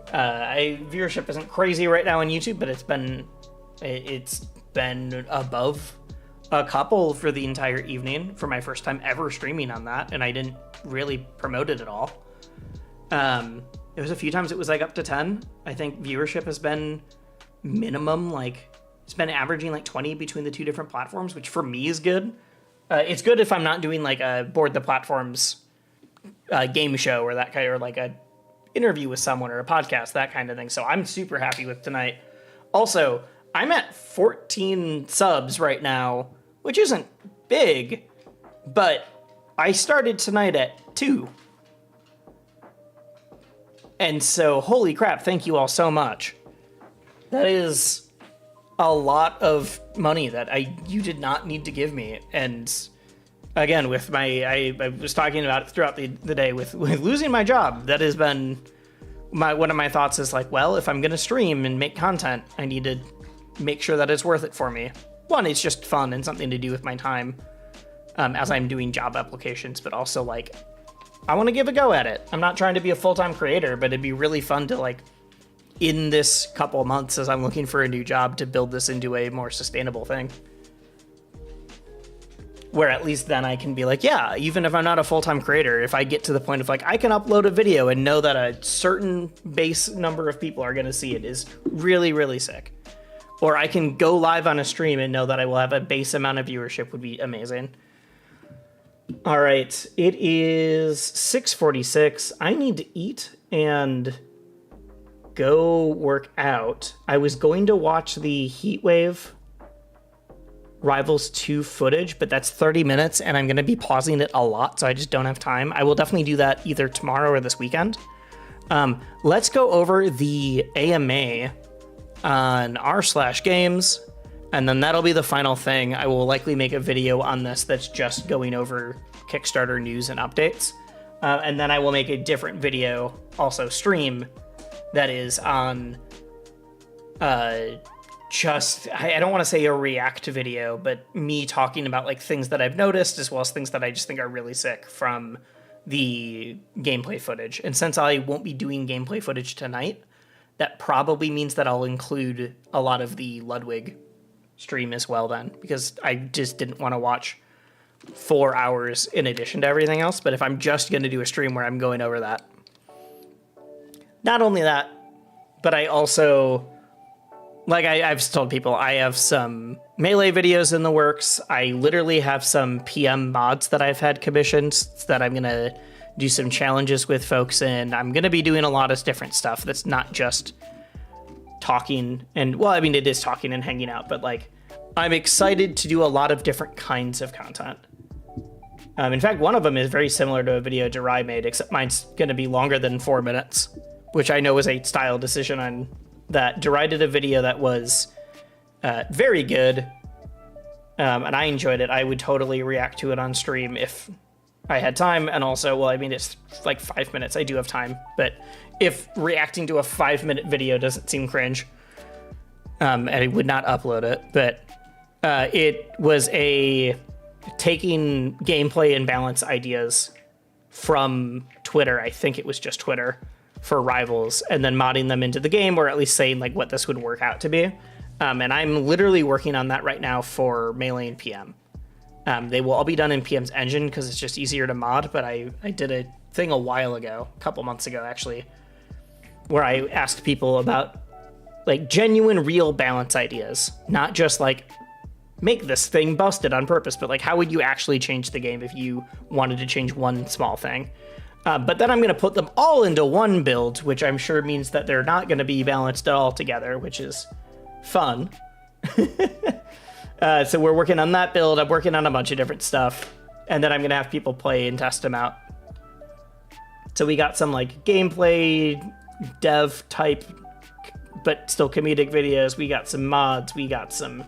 viewership isn't crazy right now on YouTube, but it's been above a couple for the entire evening for my first time ever streaming on that, and I didn't really promote it at all. It was a few times it was like up to 10. I think viewership has been minimum, like it's been averaging like 20 between the two different platforms, which for me is good. It's good if I'm not doing like a board the platforms game show or that kind, or like a interview with someone or a podcast, that kind of thing. So I'm super happy with tonight. Also, I'm at 14 subs right now, which isn't big, but I started tonight at 2. And so, holy crap, thank you all so much. That is a lot of money that you did not need to give me. And again, with I was talking about it throughout the day with losing my job. That has been one of my thoughts is like, well, if I'm going to stream and make content, I need to make sure that it's worth it for me. One, it's just fun and something to do with my time as I'm doing job applications, but also like, I want to give a go at it. I'm not trying to be a full-time creator, but it'd be really fun to like, in this couple of months as I'm looking for a new job, to build this into a more sustainable thing. Where at least then I can be like, yeah, even if I'm not a full-time creator, if I get to the point of like, I can upload a video and know that a certain base number of people are going to see it is really, really sick. Or I can go live on a stream and know that I will have a base amount of viewership would be amazing. All right, it is 6:46. I need to eat and go work out. I was going to watch the Heatwave Rivals 2 footage, but that's 30 minutes and I'm going to be pausing it a lot, so I just don't have time. I will definitely do that either tomorrow or this weekend. Let's go over the AMA on r/games, and then that'll be the final thing. I will likely make a video on this that's just going over Kickstarter news and updates. And then I will make a different video, also stream, that is on I don't want to say a react video, but me talking about like things that I've noticed as well as things that I just think are really sick from the gameplay footage. And since I won't be doing gameplay footage tonight, that probably means that I'll include a lot of the Ludwig stream as well then, because I just didn't want to watch 4 hours in addition to everything else. But if I'm just going to do a stream where I'm going over that. Not only that, but I also, like I've told people, I have some Melee videos in the works. I literally have some PM mods that I've had commissioned that I'm going to do some challenges with folks in. I'm going to be doing a lot of different stuff that's not just talking and, well, I mean, it is talking and hanging out, but like I'm excited to do a lot of different kinds of content. In fact, one of them is very similar to a video Durai made, except mine's going to be longer than 4 minutes, which I know is a style decision on that. Durai did a video that was very good, and I enjoyed it. I would totally react to it on stream if I had time, and also, well, I mean, it's like 5 minutes. I do have time, but if reacting to a 5-minute video doesn't seem cringe, I would not upload it. But it was taking gameplay and balance ideas from Twitter. I think it was just Twitter for Rivals, and then modding them into the game, or at least saying like what this would work out to be. And I'm literally working on that right now for Melee and PM. They will all be done in PM's engine because it's just easier to mod, but I did a thing a while ago, a couple months ago actually, where I asked people about like genuine real balance ideas, not just like make this thing busted on purpose, but like how would you actually change the game if you wanted to change one small thing. But then I'm going to put them all into one build, which I'm sure means that they're not going to be balanced at all together, which is fun. So we're working on that build. I'm working on a bunch of different stuff, and then I'm going to have people play and test them out. So we got some like gameplay dev type, but still comedic videos. We got some mods. We got some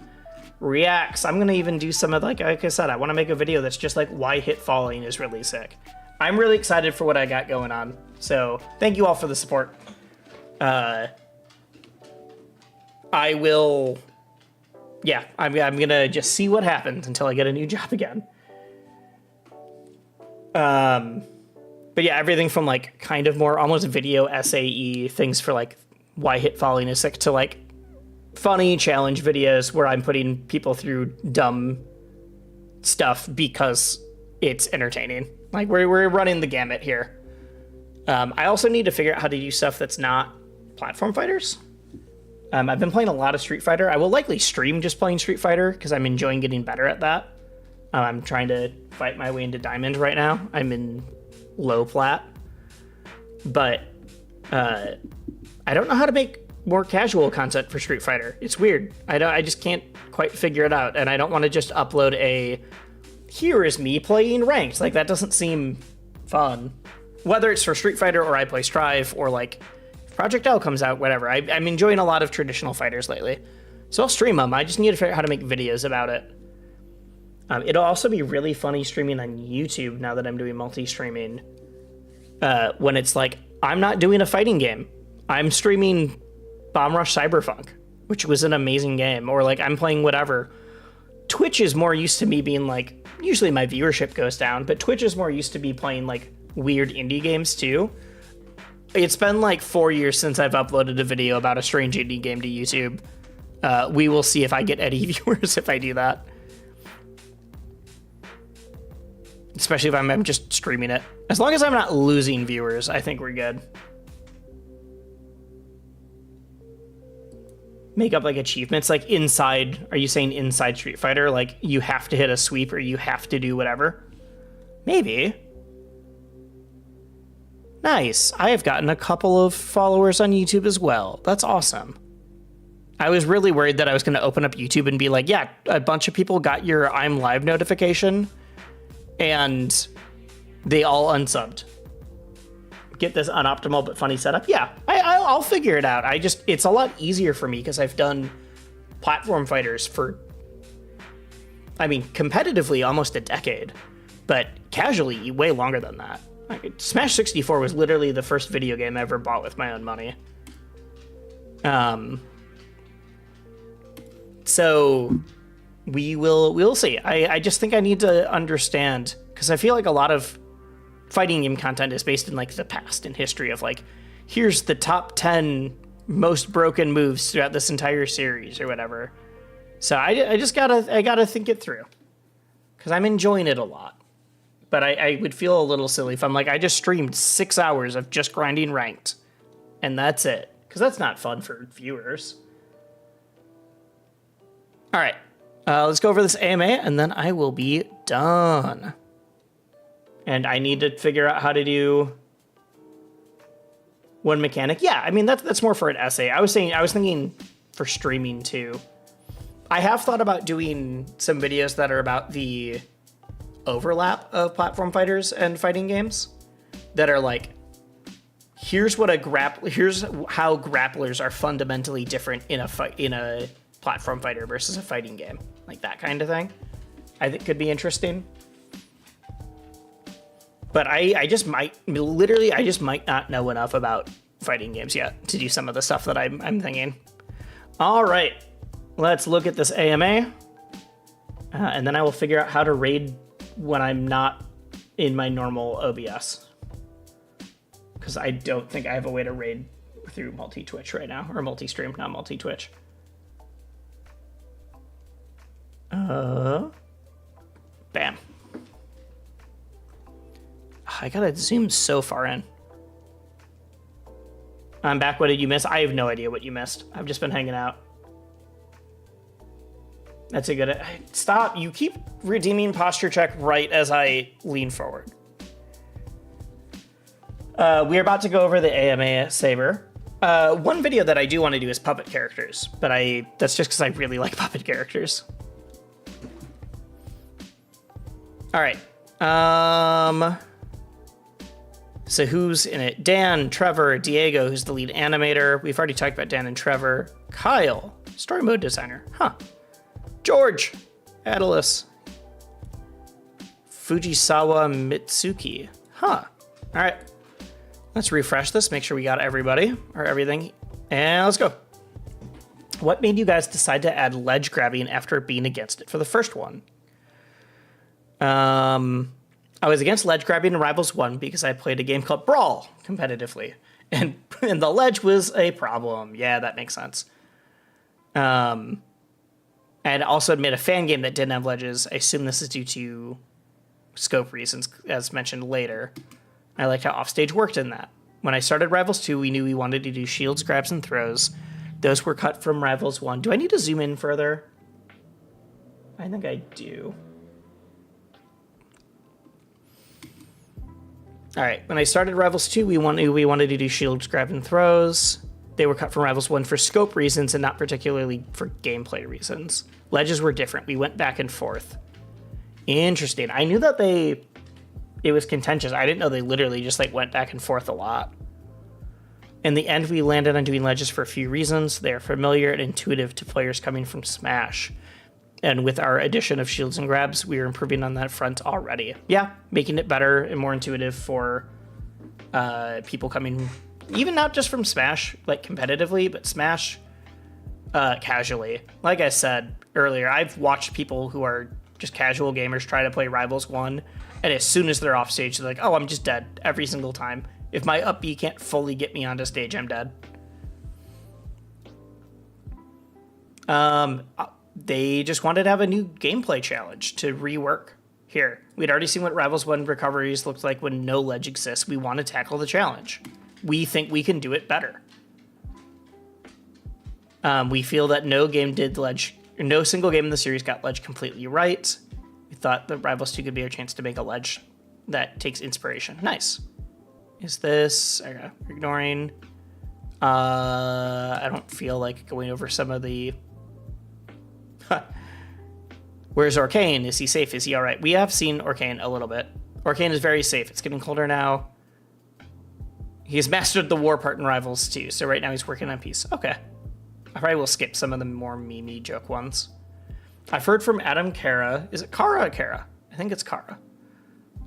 reacts. I'm going to even do some of like I said, I want to make a video that's just like why hit falling is really sick. I'm really excited for what I got going on. So thank you all for the support. I will, yeah, I'm gonna just see what happens until I get a new job again. But yeah, everything from like kind of more almost video SAE things for like why hit falling is sick to like funny challenge videos where I'm putting people through dumb stuff because it's entertaining. Like we're running the gamut here. I also need to figure out how to do stuff that's not platform fighters. I've been playing a lot of Street Fighter. I will likely stream just playing Street Fighter because I'm enjoying getting better at that. I'm trying to fight my way into Diamond right now. I'm in low plat. But I don't know how to make more casual content for Street Fighter. It's weird. I just can't quite figure it out. And I don't want to just upload here is me playing ranked. Like that doesn't seem fun. Whether it's for Street Fighter or I play Strive or like Project L comes out, whatever. I'm enjoying a lot of traditional fighters lately. So I'll stream them. I just need to figure out how to make videos about it. It'll also be really funny streaming on YouTube now that I'm doing multi-streaming. When it's like, I'm not doing a fighting game. I'm streaming Bomb Rush Cyberpunk, which was an amazing game. Or like I'm playing whatever. Twitch is more used to me being like, usually my viewership goes down, but Twitch is more used to me playing like weird indie games too. It's been like 4 years since I've uploaded a video about a strange indie game to YouTube. We will see if I get any viewers if I do that. Especially if I'm just streaming it. As long as I'm not losing viewers, I think we're good. Make up like achievements, like inside, are you saying inside Street Fighter? Like you have to hit a sweep or you have to do whatever? Maybe. Nice. I have gotten a couple of followers on YouTube as well. That's awesome. I was really worried that I was going to open up YouTube and be like, yeah, a bunch of people got your I'm live notification and they all unsubbed. Get this unoptimal but funny setup. Yeah, I'll figure it out. It's a lot easier for me because I've done platform fighters for, I mean, competitively almost a decade. but casually, way longer than that. Like, Smash 64 was literally the first video game I ever bought with my own money. So we'll see. I just think I need to understand, because I feel like a lot of fighting game content is based in like the past and history of like, here's the top 10 most broken moves throughout this entire series or whatever. So I just gotta think it through, because I'm enjoying it a lot. But I would feel a little silly if I'm like, I just streamed 6 hours of just grinding ranked, and that's it, because that's not fun for viewers. All right, let's go over this AMA, and then I will be done. And I need to figure out how to do one mechanic. Yeah, I mean, that's more for an essay. I was thinking for streaming too. I have thought about doing some videos that are about the overlap of platform fighters and fighting games, that are like, here's how grapplers are fundamentally different in a platform fighter versus a fighting game, like that kind of thing. I think could be interesting. But I just might not know enough about fighting games yet to do some of the stuff that I'm thinking. All right, let's look at this AMA, and then I will figure out how to raid when I'm not in my normal OBS, because I don't think I have a way to raid through multi-Twitch right now, or multi-stream, not multi-Twitch. Bam. I gotta zoom so far in. I'm back. What did you miss? I have no idea what you missed. I've just been hanging out. That's a good... Stop. You keep redeeming posture check right as I lean forward. We're about to go over the AMA Saber. One video that I do want to do is puppet characters, but that's just because I really like puppet characters. All right. So who's in it? Dan, Trevor, Diego, who's the lead animator. We've already talked about Dan and Trevor. Kyle, story mode designer. Huh. George, Atlas. Fujisawa Mitsuki. Huh. All right. Let's refresh this, make sure we got everybody or everything, and let's go. What made you guys decide to add ledge grabbing after being against it for the first one? I was against ledge grabbing in Rivals 1 because I played a game called Brawl competitively, and the ledge was a problem. Yeah, that makes sense. And also had made a fan game that didn't have ledges. I assume this is due to scope reasons, as mentioned later. I liked how offstage worked in that. When I started Rivals 2, we knew we wanted to do shields, grabs, and throws. Those were cut from Rivals 1. Do I need to zoom in further? I think I do. All right, when I started Rivals 2, we wanted to do shields, grabs, and throws. They were cut from Rivals 1 for scope reasons and not particularly for gameplay reasons. Ledges were different. We went back and forth. Interesting. I knew that it was contentious. I didn't know they literally just like went back and forth a lot. In the end, we landed on doing ledges for a few reasons. They are familiar and intuitive to players coming from Smash. And with our addition of shields and grabs, we are improving on that front already. Yeah, making it better and more intuitive for people coming, even not just from Smash, like competitively, but Smash casually. Like I said earlier, I've watched people who are just casual gamers try to play Rivals 1, and as soon as they're off stage, they're like, oh, I'm just dead every single time. If my up B can't fully get me onto stage, I'm dead. They just wanted to have a new gameplay challenge to rework. Here, we'd already seen what Rivals 1 recoveries looked like when no ledge exists. We want to tackle the challenge. We think we can do it better. We feel that no single game in the series got ledge completely right. We thought that Rivals 2 could be our chance to make a ledge that takes inspiration. Nice. Is this... Okay, ignoring... I don't feel like going over some of the... Where's Orkane? Is he safe? Is he all right? We have seen Orkane a little bit. Orkane is very safe. It's getting colder now. He's mastered the war part in Rivals 2, so right now he's working on peace. Okay. I probably will skip some of the more meme joke ones. I've heard from Adam Kara. Is it Kara or Kara? I think it's Kara.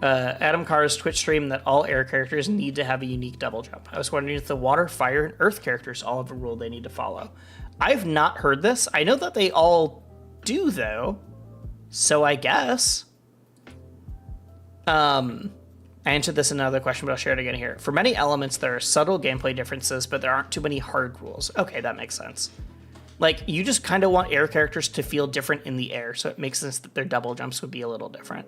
Adam Carr's Twitch stream that all air characters need to have a unique double jump. I was wondering if the water, fire, and earth characters all have a rule they need to follow. I've not heard this. I know that they all do, though. So I guess. I answered this in another question, but I'll share it again here. For many elements, there are subtle gameplay differences, but there aren't too many hard rules. Okay, that makes sense. Like, you just kind of want air characters to feel different in the air, so it makes sense that their double jumps would be a little different.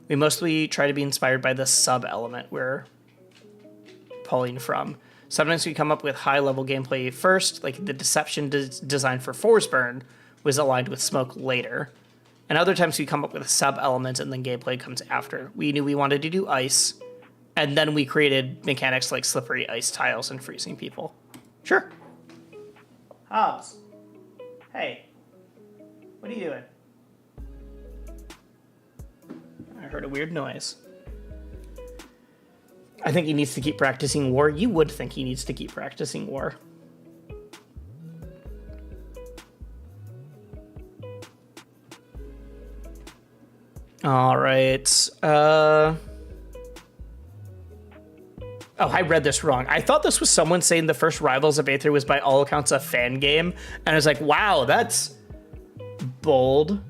We mostly try to be inspired by the sub-element we're pulling from. Sometimes we come up with high-level gameplay first, like the deception design for Forsburn was aligned with smoke later. And other times we come up with a sub-element and then gameplay comes after. We knew we wanted to do ice, and then we created mechanics like slippery ice tiles and freezing people. Sure. Hobbs. Hey. What are you doing? I heard a weird noise. I think he needs to keep practicing war. You would think he needs to keep practicing war. All right. Oh, I read this wrong. I thought this was someone saying the first Rivals of Aether was by all accounts a fan game. And I was like, wow, that's bold.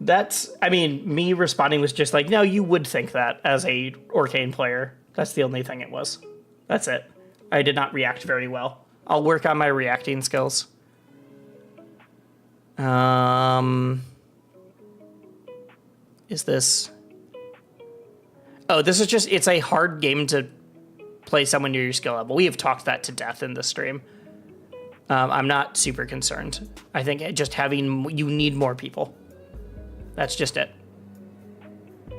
That's, I mean, me responding was just like, no, you would think that as a Arcane player. That's the only thing it was. That's it. I did not react very well. I'll work on my reacting skills. Is this... Oh, this is just, it's a hard game to play someone near your skill level. We have talked that to death in the stream. I'm not super concerned. I think just having, you need more people. That's just it.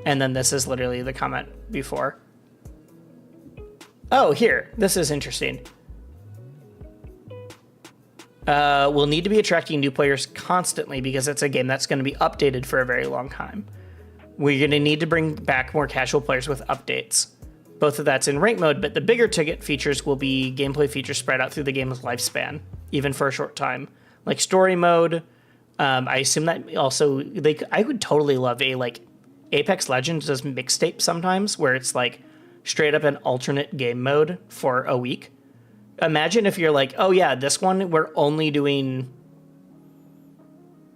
And then this is literally the comment before. Oh, here. This is interesting. We'll need to be attracting new players constantly because it's a game that's going to be updated for a very long time. We're going to need to bring back more casual players with updates. Both of that's in rank mode, but the bigger ticket features will be gameplay features spread out through the game's lifespan, even for a short time. Like story mode. I assume that also, like, I would totally love a, like, Apex Legends does mixtape sometimes where it's like straight up an alternate game mode for a week. Imagine if you're like, oh yeah, this one we're only doing,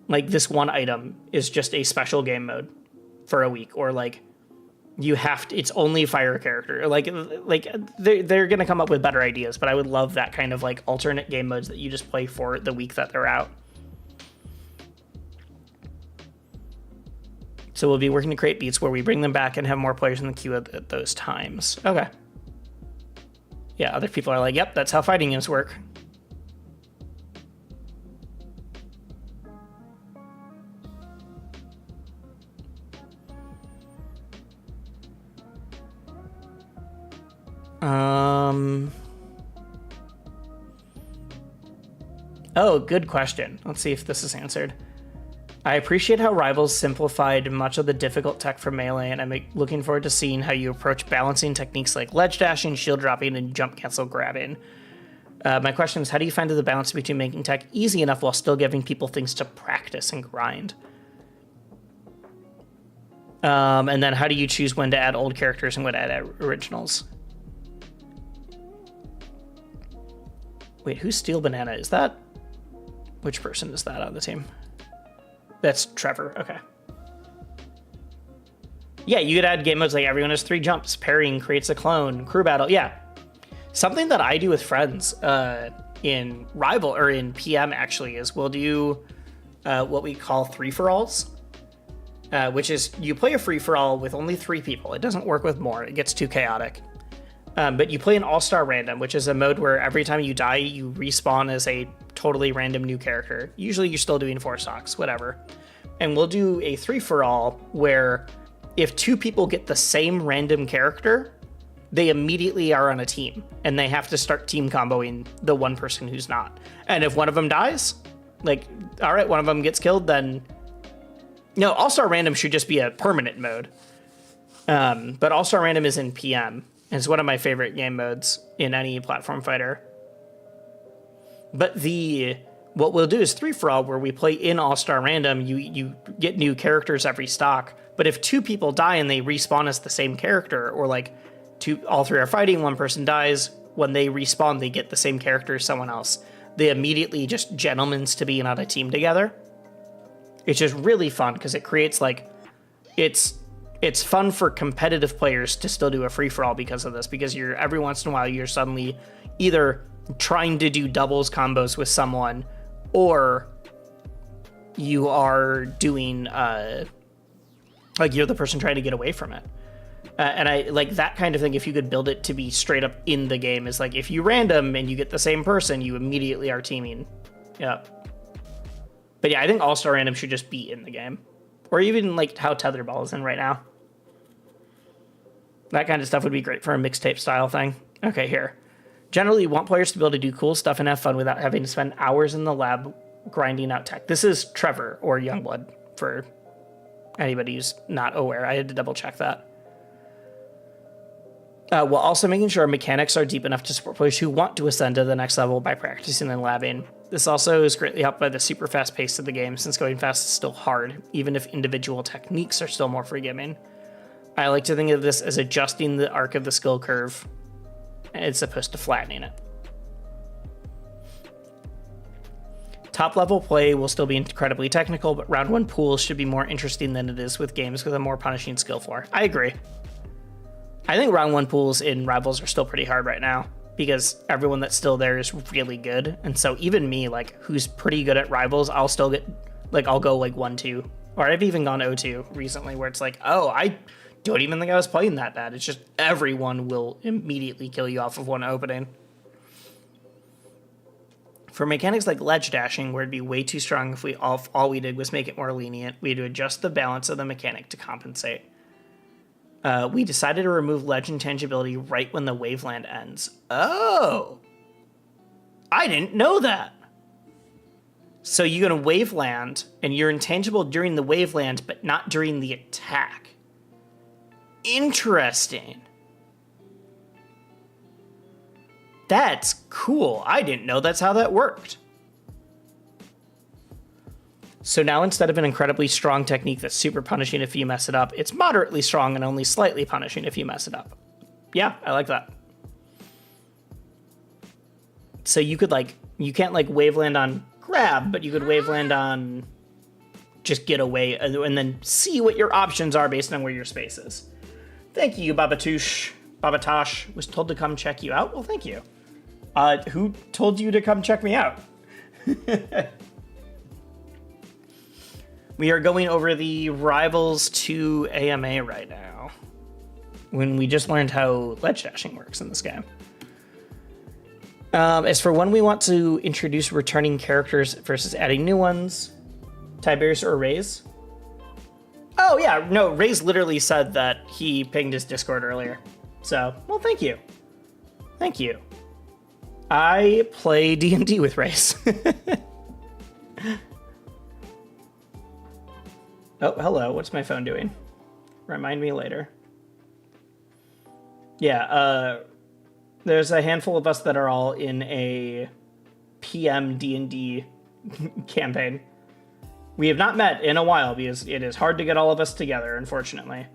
like, this one item is just a special game mode for a week, or like you have to, it's only fire character. Like they're gonna come up with better ideas, but I would love that kind of like alternate game modes that you just play for the week that they're out. So we'll be working to create beats where we bring them back and have more players in the queue at those times. Okay. Yeah, other people are like, yep, that's how fighting games work. Oh, good question. Let's see if this is answered. I appreciate how Rivals simplified much of the difficult tech for Melee, and I'm looking forward to seeing how you approach balancing techniques like ledge dashing, shield dropping, and jump cancel grabbing. My question is, how do you find the balance between making tech easy enough while still giving people things to practice and grind? And then how do you choose when to add old characters and when to add originals? Wait, who's Steel Banana? Is that... Which person is that on the team? That's Trevor, okay. Yeah, you could add game modes like everyone has 3 jumps, parrying creates a clone, crew battle, yeah. Something that I do with friends in Rival, or in PM actually, is we'll do what we call 3-for-alls, which is you play a free-for-all with only 3 people. It doesn't work with more, it gets too chaotic. But you play an all-star random, which is a mode where every time you die, you respawn as a totally random new character. Usually you're still doing 4 stocks, whatever. And we'll do a 3-for-all where if 2 people get the same random character, they immediately are on a team, and they have to start team comboing the one person who's not. And if one of them dies, like, all right, one of them gets killed, then... No, all-star random should just be a permanent mode. But all-star random is in PM. It's one of my favorite game modes in any platform fighter. But what we'll do is 3-for-all, where we play in All-Star Random. You get new characters every stock, but if 2 people die and they respawn as the same character, or like all 3 are fighting, one person dies, when they respawn, they get the same character as someone else. They immediately just gentlemen's to being on a team together. It's just really fun because it creates like, it's fun for competitive players to still do a free-for-all because of this, because you're every once in a while you're suddenly either trying to do doubles combos with someone, or you are doing like you're the person trying to get away from it. And I like that kind of thing. If you could build it to be straight up in the game, is like if you random and you get the same person, you immediately are teaming. Yeah. But yeah, I think All-Star Random should just be in the game, or even like how Tetherball is in right now. That kind of stuff would be great for a mixtape style thing. Okay, here. Generally, you want players to be able to do cool stuff and have fun without having to spend hours in the lab grinding out tech. This is Trevor or Youngblood for anybody who's not aware. I had to double check that. While also making sure mechanics are deep enough to support players who want to ascend to the next level by practicing and labbing. This also is greatly helped by the super fast pace of the game, since going fast is still hard, even if individual techniques are still more forgiving. I like to think of this as adjusting the arc of the skill curve as opposed to flattening it. Top level play will still be incredibly technical, but round 1 pools should be more interesting than it is with games with a more punishing skill floor. I agree. I think round 1 pools in Rivals are still pretty hard right now, because everyone that's still there is really good. And so even me, like, who's pretty good at Rivals, I'll still get, like, I'll go like 1-2. Or I've even gone 0-2 recently, where it's like, oh, I don't even think I was playing that bad. It's just everyone will immediately kill you off of one opening. For mechanics like ledge dashing, where it'd be way too strong if all we did was make it more lenient, we had to adjust the balance of the mechanic to compensate. We decided to remove ledge intangibility right when the waveland ends. Oh! I didn't know that! So you're going to waveland, and you're intangible during the waveland, but not during the attack. Interesting. That's cool. I didn't know that's how that worked. So now instead of an incredibly strong technique that's super punishing if you mess it up, it's moderately strong and only slightly punishing if you mess it up. Yeah, I like that. So you could like, you can't like waveland on grab, but you could waveland on just get away and then see what your options are based on where your space is. Thank you, Babatosh. Babatosh was told to come check you out. Well, thank you. Who told you to come check me out? We are going over the Rivals 2 AMA right now, when we just learned how ledge dashing works in this game. As for when we want to introduce returning characters versus adding new ones, Tiberius or Raze? Oh yeah, no, Raze literally said that he pinged his Discord earlier. So, well, thank you. Thank you. I play D&D with Raze. Oh, hello. What's my phone doing? Remind me later. Yeah, there's a handful of us that are all in a PM D&D campaign. We have not met in a while because it is hard to get all of us together, unfortunately.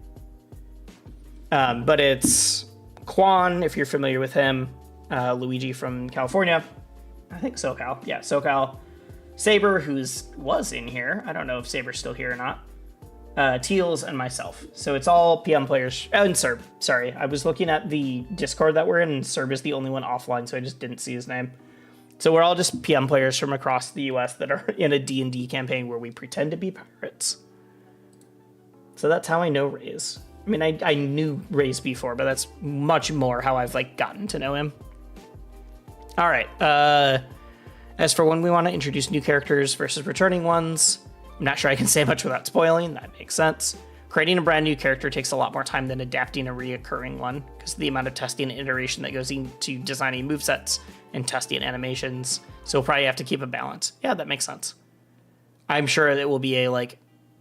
But it's Quan, if you're familiar with him, Luigi from California. I think SoCal. Yeah, SoCal. Saber, was in here. I don't know if Saber's still here or not. Teals, and myself. So it's all PM players. Oh, and Serb. Sorry, I was looking at the Discord that we're in, and Serb is the only one offline, so I just didn't see his name. So we're all just PM players from across the US that are in a D&D campaign where we pretend to be pirates. So that's how I know Raze. I mean, I knew Raze before, but that's much more how I've like gotten to know him. All right. As for when we want to introduce new characters versus returning ones, I'm not sure I can say much without spoiling. That makes sense. Creating a brand new character takes a lot more time than adapting a reoccurring one, because of the amount of testing and iteration that goes into designing movesets and testing animations. So we'll probably have to keep a balance. Yeah, that makes sense. I'm sure it will be a like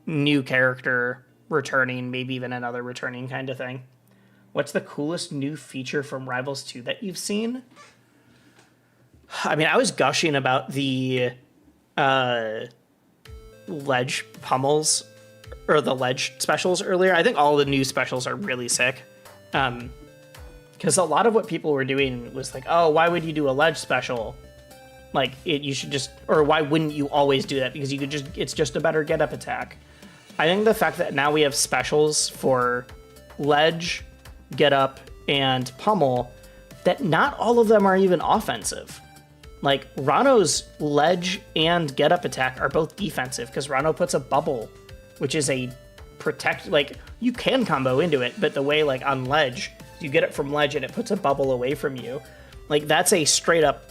new character returning, maybe even another returning kind of thing. What's the coolest new feature from Rivals 2 that you've seen? I mean, I was gushing about the ledge pummels or the ledge specials earlier. I think all the new specials are really sick. Because a lot of what people were doing was like, oh, why would you do a ledge special? Like, you should just, or why wouldn't you always do that? Because you could just, it's just a better get up attack. I think the fact that now we have specials for ledge, get up, and pummel, that not all of them are even offensive. Like, Rano's ledge and get up attack are both defensive because Rano puts a bubble, which is a protect, like, you can combo into it, but the way, like, on ledge, you get it from ledge and it puts a bubble away from you. Like, that's a straight up,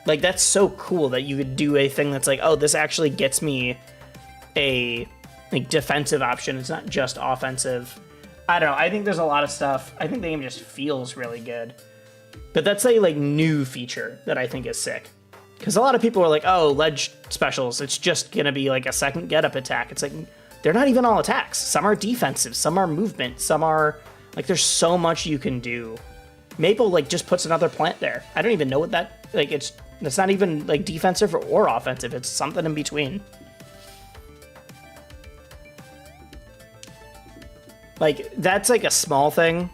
like, that's so cool that you could do a thing that's like, oh, this actually gets me a, like, defensive option. It's not just offensive. I don't know. I think there's a lot of stuff. I think the game just feels really good. But that's a, like, new feature that I think is sick. Because a lot of people are like, oh, ledge specials, it's just going to be, like, a second get-up attack. It's like, they're not even all attacks. Some are defensive. Some are movement. Some are, like, there's so much you can do. Maple, like, just puts another plant there. I don't even know what that, like, it's not even, like, defensive or offensive. It's something in between. Like, that's, like, a small thing.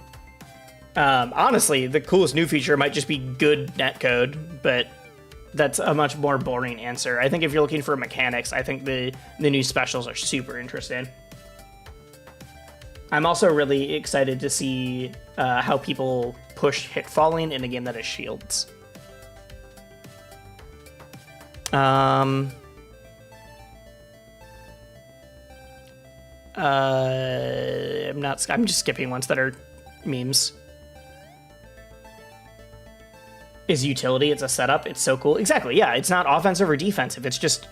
Honestly, the coolest new feature might just be good netcode, but that's a much more boring answer. I think if you're looking for mechanics, I think the new specials are super interesting. I'm also really excited to see how people push hit falling in a game that has shields. I'm just skipping ones that are memes. Is utility, it's a setup, it's so cool. Exactly, yeah, it's not offensive or defensive, it's just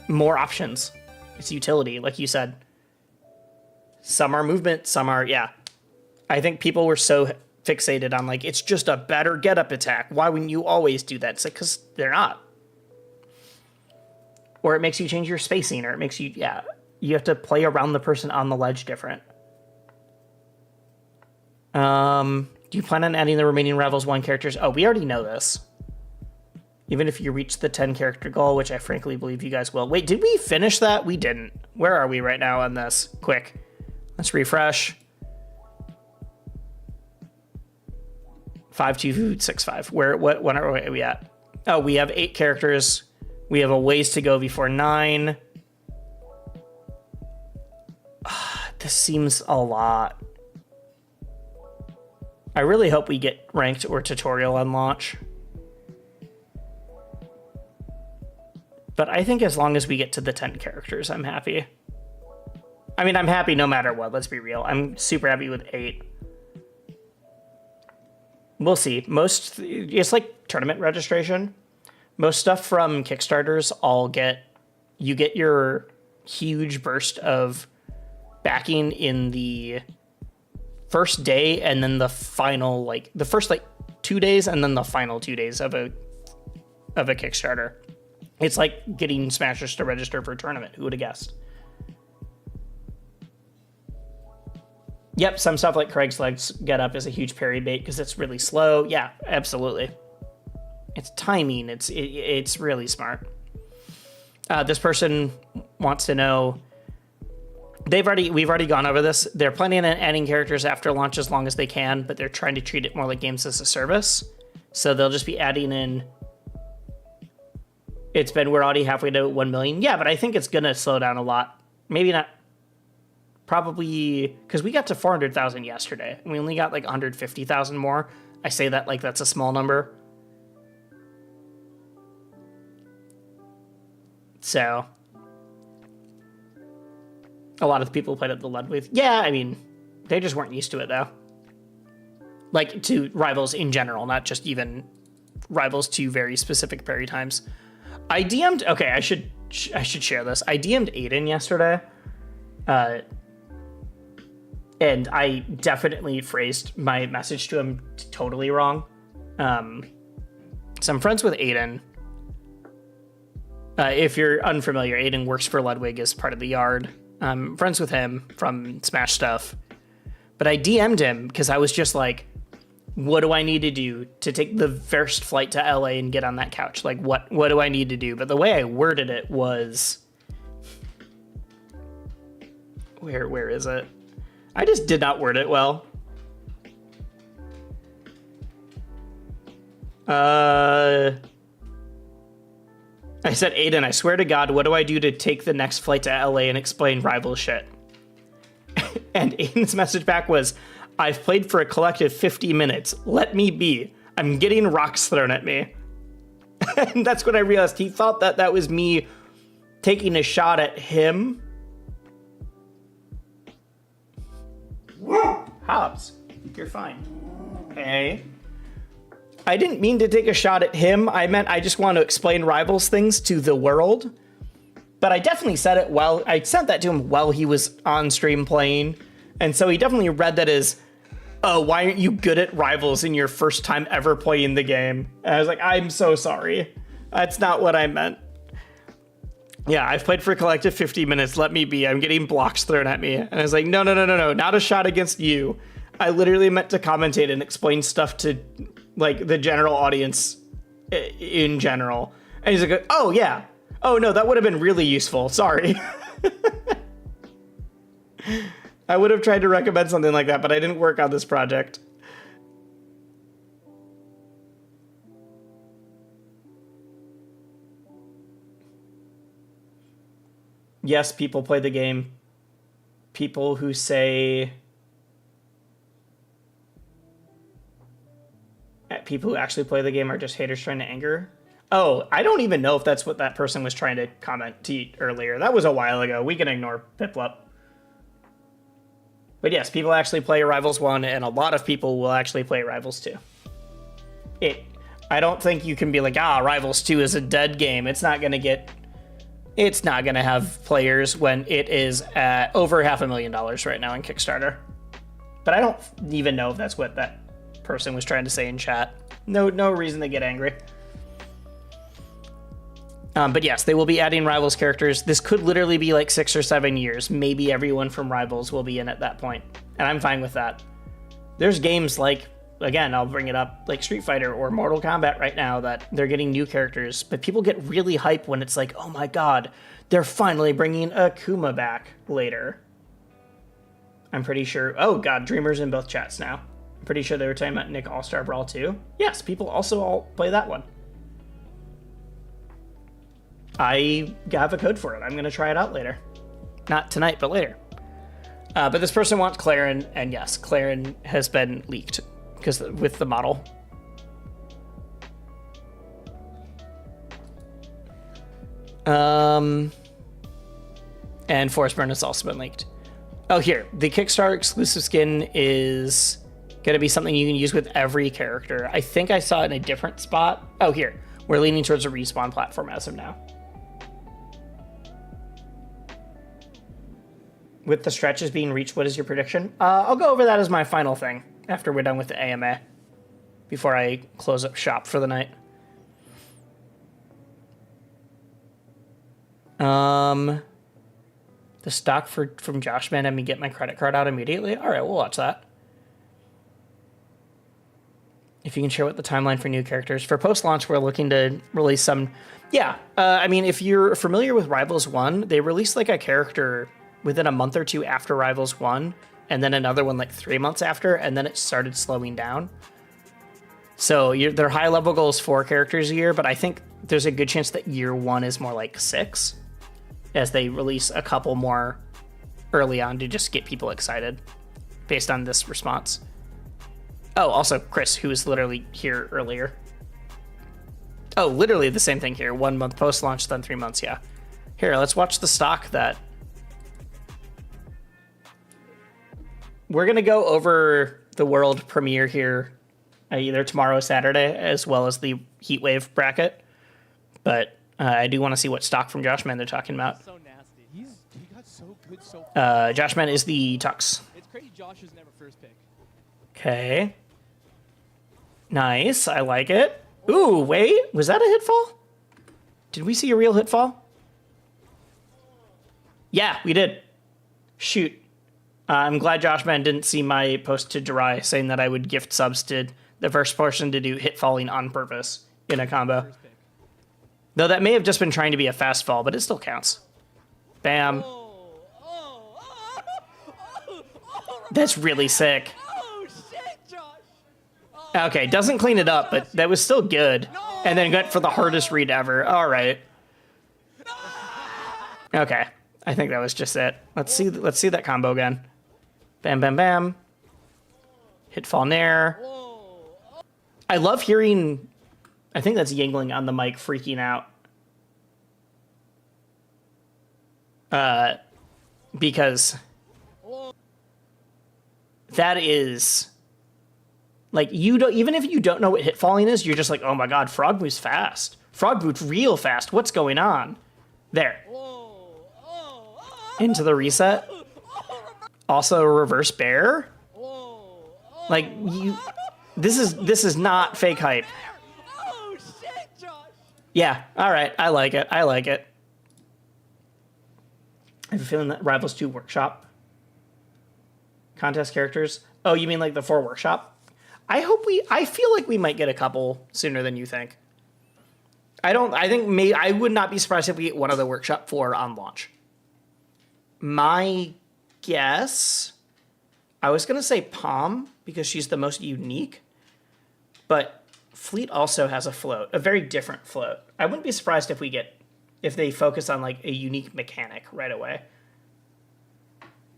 more options. It's utility, like you said. Some are movement, some are, yeah. I think people were so fixated on, like, it's just a better get-up attack. Why wouldn't you always do that? It's like, because they're not. Or it makes you change your spacing, or it makes you, yeah, you have to play around the person on the ledge different. Do you plan on adding the remaining Rivals 1 characters? Oh, we already know this. Even if you reach the 10 character goal, which I frankly believe you guys will. Wait, did we finish that? We didn't. Where are we right now on this? Quick. Let's refresh. 5265. When are we at? Oh, we have 8 characters. We have a ways to go before 9. This seems a lot. I really hope we get ranked or tutorial on launch. But I think as long as we get to the 10 characters, I'm happy. I mean, I'm happy no matter what, let's be real. I'm super happy with 8. We'll see. It's like tournament registration. Most stuff from Kickstarters, you get your huge burst of backing in the first day and then the final, like, the first, like, 2 days and then the final 2 days of a Kickstarter. It's like getting Smashers to register for a tournament. Who would have guessed? Yep, some stuff like Craig's Legs get up is a huge parry bait because it's really slow. Yeah, absolutely. It's timing. It's really smart. This person wants to know, we've already gone over this. They're planning on adding characters after launch as long as they can, but they're trying to treat it more like games as a service. So they'll just be adding in. We're already halfway to 1 million. Yeah, but I think it's gonna slow down a lot. Maybe not. Probably because we got to 400,000 yesterday, and we only got like 150,000 more. I say that like that's a small number. So a lot of the people who played at the Ludwig. Yeah, I mean, they just weren't used to it though. Like to Rivals in general, not just even Rivals to very specific parry times. I DM'd. Okay, I should share this. I DM'd Aiden yesterday, and I definitely phrased my message to him totally wrong. So I'm friends with Aiden. If you're unfamiliar, Aiden works for Ludwig as part of the yard. I'm friends with him from Smash stuff. But I DM'd him because I was just like, what do I need to do to take the first flight to LA and get on that couch? Like, what do I need to do? But the way I worded it was, where is it? I just did not word it well. I said, Aiden, I swear to God, what do I do to take the next flight to LA and explain rival shit? And Aiden's message back was, I've played for a collective 50 minutes. Let me be. I'm getting rocks thrown at me. And that's when I realized he thought that that was me taking a shot at him. Hobbs, you're fine. Hey. I didn't mean to take a shot at him. I meant I just want to explain Rivals things to the world. But I definitely said it while I sent that to him while he was on stream playing. And so he definitely read that as, oh, why aren't you good at Rivals in your first time ever playing the game? And I was like, I'm so sorry. That's not what I meant. Yeah, I've played for a collective 50 minutes. Let me be. I'm getting blocks thrown at me. And I was like, no, not a shot against you. I literally meant to commentate and explain stuff to like the general audience in general. And he's like, oh yeah. Oh no, that would have been really useful. Sorry. I would have tried to recommend something like that, but I didn't work on this project. Yes, people play the game. People who say... people who actually play the game are just haters trying to anger. Oh, I don't even know if that's what that person was trying to comment earlier. That was a while ago. We can ignore Piplup. But yes, people actually play Rivals 1, and a lot of people will actually play Rivals 2. I don't think you can be like, Rivals 2 is a dead game. It's not gonna have players when it is at over $500,000 right now in Kickstarter. But I don't even know if that's what that person was trying to say in chat. No reason to get angry. But yes, they will be adding Rivals characters. This could literally be like 6 or 7 years. Maybe everyone from Rivals will be in at that point. And I'm fine with that. There's games like, again, I'll bring it up, like Street Fighter or Mortal Kombat right now that they're getting new characters, but people get really hyped when it's like, oh my god, they're finally bringing Akuma back later. I'm pretty sure, oh god, Dreamer's in both chats now. I'm pretty sure they were talking about Nick All-Star Brawl 2. Yes, people also all play that one. I have a code for it. I'm going to try it out later. Not tonight, but later. But this person wants Clarin, and yes, Clarin has been leaked because with the model. And Forest Burn has also been leaked. Oh, here. The Kickstarter exclusive skin is going to be something you can use with every character. I think I saw it in a different spot. Oh, here. We're leaning towards a respawn platform as of now. With the stretches being reached, what is your prediction? I'll go over that as my final thing after we're done with the AMA, before I close up shop for the night. The stock from Josh Man had me get my credit card out immediately. All right, we'll watch that. If you can share what the timeline for new characters. For post-launch, we're looking to release some... Yeah, I mean, if you're familiar with Rivals 1, they released like a character within a month or two after Rivals 1, and then another one like 3 months after, and then it started slowing down. So their high-level goal is 4 characters a year, but I think there's a good chance that year 1 is more like 6, as they release a couple more early on to just get people excited based on this response. Oh, also Chris, who was literally here earlier. Oh, literally the same thing here. 1 month post-launch, then 3 months, yeah. Here, let's watch the stock that... We're going to go over the world premiere here either tomorrow or Saturday, as well as the Heatwave bracket. But I do want to see what stock from Joshman they're talking about. So nasty. He got so good so far. Joshman is the Tux. It's crazy Josh is never first pick. Okay. Nice. I like it. Ooh, wait. Was that a hitfall? Did we see a real hitfall? Yeah, we did. Shoot. I'm glad Josh Man didn't see my post to Jirai saying that I would gift subs to the first person to do hit falling on purpose in a combo. Though that may have just been trying to be a fast fall, but it still counts. Bam. That's really sick. Okay, doesn't clean it up, but that was still good. And then went for the hardest read ever. All right. Okay, I think that was just it. Let's see that combo again. Bam, bam, bam. Hit fall nair. I love hearing. I think that's Yingling on the mic freaking out. Because that is like, you don't, even if you don't know what hit falling is, you're just like, oh my god, frog moves fast. Frog moves real fast. What's going on? There. Into the reset. Also a reverse bear. Like, you, this is not fake hype. Yeah, all right, I like it. I like it. I have a feeling that Rivals 2 workshop contest characters. Oh, you mean like the 4 workshop? I feel like we might get a couple sooner than you think. I would not be surprised if we get one of the workshop 4 on launch. My guess, I was going to say Palm because she's the most unique, but Fleet also has a float, a very different float. I wouldn't be surprised if they focus on like a unique mechanic right away.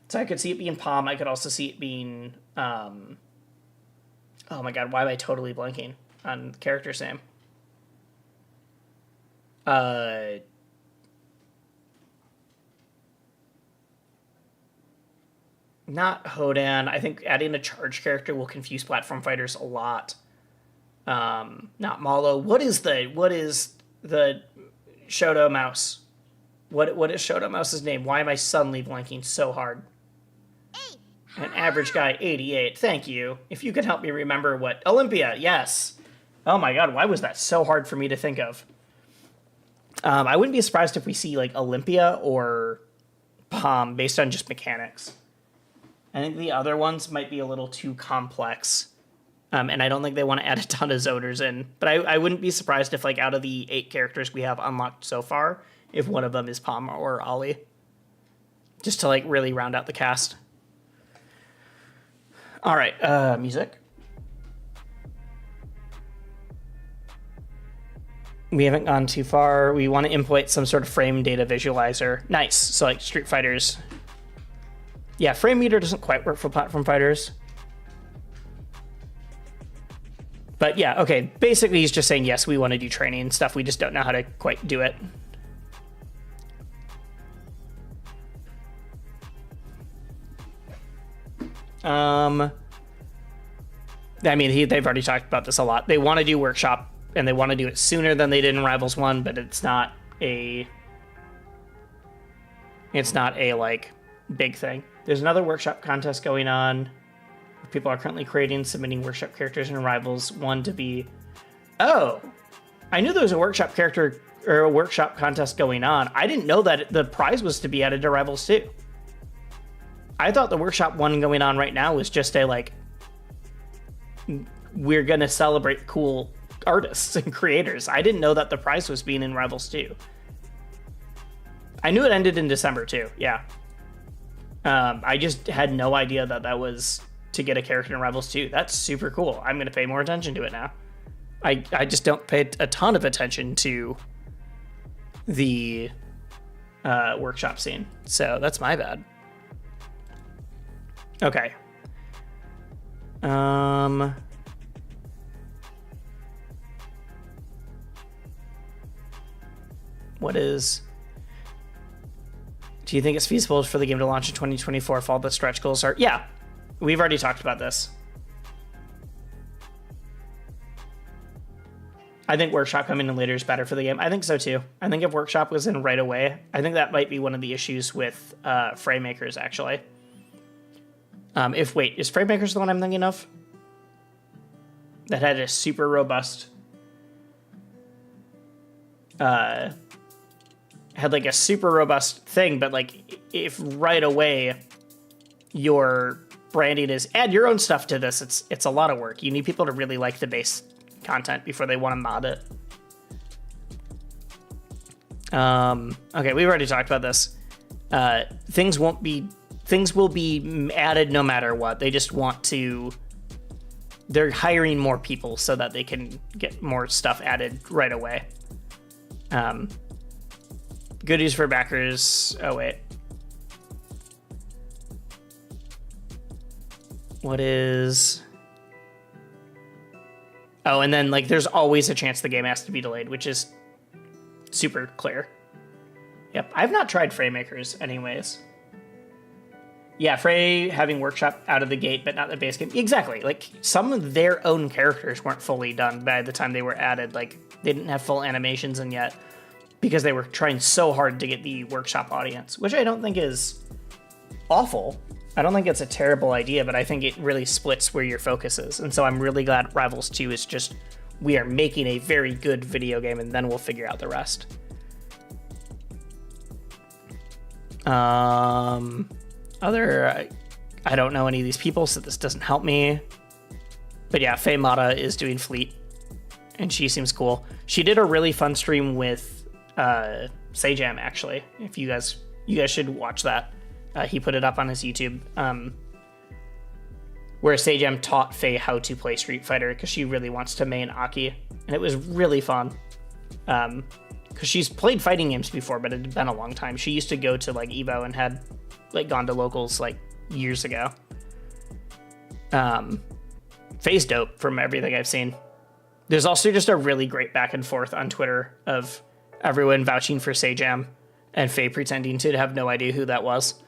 So I could see it being Palm. I could also see it being, oh my god, why am I totally blanking on the character's name? Not Hodan. I think adding a charge character will confuse platform fighters a lot. Not Malo. What is the Shoto mouse? What is Shoto Mouse's name? Why am I suddenly blanking so hard? An average guy, 88. Thank you. If you could help me remember what... Olympia, yes. Oh my god, why was that so hard for me to think of? I wouldn't be surprised if we see like Olympia or Palm based on just mechanics. I think the other ones might be a little too complex. And I don't think they want to add a ton of zoners in. But I wouldn't be surprised if, like, out of the 8 characters we have unlocked so far, if one of them is Palm or Ollie. Just to, like, really round out the cast. All right, music. We haven't gone too far. We want to implement some sort of frame data visualizer. Nice. So, like, Street Fighters. Yeah, frame meter doesn't quite work for platform fighters. But yeah, okay, basically he's just saying, yes, we want to do training and stuff. We just don't know how to quite do it. I mean, they've already talked about this a lot. They want to do workshop, and they want to do it sooner than they did in Rivals 1, but it's not a like big thing. There's another workshop contest going on. People are currently creating, submitting workshop characters in Rivals 1 to be... Oh! I knew there was a workshop character or a workshop contest going on. I didn't know that the prize was to be added to Rivals 2. I thought the workshop one going on right now was just a, like... We're gonna celebrate cool artists and creators. I didn't know that the prize was being in Rivals 2. I knew it ended in December, too. Yeah. I just had no idea that that was to get a character in Rivals 2. That's super cool. I'm going to pay more attention to it now. I just don't pay a ton of attention to the workshop scene. So that's my bad. Okay. What is... Do you think it's feasible for the game to launch in 2024 if all the stretch goals are... Yeah, we've already talked about this. I think Workshop coming in later is better for the game. I think so too. I think if Workshop was in right away, I think that might be one of the issues with Framemakers, actually. Is Framemakers the one I'm thinking of? That had a super robust... had like a super robust thing, but like if right away your branding is add your own stuff to this, it's a lot of work. You need people to really like the base content before they want to mod it. Okay, we've already talked about this. Things will be added no matter what. They just want to. They're hiring more people so that they can get more stuff added right away. Goodies for backers. Oh wait. What is... Oh, and then like there's always a chance the game has to be delayed, which is super clear. Yep, I've not tried Fraymakers anyways. Yeah, Frey having workshop out of the gate, but not the base game. Exactly, like some of their own characters weren't fully done by the time they were added. Like they didn't have full animations in yet because they were trying so hard to get the workshop audience, which I don't think is awful. I don't think it's a terrible idea, but I think it really splits where your focus is. And so I'm really glad Rivals 2 is just, we are making a very good video game and then we'll figure out the rest. I don't know any of these people, so this doesn't help me. But yeah, Faye Mata is doing Fleet, and she seems cool. She did a really fun stream with Sajam, actually. If you guys should watch that. He put it up on his YouTube, where Sajam taught Faye how to play Street Fighter because she really wants to main Aki, and it was really fun. Because she's played fighting games before, but it had been a long time. She used to go to like Evo and had like gone to locals like years ago. Faye's dope from everything I've seen. There's also just a really great back and forth on Twitter of everyone vouching for Sajam and Faye pretending to have no idea who that was.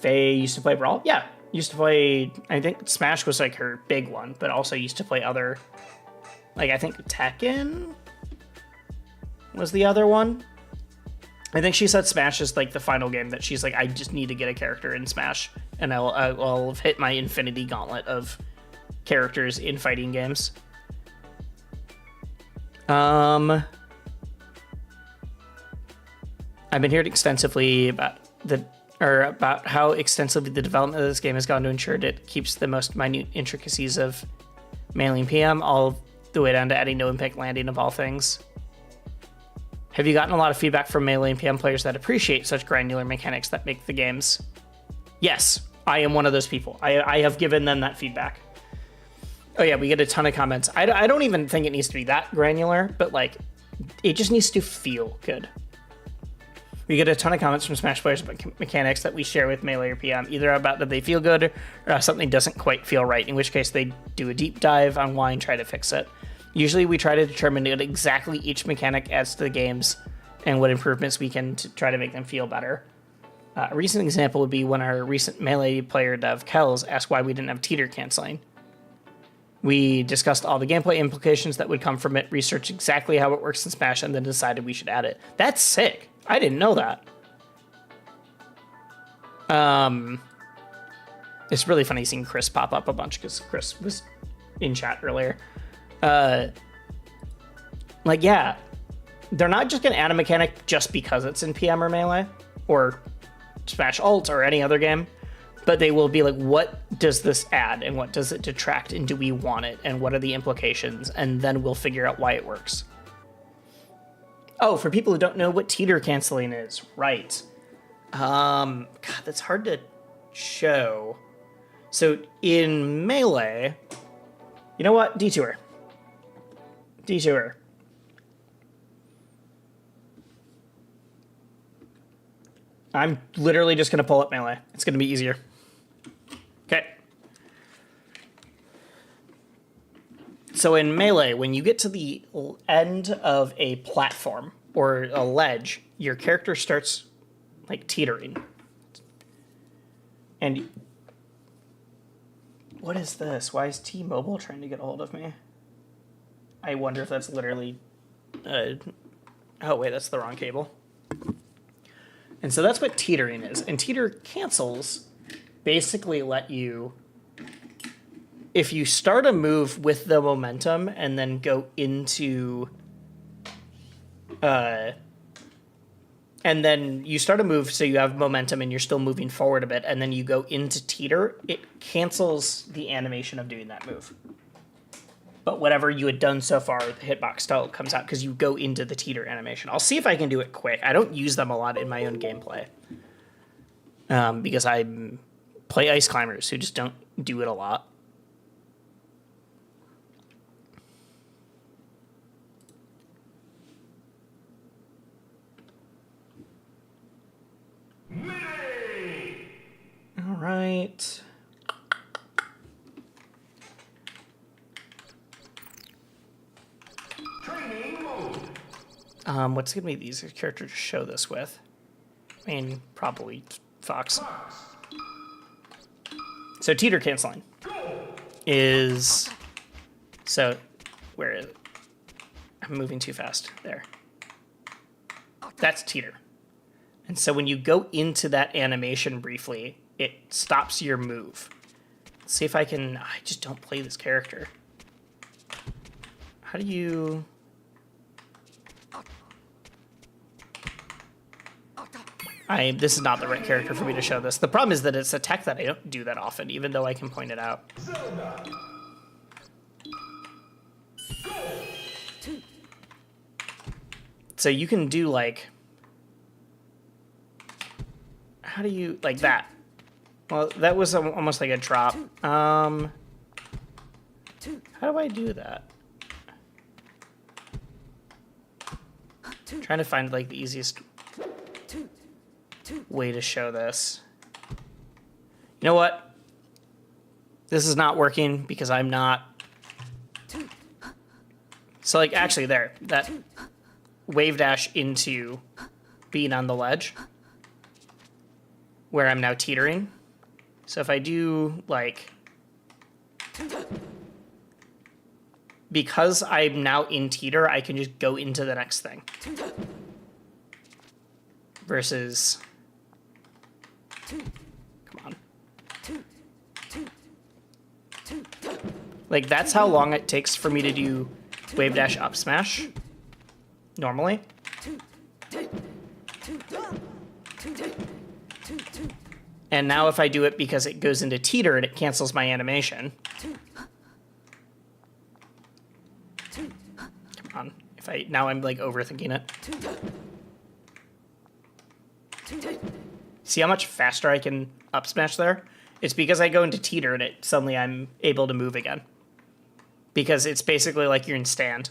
Faye used to play Brawl? Yeah. Used to play, I think Smash was like her big one, but also used to play other, like I think Tekken was the other one. I think she said Smash is like the final game that she's like, I just need to get a character in Smash, and I'll hit my infinity gauntlet of characters in fighting games. I've been hearing extensively about how extensively the development of this game has gone to ensure it keeps the most minute intricacies of mailing PM, all the way down to adding no impact landing of all things. Have you gotten a lot of feedback from Melee and PM players that appreciate such granular mechanics that make the games? Yes, I am one of those people. I have given them that feedback. Oh yeah, we get a ton of comments. I don't even think it needs to be that granular, but like, it just needs to feel good. We get a ton of comments from Smash players about mechanics that we share with Melee or PM, either about that they feel good or something doesn't quite feel right, in which case they do a deep dive on why and try to fix it. Usually we try to determine what exactly each mechanic adds to the games and what improvements we can to try to make them feel better. A recent example would be when our recent Melee player dev, Kells, asked why we didn't have teeter canceling. We discussed all the gameplay implications that would come from it, researched exactly how it works in Smash, and then decided we should add it. That's sick. I didn't know that. It's really funny seeing Chris pop up a bunch because Chris was in chat earlier. Like, yeah, they're not just going to add a mechanic just because it's in PM or Melee or Smash Ult or any other game, but they will be like, what does this add and what does it detract and do we want it and what are the implications? And then we'll figure out why it works. Oh, for people who don't know what teeter canceling is, right. God, that's hard to show. So in Melee, you know what? Detour. I'm literally just going to pull up Melee. It's going to be easier. Okay. So in Melee, when you get to the end of a platform or a ledge, your character starts like teetering. And what is this? Why is T-Mobile trying to get a hold of me? I wonder if that's literally... oh, wait, that's the wrong cable. And so that's what teetering is. And teeter cancels basically let you... If you start a move with the momentum and then go into and then you start a move, so you have momentum and you're still moving forward a bit, and then you go into teeter, it cancels the animation of doing that move. But whatever you had done so far, the hitbox still comes out because you go into the teeter animation. I'll see if I can do it quick. I don't use them a lot in my own gameplay. Because I play ice climbers who just don't do it a lot. All right. What's gonna be the easiest character to show this with? I mean, probably Fox. So teeter canceling is, so where is it? I'm moving too fast. There. That's teeter. And so when you go into that animation briefly, it stops your move. Let's see if I can, I just don't play this character. How do you... This is not the right character for me to show this. The problem is that it's a tech that I don't do that often, even though I can point it out. So you can do like... How do you... Like that. Well, that was almost like a drop. How do I do that? I'm trying to find like the easiest way to show this. You know what? This is not working because I'm not... So like actually there, that wave dash into being on the ledge where I'm now teetering. So if I do like, because I'm now in teeter, I can just go into the next thing. Versus, come on. Like that's how long it takes for me to do wave dash up smash normally. And now if I do it because it goes into teeter and it cancels my animation. Come on. Now I'm like overthinking it. See how much faster I can up smash there? It's because I go into teeter and suddenly I'm able to move again. Because it's basically like you're in stand.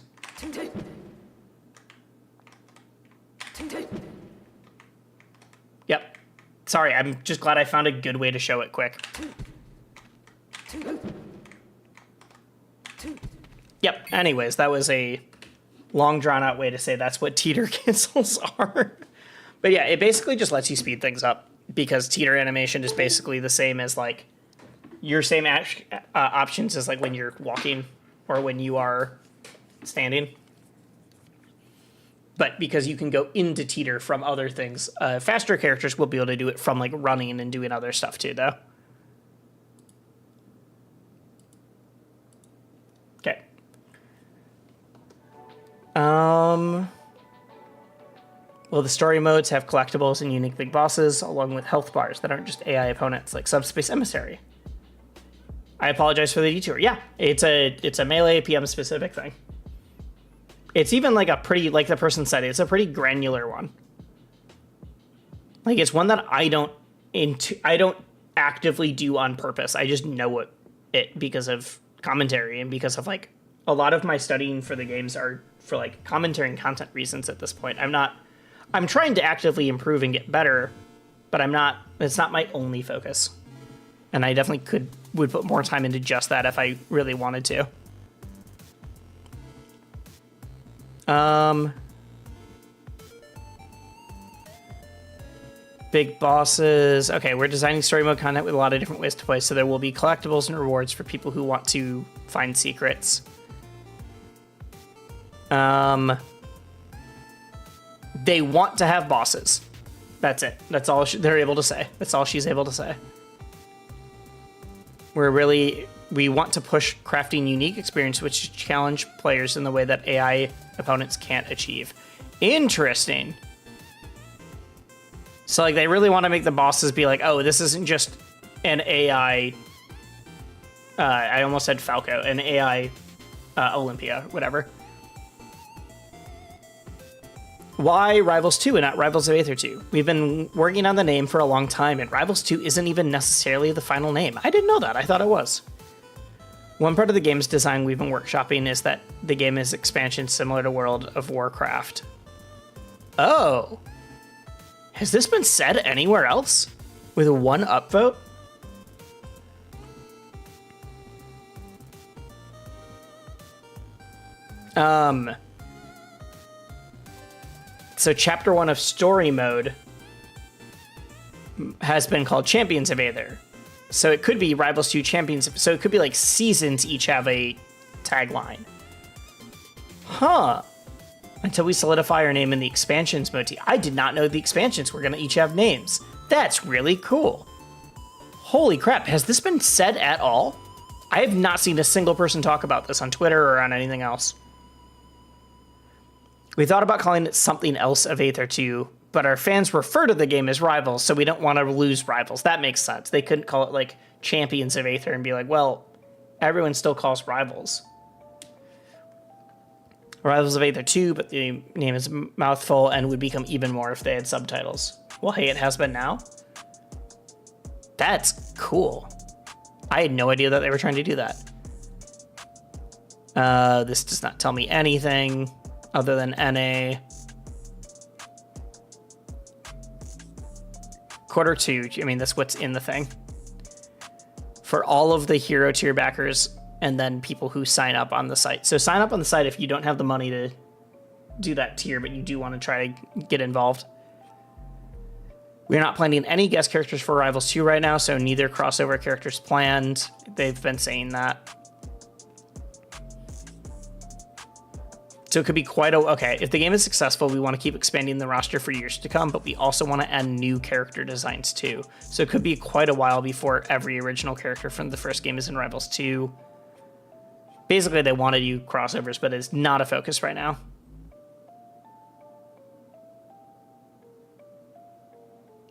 Yep. Sorry, I'm just glad I found a good way to show it quick. Yep, anyways, that was a long drawn out way to say that's what teeter cancels are. But yeah, it basically just lets you speed things up because teeter animation is basically the same as like your same options as like when you're walking or when you are standing. But because you can go into teeter from other things, faster characters will be able to do it from like running and doing other stuff too, though. Okay. Well, the story modes have collectibles and unique big bosses, along with health bars that aren't just AI opponents, like Subspace Emissary. I apologize for the detour. Yeah, it's a Melee PM specific thing. It's even like a pretty, like the person said, it's a pretty granular one. Like it's one that I don't actively do on purpose. I just know it because of commentary and because of like a lot of my studying for the games are for like commentary and content reasons at this point. I'm trying to actively improve and get better, but it's not my only focus. And I definitely would put more time into just that if I really wanted to. Big bosses. Okay, we're designing story mode content with a lot of different ways to play, so there will be collectibles and rewards for people who want to find secrets. They want to have bosses. That's it. That's all they're able to say. That's all she's able to say. We want to push crafting unique experience which challenge players in the way that AI opponents can't achieve. Interesting. So like they really want to make the bosses be like, oh, this isn't just an AI. I almost said Falco, an AI Olympia, whatever. Why Rivals 2 and not Rivals of Aether 2? We've been working on the name for a long time, and Rivals 2 isn't even necessarily the final name. I didn't know that. I thought it was. One part of the game's design we've been workshopping is that the game is expansion similar to World of Warcraft. Oh. Has this been said anywhere else? With a 1 upvote? So chapter 1 of story mode has been called Champions of Aether. So it could be Rivals 2 Champions. So it could be like seasons each have a tagline. Huh. Until we solidify our name in the expansions motif. I did not know the expansions were going to each have names. That's really cool. Holy crap. Has this been said at all? I have not seen a single person talk about this on Twitter or on anything else. We thought about calling it something else of Aether 2, but our fans refer to the game as Rivals, so we don't want to lose Rivals. That makes sense. They couldn't call it like Champions of Aether and be like, well, everyone still calls Rivals. Rivals of Aether 2, but the name is a mouthful and would become even more if they had subtitles. Well, hey, it has been now. That's cool. I had no idea that they were trying to do that. This does not tell me anything other than NA. Quarter 2, I mean, that's what's in the thing. For all of the hero tier backers and then people who sign up on the site. So sign up on the site if you don't have the money to do that tier, but you do want to try to get involved. We're not planning any guest characters for Rivals 2 right now, so neither crossover characters planned. They've been saying that. So it could be quite a... Okay, if the game is successful, we want to keep expanding the roster for years to come, but we also want to add new character designs too. So it could be quite a while before every original character from the first game is in Rivals 2. Basically, they want to do crossovers, but it's not a focus right now.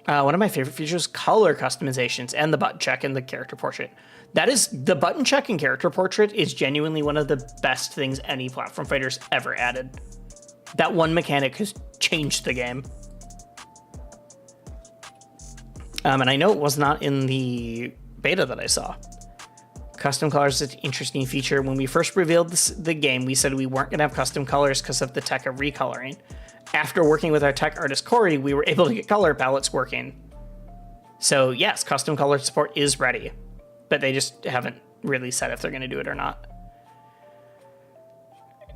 One of my favorite features, color customizations and the button check and the character portrait. That is, the button check and character portrait is genuinely one of the best things any platform fighter's ever added. That one mechanic has changed the game. And I know it was not in the beta that I saw. Custom colors is an interesting feature. When we first revealed the game, we said we weren't going to have custom colors because of the tech of recoloring. After working with our tech artist, Corey, we were able to get color palettes working. So yes, custom color support is ready, but they just haven't really said if they're going to do it or not.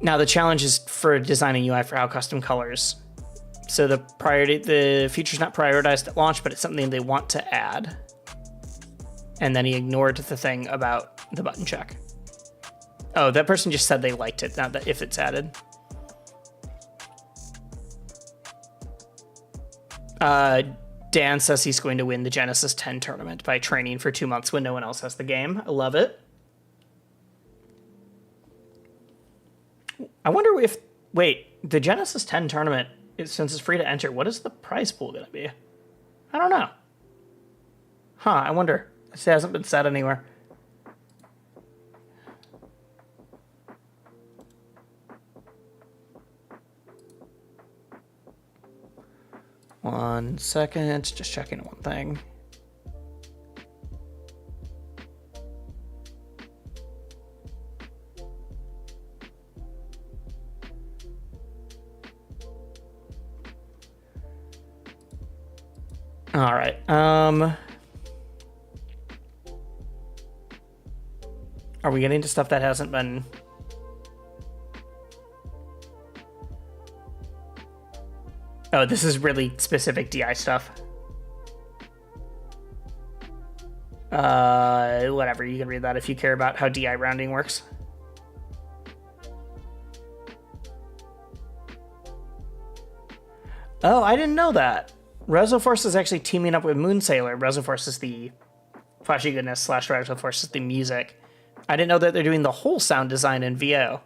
Now the challenge is for designing UI for how custom colors. So the feature's not prioritized at launch, but it's something they want to add. And then he ignored the thing about the button check. Oh, that person just said they liked it, not that if it's added. Dan says he's going to win the Genesis 10 tournament by training for 2 months when no one else has the game. I love it. I wonder if... Wait, the Genesis 10 tournament, since it's free to enter, what is the prize pool going to be? I don't know. Huh, I wonder. It hasn't been said anywhere. One second, just checking one thing. All right. Are we getting to stuff that hasn't been... Oh, this is really specific DI stuff. Whatever, you can read that if you care about how DI rounding works. Oh, I didn't know that. Resoforce is actually teaming up with Moonsailor. Resoforce is the flashy goodness / Resoforce is the music. I didn't know that they're doing the whole sound design in VO.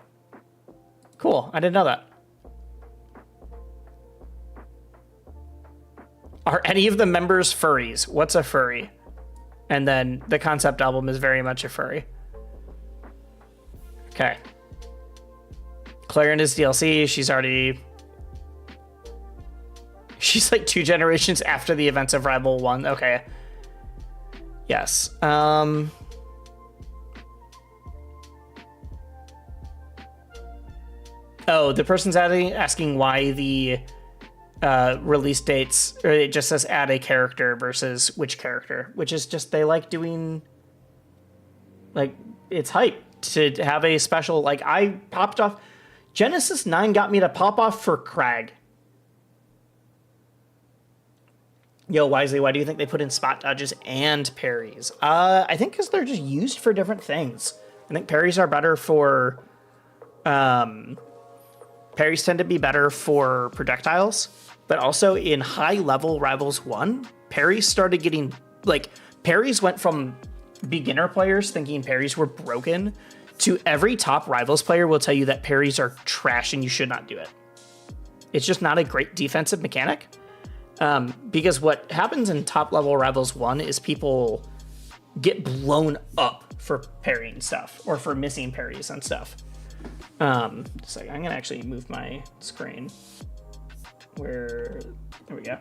Cool, I didn't know that. Are any of the members furries? What's a furry? And then the concept album is very much a furry. Okay. Claire and his DLC, she's like 2 generations after the events of Rival 1. Okay. Yes. Oh, the person's asking why the release dates, or it just says add a character versus which character, which is just they like doing, like, it's hype to have a special, like, I popped off. Genesis 9 got me to pop off for Crag. Yo, Wisely, why do you think they put in spot dodges and parries? I think because they're just used for different things. I think parries are better for... parries tend to be better for projectiles, but also in high-level Rivals 1, parries started getting... Like, parries went from beginner players thinking parries were broken to every top Rivals player will tell you that parries are trash and you should not do it. It's just not a great defensive mechanic. Because what happens in top level Rivals 1 is people get blown up for parrying stuff or for missing parries and stuff. Just like, I'm gonna actually move my screen there we go.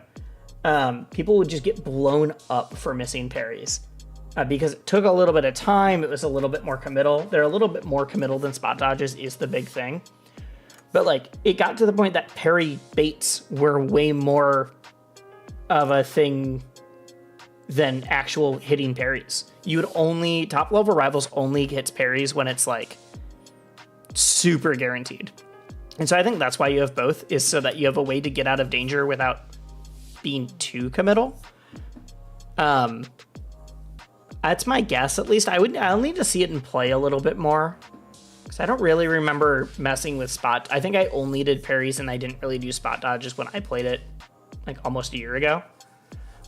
People would just get blown up for missing parries because it took a little bit of time. It was a little bit more committal. They're a little bit more committal than spot dodges is the big thing. But like, it got to the point that parry baits were way more of a thing than actual hitting parries. You would only, top level Rivals only hits parries when it's like super guaranteed. And so I think that's why you have both, is so that you have a way to get out of danger without being too committal. That's my guess, at least. I'll need to see it in play a little bit more, because I don't really remember messing with spot. I think I only did parries and I didn't really do spot dodges when I played it like almost a year ago.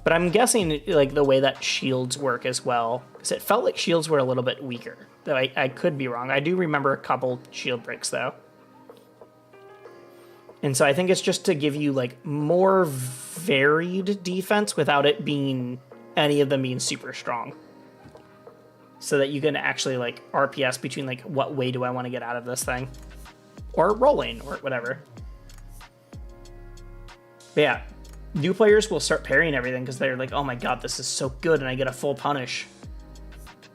But I'm guessing like the way that shields work as well, because it felt like shields were a little bit weaker, though I could be wrong. I do remember a couple shield breaks though. And so I think it's just to give you like more varied defense without it being any of them being super strong, so that you can actually like RPS between like, what way do I want to get out of this thing, or rolling or whatever. But yeah, new players will start parrying everything because they're like, oh my god, this is so good, and I get a full punish.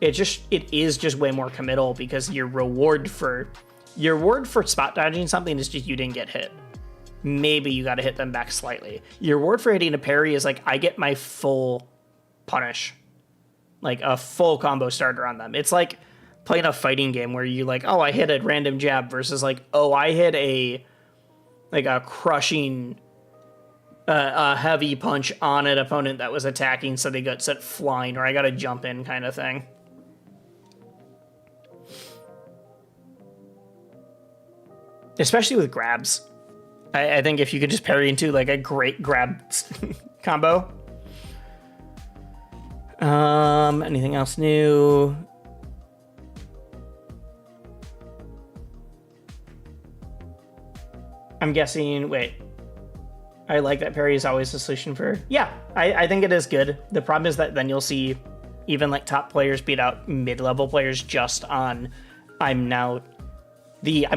It is just way more committal, because your reward for spot dodging something is just you didn't get hit. Maybe you got to hit them back slightly. Your reward for hitting a parry is like, I get my full punish, like a full combo starter on them. It's like playing a fighting game where you like, oh, I hit a random jab versus like, oh, I hit a crushing a heavy punch on an opponent that was attacking, so they got set flying, or I got to jump in kind of thing. Especially with grabs. I think if you could just parry into like a great grab combo. Anything else new? I'm guessing, wait. I like that parry is always the solution for... Yeah, I think it is good. The problem is that then you'll see even like top players beat out mid-level players just on, I'm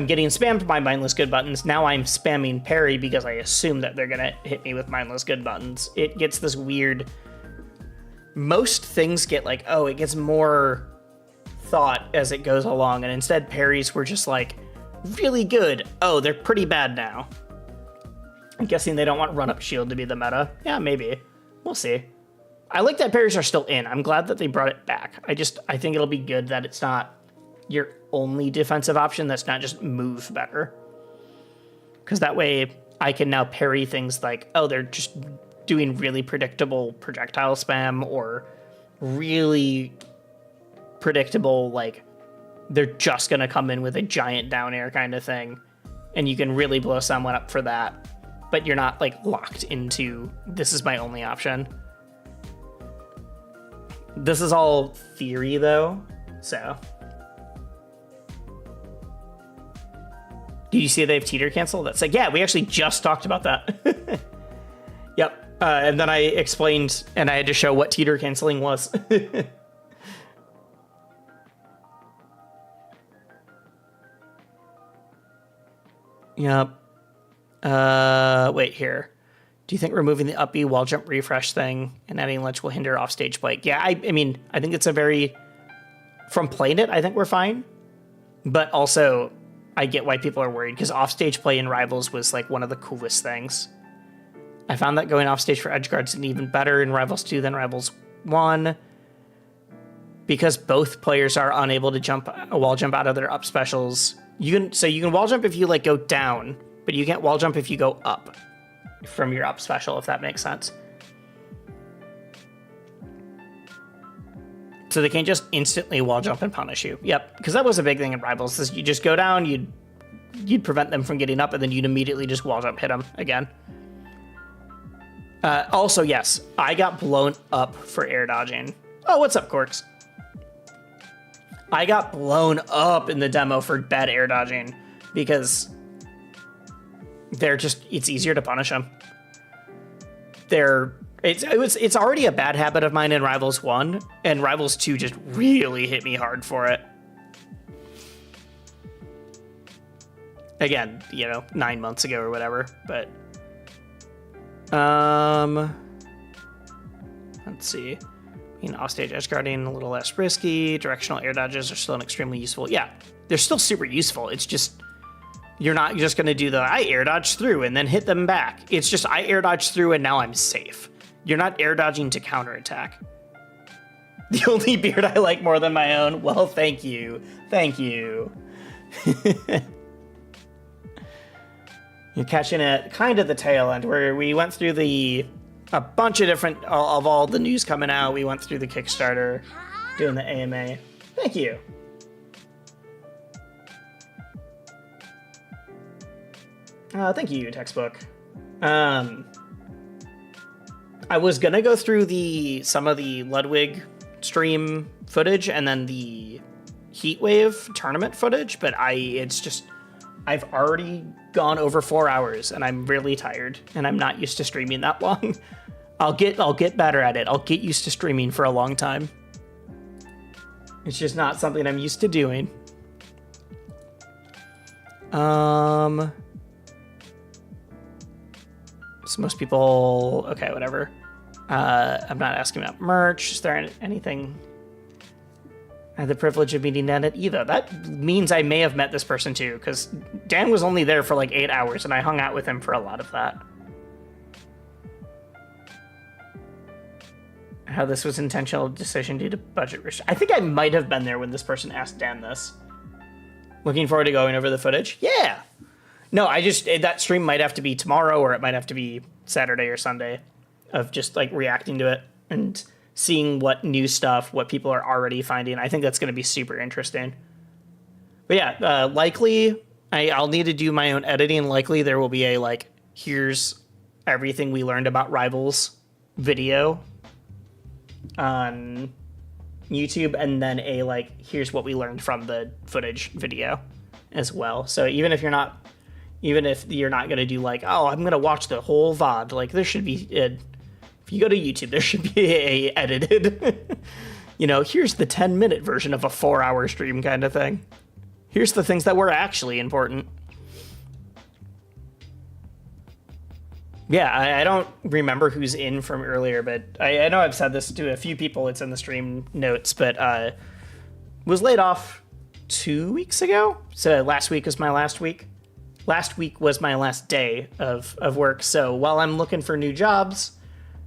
getting spammed by mindless good buttons. Now I'm spamming parry because I assume that they're gonna hit me with mindless good buttons. It gets this weird... Most things get like, oh, it gets more thought as it goes along, and instead parries were just like, really good. Oh, they're pretty bad now. I'm guessing they don't want run-up shield to be the meta. Yeah, maybe. We'll see. I like that parries are still in. I'm glad that they brought it back. I think it'll be good that it's not your only defensive option, that's not just move better. Because that way I can now parry things like, oh, they're just doing really predictable projectile spam, or really predictable, like, they're just going to come in with a giant down air kind of thing. And you can really blow someone up for that. But you're not like locked into, this is my only option. This is all theory though, so. Did you see they have teeter cancel? That's like, yeah, we actually just talked about that. Yep. And then I explained, and I had to show what teeter canceling was. Yep. Wait here. Do you think removing the up B wall jump refresh thing and adding ledge will hinder offstage play? Yeah, I mean, I think it's a very... From playing it, I think we're fine. But also, I get why people are worried, because offstage play in Rivals was like one of the coolest things. I found that going offstage for edge guards is even better in Rivals 2 than Rivals 1. Because both players are unable to jump a wall jump out of their up specials. You can wall jump if you like go down, but you can't wall jump if you go up from your up special, if that makes sense. So they can't just instantly wall jump and punish you. Yep, because that was a big thing in Rivals. Is you just go down, you'd prevent them from getting up, and then you'd immediately just wall jump hit them again. Also, yes, I got blown up for air dodging. Oh, what's up, Corks? I got blown up in the demo for bad air dodging because it's easier to punish them. It's already a bad habit of mine in Rivals 1, and Rivals 2 just really hit me hard for it. Again, 9 months ago or whatever, but let's see. Offstage edge guarding a little less risky. Directional air dodges are still extremely useful. Yeah, they're still super useful. It's just you're not just going to do the I air dodge through and then hit them back. It's just I air dodge through and now I'm safe. You're not air dodging to counterattack. The only beard I like more than my own. Well, thank you. Thank you. You're catching it kind of the tail end where we went through a bunch of different, of all the news coming out. We went through the Kickstarter, doing the AMA. Thank you. Thank you, textbook. I was gonna go through some of the Ludwig stream footage and then the Heatwave tournament footage, but I've already gone over 4 hours and I'm really tired and I'm not used to streaming that long. I'll get better at it. I'll get used to streaming for a long time. It's just not something I'm used to doing. So most people, okay, whatever. I'm not asking about merch. Is there anything? I had the privilege of meeting Dan at EVA. That means I may have met this person too, because Dan was only there for like 8 hours and I hung out with him for a lot of that. How this was intentional decision due to budget restriction. I think I might have been there when this person asked Dan this. Looking forward to going over the footage. Yeah. No, that stream might have to be tomorrow or it might have to be Saturday or Sunday of just like reacting to it and seeing what new stuff, what people are already finding. I think that's going to be super interesting. But yeah, likely I'll need to do my own editing. Likely there will be a here's everything we learned about Rivals video on YouTube, and then here's what we learned from the footage video as well. So even if you're not going to do I'm going to watch the whole VOD, there should be if you go to YouTube, there should be a edited, here's the 10-minute version of a 4-hour stream kind of thing. Here's the things that were actually important. Yeah, I don't remember who's in from earlier, but I know I've said this to a few people. It's in the stream notes, but was laid off 2 weeks ago. So last week was my last week. Last week was my last day of work. So while I'm looking for new jobs,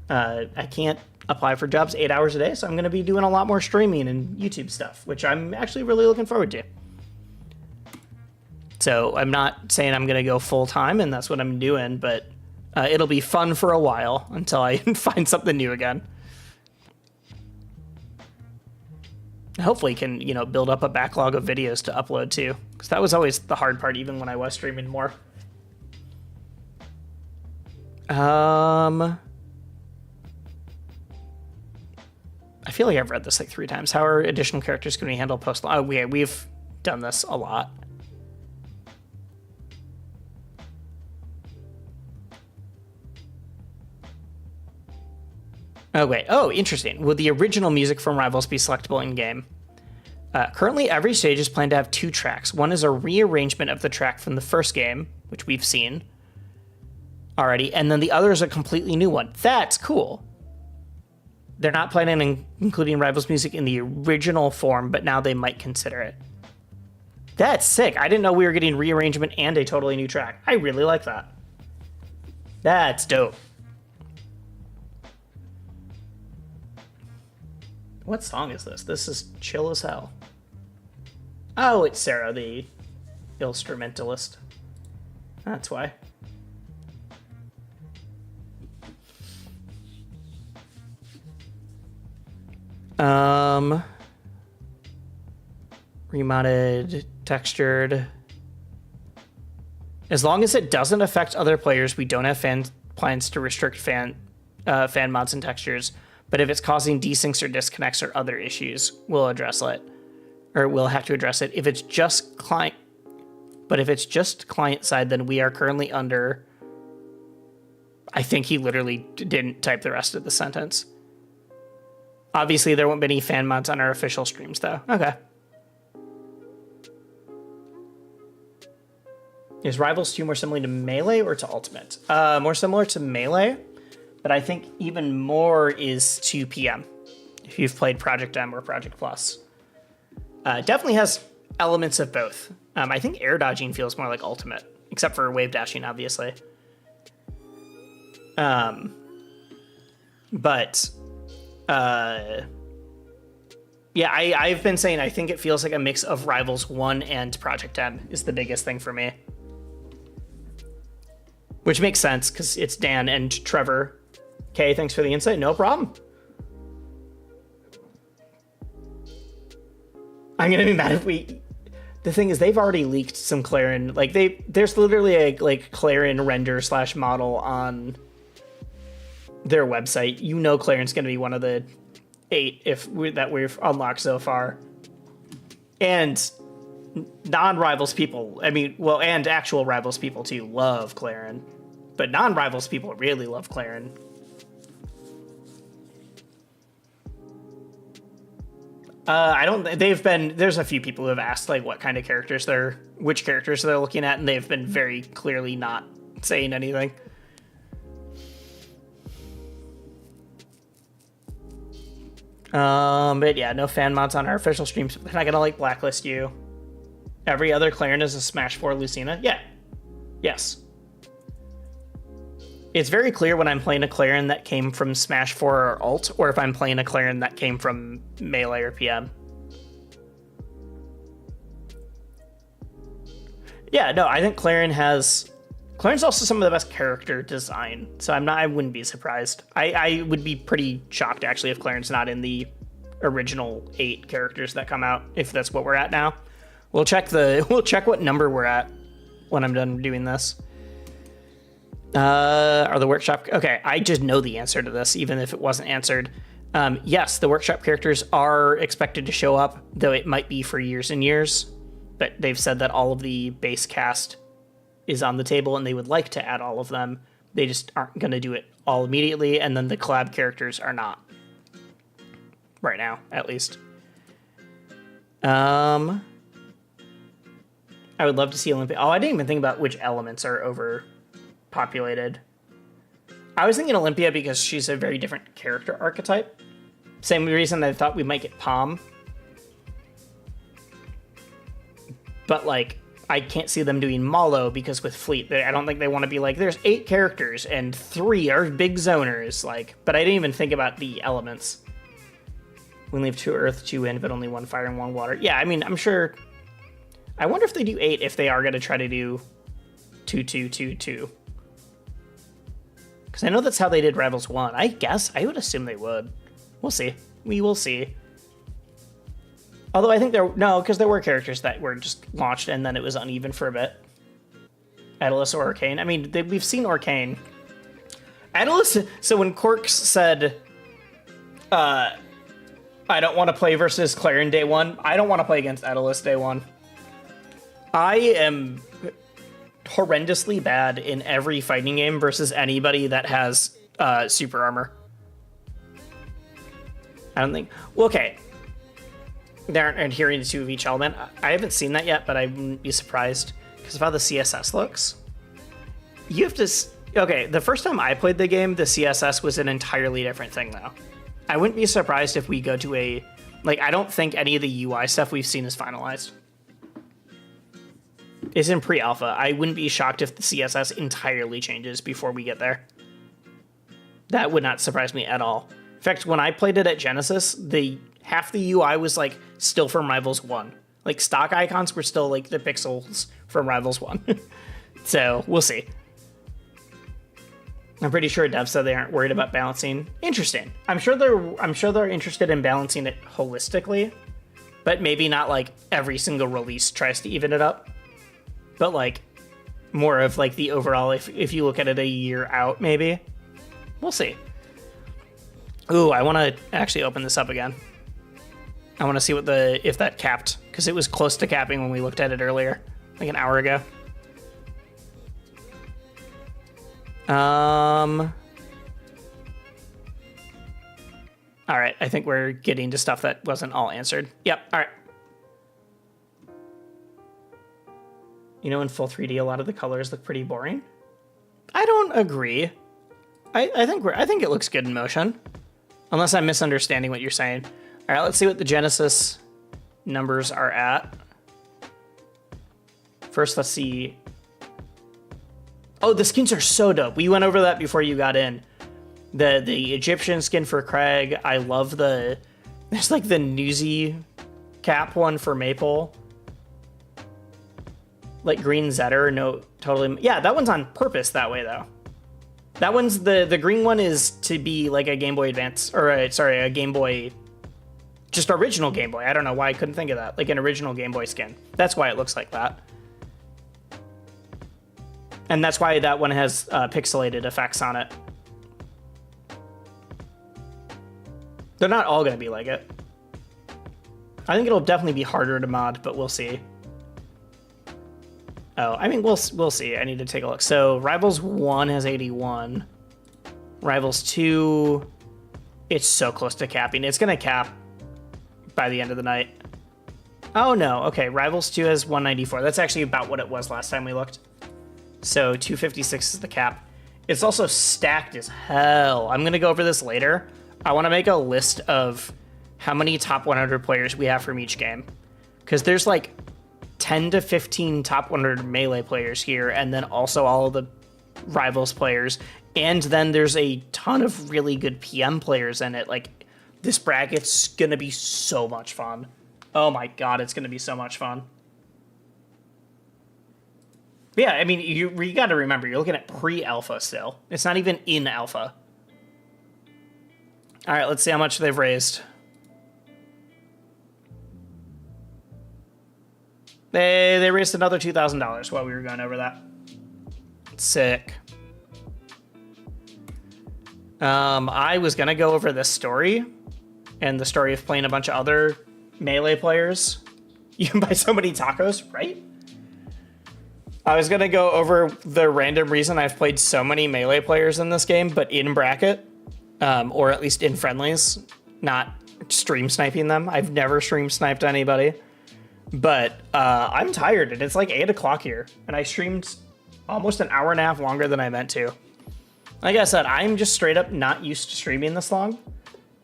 I can't apply for jobs 8 hours a day. So I'm going to be doing a lot more streaming and YouTube stuff, which I'm actually really looking forward to. So I'm not saying I'm going to go full time and that's what I'm doing, but it'll be fun for a while until I find something new again. Hopefully can, build up a backlog of videos to upload too, because that was always the hard part, even when I was streaming more. I feel like I've read this 3 times. How are additional characters going to handle post? Oh, we've done this a lot. Oh, wait. Oh, interesting. Will the original music from Rivals be selectable in-game? Currently, every stage is planned to have 2 tracks. One is a rearrangement of the track from the first game, which we've seen already, and then the other is a completely new one. That's cool. They're not planning on including Rivals music in the original form, but now they might consider it. That's sick. I didn't know we were getting rearrangement and a totally new track. I really like that. That's dope. What song is this? This is chill as hell. Oh, it's Sarah, the instrumentalist. That's why. Remodded, textured. As long as it doesn't affect other players, we don't have plans to restrict fan mods and textures. But if it's causing desyncs or disconnects or other issues, we'll address it. Or we'll have to address it. If it's just client side, then we are currently under... I think he literally didn't type the rest of the sentence. Obviously, there won't be any fan mods on our official streams, though. Okay. Is Rivals 2 more similar to Melee or to Ultimate? More similar to Melee, but I think even more is to PM, if you've played Project M or Project Plus. Definitely has elements of both. I think air dodging feels more like Ultimate, except for wave dashing, obviously. Yeah, I've been saying I think it feels like a mix of Rivals 1 and Project M is the biggest thing for me. Which makes sense, because it's Dan and Trevor. Okay, thanks for the insight. No problem. I'm gonna be mad if we... The thing is, they've already leaked some Clarin. Like, there's literally a Clarin render / model on their website. You know Clarin's gonna be one of the 8 that we've unlocked so far. And non-Rivals people, and actual Rivals people too, love Clarin. But non-Rivals people really love Clarin. There's a few people who have asked, like, which characters they're looking at, and they've been very clearly not saying anything. But yeah, no fan mods on our official streams. They're not gonna, blacklist you. Every other Clarin is a Smash 4 Lucina? Yeah. Yes. It's very clear when I'm playing a Clarin that came from Smash 4 or Ult, or if I'm playing a Clarin that came from Melee or PM. Yeah, no, I think Clarin's also some of the best character design, so I wouldn't be surprised. I would be pretty shocked, actually, if Clarin's not in the original 8 characters that come out, if that's what we're at now. We'll check what number we're at when I'm done doing this. Are the workshop... Okay, I just know the answer to this, even if it wasn't answered. Yes, the workshop characters are expected to show up, though it might be for years and years. But they've said that all of the base cast is on the table, and they would like to add all of them. They just aren't going to do it all immediately, and then the collab characters are not. Right now, at least. I would love to see Olympia... Oh, I didn't even think about which elements are overpopulated. I was thinking Olympia because she's a very different character archetype. Same reason I thought we might get Palm. But, I can't see them doing Malo because with Fleet, I don't think they want to be there's 8 characters and 3 are big zoners. But I didn't even think about the elements. We only have 2 Earth, 2 Wind, but only 1 Fire and 1 Water. Yeah, I'm sure... I wonder if they do 8 if they are going to try to do 2-2-2-2. Because I know that's how they did Rivals 1. I would assume they would. We'll see. We will see. Although I think because there were characters that were just launched and then it was uneven for a bit. Atalus or Arcane. We've seen Arcane. Atalus, so when Corks said, I don't want to play versus Clarin day 1, I don't want to play against Atalus day 1. I am horrendously bad in every fighting game versus anybody that has super armor. I don't think. Well, okay. They aren't adhering to two of each element. I haven't seen that yet, but I wouldn't be surprised because of how the CSS looks. You have to. Okay, the first time I played the game, the CSS was an entirely different thing, though. I wouldn't be surprised if we go to a. Like, I don't think any of the UI stuff we've seen is finalized. It's in pre-alpha. I wouldn't be shocked if the CSS entirely changes before we get there. That would not surprise me at all. In fact, when I played it at Genesis, half the UI was like still from Rivals 1. Like stock icons were still like the pixels from Rivals 1. So we'll see. I'm pretty sure devs said they aren't worried about balancing. Interesting. I'm sure they're interested in balancing it holistically, but maybe not like every single release tries to even it up. But like more of like the overall, if you look at it a year out, maybe. We'll see. Ooh, I want to actually open this up again. I want to see what if that capped, because it was close to capping when we looked at it earlier, like an hour ago. All right, I think we're getting to stuff that wasn't all answered. Yep, all right. You know, in full 3D, a lot of the colors look pretty boring. I don't agree. I think it looks good in motion, unless I'm misunderstanding what you're saying. All right, let's see what the Genesis numbers are at. First, let's see. Oh, the skins are so dope. We went over that before you got in. The Egyptian skin for Craig. I love there's like the Newsy cap one for Maple. Like green Zetter, no, totally. Yeah, that one's on purpose that way though. That one's the green one is to be like a Game Boy Advance, or a Game Boy, just original Game Boy. I don't know why I couldn't think of that. Like an original Game Boy skin. That's why it looks like that. And that's why that one has pixelated effects on it. They're not all gonna be like it. I think it'll definitely be harder to mod, but we'll see. Oh, I mean, we'll see. I need to take a look. So Rivals 1 has 81. Rivals 2, it's so close to capping. It's gonna cap by the end of the night. Oh no, okay, Rivals 2 has 194. That's actually about what it was last time we looked. So 256 is the cap. It's also stacked as hell. I'm gonna go over this later. I wanna make a list of how many top 100 players we have from each game. Because there's like 10 to 15 top 100 Melee players here, and then also all of the Rivals players. And then there's a ton of really good PM players in it. Like, this bracket's gonna be so much fun. Oh my god, it's gonna be so much fun. But yeah, I mean, you gotta remember, you're looking at pre-alpha still. It's not even in alpha. All right, let's see how much they've raised. They raised another $2,000 while we were going over that. Sick. I was gonna go over this story and the story of playing a bunch of other Melee players. You can buy so many tacos, right? I was gonna go over the random reason I've played so many Melee players in this game, but in bracket, or at least in friendlies, not stream sniping them. I've never stream sniped anybody. But I'm tired, and it's like 8 o'clock here, and I streamed almost an hour and a half longer than I meant to. Like I said, I'm just straight up not used to streaming this long,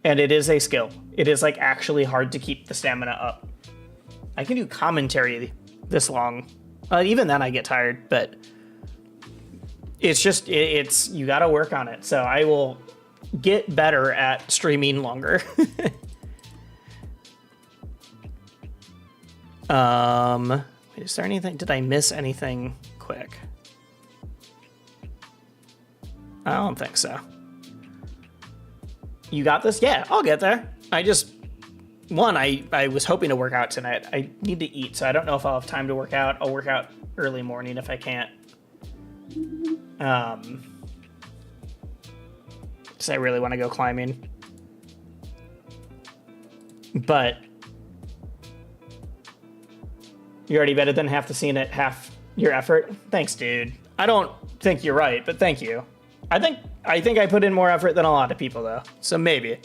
and it is a skill. It is like actually hard to keep the stamina up. I can do commentary this long. Even then I get tired, but it's just, you gotta work on it. So I will get better at streaming longer. Is there anything? Did I miss anything quick? I don't think so. You got this? Yeah, I'll get there. I was hoping to work out tonight. I need to eat, so I don't know if I'll have time to work out. I'll work out early morning if I can't. Because I really want to go climbing. But you're already better than half the scene at half your effort. Thanks, dude. I don't think you're right, but thank you. I think I put in more effort than a lot of people, though. So maybe.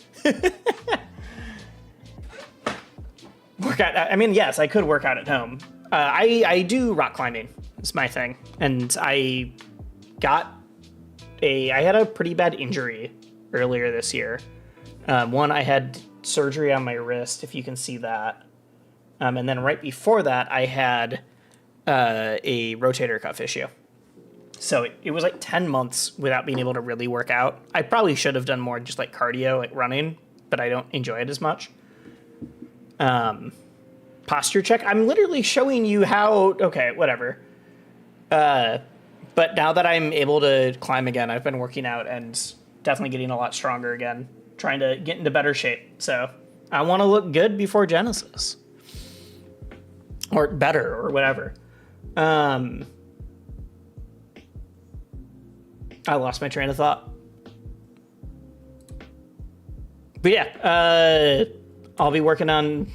work out. I mean, yes, I could work out at home. I do rock climbing. It's my thing. And I had a pretty bad injury earlier this year. One, I had surgery on my wrist, if you can see that. And then right before that, I had a rotator cuff issue. So it was like 10 months without being able to really work out. I probably should have done more just like cardio, like running, but I don't enjoy it as much. Posture check. I'm literally showing you how, okay, whatever. But now that I'm able to climb again, I've been working out and definitely getting a lot stronger again, trying to get into better shape. So I want to look good before Genesis. Or better, or whatever. I lost my train of thought. But yeah, I'll be working on...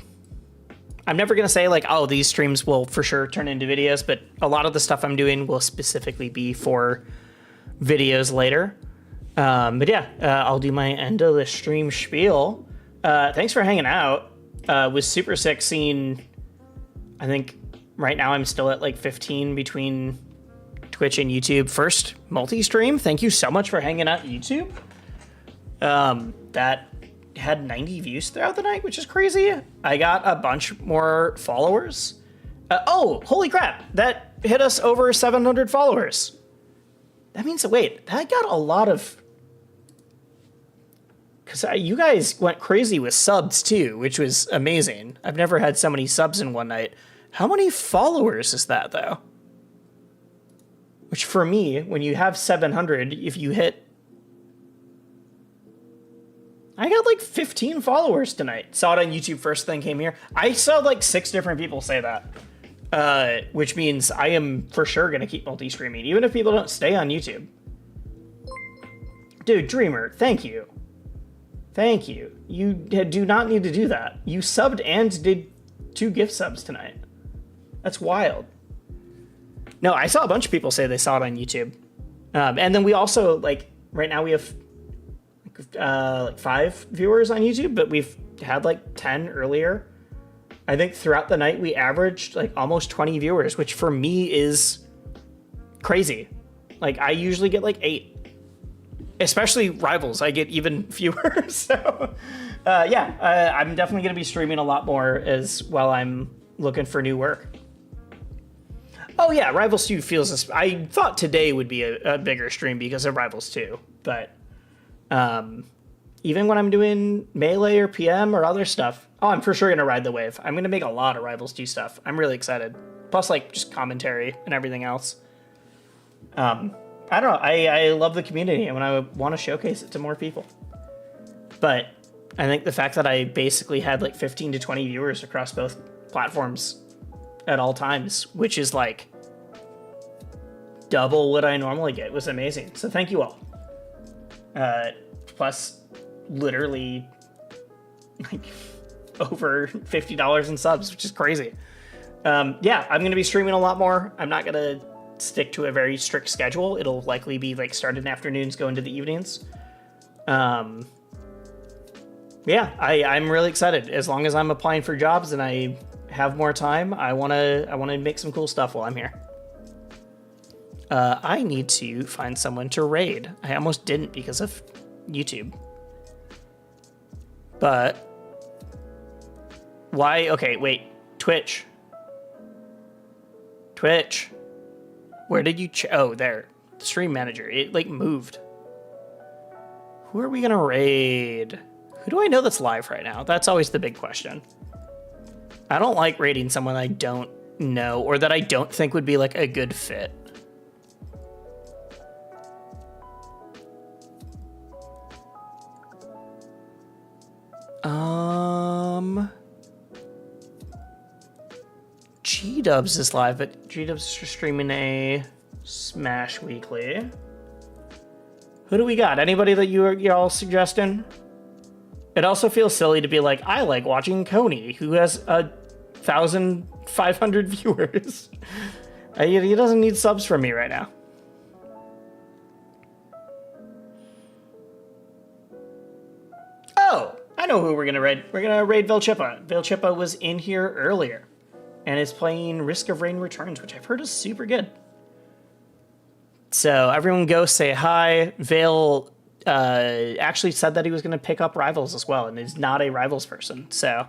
I'm never going to say like, oh, these streams will for sure turn into videos, but a lot of the stuff I'm doing will specifically be for videos later. But yeah, I'll do my end of the stream spiel. Thanks for hanging out. Was super sick seeing... I think right now I'm still at like 15 between Twitch and YouTube. First multi-stream. Thank you so much for hanging out YouTube. That had 90 views throughout the night, which is crazy. I got a bunch more followers. Oh, holy crap. That hit us over 700 followers. That means, wait, that got a lot of... Because you guys went crazy with subs too, which was amazing. I've never had so many subs in one night. How many followers is that, though? Which for me, when you have 700, if you hit... I got like 15 followers tonight. Saw it on YouTube first thing came here. I saw like 6 different people say that. Which means I am for sure going to keep multi-streaming, even if people don't stay on YouTube. Dude, Dreamer, thank you. Thank you. You do not need to do that. You subbed and did 2 gift subs tonight. That's wild. No, I saw a bunch of people say they saw it on YouTube. And then we also, like, right now we have like 5 viewers on YouTube, but we've had like 10 earlier. I think throughout the night we averaged like almost 20 viewers, which for me is crazy. Like, I usually get like 8. Especially Rivals, I get even fewer. So, yeah, I'm definitely going to be streaming a lot more as while I'm looking for new work. Oh yeah, Rivals 2 feels this. I thought today would be a bigger stream because of Rivals 2, but even when I'm doing Melee or PM or other stuff, oh, I'm for sure going to ride the wave. I'm going to make a lot of Rivals 2 stuff. I'm really excited. Plus, like, just commentary and everything else. I don't know. I love the community and I want to showcase it to more people. But I think the fact that I basically had like 15 to 20 viewers across both platforms at all times, which is like double what I normally get, was amazing. So thank you all. Plus literally like over $50 in subs, which is crazy. Yeah, I'm going to be streaming a lot more. I'm not going to stick to a very strict schedule. It'll likely be like start in afternoons, go into the evenings. Yeah, I'm really excited. As long as I'm applying for jobs and I have more time, I want to make some cool stuff while I'm here. I need to find someone to raid. I almost didn't because of YouTube. But why? Okay, wait. Twitch. Where did you oh, there. The stream manager. It like moved. Who are we gonna raid? Who do I know that's live right now? That's always the big question. I don't like raiding someone I don't know or that I don't think would be like a good fit. G-Dubs is live, but G-Dubs is streaming a Smash Weekly. Who do we got? Anybody that y'all suggesting? It also feels silly to be like, I like watching Coney, who has 1,500 viewers. He doesn't need subs from me right now. Oh, I know who we're gonna raid. We're gonna raid Vilchippa. Vilchippa was in here earlier, and is playing Risk of Rain Returns, which I've heard is super good. So everyone go say hi. Vale actually said that he was gonna pick up Rivals as well, and is not a Rivals person. So,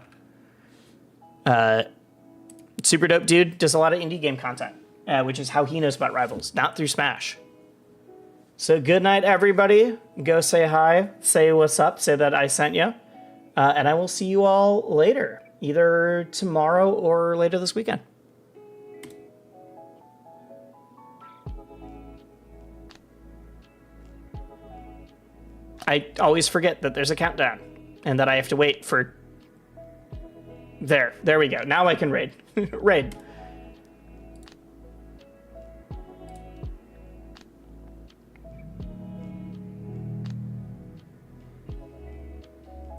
super dope dude. Does a lot of indie game content, which is how he knows about Rivals, not through Smash. So good night, everybody. Go say hi, say what's up, say that I sent you. And I will see you all later, either tomorrow or later this weekend. I always forget that there's a countdown and that I have to wait for... There we go. Now I can raid. Raid.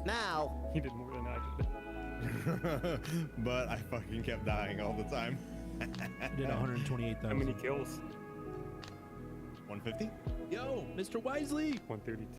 Now. He did more than I did. But I fucking kept dying all the time. Did 128,000. How many kills? 150? Yo, Mr. Wisely. 132.